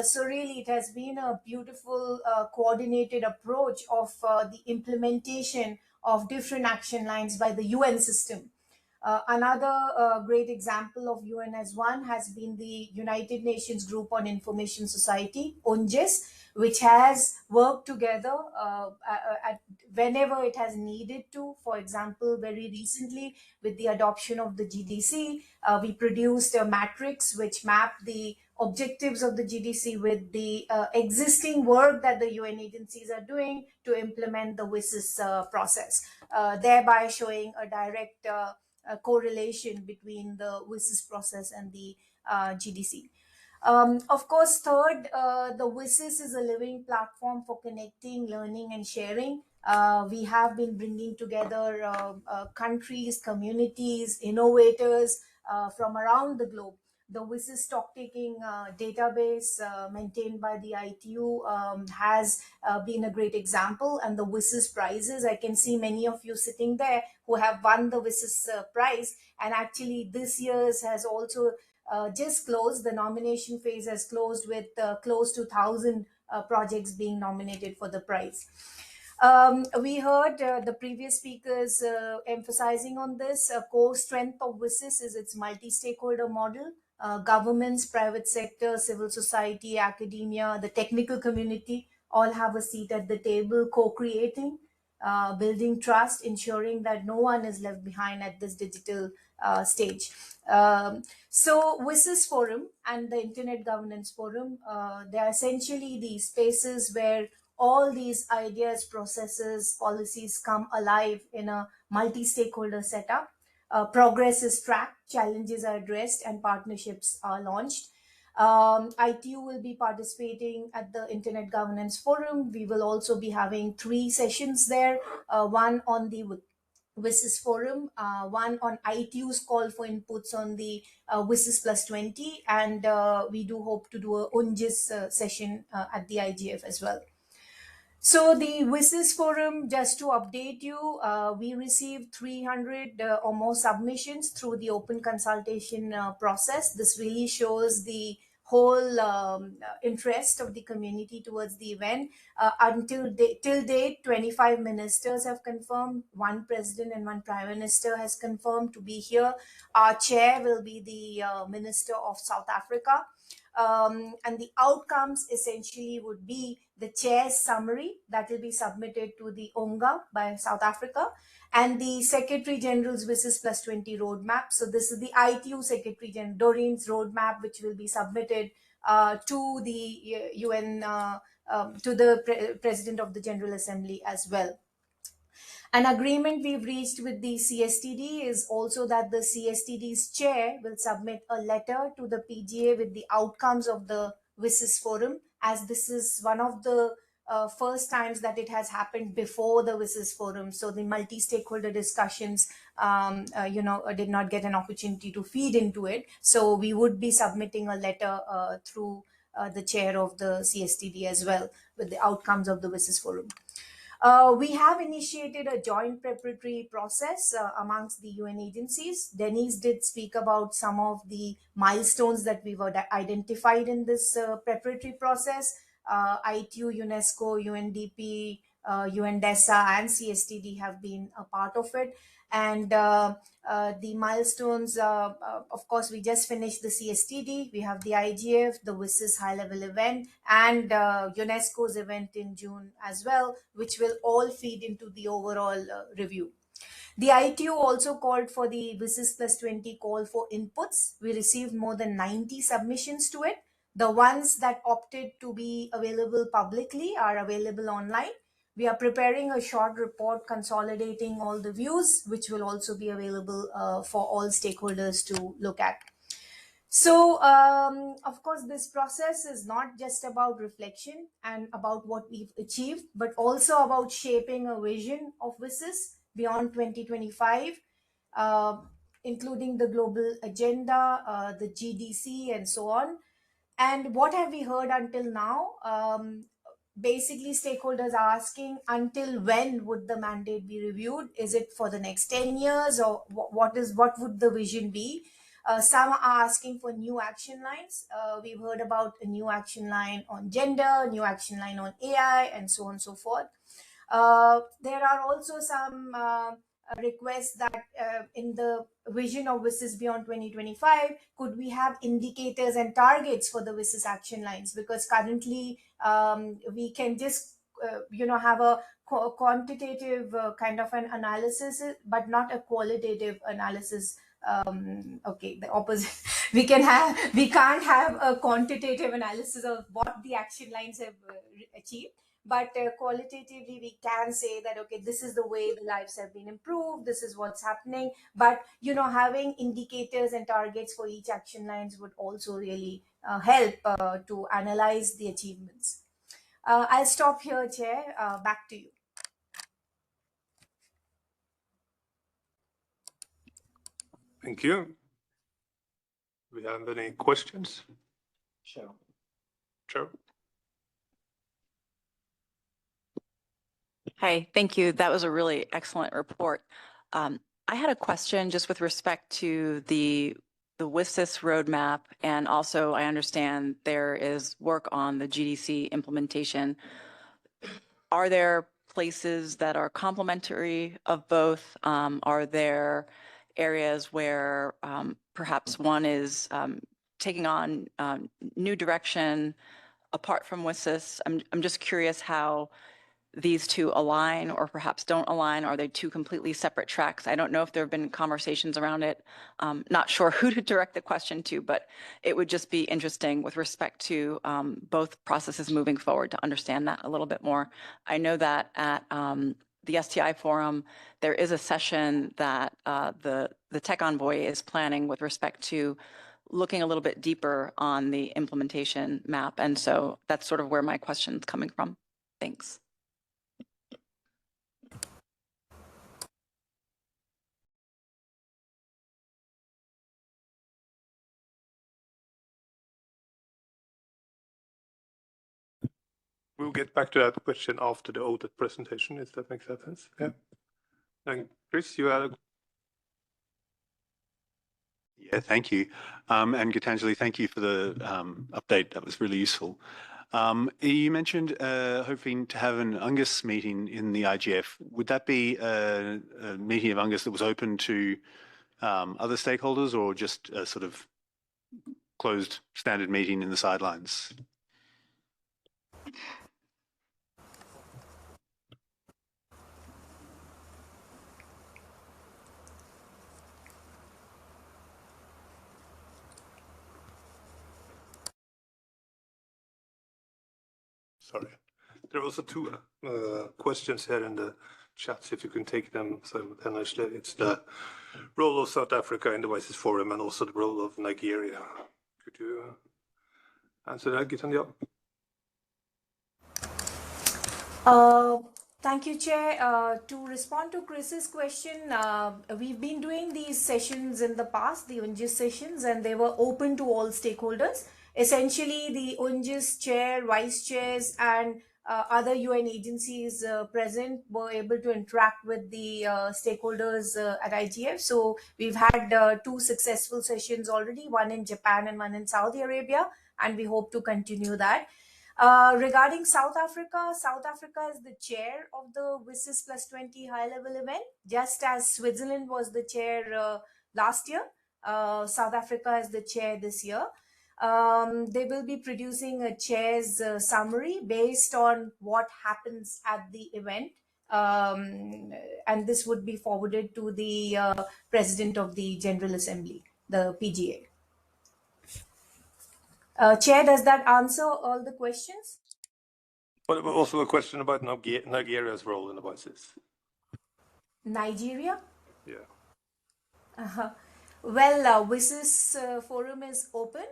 So really, it has been a beautiful coordinated approach of the implementation of different action lines by the UN system. Another great example of UN as one has been the United Nations Group on Information Society, UNGIS, which has worked together whenever it has needed to. For example, very recently with the adoption of the GDC, we produced a matrix which mapped the objectives of the GDC with the existing work that the UN agencies are doing to implement the WSIS process, thereby showing a direct correlation between the WSIS process and the GDC. Of course, third, the WSIS is a living platform for connecting, learning, and sharing. We have been bringing together countries, communities, innovators from around the globe. The WSIS stock-taking database maintained by the ITU has been a great example, and the WSIS prizes, I can see many of you sitting there who have won the WSIS prize, and actually this year's has also just closed. The nomination phase has closed with close to 1,000 projects being nominated for the prize. We heard the previous speakers emphasizing on this. A core strength of WSIS is its multi-stakeholder model. Governments, private sector, civil society, academia, the technical community all have a seat at the table, co-creating, building trust, ensuring that no one is left behind at this digital stage. So WSIS Forum and the Internet Governance Forum, they are essentially the spaces where all these ideas, processes, policies come alive in a multi-stakeholder setup. Progress is tracked, challenges are addressed, and partnerships are launched. ITU will be participating at the Internet Governance Forum. We will also be having 3 sessions there, one on the WSIS Forum, one on ITU's call for inputs on the WSIS Plus 20, and we do hope to do a UNGIS session at the IGF as well. So the WSIS Forum, just to update you, we received 300 or more submissions through the open consultation process. This really shows the whole interest of the community towards the event. Till date, 25 ministers have confirmed, 1 president and 1 prime minister has confirmed to be here. Our chair will be the Minister of South Africa. And the outcomes essentially would be the chair's summary that will be submitted to the ONGA by South Africa, and the Secretary General's WSIS Plus 20 roadmap. So this is the ITU Secretary General Doreen's roadmap, which will be submitted to the UN, to the President of the General Assembly as well. An agreement we've reached with the CSTD is also that the CSTD's chair will submit a letter to the PGA with the outcomes of the WSIS Forum, as this is one of the first times that it has happened before the WSIS Forum. So the multi-stakeholder discussions, did not get an opportunity to feed into it. So we would be submitting a letter through the chair of the CSTD as well with the outcomes of the WSIS Forum. We have initiated a joint preparatory process amongst the UN agencies. Denise did speak about some of the milestones that we've identified in this preparatory process. ITU, UNESCO, UNDP, UNDESA, and CSTD have been a part of it. And the milestones, of course, we just finished the CSTD. We have the IGF, the WSIS high-level event, and UNESCO's event in June as well, which will all feed into the overall review. The ITU also called for the WSIS Plus 20 call for inputs. We received more than 90 submissions to it. The ones that opted to be available publicly are available online. We are preparing a short report consolidating all the views, which will also be available for all stakeholders to look at. So, of course, this process is not just about reflection and about what we've achieved, but also about shaping a vision of WSIS beyond 2025, including the global agenda, the GDC, and so on. And what have we heard until now? Basically, stakeholders are asking until when would the mandate be reviewed? Is it for the next 10 years, or what would the vision be? Some are asking for new action lines. We've heard about a new action line on gender, new action line on AI, and so on and so forth. There are also some requests that in the vision of WSIS beyond 2025, could we have indicators and targets for the WSIS action lines? Because currently we can just have a quantitative kind of an analysis, but not a qualitative analysis. Okay, the opposite. We can't have a quantitative analysis of what the action lines have achieved, but qualitatively we can say that, okay, this is the way the lives have been improved, this is what's happening. But having indicators and targets for each action lines would also really help to analyze the achievements. I'll stop here, Chair. Back to you. Thank you. Do we have any questions? Sure. Sure. Hi, thank you. That was a really excellent report. I had a question just with respect to the WSIS roadmap, and also I understand there is work on the GDC implementation. Are there places that are complementary of both? Are there areas where perhaps one is taking on new direction apart from WSIS? I'm just curious how these two align or perhaps don't align. Are they two completely separate tracks? I don't know if there have been conversations around it. Not sure who to direct the question to, but it would just be interesting with respect to both processes moving forward to understand that a little bit more. I know that at the STI forum, there is a session that the Tech Envoy is planning with respect to looking a little bit deeper on the implementation map. And so that's sort of where my question's coming from. Thanks. We'll get back to that question after the audit presentation, if that makes sense. Yeah. And Chris, you had a... Yeah, thank you. And Gitanjali, thank you for the update. That was really useful. You mentioned hoping to have an UNGUS meeting in the IGF. Would that be a meeting of UNGUS that was open to other stakeholders, or just a sort of closed standard meeting in the sidelines? Sorry. There are also two questions here in the chats, if you can take them simultaneously. It's the role of South Africa in the WSIS Forum and also the role of Nigeria. Could you answer that, Gitanjali? Thank you, Chair. To respond to Chris's question, we've been doing these sessions in the past, the UNGIS sessions, and they were open to all stakeholders. Essentially, the UNGIS chair, vice chairs, and other UN agencies present were able to interact with the stakeholders at IGF. So we've had 2 successful sessions already, one in Japan and one in Saudi Arabia, and we hope to continue that. Regarding South Africa is the chair of the WSIS Plus 20 high-level event, just as Switzerland was the chair last year. South Africa is the chair this year. They will be producing a chair's summary based on what happens at the event. And this would be forwarded to the President of the General Assembly, the PGA. Chair, does that answer all the questions? But also a question about Nigeria's role in the WSIS. Nigeria? Yeah. Well, WSIS forum is open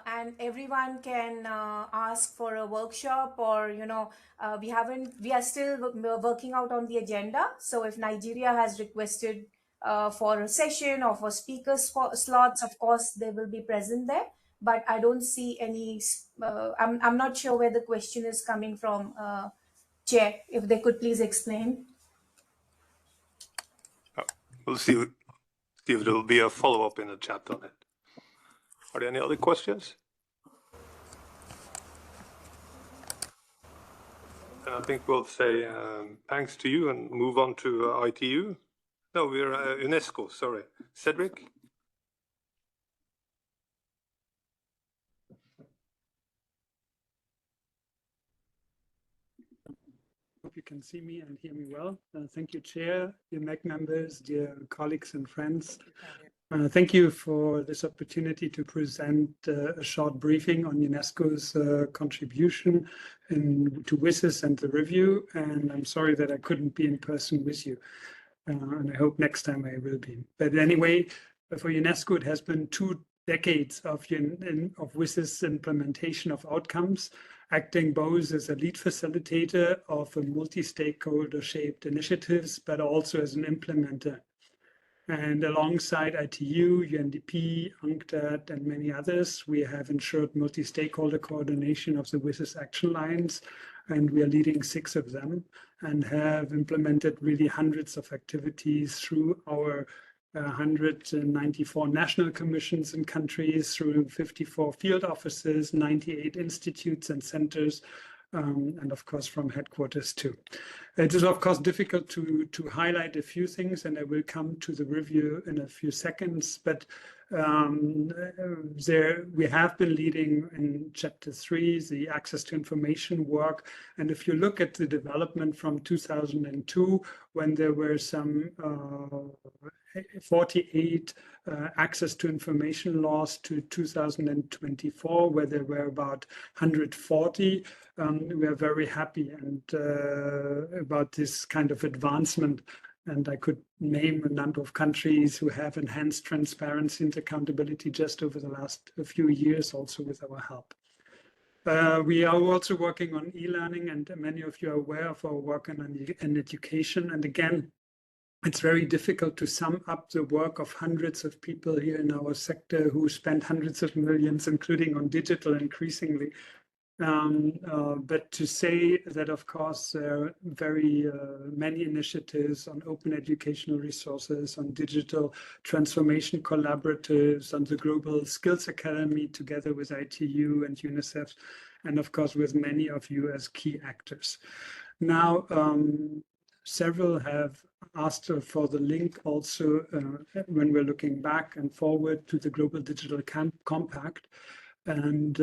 and everyone can ask for a workshop, or, we are still working out on the agenda. So if Nigeria has requested for a session or for speaker slots, of course, they will be present there. But I don't see any, I'm not sure where the question is coming from, Chair. If they could please explain. We'll see if there will be a follow-up in the chat on it. Are there any other questions? And I think we'll say thanks to you and move on to ITU. No, we're UNESCO, sorry. Cedric? Hope you can see me and hear me well. Thank you, Chair, dear MAC members, dear colleagues and friends. Thank you for this opportunity to present a short briefing on UNESCO's contribution to WSIS and the review. And I'm sorry that I couldn't be in person with you. And I hope next time I will be. But anyway, for UNESCO, it has been 2 decades of WSIS implementation of outcomes, acting both as a lead facilitator of a multi-stakeholder shaped initiatives, but also as an implementer. And alongside ITU, UNDP, UNCTAD, and many others, we have ensured multi-stakeholder coordination of the WSIS action lines, and we are leading 6 of them, and have implemented really hundreds of activities through our 194 national commissions in countries, through 54 field offices, 98 institutes and centers, and of course from headquarters too. It is of course difficult to highlight a few things, and I will come to the review in a few seconds, but we have been leading in chapter 3, the access to information work. And if you look at the development from 2002, when there were some 48 access to information laws, to 2024, where there were about 140, we are very happy and about this kind of advancement. And I could name a number of countries who have enhanced transparency and accountability just over the last few years, also with our help. We are also working on e-learning, and many of you are aware of our work in education. And again, it's very difficult to sum up the work of hundreds of people here in our sector who spend hundreds of millions, including on digital increasingly. But to say that, of course, there are very many initiatives on open educational resources, on digital transformation collaboratives, on the Global Skills Academy, together with ITU and UNICEF, and of course with many of you as key actors. Now, several have asked for the link also when we're looking back and forward to the Global Digital Compact. And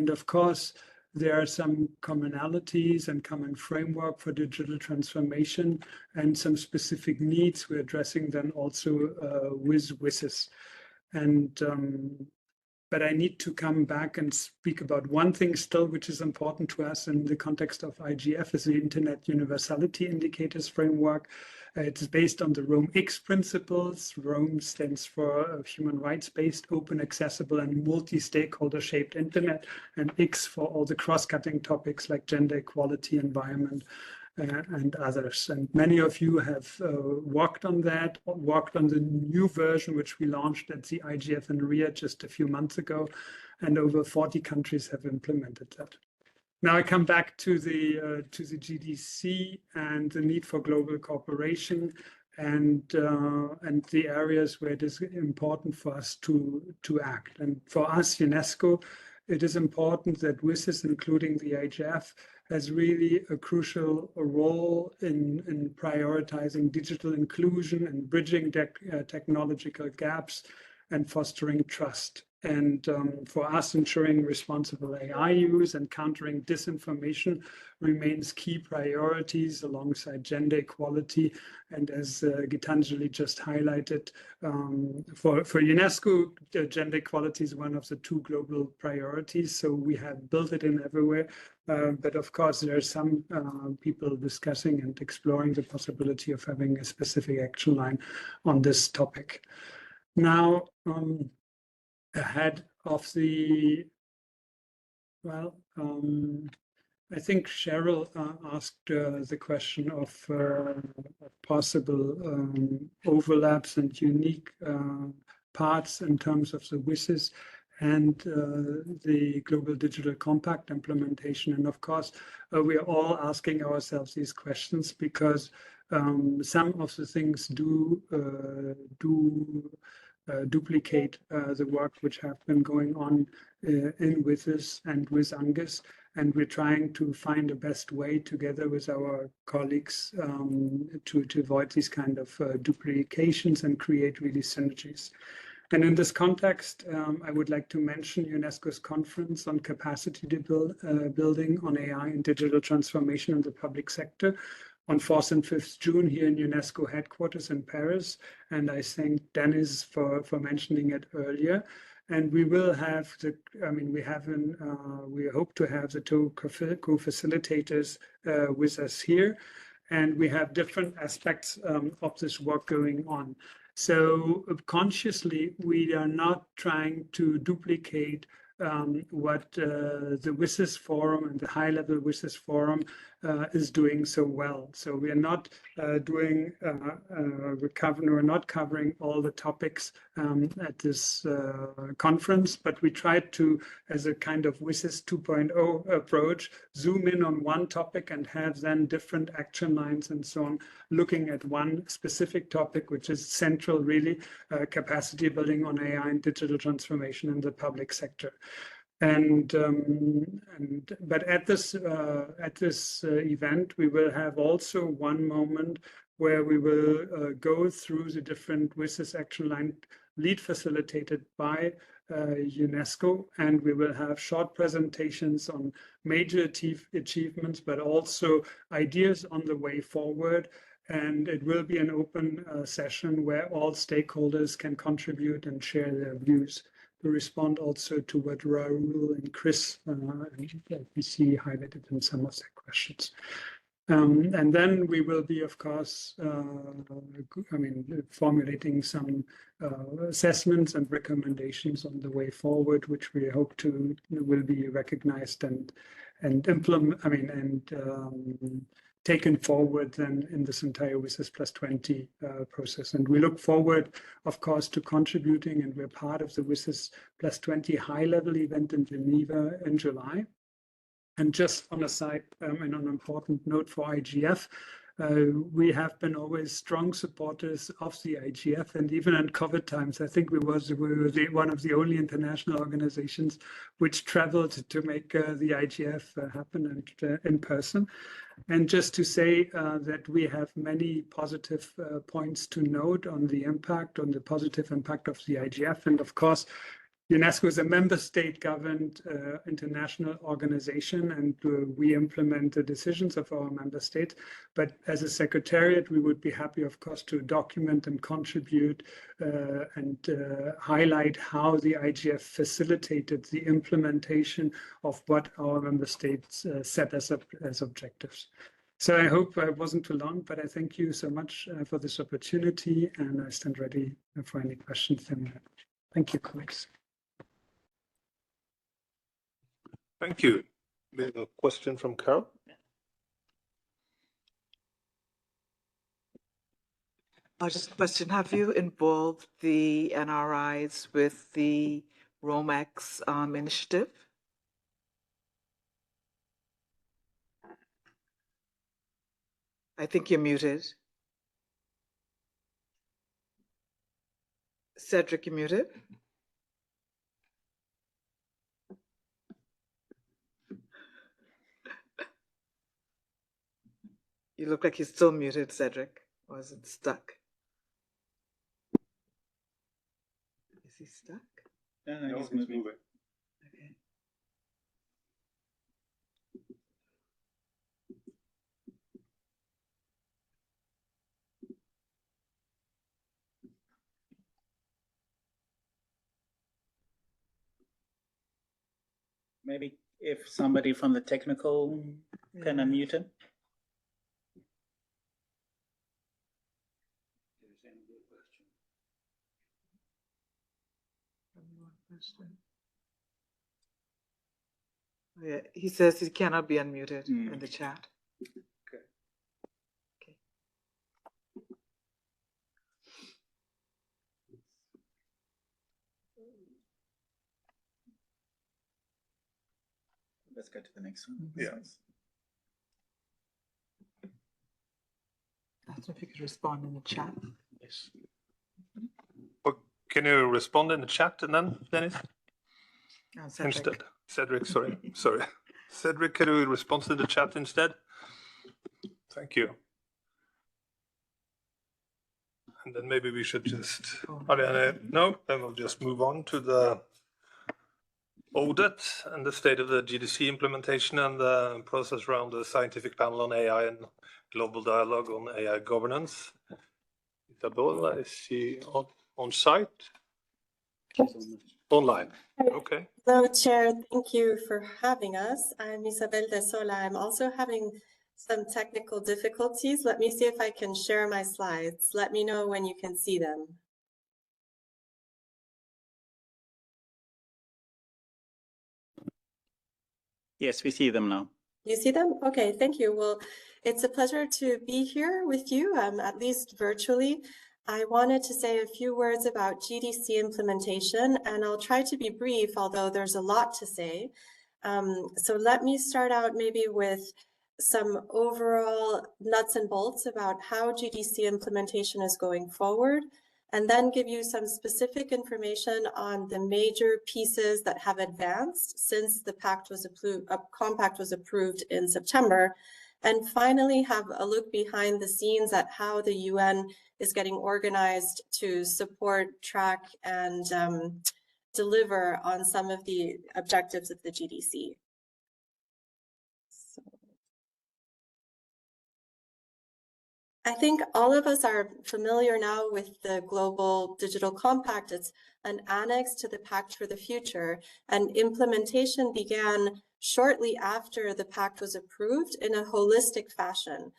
of course, there are some commonalities and common framework for digital transformation and some specific needs. We're addressing them also with WSIS. But I need to come back and speak about one thing still, which is important to us in the context of IGF, is the Internet Universality Indicators Framework. It's based on the Rome-X principles. Rome stands for human rights-based, open, accessible, and multi-stakeholder shaped internet, and X for all the cross-cutting topics like gender equality, environment, and others. And many of you have worked on that, worked on the new version, which we launched at the IGF in Rio just a few months ago, and over 40 countries have implemented that. Now I come back to the GDC and the need for global cooperation and the areas where it is important for us to act. And for us, UNESCO, it is important that WSIS, including the IGF, has really a crucial role in prioritizing digital inclusion and bridging technological gaps and fostering trust. And for us, ensuring responsible AI use and countering disinformation remains key priorities alongside gender equality. And as Gitanjali just highlighted, for UNESCO, gender equality is one of the 2 global priorities. So we have built it in everywhere. But of course, there are some people discussing and exploring the possibility of having a specific action line on this topic. Now, ahead of the, well, I think Cheryl asked the question of possible overlaps and unique parts in terms of the WSIS and the Global Digital Compact implementation. And of course, we are all asking ourselves these questions because some of the things do duplicate the work which have been going on in WSIS and with Angus, and we're trying to find the best way together with our colleagues to avoid these kind of duplications and create really synergies. And in this context, I would like to mention UNESCO's conference on capacity building on AI and digital transformation in the public sector, on 4th and 5th June here in UNESCO headquarters in Paris. And I thank Dennis for mentioning it earlier. And we will have we hope to have the two co-facilitators with us here. And we have different aspects of this work going on. So consciously, we are not trying to duplicate what the WSIS Forum and the high-level WSIS Forum is doing so well. So we are not we're not covering all the topics at this conference, but we tried to, as a kind of WSIS 2.0 approach, zoom in on one topic and have then different action lines and so on, looking at one specific topic, which is central, really, capacity building on AI and digital transformation in the public sector. But at this event, we will have also one moment where we will go through the different WSIS action line lead facilitated by UNESCO, and we will have short presentations on major achievements, but also ideas on the way forward. And it will be an open session where all stakeholders can contribute and share their views. To respond also to what Raul and Chris we see highlighted in some of their questions. And then we will be, of course, formulating some assessments and recommendations on the way forward, which we hope to will be recognized and implement. Taken forward then in this entire WSIS Plus 20 process. And we look forward, of course, to contributing, and we're part of the WSIS Plus 20 high-level event in Geneva in July. And just on a side, and on an important note for IGF, we have been always strong supporters of the IGF, and even in COVID times, I think we were one of the only international organizations which traveled to make the IGF happen in person. And just to say that we have many positive points to note on the positive impact of the IGF, and of course, UNESCO is a member state governed international organization, and we implement the decisions of our member state. But as a secretariat, we would be happy, of course, to document and contribute and highlight how the IGF facilitated the implementation of what our member states set as objectives. So I hope I wasn't too long, but I thank you so much for this opportunity, and I stand ready for any questions. Thank you, colleagues. Thank you. We have a question from Carol. Just a question. Have you involved the NRIs with the ROMEX initiative? I think you're muted. Cedric, you're muted. You look like you're still muted, Cedric. Or is it stuck? Is he stuck? No, he's moving. Okay. Maybe if somebody from the technical can unmute him. Yeah, he says he cannot be unmuted in the chat. Okay. Okay. Let's go to the next one. Yeah. I don't know if you could respond in the chat. Yes. Well, can you respond in the chat and then, Dennis? Cedric. Instead. Cedric, sorry. Cedric, can you respond to the chat instead? Thank you. And then maybe we should just, no, then we'll just move on to the audit and the state of the GDC implementation and the process around the scientific panel on AI and Global Dialogue on AI Governance. Isabella, is she on site? Online. Okay. Hello, Chair. Thank you for having us. I'm Isabel de Sola. I'm also having some technical difficulties. Let me see if I can share my slides. Let me know when you can see them. Yes, we see them now. You see them? Okay, thank you. Well, it's a pleasure to be here with you, at least virtually. I wanted to say a few words about GDC implementation, and I'll try to be brief, although there's a lot to say. So let me start out maybe with some overall nuts and bolts about how GDC implementation is going forward, and then give you some specific information on the major pieces that have advanced since the compact was approved in September. And finally, have a look behind the scenes at how the UN is getting organized to support, track, and deliver on some of the objectives of the GDC. I think all of us are familiar now with the Global Digital Compact. It's an annex to the Pact for the Future, and implementation began shortly after the pact was approved in a holistic fashion.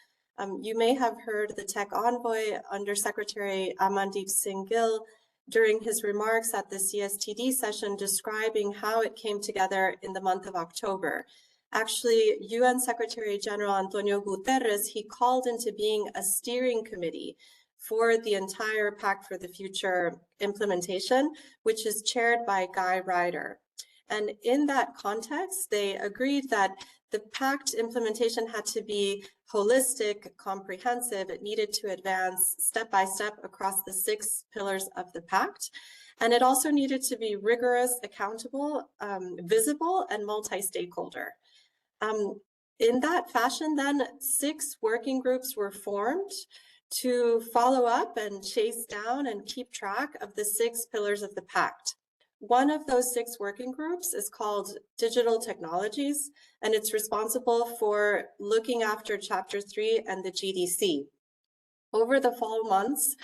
You may have heard the Tech Envoy, Under Secretary Amandeep Singh Gill, during his remarks at the CSTD session describing how it came together in the month of October. Actually, UN Secretary General Antonio Guterres, he called into being a steering committee for the entire Pact for the Future implementation, which is chaired by Guy Ryder. And in that context, they agreed that the Pact implementation had to be holistic, comprehensive. It needed to advance step by step across the 6 pillars of the Pact. And it also needed to be rigorous, accountable, visible, and multi-stakeholder. In that fashion, then 6 working groups were formed to follow up and chase down and keep track of the 6 pillars of the Pact. One of those 6 working groups is called Digital Technologies, and it's responsible for looking after Chapter 3 and the GDC. Over the fall months,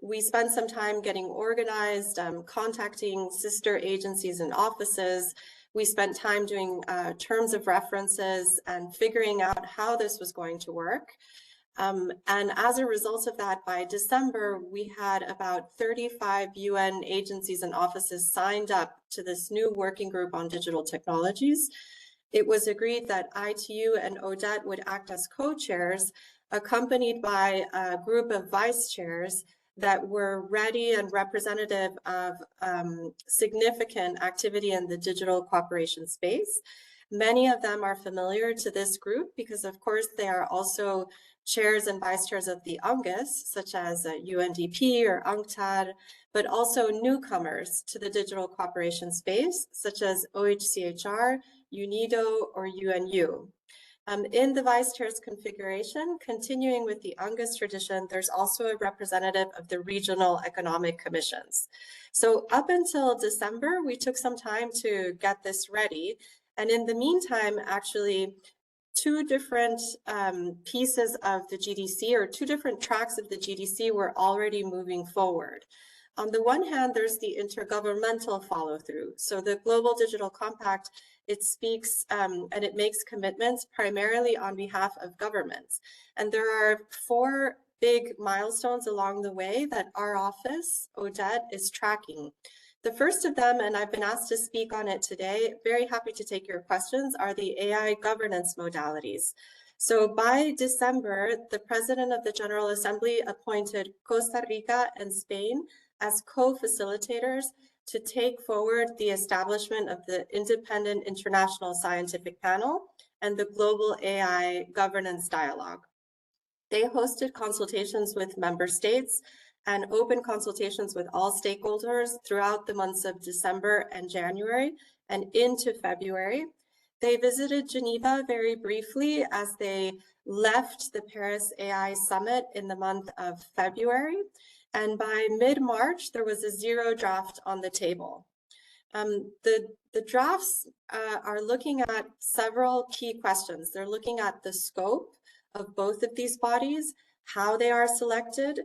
we spent some time getting organized, contacting sister agencies and offices. We spent time doing terms of references and figuring out how this was going to work. And as a result of that, by December, we had about 35 UN agencies and offices signed up to this new working group on digital technologies. It was agreed that ITU and ODET would act as co-chairs, accompanied by a group of vice chairs that were ready and representative of significant activity in the digital cooperation space. Many of them are familiar to this group because, of course, they are also chairs and vice chairs of the UNGAS, such as UNDP or UNCTAD, but also newcomers to the digital cooperation space, such as OHCHR, UNIDO, or UNU. In the vice chair's configuration, continuing with the UNGAS tradition, there's also a representative of the regional economic commissions. So up until December, we took some time to get this ready. And in the meantime, actually, 2 different pieces of the GDC, or 2 different tracks of the GDC, were already moving forward. On the one hand, there's the intergovernmental follow-through. So the Global Digital Compact, it speaks and it makes commitments primarily on behalf of governments. And there are 4 big milestones along the way that our office, ODET, is tracking. The first of them, and I've been asked to speak on it today, very happy to take your questions, are the AI governance modalities. So by December, the President of the General Assembly appointed Costa Rica and Spain as co-facilitators to take forward the establishment of the Independent International Scientific Panel and the Global AI Governance Dialogue. They hosted consultations with member states and open consultations with all stakeholders throughout the months of December and January and into February. They visited Geneva very briefly as they left the Paris AI Summit in the month of February. And by mid-March, there was a 0 draft on the table. The drafts are looking at several key questions. They're looking at the scope of both of these bodies, how they are selected,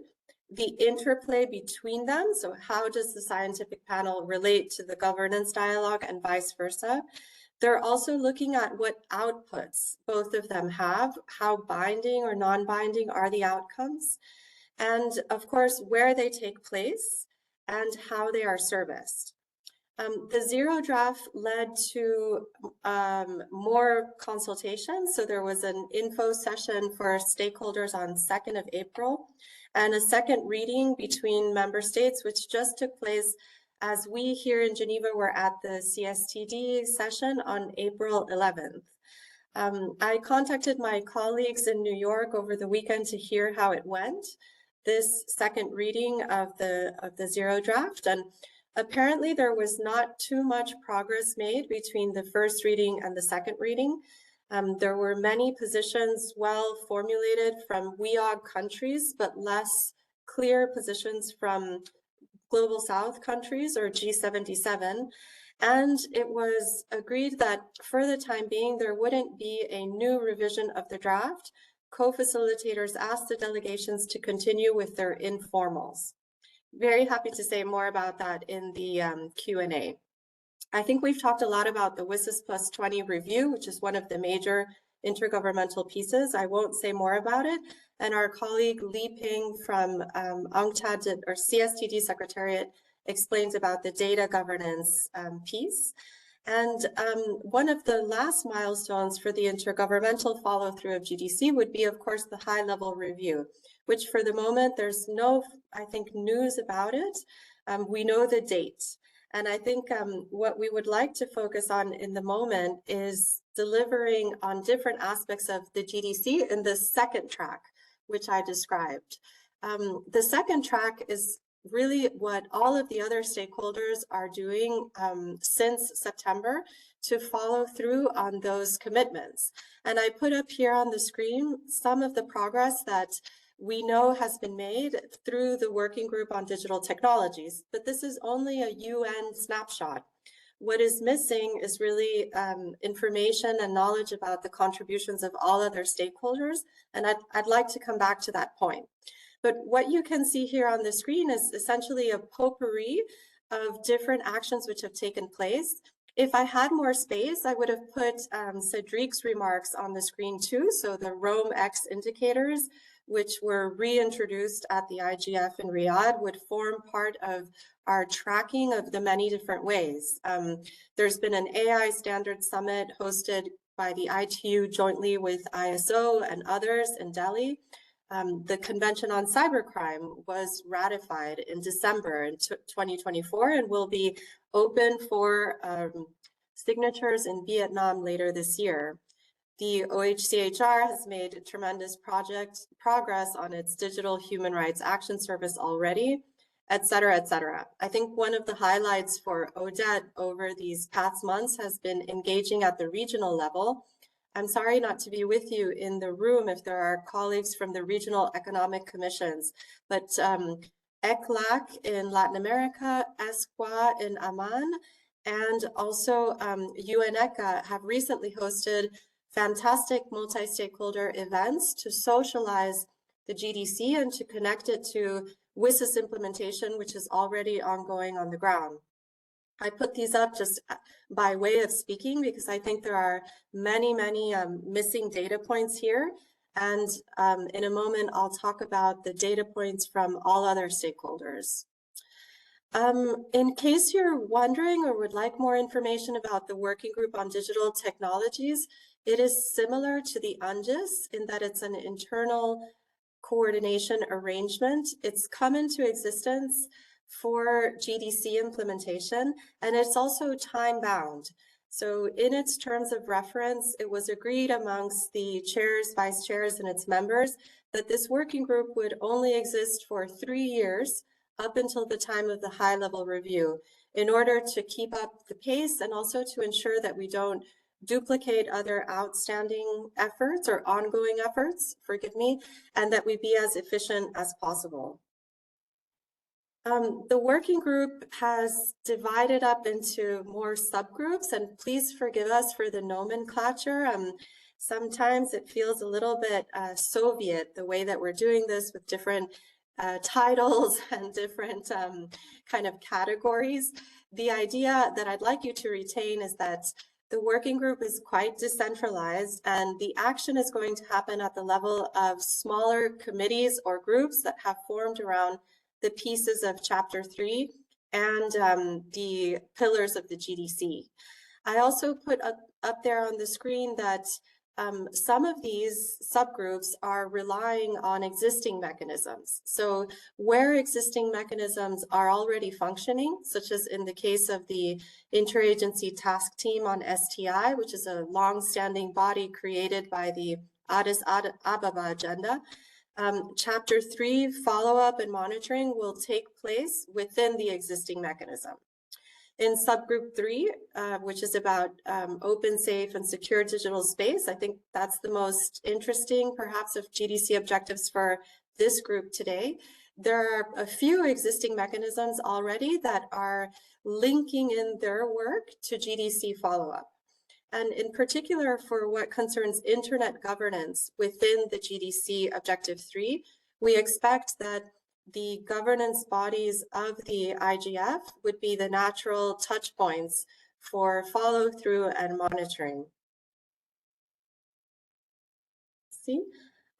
the interplay between them. So how does the scientific panel relate to the governance dialogue and vice versa? They're also looking at what outputs both of them have, how binding or non-binding are the outcomes, and of course, where they take place and how they are serviced. The zero draft led to more consultations. So there was an info session for stakeholders on 2nd of April and a second reading between member states, which just took place as we here in Geneva were at the CSTD session on April 11th. I contacted my colleagues in New York over the weekend to hear how it went, this second reading of the zero draft. And apparently there was not too much progress made between the first reading and the second reading. There were many positions well formulated from WEOG countries, but less clear positions from Global South countries or G77. And it was agreed that for the time being, there wouldn't be a new revision of the draft. Co-facilitators asked the delegations to continue with their informals. Very happy to say more about that in the Q&A. I think we've talked a lot about the WSIS Plus 20 review, which is one of the major intergovernmental pieces. I won't say more about it. And our colleague Li Ping from UNCTAD or CSTD Secretariat explains about the data governance piece. And one of the last milestones for the intergovernmental follow-through of GDC would be, of course, the high-level review, which for the moment, there's no, I think, news about it. We know the date. And I think what we would like to focus on in the moment is delivering on different aspects of the GDC in the second track, which I described. The second track is really what all of the other stakeholders are doing since September to follow through on those commitments. And I put up here on the screen some of the progress that we know has been made through the Working Group on Digital Technologies, but this is only a UN snapshot. What is missing is really information and knowledge about the contributions of all other stakeholders, and I'd like to come back to that point. But what you can see here on the screen is essentially a potpourri of different actions which have taken place. If I had more space, I would have put Cedric's remarks on the screen too. So the Rome X indicators, which were reintroduced at the IGF in Riyadh, would form part of our tracking of the many different ways. There's been an AI standards summit hosted by the ITU jointly with ISO and others in Delhi. The Convention on Cybercrime was ratified in December in 2024 and will be open for signatures in Vietnam later this year. The OHCHR has made tremendous progress on its Digital Human Rights Action Service already, et cetera, et cetera. I think one of the highlights for ODET over these past months has been engaging at the regional level. I'm sorry not to be with you in the room if there are colleagues from the regional economic commissions, but ECLAC in Latin America, ESQUA in Amman, and also UNECA have recently hosted fantastic multi-stakeholder events to socialize the GDC and to connect it to WSIS implementation, which is already ongoing on the ground. I put these up just by way of speaking because I think there are many, many missing data points here. And in a moment, I'll talk about the data points from all other stakeholders. In case you're wondering or would like more information about the Working Group on Digital Technologies, it is similar to the UNGIS in that it's an internal coordination arrangement. It's come into existence for GDC implementation, and it's also time-bound. So in its terms of reference, it was agreed amongst the chairs, vice chairs, and its members that this working group would only exist for 3 years up until the time of the high-level review in order to keep up the pace and also to ensure that we don't duplicate other outstanding efforts or ongoing efforts, forgive me, and that we be as efficient as possible. The working group has divided up into more subgroups, and please forgive us for the nomenclature. Sometimes it feels a little bit Soviet, the way that we're doing this with different titles and different kind of categories. The idea that I'd like you to retain is that the working group is quite decentralized, and the action is going to happen at the level of smaller committees or groups that have formed around the pieces of Chapter 3 and the pillars of the GDC. I also put up there on the screen that some of these subgroups are relying on existing mechanisms. So where existing mechanisms are already functioning, such as in the case of the Interagency Task Team on STI, which is a long-standing body created by the Addis Ababa Agenda, Chapter 3 follow-up and monitoring will take place within the existing mechanism. In subgroup 3, which is about open, safe, and secure digital space, I think that's the most interesting, perhaps, of GDC objectives for this group today. There are a few existing mechanisms already that are linking in their work to GDC follow-up. And in particular, for what concerns internet governance within the GDC Objective 3, we expect that the governance bodies of the IGF would be the natural touch points for follow through and monitoring. See,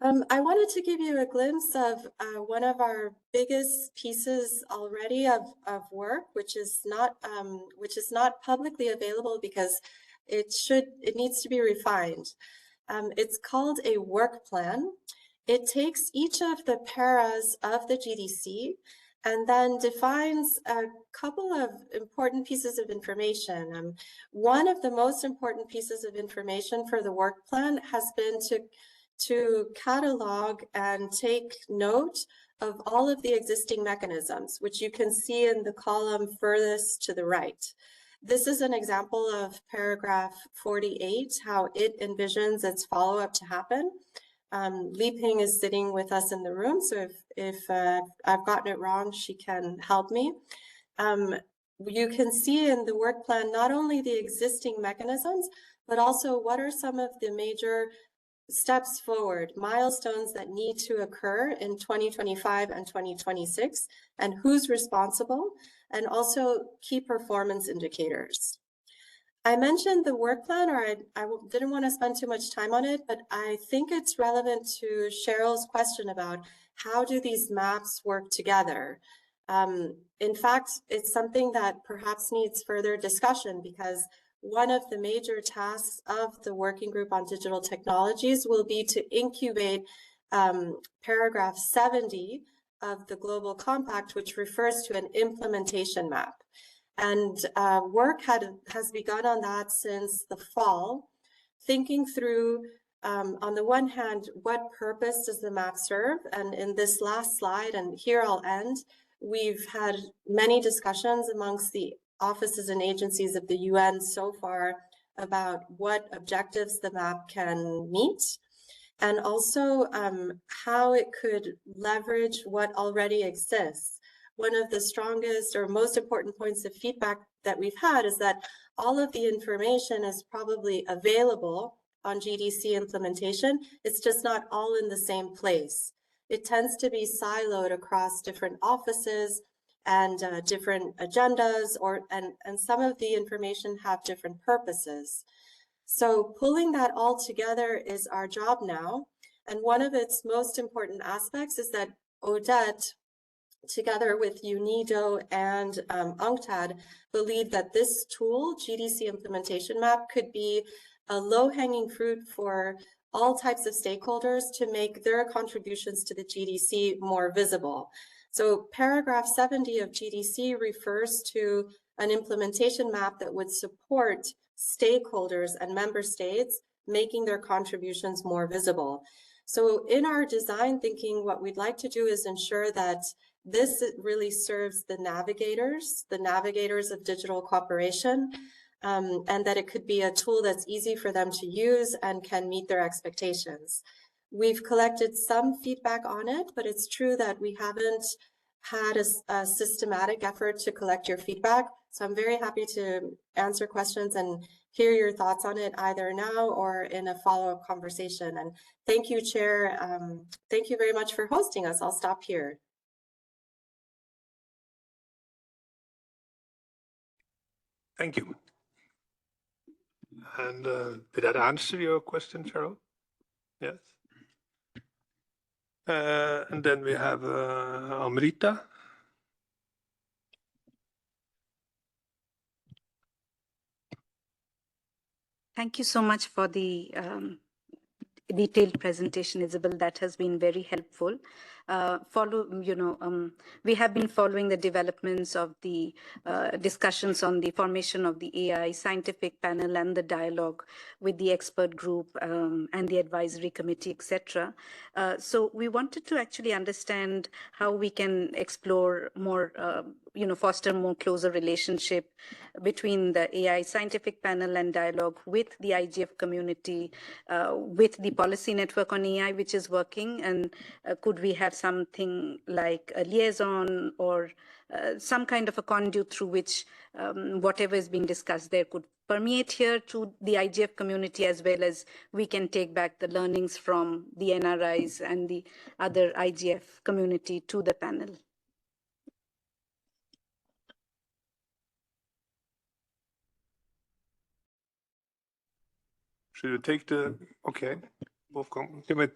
I wanted to give you a glimpse of one of our biggest pieces already of work, which is not publicly available because it needs to be refined. It's called a work plan. It takes each of the paras of the GDC and then defines a couple of important pieces of information. One of the most important pieces of information for the work plan has been to catalog and take note of all of the existing mechanisms, which you can see in the column furthest to the right. This is an example of paragraph 48, how it envisions its follow-up to happen. Li Ping is sitting with us in the room, so if I've gotten it wrong, she can help me. You can see in the work plan not only the existing mechanisms, but also what are some of the major steps forward, milestones that need to occur in 2025 and 2026, and who's responsible, and also key performance indicators. I mentioned the work plan, or I didn't want to spend too much time on it, but I think it's relevant to Cheryl's question about how do these maps work together. In fact, it's something that perhaps needs further discussion, because one of the major tasks of the Working Group on Digital Technologies will be to incubate paragraph 70 of the Global Compact, which refers to an implementation map. And work has begun on that since the fall, thinking through, on the one hand, what purpose does the map serve? And in this last slide, and here I'll end, we've had many discussions amongst the offices and agencies of the UN so far about what objectives the map can meet, and also how it could leverage what already exists. One of the strongest or most important points of feedback that we've had is that all of the information is probably available on GDC implementation. It's just not all in the same place. It tends to be siloed across different offices and different agendas, and some of the information have different purposes. So pulling that all together is our job now. And one of its most important aspects is that Odette, together with UNIDO and UNCTAD, believe that this tool, GDC Implementation Map, could be a low-hanging fruit for all types of stakeholders to make their contributions to the GDC more visible. So paragraph 70 of GDC refers to an implementation map that would support stakeholders and member states making their contributions more visible. So in our design thinking, what we'd like to do is ensure that this really serves the navigators of digital cooperation, and that it could be a tool that's easy for them to use and can meet their expectations. We've collected some feedback on it, but it's true that we haven't had a systematic effort to collect your feedback. So I'm very happy to answer questions and hear your thoughts on it either now or in a follow-up conversation. And thank you, Chair. Thank you very much for hosting us. I'll stop here. Thank you. And did that answer your question, Cheryl? Yes. And then we have Amrita. Thank you so much for the detailed presentation, Isabel. That has been very helpful. We have been following the developments of the discussions on the formation of the AI scientific panel and the dialogue with the expert group and the advisory committee, etc. So we wanted to actually understand how we can explore more, foster more closer relationship between the AI scientific panel and dialogue with the IGF community, with the policy network on AI, which is working, and could we have something like a liaison or some kind of a conduit through which whatever is being discussed there could permeate here to the IGF community, as well as we can take back the learnings from the NRIs and the other IGF community to the panel. Should we take okay, Wolfgang, you might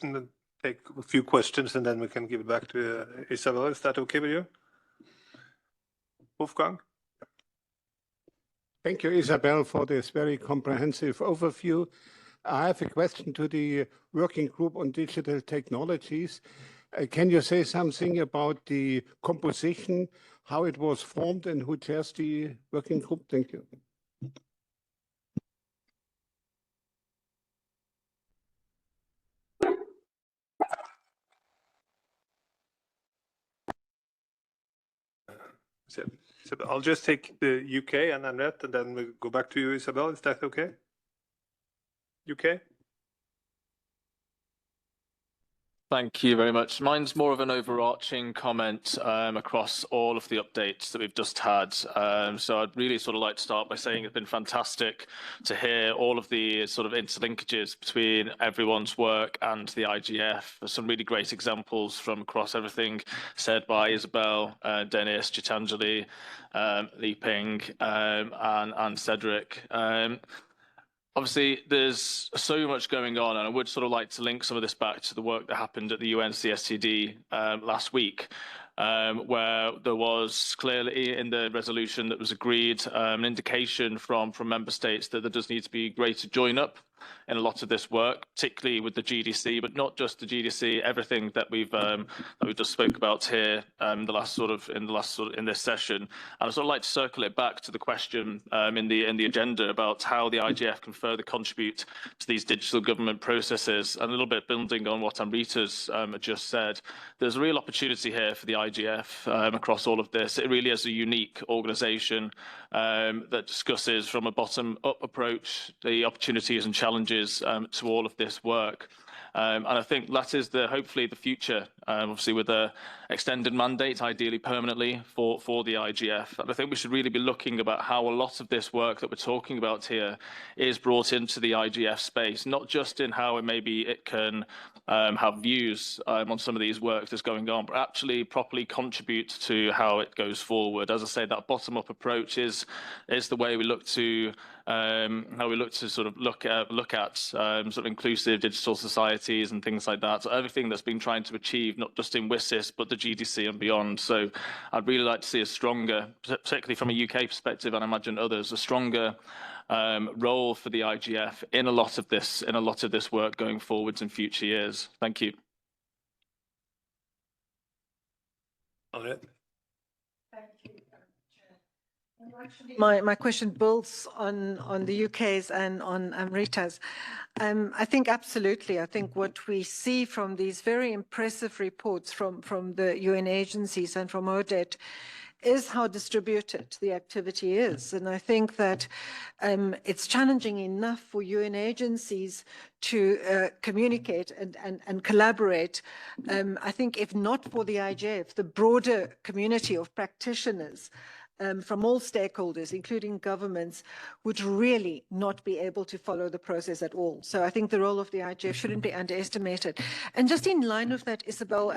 take a few questions and then we can give it back to Isabel. Is that okay with you? Wolfgang? Thank you, Isabel, for this very comprehensive overview. I have a question to the working group on digital technologies. Can you say something about the composition, how it was formed, and who chairs the working group? Thank you. So I'll just take the UK and Annette, and then we'll go back to you, Isabel. Is that okay? UK? Thank you very much. Mine's more of an overarching comment across all of the updates that we've just had. So I'd really sort of like to start by saying it's been fantastic to hear all of the sort of interlinkages between everyone's work and the IGF. There's some really great examples from across everything said by Isabel, Dennis, Gitanjali, Li Ping, and Cedric. Obviously, there's so much going on, and I would sort of like to link some of this back to the work that happened at the UN CSTD last week, where there was clearly in the resolution that was agreed an indication from member states that there does need to be greater join-up in a lot of this work, particularly with the GDC, but not just the GDC. Everything that we've just spoke about here in this session. And I'd sort of like to circle it back to the question in the agenda about how the IGF can further contribute to these digital government processes. And a little bit building on what Amrita's just said, there's a real opportunity here for the IGF across all of this. It really is a unique organisation that discusses from a bottom-up approach the opportunities and challenges to all of this work. And I think that is hopefully the future, obviously with an extended mandate, ideally permanently for the IGF. And I think we should really be looking about how a lot of this work that we're talking about here is brought into the IGF space, not just in how it can have views on some of these work that's going on, but actually properly contribute to how it goes forward. As I say, that bottom-up approach is the way we look to sort of look at sort of inclusive digital societies and things like that. So everything that's been trying to achieve, not just in WSIS, but the GDC and beyond. So I'd really like to see a stronger, particularly from a UK perspective, and I imagine others, a stronger role for the IGF in a lot of this work going forwards in future years. Thank you. Annette. My question builds on the UK's and on Amrita's. I think absolutely. I think what we see from these very impressive reports from the UN agencies and from ODET is how distributed the activity is. And I think that it's challenging enough for UN agencies to communicate and collaborate. I think if not for the IGF, the broader community of practitioners from all stakeholders, including governments, would really not be able to follow the process at all. So I think the role of the IGF shouldn't be underestimated. And just in line with that, Isabel,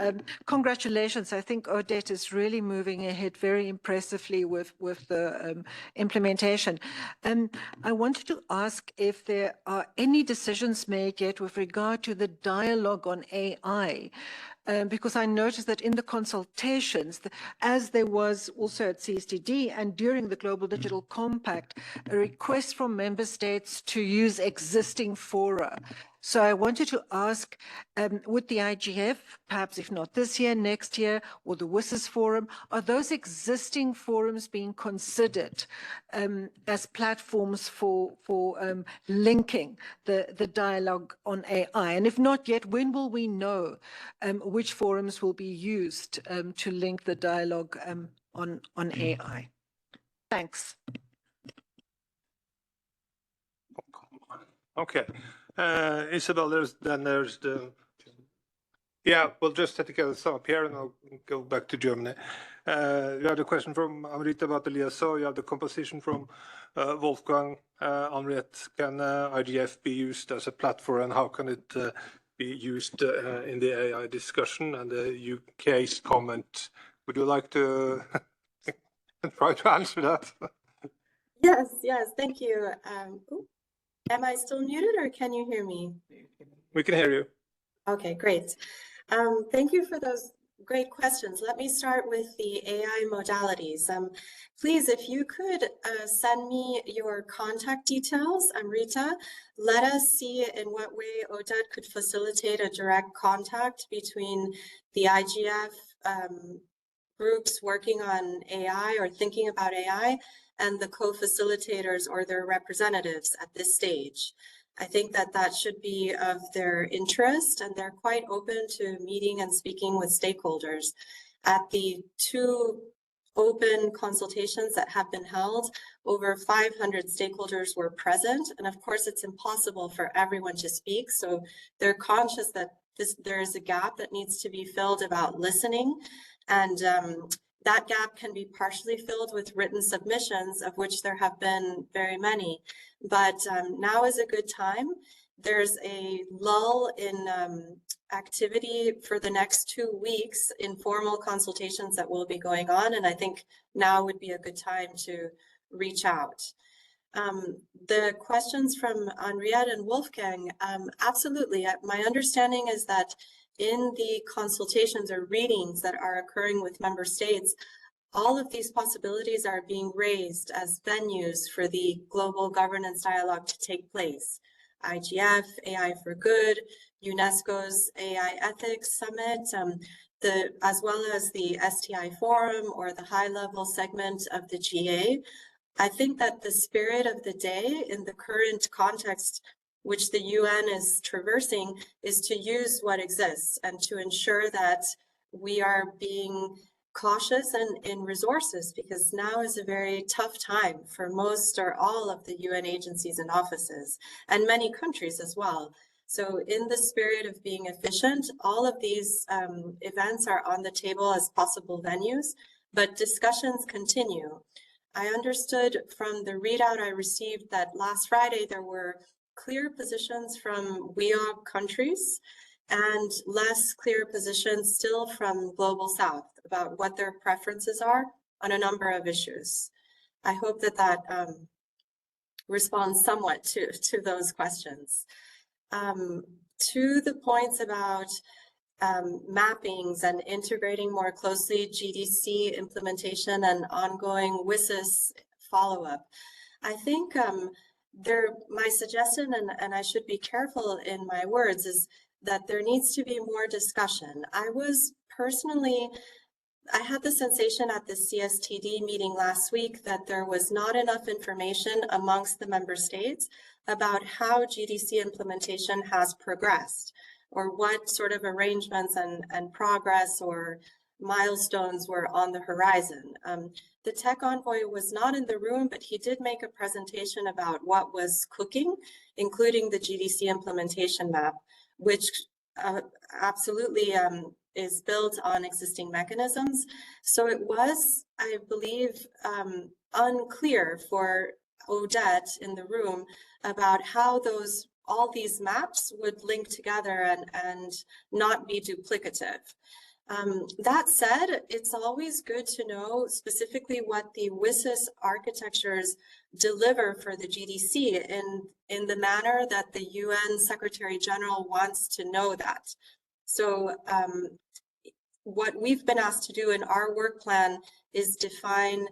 congratulations. I think Odette is really moving ahead very impressively with the implementation. I wanted to ask if there are any decisions made yet with regard to the dialogue on AI. Because I noticed that in the consultations, as there was also at CSTD and during the Global Digital Compact, a request from member states to use existing fora. So I wanted to ask, would the IGF, perhaps if not this year, next year, or the WSIS forum, are those existing forums being considered as platforms for linking the dialogue on AI? And if not yet, when will we know which forums will be used to link the dialogue on AI? Thanks. Okay. Isabel, there's the, yeah, we'll just take a sum up here and I'll go back to Germany. You had a question from Amrita about the liaison. You have the composition from Wolfgang. Henriette, can IGF be used as a platform and how can it be used in the AI discussion? And the UK's comment, would you like to try to answer that? Yes, thank you. Am I still muted or can you hear me? We can hear you. Okay, great. Thank you for those great questions. Let me start with the AI modalities. Please, if you could send me your contact details, Amrita, let us see in what way Odette could facilitate a direct contact between the IGF groups working on AI or thinking about AI and the co-facilitators or their representatives at this stage. I think that that should be of their interest and they're quite open to meeting and speaking with stakeholders. At the 2 open consultations that have been held, over 500 stakeholders were present. And of course, it's impossible for everyone to speak. So they're conscious that there is a gap that needs to be filled about listening. And that gap can be partially filled with written submissions, of which there have been very many. But now is a good time. There's a lull in activity for the next 2 weeks, informal consultations that will be going on. And I think now would be a good time to reach out. The questions from Henriette and Wolfgang, absolutely. My understanding is that in the consultations or readings that are occurring with member states, all of these possibilities are being raised as venues for the global governance dialogue to take place. IGF, AI for Good, UNESCO's AI Ethics Summit, as well as the STI Forum or the high-level segment of the GA. I think that the spirit of the day in the current context which the UN is traversing is to use what exists and to ensure that we are being cautious in resources, because now is a very tough time for most or all of the UN agencies and offices and many countries as well. So in the spirit of being efficient, all of these events are on the table as possible venues, but discussions continue. I understood from the readout I received that last Friday there were clear positions from WEOG countries and less clear positions still from Global South about what their preferences are on a number of issues. I hope that that responds somewhat to those questions. To the points about mappings and integrating more closely GDC implementation and ongoing WSIS follow-up, I think my suggestion, and I should be careful in my words, is that there needs to be more discussion. I had the sensation at the CSTD meeting last week that there was not enough information amongst the member states about how GDC implementation has progressed, or what sort of arrangements and progress or milestones were on the horizon. The tech envoy was not in the room, but he did make a presentation about what was cooking, including the GDC implementation map, which absolutely is built on existing mechanisms. So it was, I believe, unclear for Odette in the room about how all these maps would link together and not be duplicative. That said, it's always good to know specifically what the WSIS architectures deliver for the GDC in the manner that the UN Secretary General wants to know that. So what we've been asked to do in our work plan is define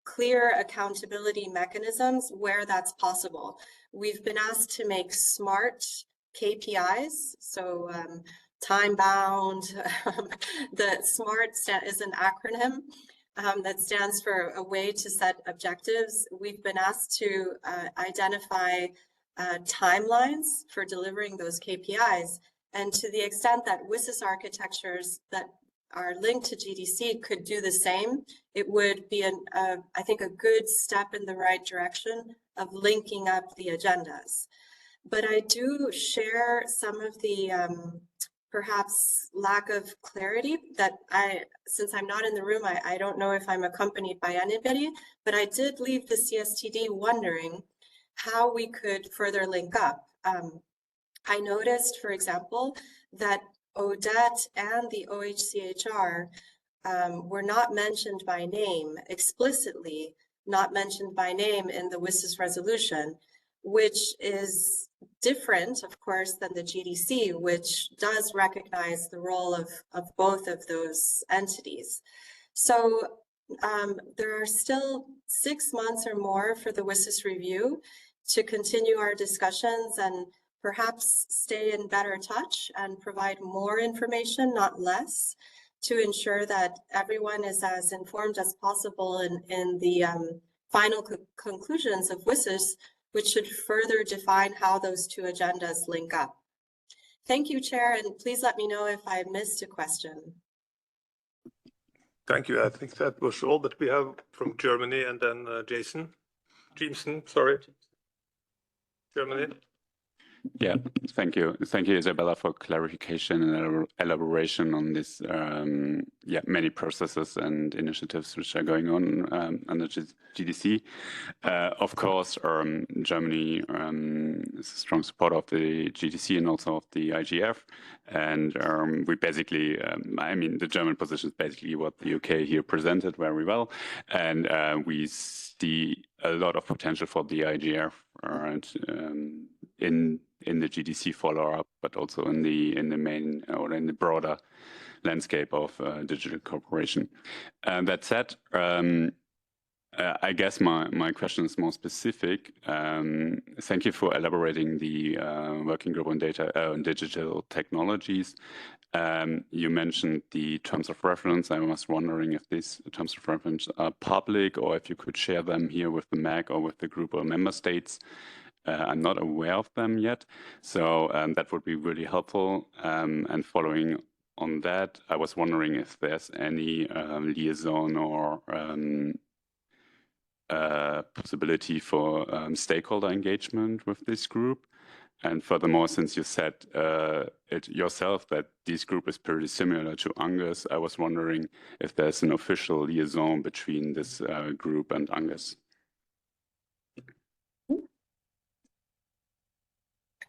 clear accountability mechanisms where that's possible. We've been asked to make SMART KPIs, so time-bound. The SMART is an acronym that stands for a way to set objectives. We've been asked to identify timelines for delivering those KPIs. And to the extent that WSIS architectures that are linked to GDC could do the same, it would be, I think, a good step in the right direction of linking up the agendas. But I do share some of the perhaps lack of clarity that since I'm not in the room, I don't know if I'm accompanied by anybody, but I did leave the CSTD wondering how we could further link up. I noticed, for example, that Odette and the OHCHR were not mentioned by name, explicitly not mentioned by name in the WSIS resolution, which is different, of course, than the GDC, which does recognize the role of both of those entities. So there are still 6 months or more for the WSIS review to continue our discussions and perhaps stay in better touch and provide more information, not less, to ensure that everyone is as informed as possible in the final conclusions of WSIS, which should further define how those two agendas link up. Thank you, Chair, and please let me know if I missed a question. Thank you. I think that was all that we have from Germany, and then Jameson, sorry. Germany. Yeah, thank you. Thank you, Isabella, for clarification and elaboration on this, many processes and initiatives which are going on under GDC. Of course, Germany is a strong supporter of the GDC and also of the IGF. And we basically, the German position is basically what the UK here presented very well. And we see a lot of potential for the IGF in the GDC follow-up, but also in the main or in the broader landscape of digital cooperation. And that said, I guess my question is more specific. Thank you for elaborating the working group on data and digital technologies. You mentioned the terms of reference. I was wondering if these terms of reference are public or if you could share them here with the MAG or with the group or member states. I'm not aware of them yet, so that would be really helpful. And following on that, I was wondering if there's any liaison or possibility for stakeholder engagement with this group. And furthermore, since you said it yourself that this group is pretty similar to Angus, I was wondering if there's an official liaison between this group and Angus.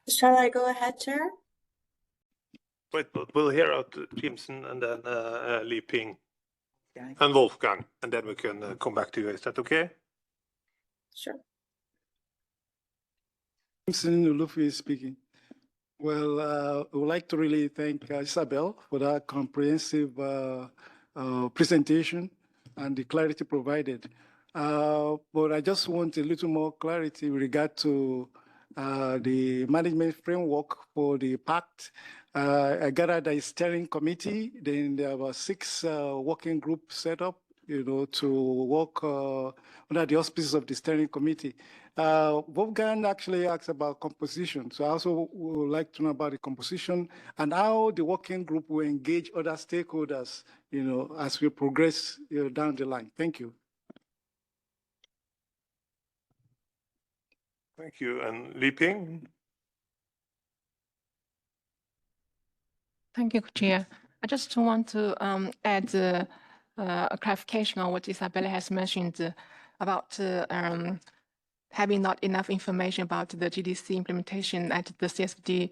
Shall I go ahead, Chair? Wait, we'll hear out Jameson and then Li Ping and Wolfgang, and then we can come back to you. Is that okay? Sure. Jameson Ulufi speaking. Well, I would like to really thank Isabel for that comprehensive presentation and the clarity provided. But I just want a little more clarity with regard to the management framework for the pact. I gathered a steering committee, then there were 6 working groups set up, to work under the auspices of the steering committee. Wolfgang actually asked about composition. So I also would like to know about the composition and how the working group will engage other stakeholders, as we progress down the line. Thank you. Thank you. And Li Ping? Thank you, Chair. I just want to add a clarification on what Isabella has mentioned about having not enough information about the GDC implementation at the CSD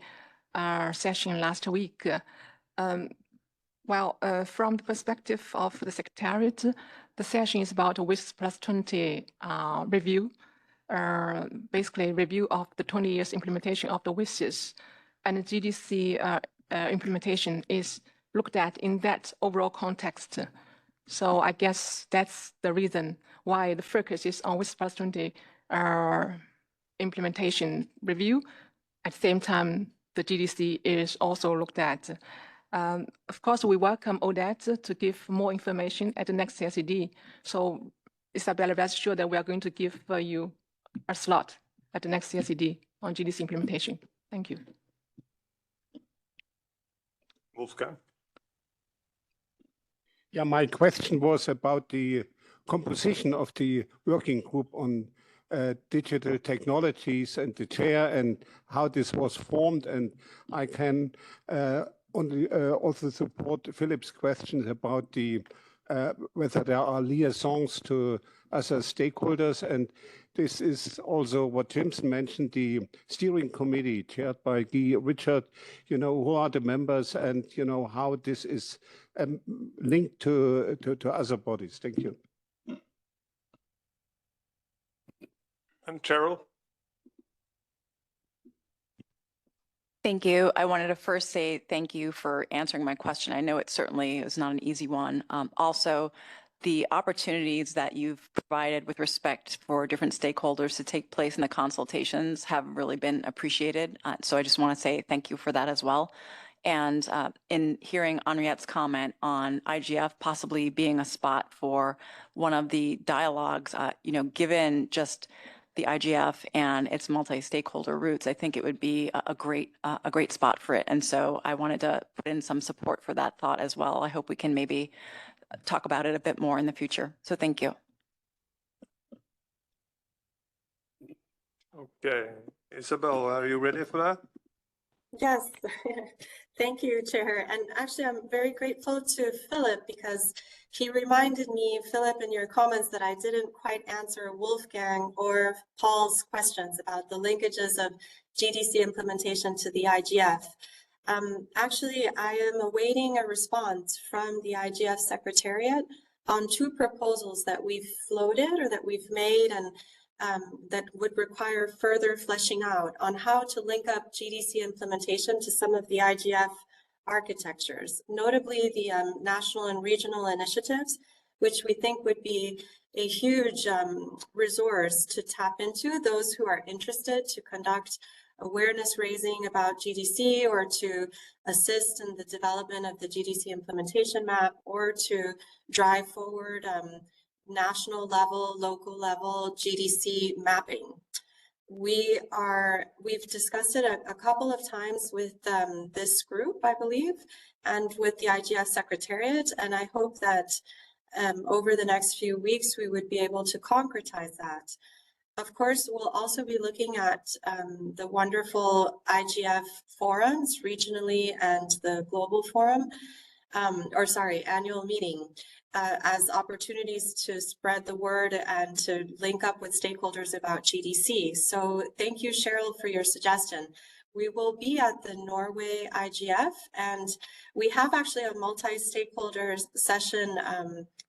session last week. From the perspective of the Secretariat, the session is about a WIS plus 20 review, basically review of the 20 years implementation of the WISs, and the GDC implementation is looked at in that overall context. So I guess that's the reason why the focus is on WIS plus 20 implementation review. At the same time, the GDC is also looked at. Of course, we welcome all that to give more information at the next CSD. So Isabella, rest assured that we are going to give you a slot at the next CSD on GDC implementation. Thank you. Wolfgang? Yeah, my question was about the composition of the working group on digital technologies and the chair and how this was formed. And I can only also support Philip's questions about the whether there are liaisons to other stakeholders. And this is also what Jimson mentioned, the steering committee chaired by Guy Richard, who are the members and, how this is linked to other bodies. Thank you. And Cheryl? Thank you. I wanted to first say thank you for answering my question. I know it certainly is not an easy one. Also, the opportunities that you've provided with respect for different stakeholders to take place in the consultations have really been appreciated. So I just want to say thank you for that as well. And in hearing Henriette's comment on IGF possibly being a spot for one of the dialogues, given just the IGF and its multi-stakeholder roots, I think it would be a great spot for it. And so I wanted to put in some support for that thought as well. I hope we can maybe talk about it a bit more in the future. So thank you. Okay. Isabel, are you ready for that? Yes, thank you, Chair. And actually, I'm very grateful to Philip because he reminded me, Philip, in your comments that I didn't quite answer Wolfgang or Paul's questions about the linkages of GDC implementation to the IGF. Actually, I am awaiting a response from the IGF Secretariat on two proposals that we've floated or that we've made and that would require further fleshing out on how to link up GDC implementation to some of the IGF architectures, notably the national and regional initiatives, which we think would be a huge resource to tap into those who are interested to conduct awareness raising about GDC or to assist in the development of the GDC implementation map or to drive forward national level, local level GDC mapping. We've discussed it a couple of times with this group, I believe, and with the IGF Secretariat, and I hope that over the next few weeks we would be able to concretize that. Of course, we'll also be looking at the wonderful IGF forums regionally and the global forum, annual meeting, as opportunities to spread the word and to link up with stakeholders about GDC. So thank you, Cheryl, for your suggestion. We will be at the Norway IGF, and we have actually a multi-stakeholder session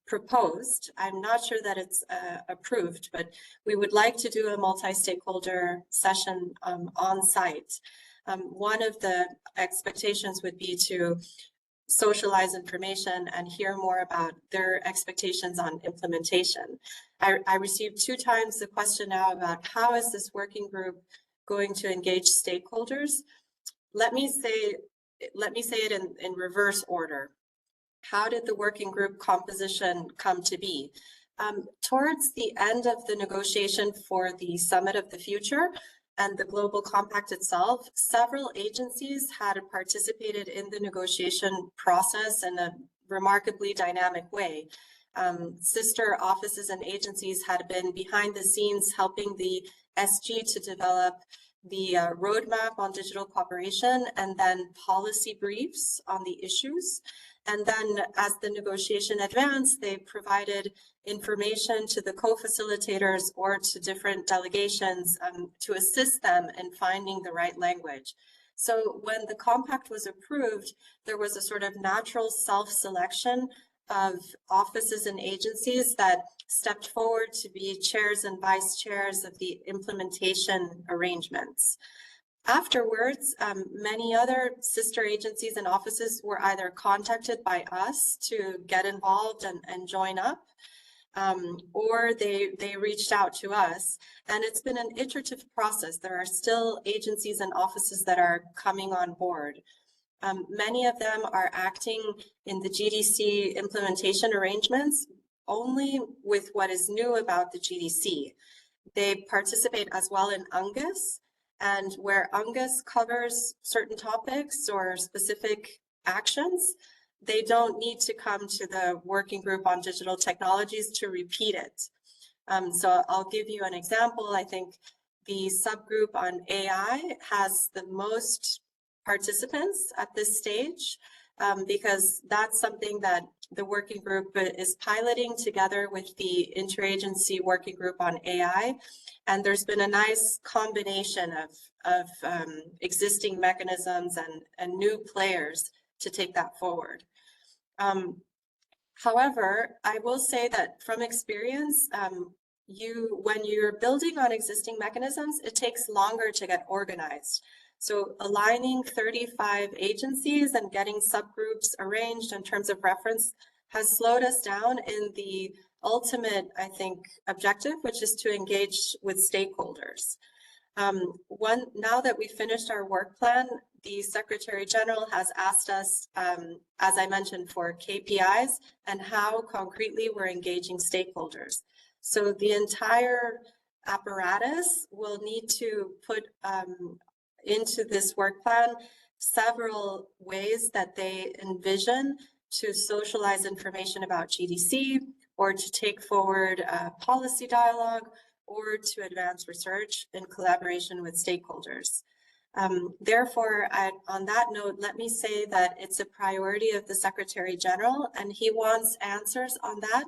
proposed. I'm not sure that it's approved, but we would like to do a multi-stakeholder session on site. One of the expectations would be to socialize information and hear more about their expectations on implementation. I received 2 times the question now about how is this working group going to engage stakeholders. Let me say it in reverse order. How did the working group composition come to be? Towards the end of the negotiation for the Summit of the Future and the Global Compact itself, several agencies had participated in the negotiation process in a remarkably dynamic way. Sister offices and agencies had been behind the scenes helping the SG to develop the roadmap on digital cooperation and then policy briefs on the issues. And then as the negotiation advanced, they provided information to the co-facilitators or to different delegations to assist them in finding the right language. So when the compact was approved, there was a sort of natural self-selection of offices and agencies that stepped forward to be chairs and vice chairs of the implementation arrangements. Afterwards, many other sister agencies and offices were either contacted by us to get involved and join up, or they reached out to us. And it's been an iterative process. There are still agencies and offices that are coming on board. Many of them are acting in the GDC implementation arrangements only with what is new about the GDC. They participate as well in UNGUS, and where UNGUS covers certain topics or specific actions, they don't need to come to the working group on digital technologies to repeat it. So I'll give you an example. I think the subgroup on AI has the most participants at this stage, because that's something that the working group is piloting together with the interagency working group on AI. And there's been a nice combination of existing mechanisms and new players to take that forward. However, I will say that from experience, when you're building on existing mechanisms, it takes longer to get organized. So aligning 35 agencies and getting subgroups arranged in terms of reference has slowed us down in the ultimate, I think, objective, which is to engage with stakeholders. Now that we finished our work plan, the Secretary General has asked us, as I mentioned, for KPIs and how concretely we're engaging stakeholders. So the entire apparatus will need to put into this work plan several ways that they envision to socialize information about GDC, or to take forward policy dialogue, or to advance research in collaboration with stakeholders. Therefore, on that note, let me say that it's a priority of the Secretary General, and he wants answers on that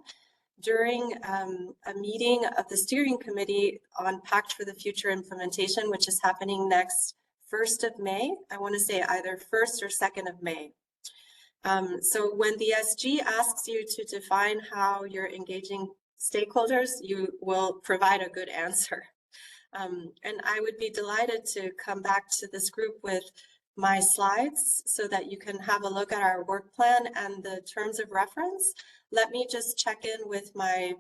during a meeting of the Steering Committee on Pact for the Future implementation, which is happening next 1st of May. I want to say either 1st or 2nd of May. So when the SG asks you to define how you're engaging stakeholders, you will provide a good answer. And I would be delighted to come back to this group with my slides so that you can have a look at our work plan and the terms of reference. Let me just check in with my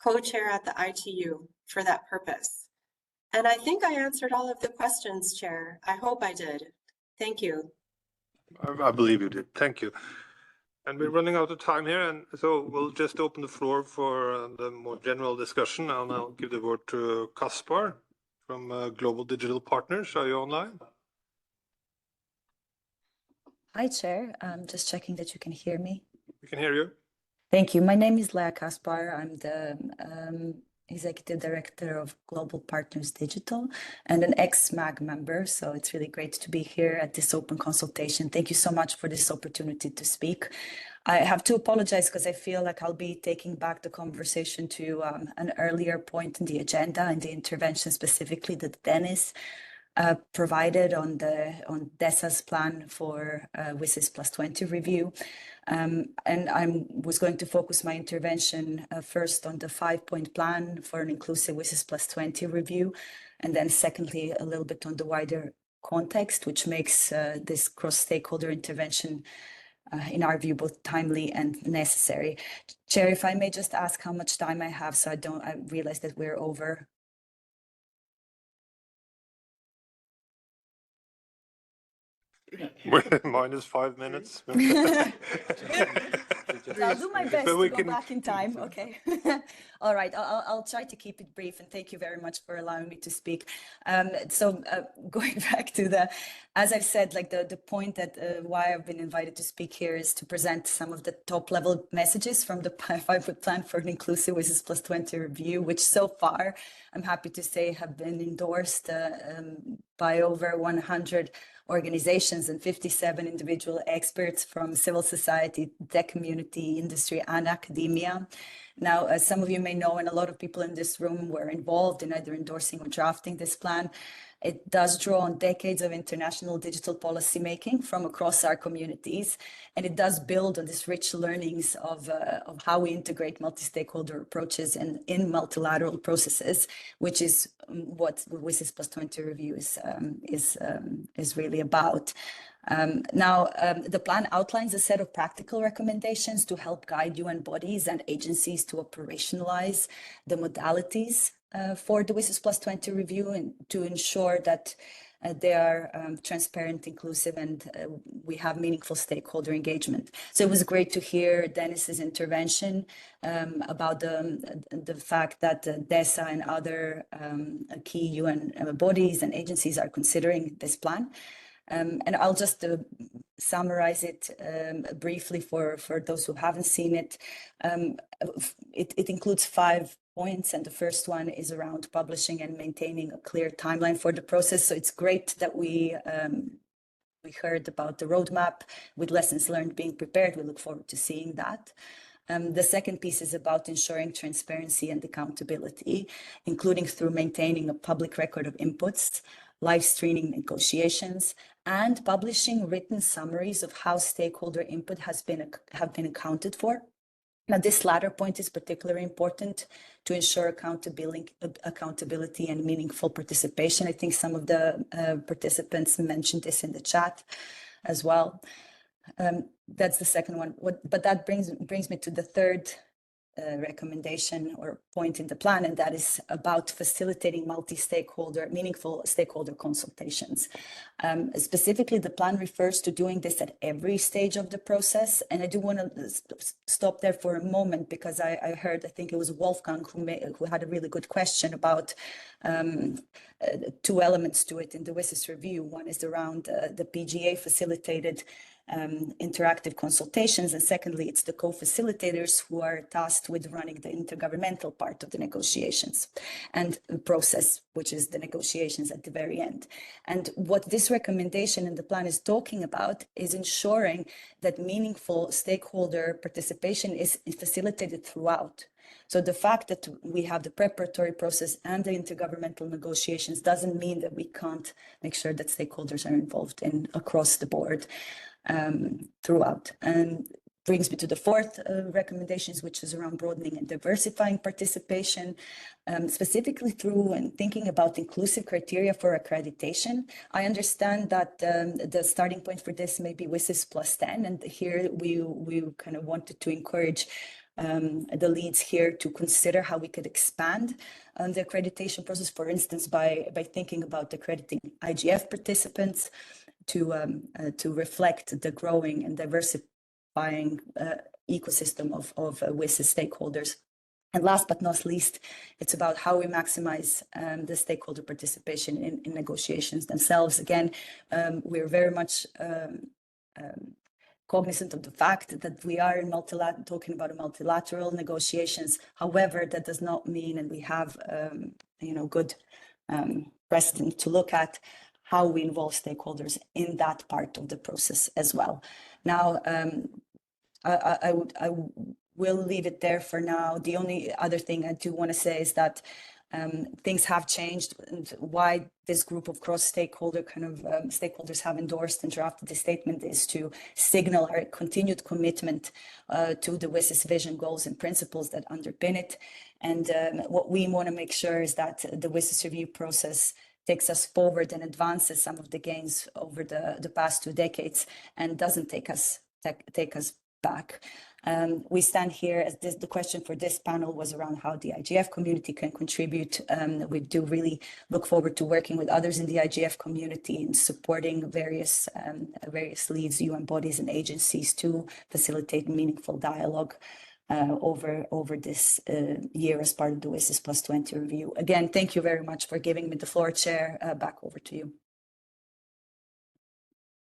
co-chair at the ITU for that purpose. And I think I answered all of the questions, Chair. I hope I did. Thank you. I believe you did. Thank you. And we're running out of time here, and so we'll just open the floor for the more general discussion. And I'll give the word to Kaspar from Global Digital Partners. Are you online? Hi, Chair. I'm just checking that you can hear me. We can hear you. Thank you. My name is Lea Kaspar. I'm the Executive Director of Global Partners Digital and an ex-MAG member. So it's really great to be here at this open consultation. Thank you so much for this opportunity to speak. I have to apologize because I feel like I'll be taking back the conversation to an earlier point in the agenda and the intervention specifically that Dennis provided on DESA's plan for WSIS plus 20 review. And I was going to focus my intervention first on the 5-point plan for an inclusive WSIS plus 20 review, and then secondly, a little bit on the wider context, which makes this cross-stakeholder intervention, in our view, both timely and necessary. Chair, if I may just ask how much time I have, so I realize that we're over. Mine is 5 minutes. I'll do my best But we to go can back in time. Okay. All right. I'll try to keep it brief, and thank you very much for allowing me to speak. Going back to as I've said, like the point that why I've been invited to speak here is to present some of the top level messages from the 5-Year Plan for an Inclusive WSIS Plus 20 review, which so far, I'm happy to say, have been endorsed by over 100 organizations and 57 individual experts from civil society, tech community, industry, and academia. Now, as some of you may know, and a lot of people in this room were involved in either endorsing or drafting this plan, it does draw on decades of international digital policy making from across our communities, and it does build on this rich learnings of how we integrate multi-stakeholder approaches in multilateral processes, which is what the WSIS Plus 20 review is really about. The plan outlines a set of practical recommendations to help guide UN bodies and agencies to operationalize the modalities for the WSIS Plus 20 review and to ensure that they are transparent, inclusive, and we have meaningful stakeholder engagement. So it was great to hear Dennis's intervention about the fact that DESA and other key UN bodies and agencies are considering this plan. And I'll just summarize it briefly for those who haven't seen it. It includes 5 points, and the first one is around publishing and maintaining a clear timeline for the process. So it's great that we heard about the roadmap with lessons learned being prepared. We look forward to seeing that. The second piece is about ensuring transparency and accountability, including through maintaining a public record of inputs, live streaming negotiations, and publishing written summaries of how stakeholder input have been accounted for. Now, this latter point is particularly important to ensure accountability and meaningful participation. I think some of the participants mentioned this in the chat as well. That's the second one. But that brings me to the third recommendation or point in the plan, and that is about facilitating meaningful stakeholder consultations. Specifically, the plan refers to doing this at every stage of the process. And I do want to stop there for a moment because I heard, I think it was Wolfgang who had a really good question about 2 elements to it in the WSIS review. One is around the PGA facilitated interactive consultations, and secondly, it's the co-facilitators who are tasked with running the intergovernmental part of the negotiations and the process, which is the negotiations at the very end. And what this recommendation in the plan is talking about is ensuring that meaningful stakeholder participation is facilitated throughout. So the fact that we have the preparatory process and the intergovernmental negotiations doesn't mean that we can't make sure that stakeholders are involved in across the board throughout. And brings me to the fourth recommendations, which is around broadening and diversifying participation, specifically through and thinking about inclusive criteria for accreditation. I understand that the starting point for this may be WSIS Plus 10, and here we kind of wanted to encourage the leads here to consider how we could expand the accreditation process, for instance, by thinking about accrediting IGF participants to reflect the growing and diversifying ecosystem of WSIS stakeholders. And last but not least, it's about how we maximize the stakeholder participation in negotiations themselves. Again, we're very much cognizant of the fact that we are in talking about multilateral negotiations. However, that does not mean, and we have good precedent to look at, how we involve stakeholders in that part of the process as well. Now, I will leave it there for now. The only other thing I do want to say is that things have changed, and why this group of cross-stakeholder stakeholders have endorsed and drafted the statement is to signal our continued commitment to the WSIS vision, goals, and principles that underpin it. And what we want to make sure is that the WSIS review process takes us forward and advances some of the gains over the past 2 decades, and doesn't take us back. We stand here as the question for this panel was around how the IGF community can contribute. We do really look forward to working with others in the IGF community and supporting various leads, UN bodies and agencies to facilitate meaningful dialogue over this year as part of the WSIS Plus 20 review. Again, thank you very much for giving me the floor, Chair. Back over to you.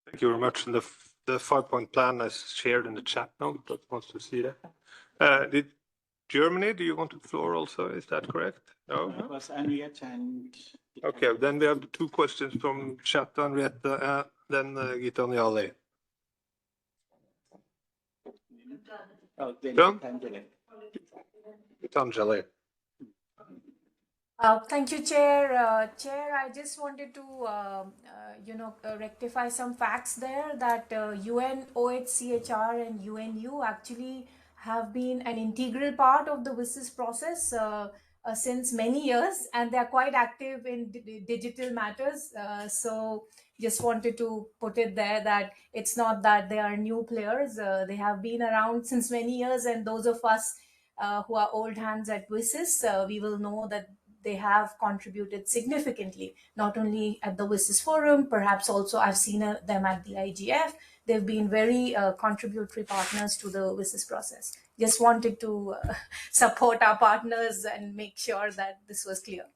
Thank you very much. And the 5-point plan is shared in the chat now. That wants to see that. Did Germany, do you want the floor also? Is that correct? No? It was Henriette and... Okay, then we have the 2 questions from chat, Henriette, then Gita Njale. Oh, then John? Angela. Thank you, Chair. Chair, I just wanted to, rectify some facts there that UN, OHCHR and UNU actually have been an integral part of the WSIS process since many years, and they are quite active in digital matters. So just wanted to put it there that it's not that they are new players. They have been around since many years, and those of us who are old hands at WSIS, we will know that they have contributed significantly, not only at the WSIS Forum, perhaps also I've seen them at the IGF. They've been very contributory partners to the WSIS process. Just wanted to support our partners and make sure that this was clear.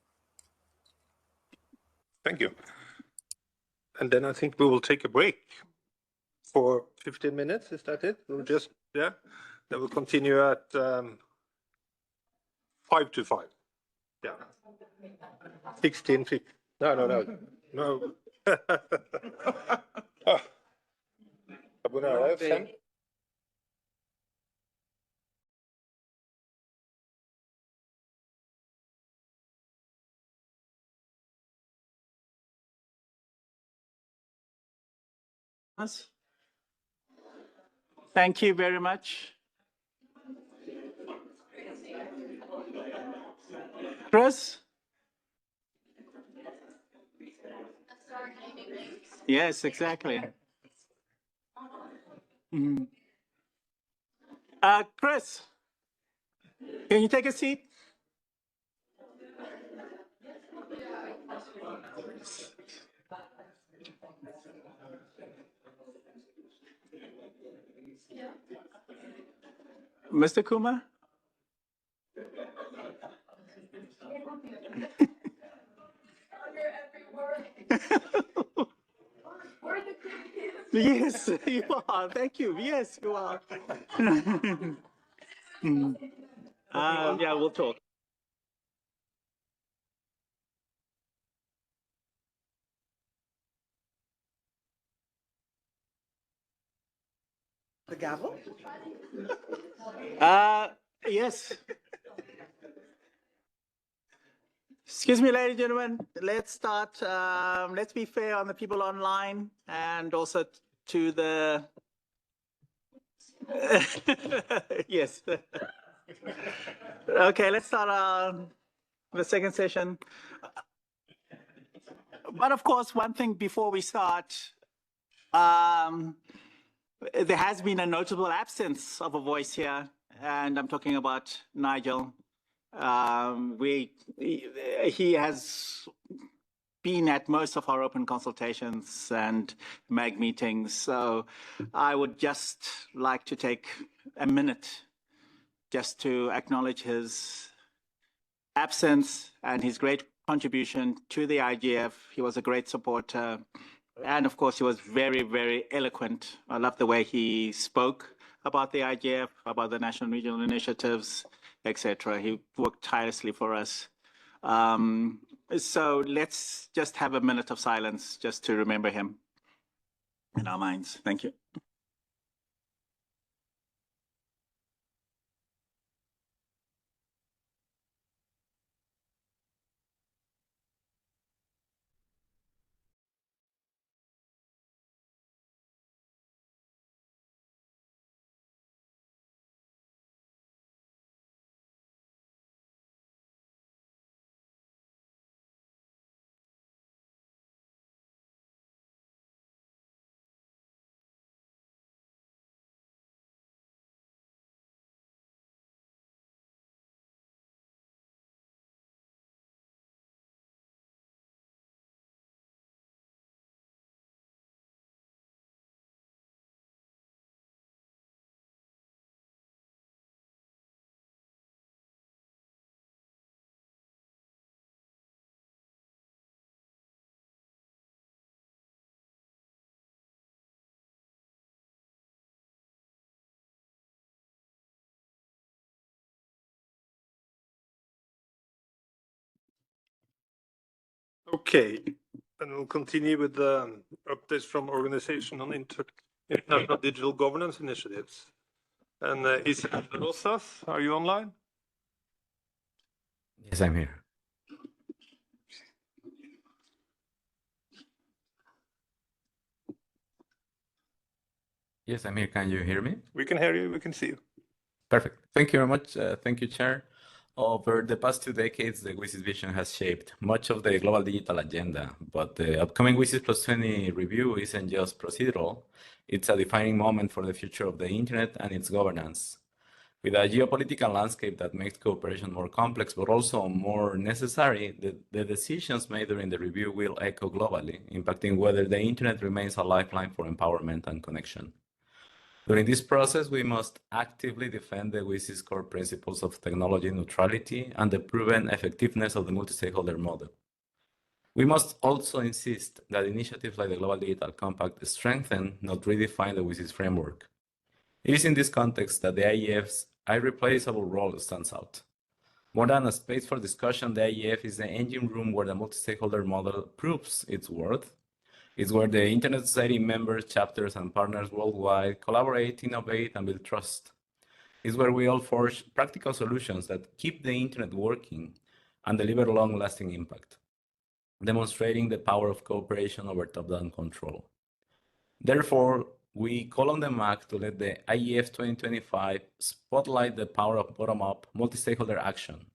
Thank you. And then I think we will take a break for 15 minutes. Is that it? We'll just, yeah. Then we'll continue at 5 to 5. Yeah. 16:50. No. Thank you very much. Chris? Yes, exactly. Chris, can you take a seat? Mr. Kumar? Yes, you are. Thank you. Yes, you are. Yeah, we'll talk. The gavel? Yes. Excuse me, ladies and gentlemen, let's start. Let's be fair on the people online and also to the... Yes. Okay, let's start the second session. But of course, one thing before we start, there has been a notable absence of a voice here, and I'm talking about Nigel. He has been at most of our open consultations and MAG meetings, so I would just like to take a minute just to acknowledge his absence and his great contribution to the IGF. He was a great supporter. And of course, he was very, very eloquent. I love the way he spoke about the IGF, about the national regional initiatives, etc. He worked tirelessly for us. So let's just have a minute of silence just to remember him in our minds. Thank you. Okay, and we'll continue with the updates from Organization on International Digital Governance Initiatives. And Isabel Rosas, are you online? Yes, I'm here. Yes, I'm here. Can you hear me? We can hear you, we can see you. Perfect. Thank you very much. Thank you, Chair. Over the past 2 decades, the WSIS vision has shaped much of the global digital agenda, but the upcoming WSIS Plus 20 review isn't just procedural, it's a defining moment for the future of the Internet and its governance. With a geopolitical landscape that makes cooperation more complex, but also more necessary, the decisions made during the review will echo globally, impacting whether the Internet remains a lifeline for empowerment and connection. During this process, we must actively defend the WSIS core principles of technology neutrality and the proven effectiveness of the multi-stakeholder model. We must also insist that initiatives like the Global Digital Compact strengthen, not redefine the WSIS framework. It is in this context that the IGF's irreplaceable role stands out. More than a space for discussion, the IGF is the engine room where the multi-stakeholder model proves its worth. It's where the Internet Society members, chapters, and partners worldwide collaborate, innovate, and build trust. It's where we all forge practical solutions that keep the Internet working and deliver long-lasting impact, demonstrating the power of cooperation over top-down control. Therefore, we call on the MAC to let the IGF 2025 spotlight the power of bottom-up multi-stakeholder action.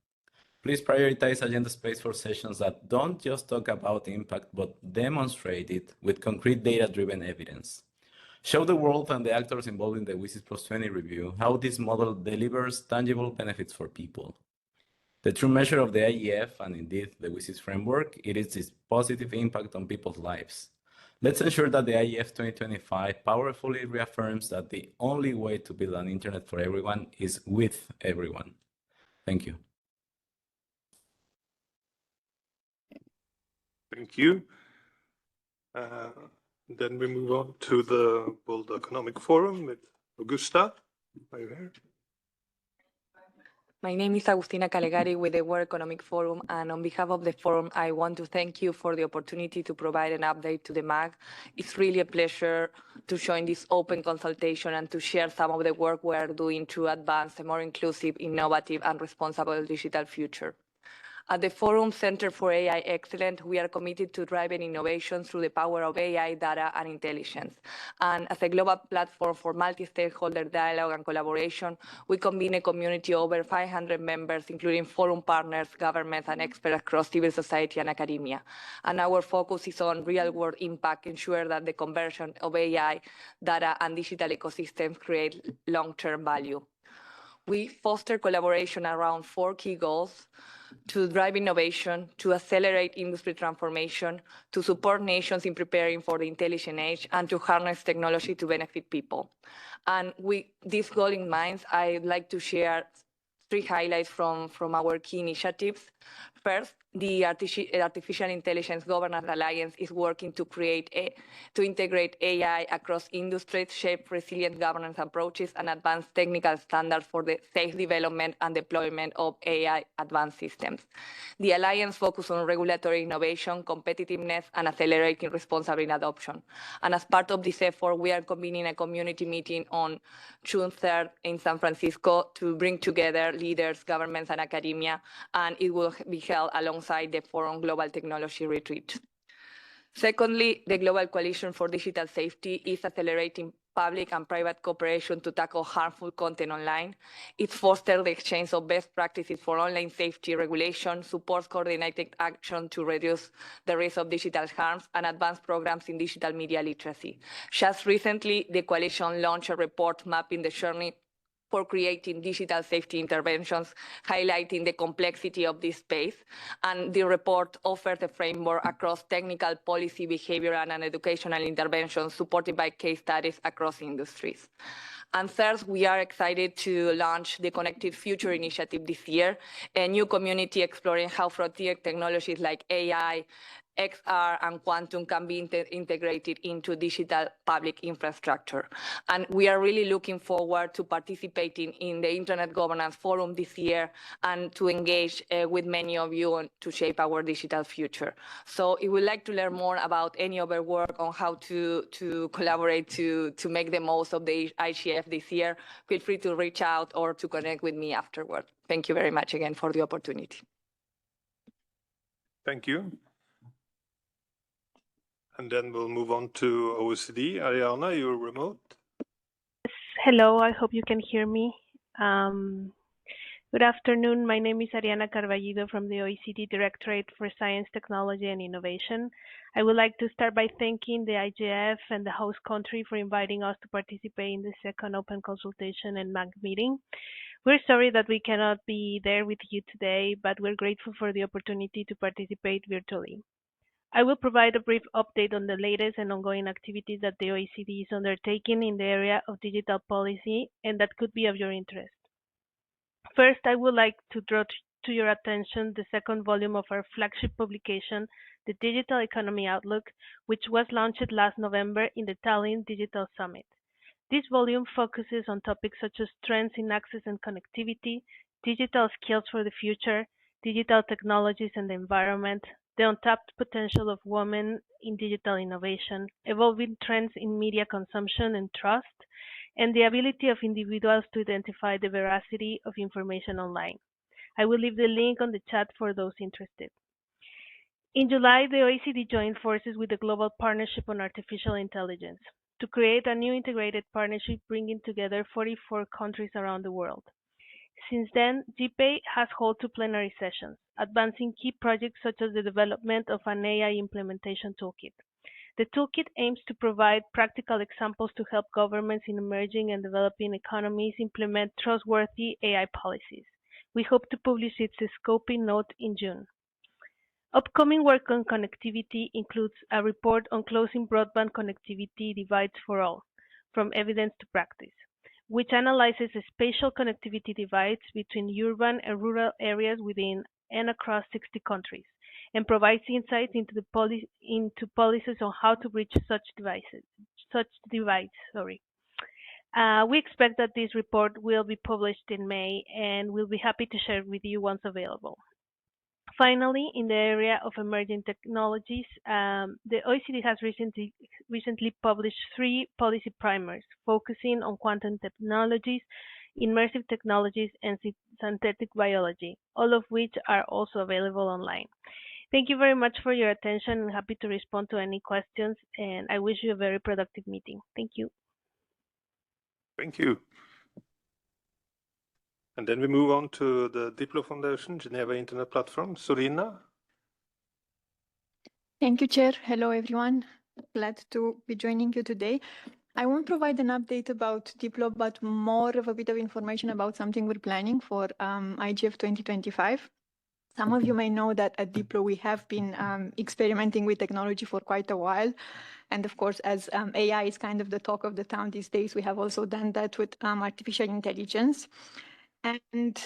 Please prioritize agenda space for sessions that don't just talk about impact, but demonstrate it with concrete data-driven evidence. Show the world and the actors involved in the WSIS Plus 20 review how this model delivers tangible benefits for people. The true measure of the IGF, and indeed the WSIS framework, it is its positive impact on people's lives. Let's ensure that the IGF 2025 powerfully reaffirms that the only way to build an internet for everyone is with everyone. Thank you. Thank you. Then we move on to the World Economic Forum with Augusta. Are you here? My name is Agustina Calegari with the World Economic Forum, and on behalf of the forum, I want to thank you for the opportunity to provide an update to the MAG. It's really a pleasure to join this open consultation and to share some of the work we are doing to advance a more inclusive, innovative, and responsible digital future. At the Forum Center for AI Excellence, we are committed to driving innovation through the power of AI, data, and intelligence. And as a global platform for multi-stakeholder dialogue and collaboration, we convene a community of over 500 members, including forum partners, governments, and experts across civil society and academia. And our focus is on real-world impact, ensure that the conversion of AI, data, and digital ecosystems create long-term value. We foster collaboration around 4 key goals: to drive innovation, to accelerate industry transformation, to support nations in preparing for the intelligent age, and to harness technology to benefit people. And with this goal in mind, I'd like to share 3 highlights from our key initiatives. First, the Artificial Intelligence Governance Alliance is working to integrate AI across industries, shape resilient governance approaches, and advance technical standards for the safe development and deployment of AI advanced systems. The Alliance focuses on regulatory innovation, competitiveness, and accelerating responsible adoption. And as part of this effort, we are convening a community meeting on June 3rd in San Francisco to bring together leaders, governments, and academia, and it will be held alongside the Forum Global Technology Retreat. Secondly, the Global Coalition for Digital Safety is accelerating public and private cooperation to tackle harmful content online. It fosters the exchange of best practices for online safety regulation, supports coordinated action to reduce the risk of digital harms, and advanced programs in digital media literacy. Just recently, the coalition launched a report mapping the journey for creating digital safety interventions, highlighting the complexity of this space. And the report offers a framework across technical, policy, behavioral, and educational interventions supported by case studies across industries. And third, we are excited to launch the Connected Future Initiative this year, a new community exploring how frontier technologies like AI, XR and quantum can be integrated into digital public infrastructure. And we are really looking forward to participating in the Internet Governance Forum this year and to engage with many of you to shape our digital future. So if you would like to learn more about any other work on how to collaborate to make the most of the IGF this year, feel free to reach out or to connect with me afterward. Thank you very much again for the opportunity. Thank you. And then we'll move on to OECD. Ariana, you're remote. Hello, I hope you can hear me. Good afternoon. My name is Ariana Carballido from the OECD Directorate for Science, Technology and Innovation. I would like to start by thanking the IGF and the host country for inviting us to participate in the second open consultation and MAG meeting. We're sorry that we cannot be there with you today, but we're grateful for the opportunity to participate virtually. I will provide a brief update on the latest and ongoing activities that the OECD is undertaking in the area of digital policy and that could be of your interest. First, I would like to draw to your attention the second volume of our flagship publication, The Digital Economy Outlook, which was launched last November in the Tallinn Digital Summit. This volume focuses on topics such as trends in access and connectivity, digital skills for the future, digital technologies and the environment, the untapped potential of women in digital innovation, evolving trends in media consumption and trust, and the ability of individuals to identify the veracity of information online. I will leave the link on the chat for those interested. In July, the OECD joined forces with the Global Partnership on Artificial Intelligence to create a new integrated partnership bringing together 44 countries around the world. Since then, GPay has held 2 plenary sessions, advancing key projects such as the development of an AI implementation toolkit. The toolkit aims to provide practical examples to help governments in emerging and developing economies implement trustworthy AI policies. We hope to publish its scoping note in June. Upcoming work on connectivity includes a report on closing broadband connectivity divides for all, from evidence to practice, which analyzes the spatial connectivity divides between urban and rural areas within and across 60 countries, and provides insights into policies on how to bridge such divides. We expect that this report will be published in May, and we'll be happy to share it with you once available. Finally, in the area of emerging technologies, the OECD has recently published 3 policy primers focusing on quantum technologies, immersive technologies, and synthetic biology, all of which are also available online. Thank you very much for your attention and happy to respond to any questions, and I wish you a very productive meeting. Thank you. Thank you. And then we move on to the Diplo Foundation, Geneva Internet Platform. Sorina? Thank you, Chair. Hello, everyone. Glad to be joining you today. I won't provide an update about Diplo, but more of a bit of information about something we're planning for IGF 2025. Some of you may know that at Diplo, we have been experimenting with technology for quite a while. And of course, as AI is kind of the talk of the town these days, we have also done that with artificial intelligence. And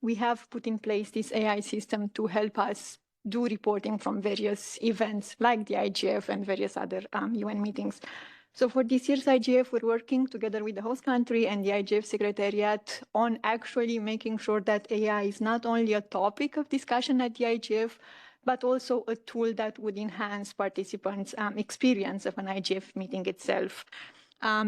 we have put in place this AI system to help us do reporting from various events like the IGF and various other UN meetings. So for this year's IGF, we're working together with the host country and the IGF Secretariat on actually making sure that AI is not only a topic of discussion at the IGF, but also a tool that would enhance participants' experience of an IGF meeting itself.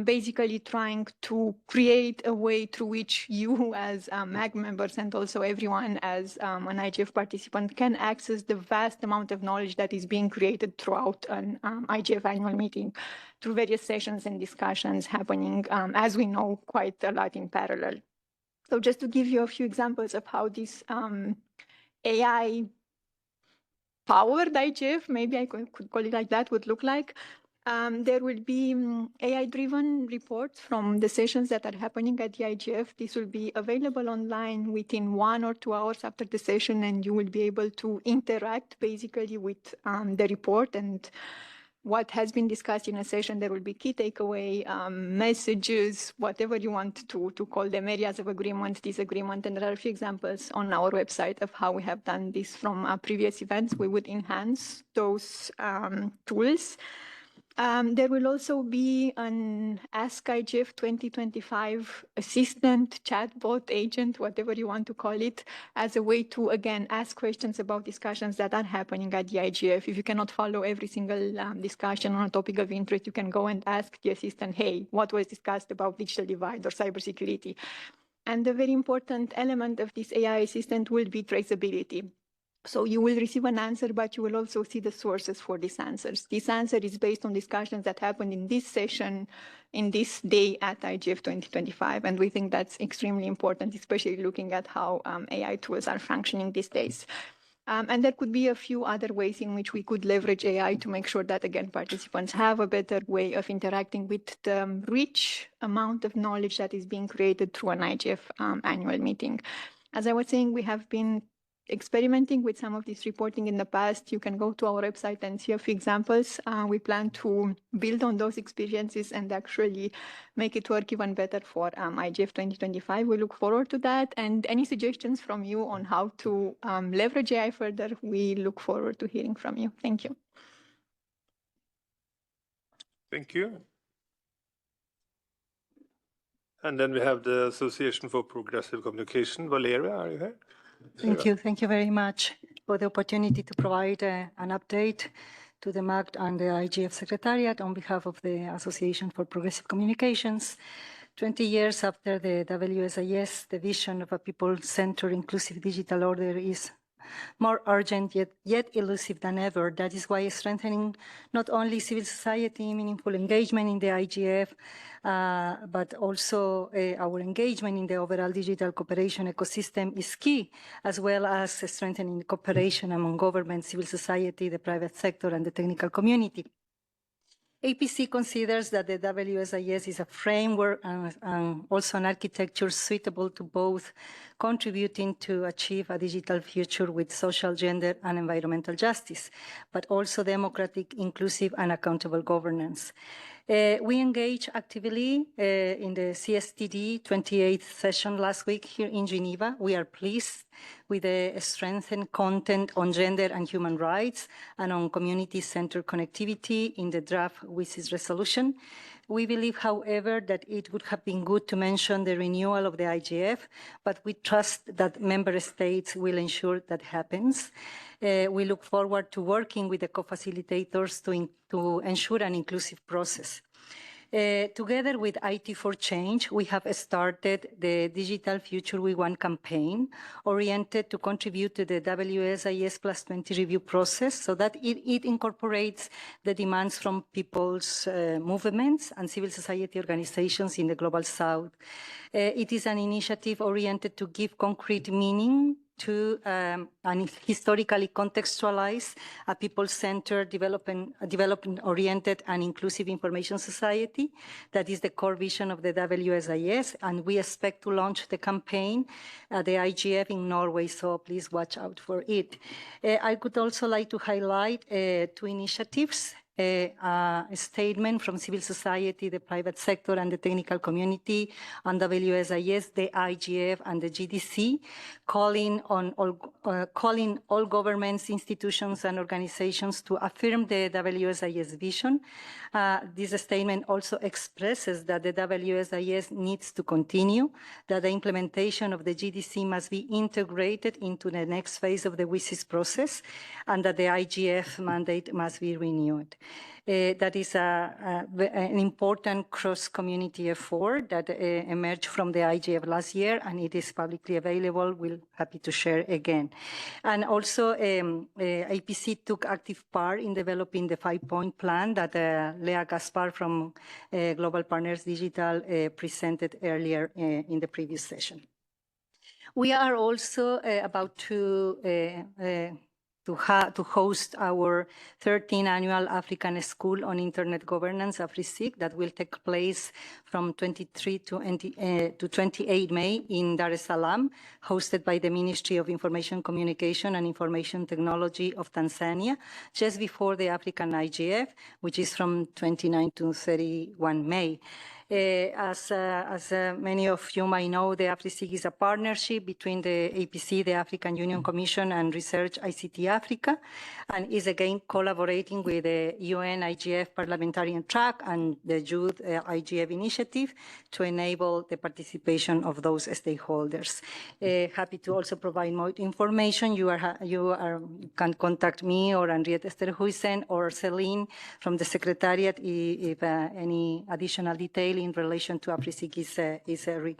Basically trying to create a way through which you as MAG members and also everyone as an IGF participant can access the vast amount of knowledge that is being created throughout an IGF annual meeting through various sessions and discussions happening, as we know, quite a lot in parallel. So just to give you a few examples of how this AI powered IGF, maybe I could call it like that, would look like. There will be AI-driven reports from the sessions that are happening at the IGF. This will be available online within 1 or 2 hours after the session, and you will be able to interact basically with the report and what has been discussed in a session. There will be key takeaway, messages, whatever you want to call them, areas of agreement, disagreement. And there are a few examples on our website of how we have done this from our previous events. We would enhance those tools. There will also be an Ask IGF 2025 assistant, chatbot, agent, whatever you want to call it, as a way to, again, ask questions about discussions that are happening at the IGF. If you cannot follow every single discussion on a topic of interest, you can go and ask the assistant, hey, what was discussed about digital divide or cybersecurity? And a very important element of this AI assistant will be traceability. So you will receive an answer, but you will also see the sources for these answers. This answer is based on discussions that happened in this session, in this day at IGF 2025. And we think that's extremely important, especially looking at how AI tools are functioning these days. And there could be a few other ways in which we could leverage AI to make sure that, again, participants have a better way of interacting with the rich amount of knowledge that is being created through an IGF annual meeting. As I was saying, we have been experimenting with some of this reporting in the past. You can go to our website and see a few examples. We plan to build on those experiences and actually make it work even better for IGF 2025. We look forward to that. And any suggestions from you on how to leverage AI further, we look forward to hearing from you. Thank you. Thank you. And then we have the Association for Progressive Communication. Valeria, are you here? Thank you. Thank you very much for the opportunity to provide an update to the MAC and the IGF Secretariat on behalf of the Association for Progressive Communications. 20 years after the WSIS, the vision of a people-centered inclusive digital order is more urgent yet elusive than ever. That is why strengthening not only civil society, meaningful engagement in the IGF, but also our engagement in the overall digital cooperation ecosystem is key, as well as strengthening cooperation among government, civil society, the private sector, and the technical community. APC considers that the WSIS is a framework and also an architecture suitable to both contributing to achieve a digital future with social, gender, and environmental justice, but also democratic, inclusive, and accountable governance. We engaged actively in the CSTD 28th session last week here in Geneva. We are pleased with the strengthened content on gender and human rights and on community-centered connectivity in the draft WSIS resolution. We believe, however, that it would have been good to mention the renewal of the IGF, but we trust that member states will ensure that happens. We look forward to working with the co-facilitators to ensure an inclusive process. Together with IT for Change, we have started the Digital Future We Want campaign, oriented to contribute to the WSIS Plus 20 review process so that it incorporates the demands from people's movements and civil society organizations in the Global South. It is an initiative oriented to give concrete meaning to and historically contextualize a people-centered, development-oriented, and inclusive information society. That is the core vision of the WSIS, and we expect to launch the campaign at the IGF in Norway, so please watch out for it. I would also like to highlight two initiatives. A statement from civil society, the private sector, and the technical community on WSIS, the IGF, and the GDC, calling all governments, institutions, and organizations to affirm the WSIS vision. This statement also expresses that the WSIS needs to continue, that the implementation of the GDC must be integrated into the next phase of the WSIS process, and that the IGF mandate must be renewed. That is an important cross-community effort that emerged from the IGF last year, and it is publicly available. We're happy to share again. And also, APC took active part in developing the 5-point plan that Lea Gaspar from Global Partners Digital presented earlier in the previous session. We are also about to to host our 13th annual African School on Internet Governance, AfriSIG, that will take place from 23 to 28 May in Dar es Salaam, hosted by the Ministry of Information Communication and Information Technology of Tanzania, just before the African IGF, which is from 29 to 31 May. As many of you might know, the AfriSIG is a partnership between the APC, the African Union Commission, and Research ICT Africa, and is again collaborating with the UN IGF Parliamentarian Track and the Youth IGF Initiative to enable the participation of those stakeholders. Happy to also provide more information. You can contact me or Henriette Esterhuisen or Celine from the Secretariat if any additional detail in relation to AfriSIG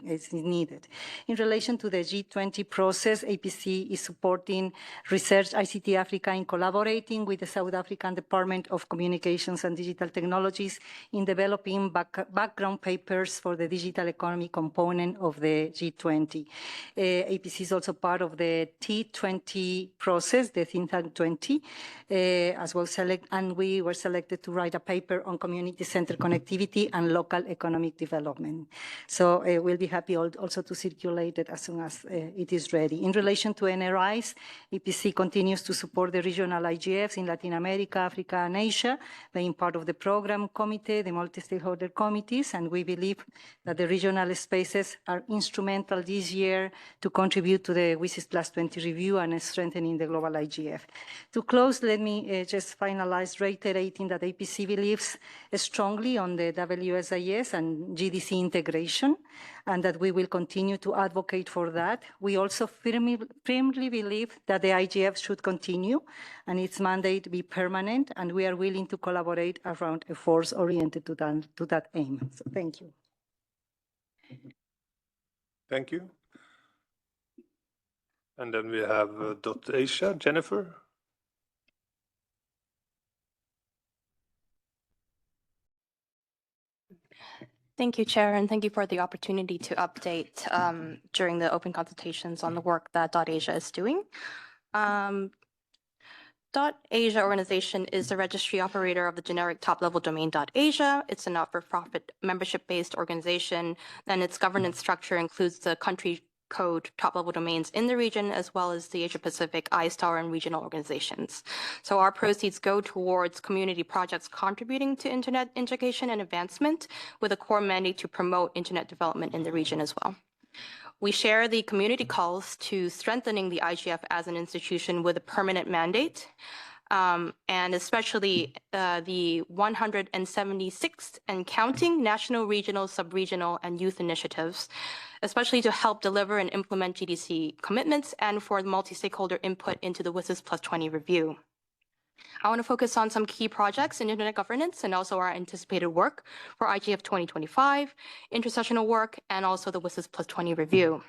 is needed. In relation to the G20 process, APC is supporting Research ICT Africa in collaborating with the South African Department of Communications and Digital Technologies in developing background papers for the digital economy component of the G20. APC is also part of the T20 process, the Think Tank 20, as well and we were selected to write a paper on community center connectivity and local economic development. So we'll be happy also to circulate it as soon as it is ready. In relation to NRIs, EPC continues to support the regional IGFs in Latin America, Africa, and Asia, being part of the program committee, the multi-stakeholder committees, and we believe that the regional spaces are instrumental this year to contribute to the WSIS Plus 20 review and strengthening the global IGF. To close, let me just finalize reiterating that APC believes strongly on the WSIS and GDC integration, and that we will continue to advocate for that. We also firmly believe that the IGF should continue and its mandate be permanent, and we are willing to collaborate around efforts oriented to that aim. So thank you. Thank you. And then we have Asia, Jennifer. Thank you, Chair, and thank you for the opportunity to update during the open consultations on the work that .Asia is doing. .Asia organization is the registry operator of the generic top-level domain .Asia. It's a not-for-profit membership-based organization, and its governance structure includes the country code top-level domains in the region, as well as the Asia-Pacific, ISTAR, and regional organizations. So our proceeds go towards community projects contributing to internet integration and advancement, with a core mandate to promote internet development in the region as well. We share the community calls to strengthening the IGF as an institution with a permanent mandate, and especially the 176th and counting national, regional, sub-regional, and youth initiatives, especially to help deliver and implement GDC commitments and for multi-stakeholder input into the WSIS Plus 20 review. I want to focus on some key projects in internet governance and also our anticipated work for IGF 2025, intersessional work, and also the WSIS Plus 20 review.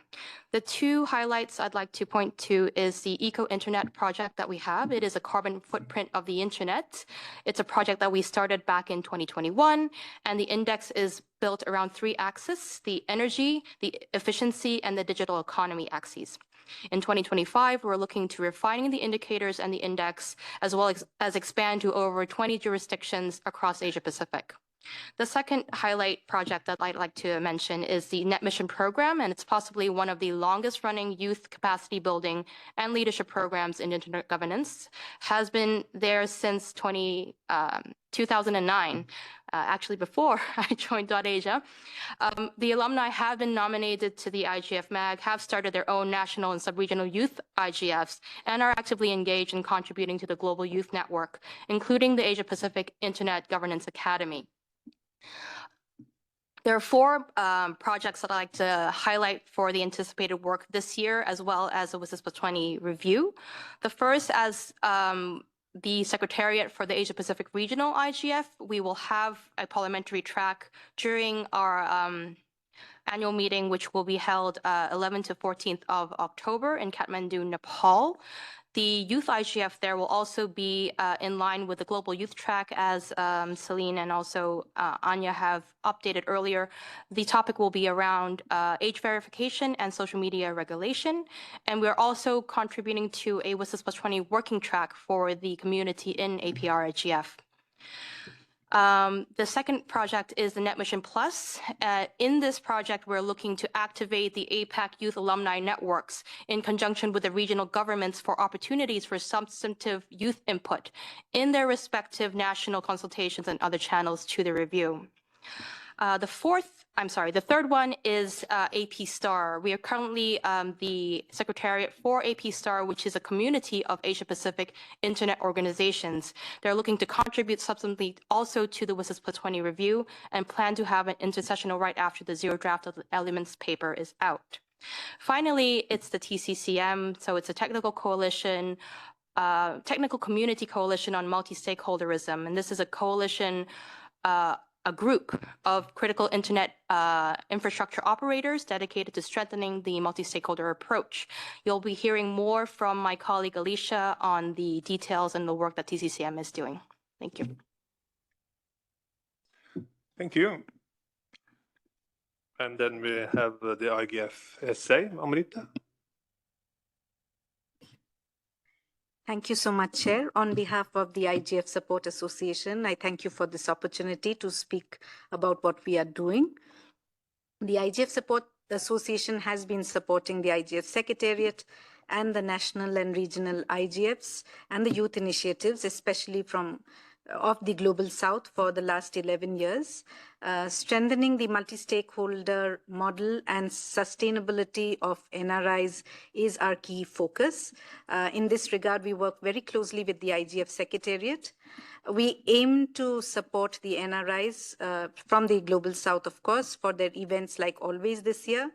The two highlights I'd like to point to is the Eco-Internet project that we have. It is a carbon footprint of the internet. It's a project that we started back in 2021, and the index is built around three axes: the energy, the efficiency, and the digital economy axes. In 2025, we're looking to refining the indicators and the index, as well as expand to over 20 jurisdictions across Asia Pacific. The second highlight project that I'd like to mention is the Net Mission program, and it's possibly one of the longest running youth capacity building and leadership programs in internet governance. Has been there since 2009, actually before I joined .Asia. The alumni have been nominated to the IGF MAG, have started their own national and sub-regional youth IGFs, and are actively engaged in contributing to the Global Youth Network, including the Asia Pacific Internet Governance Academy. There are four projects that I'd like to highlight for the anticipated work this year, as well as the WSIS Plus 20 review. The first, as the Secretariat for the Asia Pacific Regional IGF, we will have a parliamentary track during our annual meeting, which will be held 11th to 14th of October in Kathmandu, Nepal. The youth IGF there will also be in line with the global youth track, as Celine and also Anya have updated earlier. The topic will be around age verification and social media regulation. And we're also contributing to a WSIS Plus 20 working track for the community in APR IGF. The second project is the Net Mission Plus. In this project, we're looking to activate the APAC Youth Alumni Networks in conjunction with the regional governments for opportunities for substantive youth input in their respective national consultations and other channels to the review. The third one is AP Star. We are currently the secretariat for AP Star, which is a community of Asia-Pacific internet organizations. They're looking to contribute substantively also to the WSIS Plus 20 review and plan to have an intersessional right after the zero draft of the elements paper is out. Finally, it's the TCCM, so it's a technical coalition, technical community coalition on multi-stakeholderism, and this is a coalition a group of critical internet infrastructure operators dedicated to strengthening the multi-stakeholder approach. You'll be hearing more from my colleague Alicia on the details and the work that TCCM is doing. Thank you. Thank you. And then we have the IGF essay, Amrita. Thank you so much, Chair. On behalf of the IGF Support Association, I thank you for this opportunity to speak about what we are doing. The IGF Support Association has been supporting the IGF Secretariat and the national and regional IGFs and the youth initiatives, especially of the Global South for the last 11 years. Strengthening the multi-stakeholder model and sustainability of NRIs is our key focus. In this regard, we work very closely with the IGF Secretariat. We aim to support the NRIs from the Global South, of course, for their events like always this year.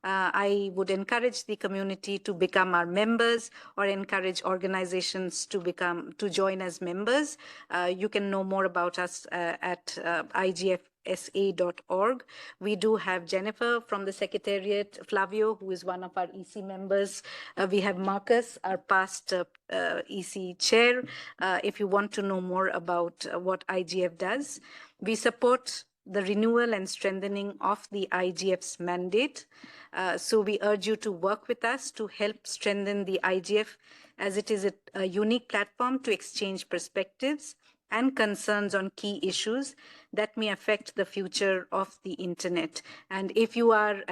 I would encourage the community to become our members or encourage organizations to join as members. You can know more about us at igfsa.org. We do have Jennifer from the Secretariat, Flavio, who is one of our EC members. We have Marcus, our past EC chair, if you want to know more about what IGF does. We support the renewal and strengthening of the IGF's mandate. So we urge you to work with us to help strengthen the IGF, as it is a unique platform to exchange perspectives and concerns on key issues that may affect the future of the internet. And if you are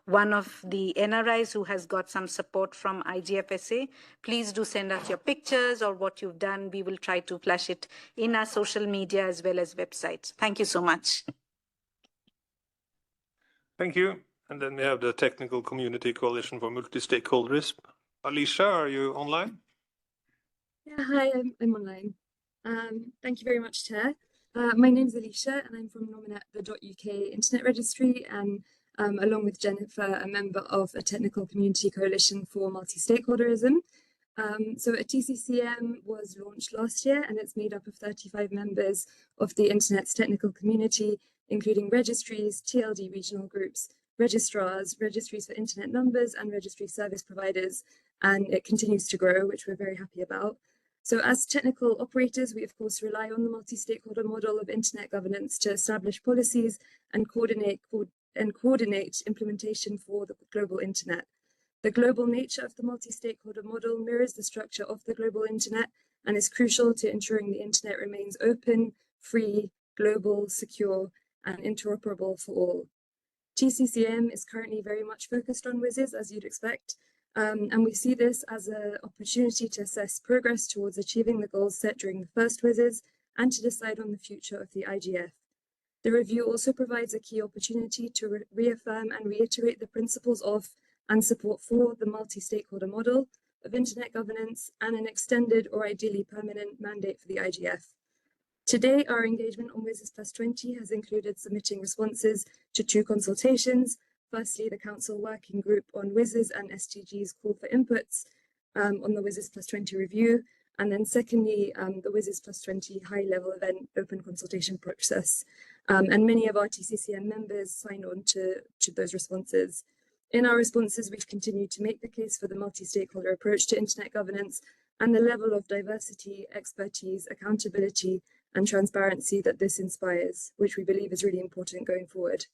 one of the NRIs who has got some support from IGFSA, please do send us your pictures or what you've done. We will try to flash it in our social media as well as websites. Thank you so much. Thank you. And then we have the Technical Community Coalition for Multi-Stakeholderism. Alicia, are you online? Yeah, hi, I'm online. Thank you very much, Chair. My name is Alicia, and I'm from Nominet.uk Internet Registry, and along with Jennifer, a member of a technical community coalition for multi-stakeholderism. So a TCCM was launched last year, and it's made up of 35 members of the Internet's technical community, including registries, TLD regional groups, registrars, registries for Internet numbers, and registry service providers. And it continues to grow, which we're very happy about. So as technical operators, we of course rely on the multi-stakeholder model of internet governance to establish policies and coordinate implementation for the global internet. The global nature of the multi-stakeholder model mirrors the structure of the global internet and is crucial to ensuring the internet remains open, free, global, secure, and interoperable for all. TCCM is currently very much focused on WSIS, as you'd expect. And we see this as an opportunity to assess progress towards achieving the goals set during the first WSIS and to decide on the future of the IGF. The review also provides a key opportunity to reaffirm and reiterate the principles of and support for the multi-stakeholder model of internet governance and an extended or ideally permanent mandate for the IGF. Today, our engagement on WSIS Plus 20 has included submitting responses to 2 consultations. Firstly, the Council Working Group on WSIS and STG's call for inputs on the WSIS Plus 20 review. And then secondly, the WSIS Plus 20 high-level event open consultation process. And many of our TCCM members signed on to those responses. In our responses, we've continued to make the case for the multi-stakeholder approach to internet governance and the level of diversity, expertise, accountability, and transparency that this inspires, which we believe is really important going forward.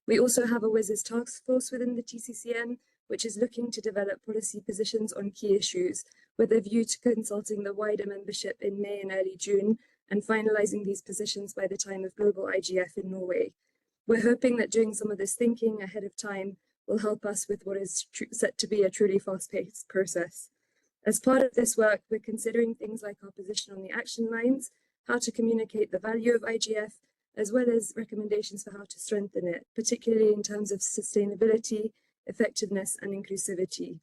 We also have a WSIS task force within the TCCN, which is looking to develop policy positions on key issues with a view to consulting the wider membership in May and early June and finalizing these positions by the time of global IGF in Norway. We're hoping that doing some of this thinking ahead of time will help us with what is set to be a truly fast-paced process. As part of this work, we're considering things like our position on the action lines, how to communicate the value of IGF, as well as recommendations for how to strengthen it, particularly in terms of sustainability, effectiveness, and inclusivity.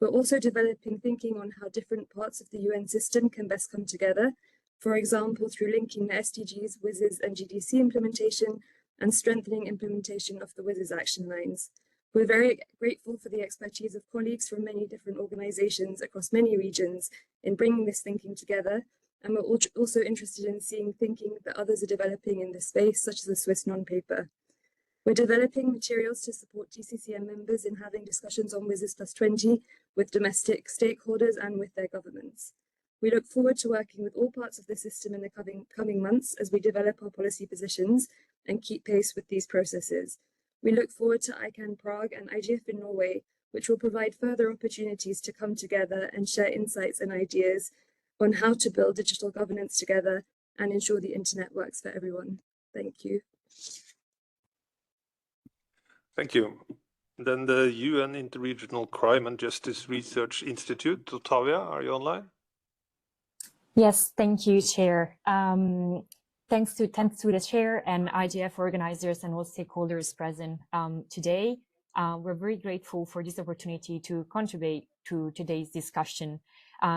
We're also developing thinking on how different parts of the UN system can best come together, for example, through linking the SDGs, WSIS, and GDC implementation, and strengthening implementation of the WSIS action lines. We're very grateful for the expertise of colleagues from many different organizations across many regions in bringing this thinking together, and we're also interested in seeing thinking that others are developing in this space, such as the Swiss non-paper. We're developing materials to support TCCM members in having discussions on WSIS Plus 20 with domestic stakeholders and with their governments. We look forward to working with all parts of the system in the coming months as we develop our policy positions and keep pace with these processes. We look forward to ICANN Prague and IGF in Norway, which will provide further opportunities to come together and share insights and ideas on how to build digital governance together and ensure the internet works for everyone. Thank you. Thank you. Then the UN Interregional Crime and Justice Research Institute. Ottavia, are you online? Yes, thank you, Chair. Thanks to the Chair and IGF organizers and all stakeholders present today. We're very grateful for this opportunity to contribute to today's discussion.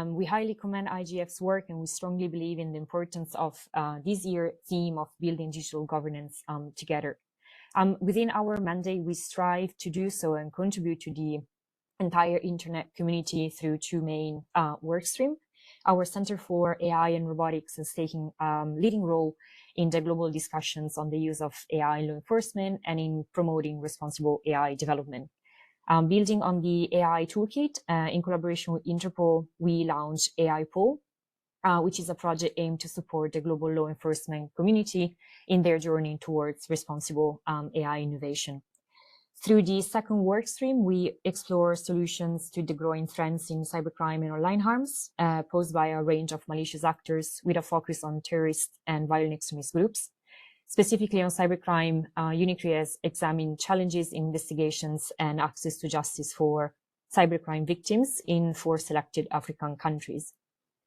We highly commend IGF's work, and we strongly believe in the importance of this year's theme of building digital governance together. Within our mandate, we strive to do so and contribute to the entire internet community through two main work streams. Our Center for AI and Robotics is taking a leading role in the global discussions on the use of AI in law enforcement and in promoting responsible AI development. Building on the AI toolkit, in collaboration with Interpol, we launched AI Poll, which is a project aimed to support the global law enforcement community in their journey towards responsible AI innovation. Through the second work stream, we explore solutions to the growing trends in cybercrime and online harms posed by a range of malicious actors with a focus on terrorist and violent extremist groups. Specifically on cybercrime, UNICRI has examined challenges in investigations and access to justice for cybercrime victims in 4 selected African countries.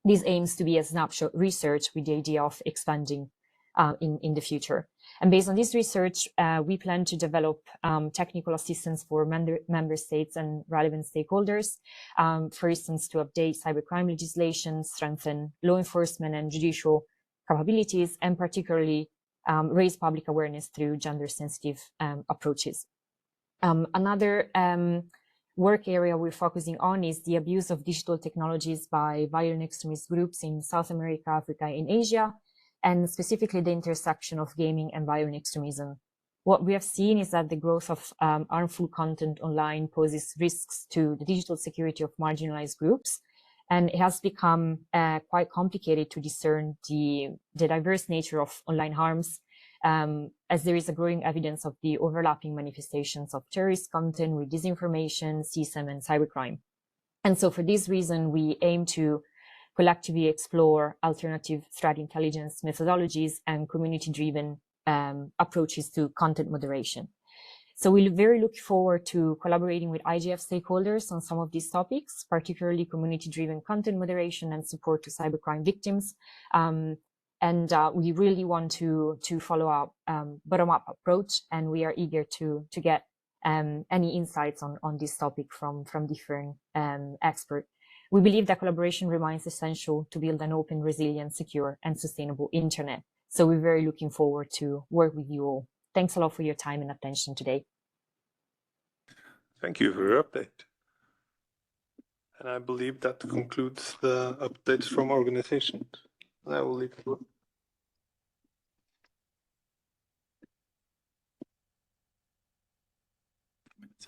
This aims to be a snapshot research with the idea of expanding in the future. And based on this research, we plan to develop technical assistance for member states and relevant stakeholders, for instance, to update cybercrime legislation, strengthen law enforcement and judicial capabilities, and particularly raise public awareness through gender-sensitive approaches. Another work area we're focusing on is the abuse of digital technologies by violent extremist groups in South America, Africa, and Asia, and specifically the intersection of gaming and violent extremism. What we have seen is that the growth of harmful content online poses risks to the digital security of marginalized groups, and it has become quite complicated to discern the diverse nature of online harms, as there is a growing evidence of the overlapping manifestations of terrorist content with disinformation, CSAM, and cybercrime. And so for this reason, we aim to collectively explore alternative threat intelligence methodologies and community-driven approaches to content moderation. So we very look forward to collaborating with IGF stakeholders on some of these topics, particularly community-driven content moderation and support to cybercrime victims. We really want to follow up bottom-up approach, and we are eager to get any insights on this topic from different experts. We believe that collaboration remains essential to build an open, resilient, secure, and sustainable internet. So we're very looking forward to work with you all. Thanks a lot for your time and attention today. Thank you for your update. And I believe that concludes the updates from organizations. I will leave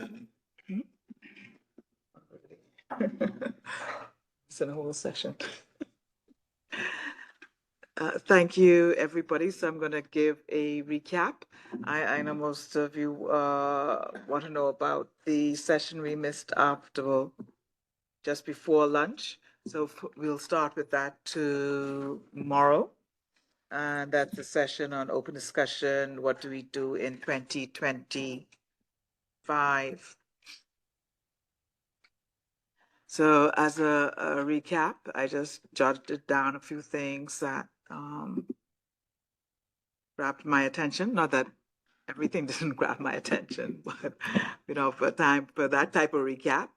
it. It's in a whole session. Thank you, everybody. So I'm going to give a recap. I know most of you want to know about the session we missed after, just before lunch. So we'll start with that tomorrow. And that's the session on open discussion. What do we do in 2025? So as a recap, I just jotted down a few things that grabbed my attention. Not that everything didn't grab my attention, but for that type of recap.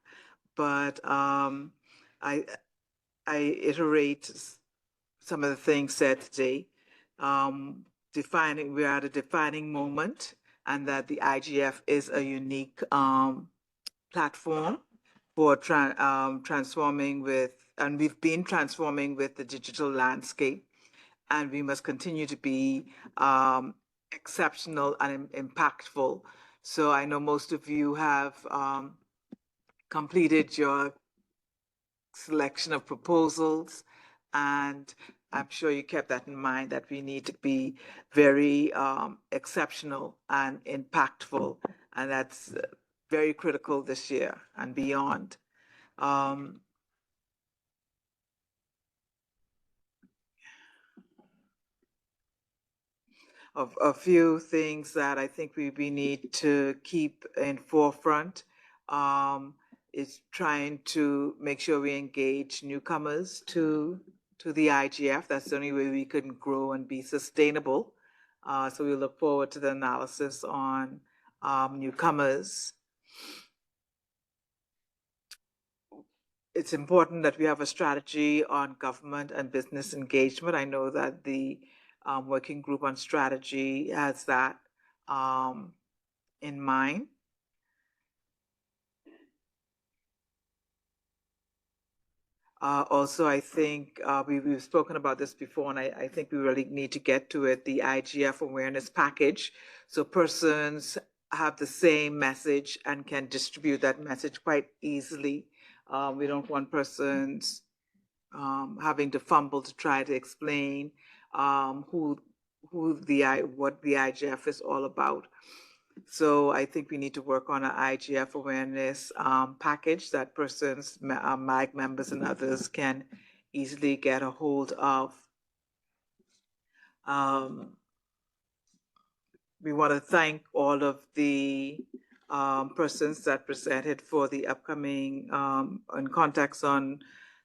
But I iterate some of the things said today. We're at a defining moment, and that the IGF is a unique platform for transforming with, and we've been transforming with the digital landscape, and we must continue to be exceptional and impactful. So I know most of you have completed your selection of proposals, and I'm sure you kept that in mind, that we need to be very exceptional and impactful, and that's very critical this year and beyond. Of a few things that I think we need to keep in forefront is trying to make sure we engage newcomers to the IGF. That's the only way we can grow and be sustainable. So we look forward to the analysis on newcomers. It's important that we have a strategy on government and business engagement. I know that the working group on strategy has that in mind. Also, I think we've spoken about this before, and I think we really need to get to it, the IGF awareness package. So persons have the same message and can distribute that message quite easily. We don't want persons having to fumble to try to explain what the IGF is all about. So I think we need to work on an IGF awareness package that persons, MAG members and others can easily get a hold of. We want to thank all of the persons that presented for the upcoming, in context on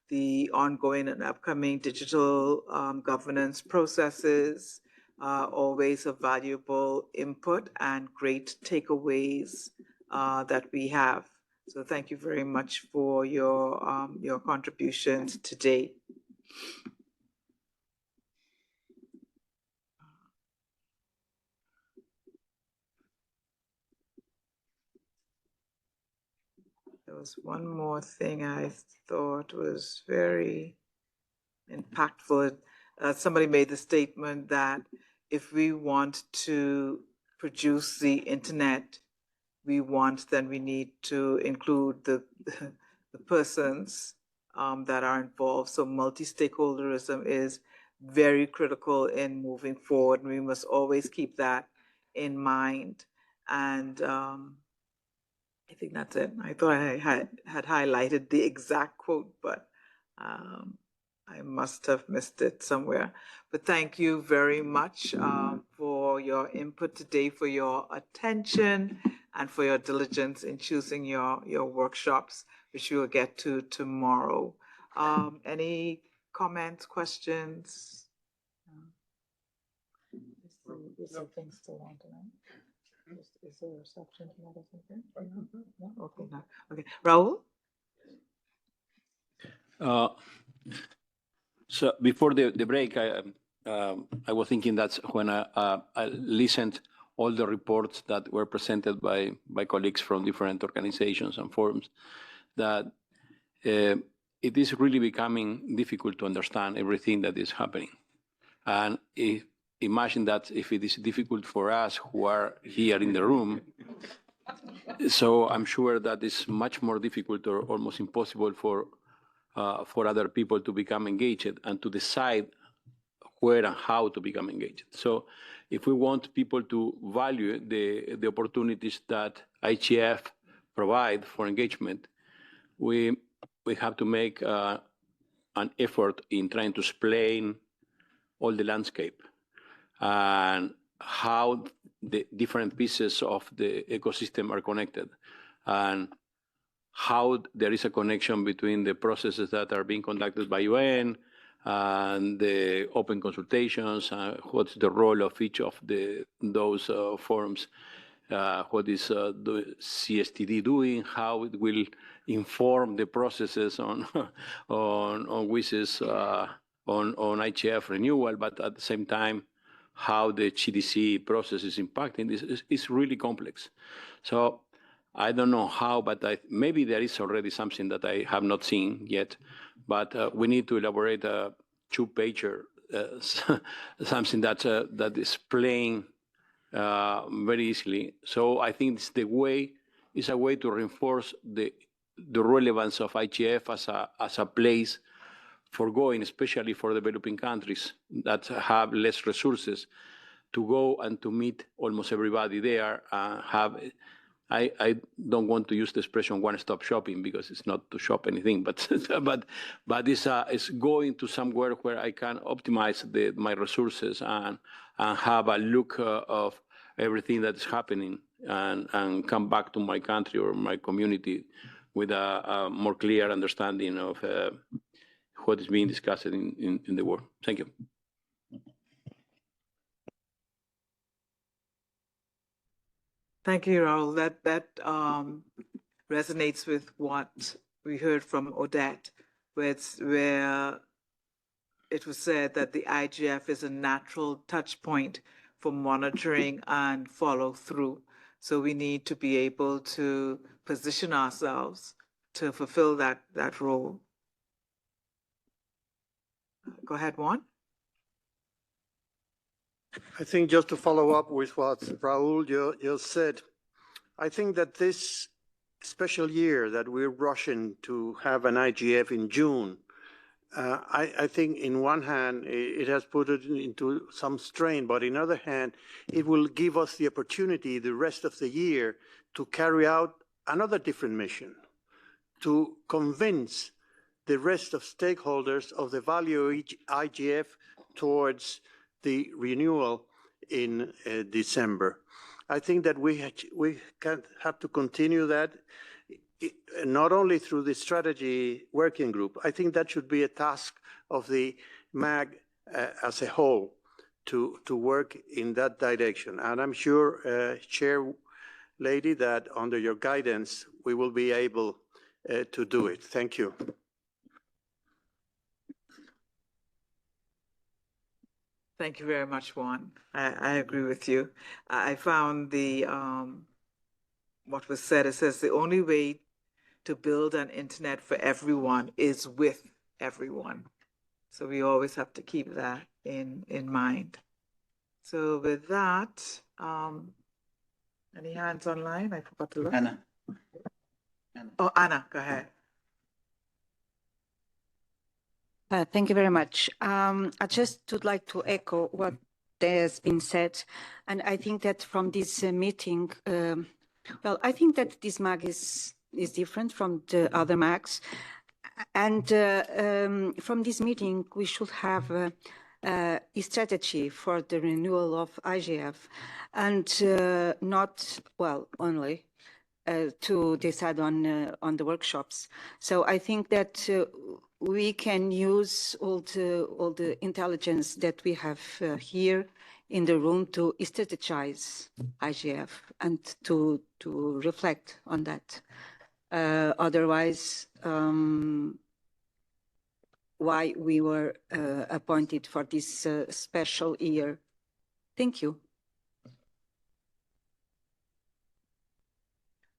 the ongoing and upcoming digital governance processes. Always a valuable input and great takeaways that we have. So thank you very much for your contributions today. There was one more thing I thought was very impactful. Somebody made the statement that if we want to produce the internet then we need to include the persons that are involved. So multi-stakeholderism is very critical in moving forward. We must always keep that in mind. And I think that's it. I thought I had highlighted the exact quote, but I must have missed it somewhere. But thank you very much for your input today, for your attention, and for your diligence in choosing your workshops, which we will get to tomorrow. Any comments, questions? Is there things still on tonight? Is there a reception tonight or something? No? Okay, no. Okay. Raul? So before the break, I was thinking that when I listened all the reports that were presented by colleagues from different organizations and forums, that it is really becoming difficult to understand everything that is happening. And imagine that if it is difficult for us who are here in the room, So I'm sure that it's much more difficult or almost impossible for other people to become engaged and to decide where and how to become engaged. So if we want people to value the opportunities that IGF provide for engagement, we have to make an effort in trying to explain all the landscape and how the different pieces of the ecosystem are connected, and how there is a connection between the processes that are being conducted by UN and the open consultations, what's the role of each of those forums, what is the CSTD doing, how it will inform the processes on WIS's, on IGF renewal, but at the same time, how the GDC process is impacting this is really complex. So I don't know how, but maybe there is already something that I have not seen yet, but we need to elaborate a two-pager, something that is playing very easily. So I think it's a way to reinforce the relevance of IGF as a place for going, especially for developing countries that have less resources, to go and to meet almost everybody there. I don't want to use the expression one-stop shopping because it's not to shop anything, but it's going to somewhere where I can optimize my resources and have a look of everything that is happening and come back to my country or my community with a more clear understanding of what is being discussed in the world. Thank you. Thank you, Raul. That resonates with what we heard from Odette, where it was said that the IGF is a natural touch point for monitoring and follow through. So we need to be able to position ourselves to fulfill that role. Go ahead, Juan. I think just to follow up with what Raul just said, I think that this special year that we're rushing to have an IGF in June, I think in one hand, it has put it into some strain, but in other hand, it will give us the opportunity the rest of the year to carry out another different mission, to convince the rest of stakeholders of the value of each IGF towards the renewal in December. I think that we have to continue that, not only through the strategy working group. I think that should be a task of the MAG as a whole to work in that direction. And I'm sure, Chair Lady, that under your guidance, we will be able to do it. Thank you. Thank you very much, Juan. I agree with you. I found the what was said. It says the only way to build an internet for everyone is with everyone. So we always have to keep that in mind. So with that, any hands online? I forgot to look. Anna. Oh, Anna, go ahead. Thank you very much. I just would like to echo what has been said. And I think that from this meeting, well, I think that this MAG is different from the other MAGs. And from this meeting, we should have a strategy for the renewal of IGF and not, well, only to decide on the workshops. So I think that we can use all the intelligence that we have here in the room to strategize IGF and to reflect on that. Otherwise, why we were appointed for this special year. Thank you.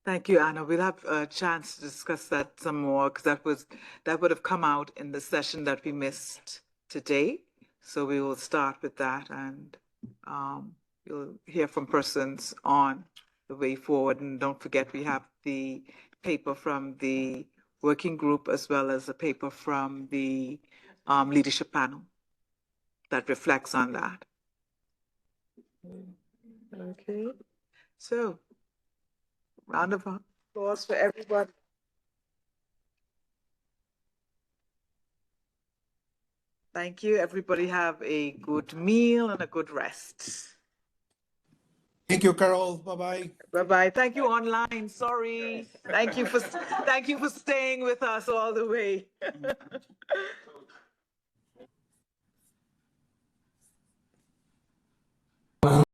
Thank you, Anna. We'll have a chance to discuss that some more because that would have come out in the session that we missed today. So we will start with that, and you'll hear from persons on the way forward. And don't forget, we have the paper from the working group as well as a paper from the leadership panel that reflects on that. Okay, so round of applause for everybody. Thank you. Everybody have a good meal and a good rest. Thank you, Carol. Bye-bye. Bye-bye. Thank you online. Sorry. Thank you for staying with us all the way.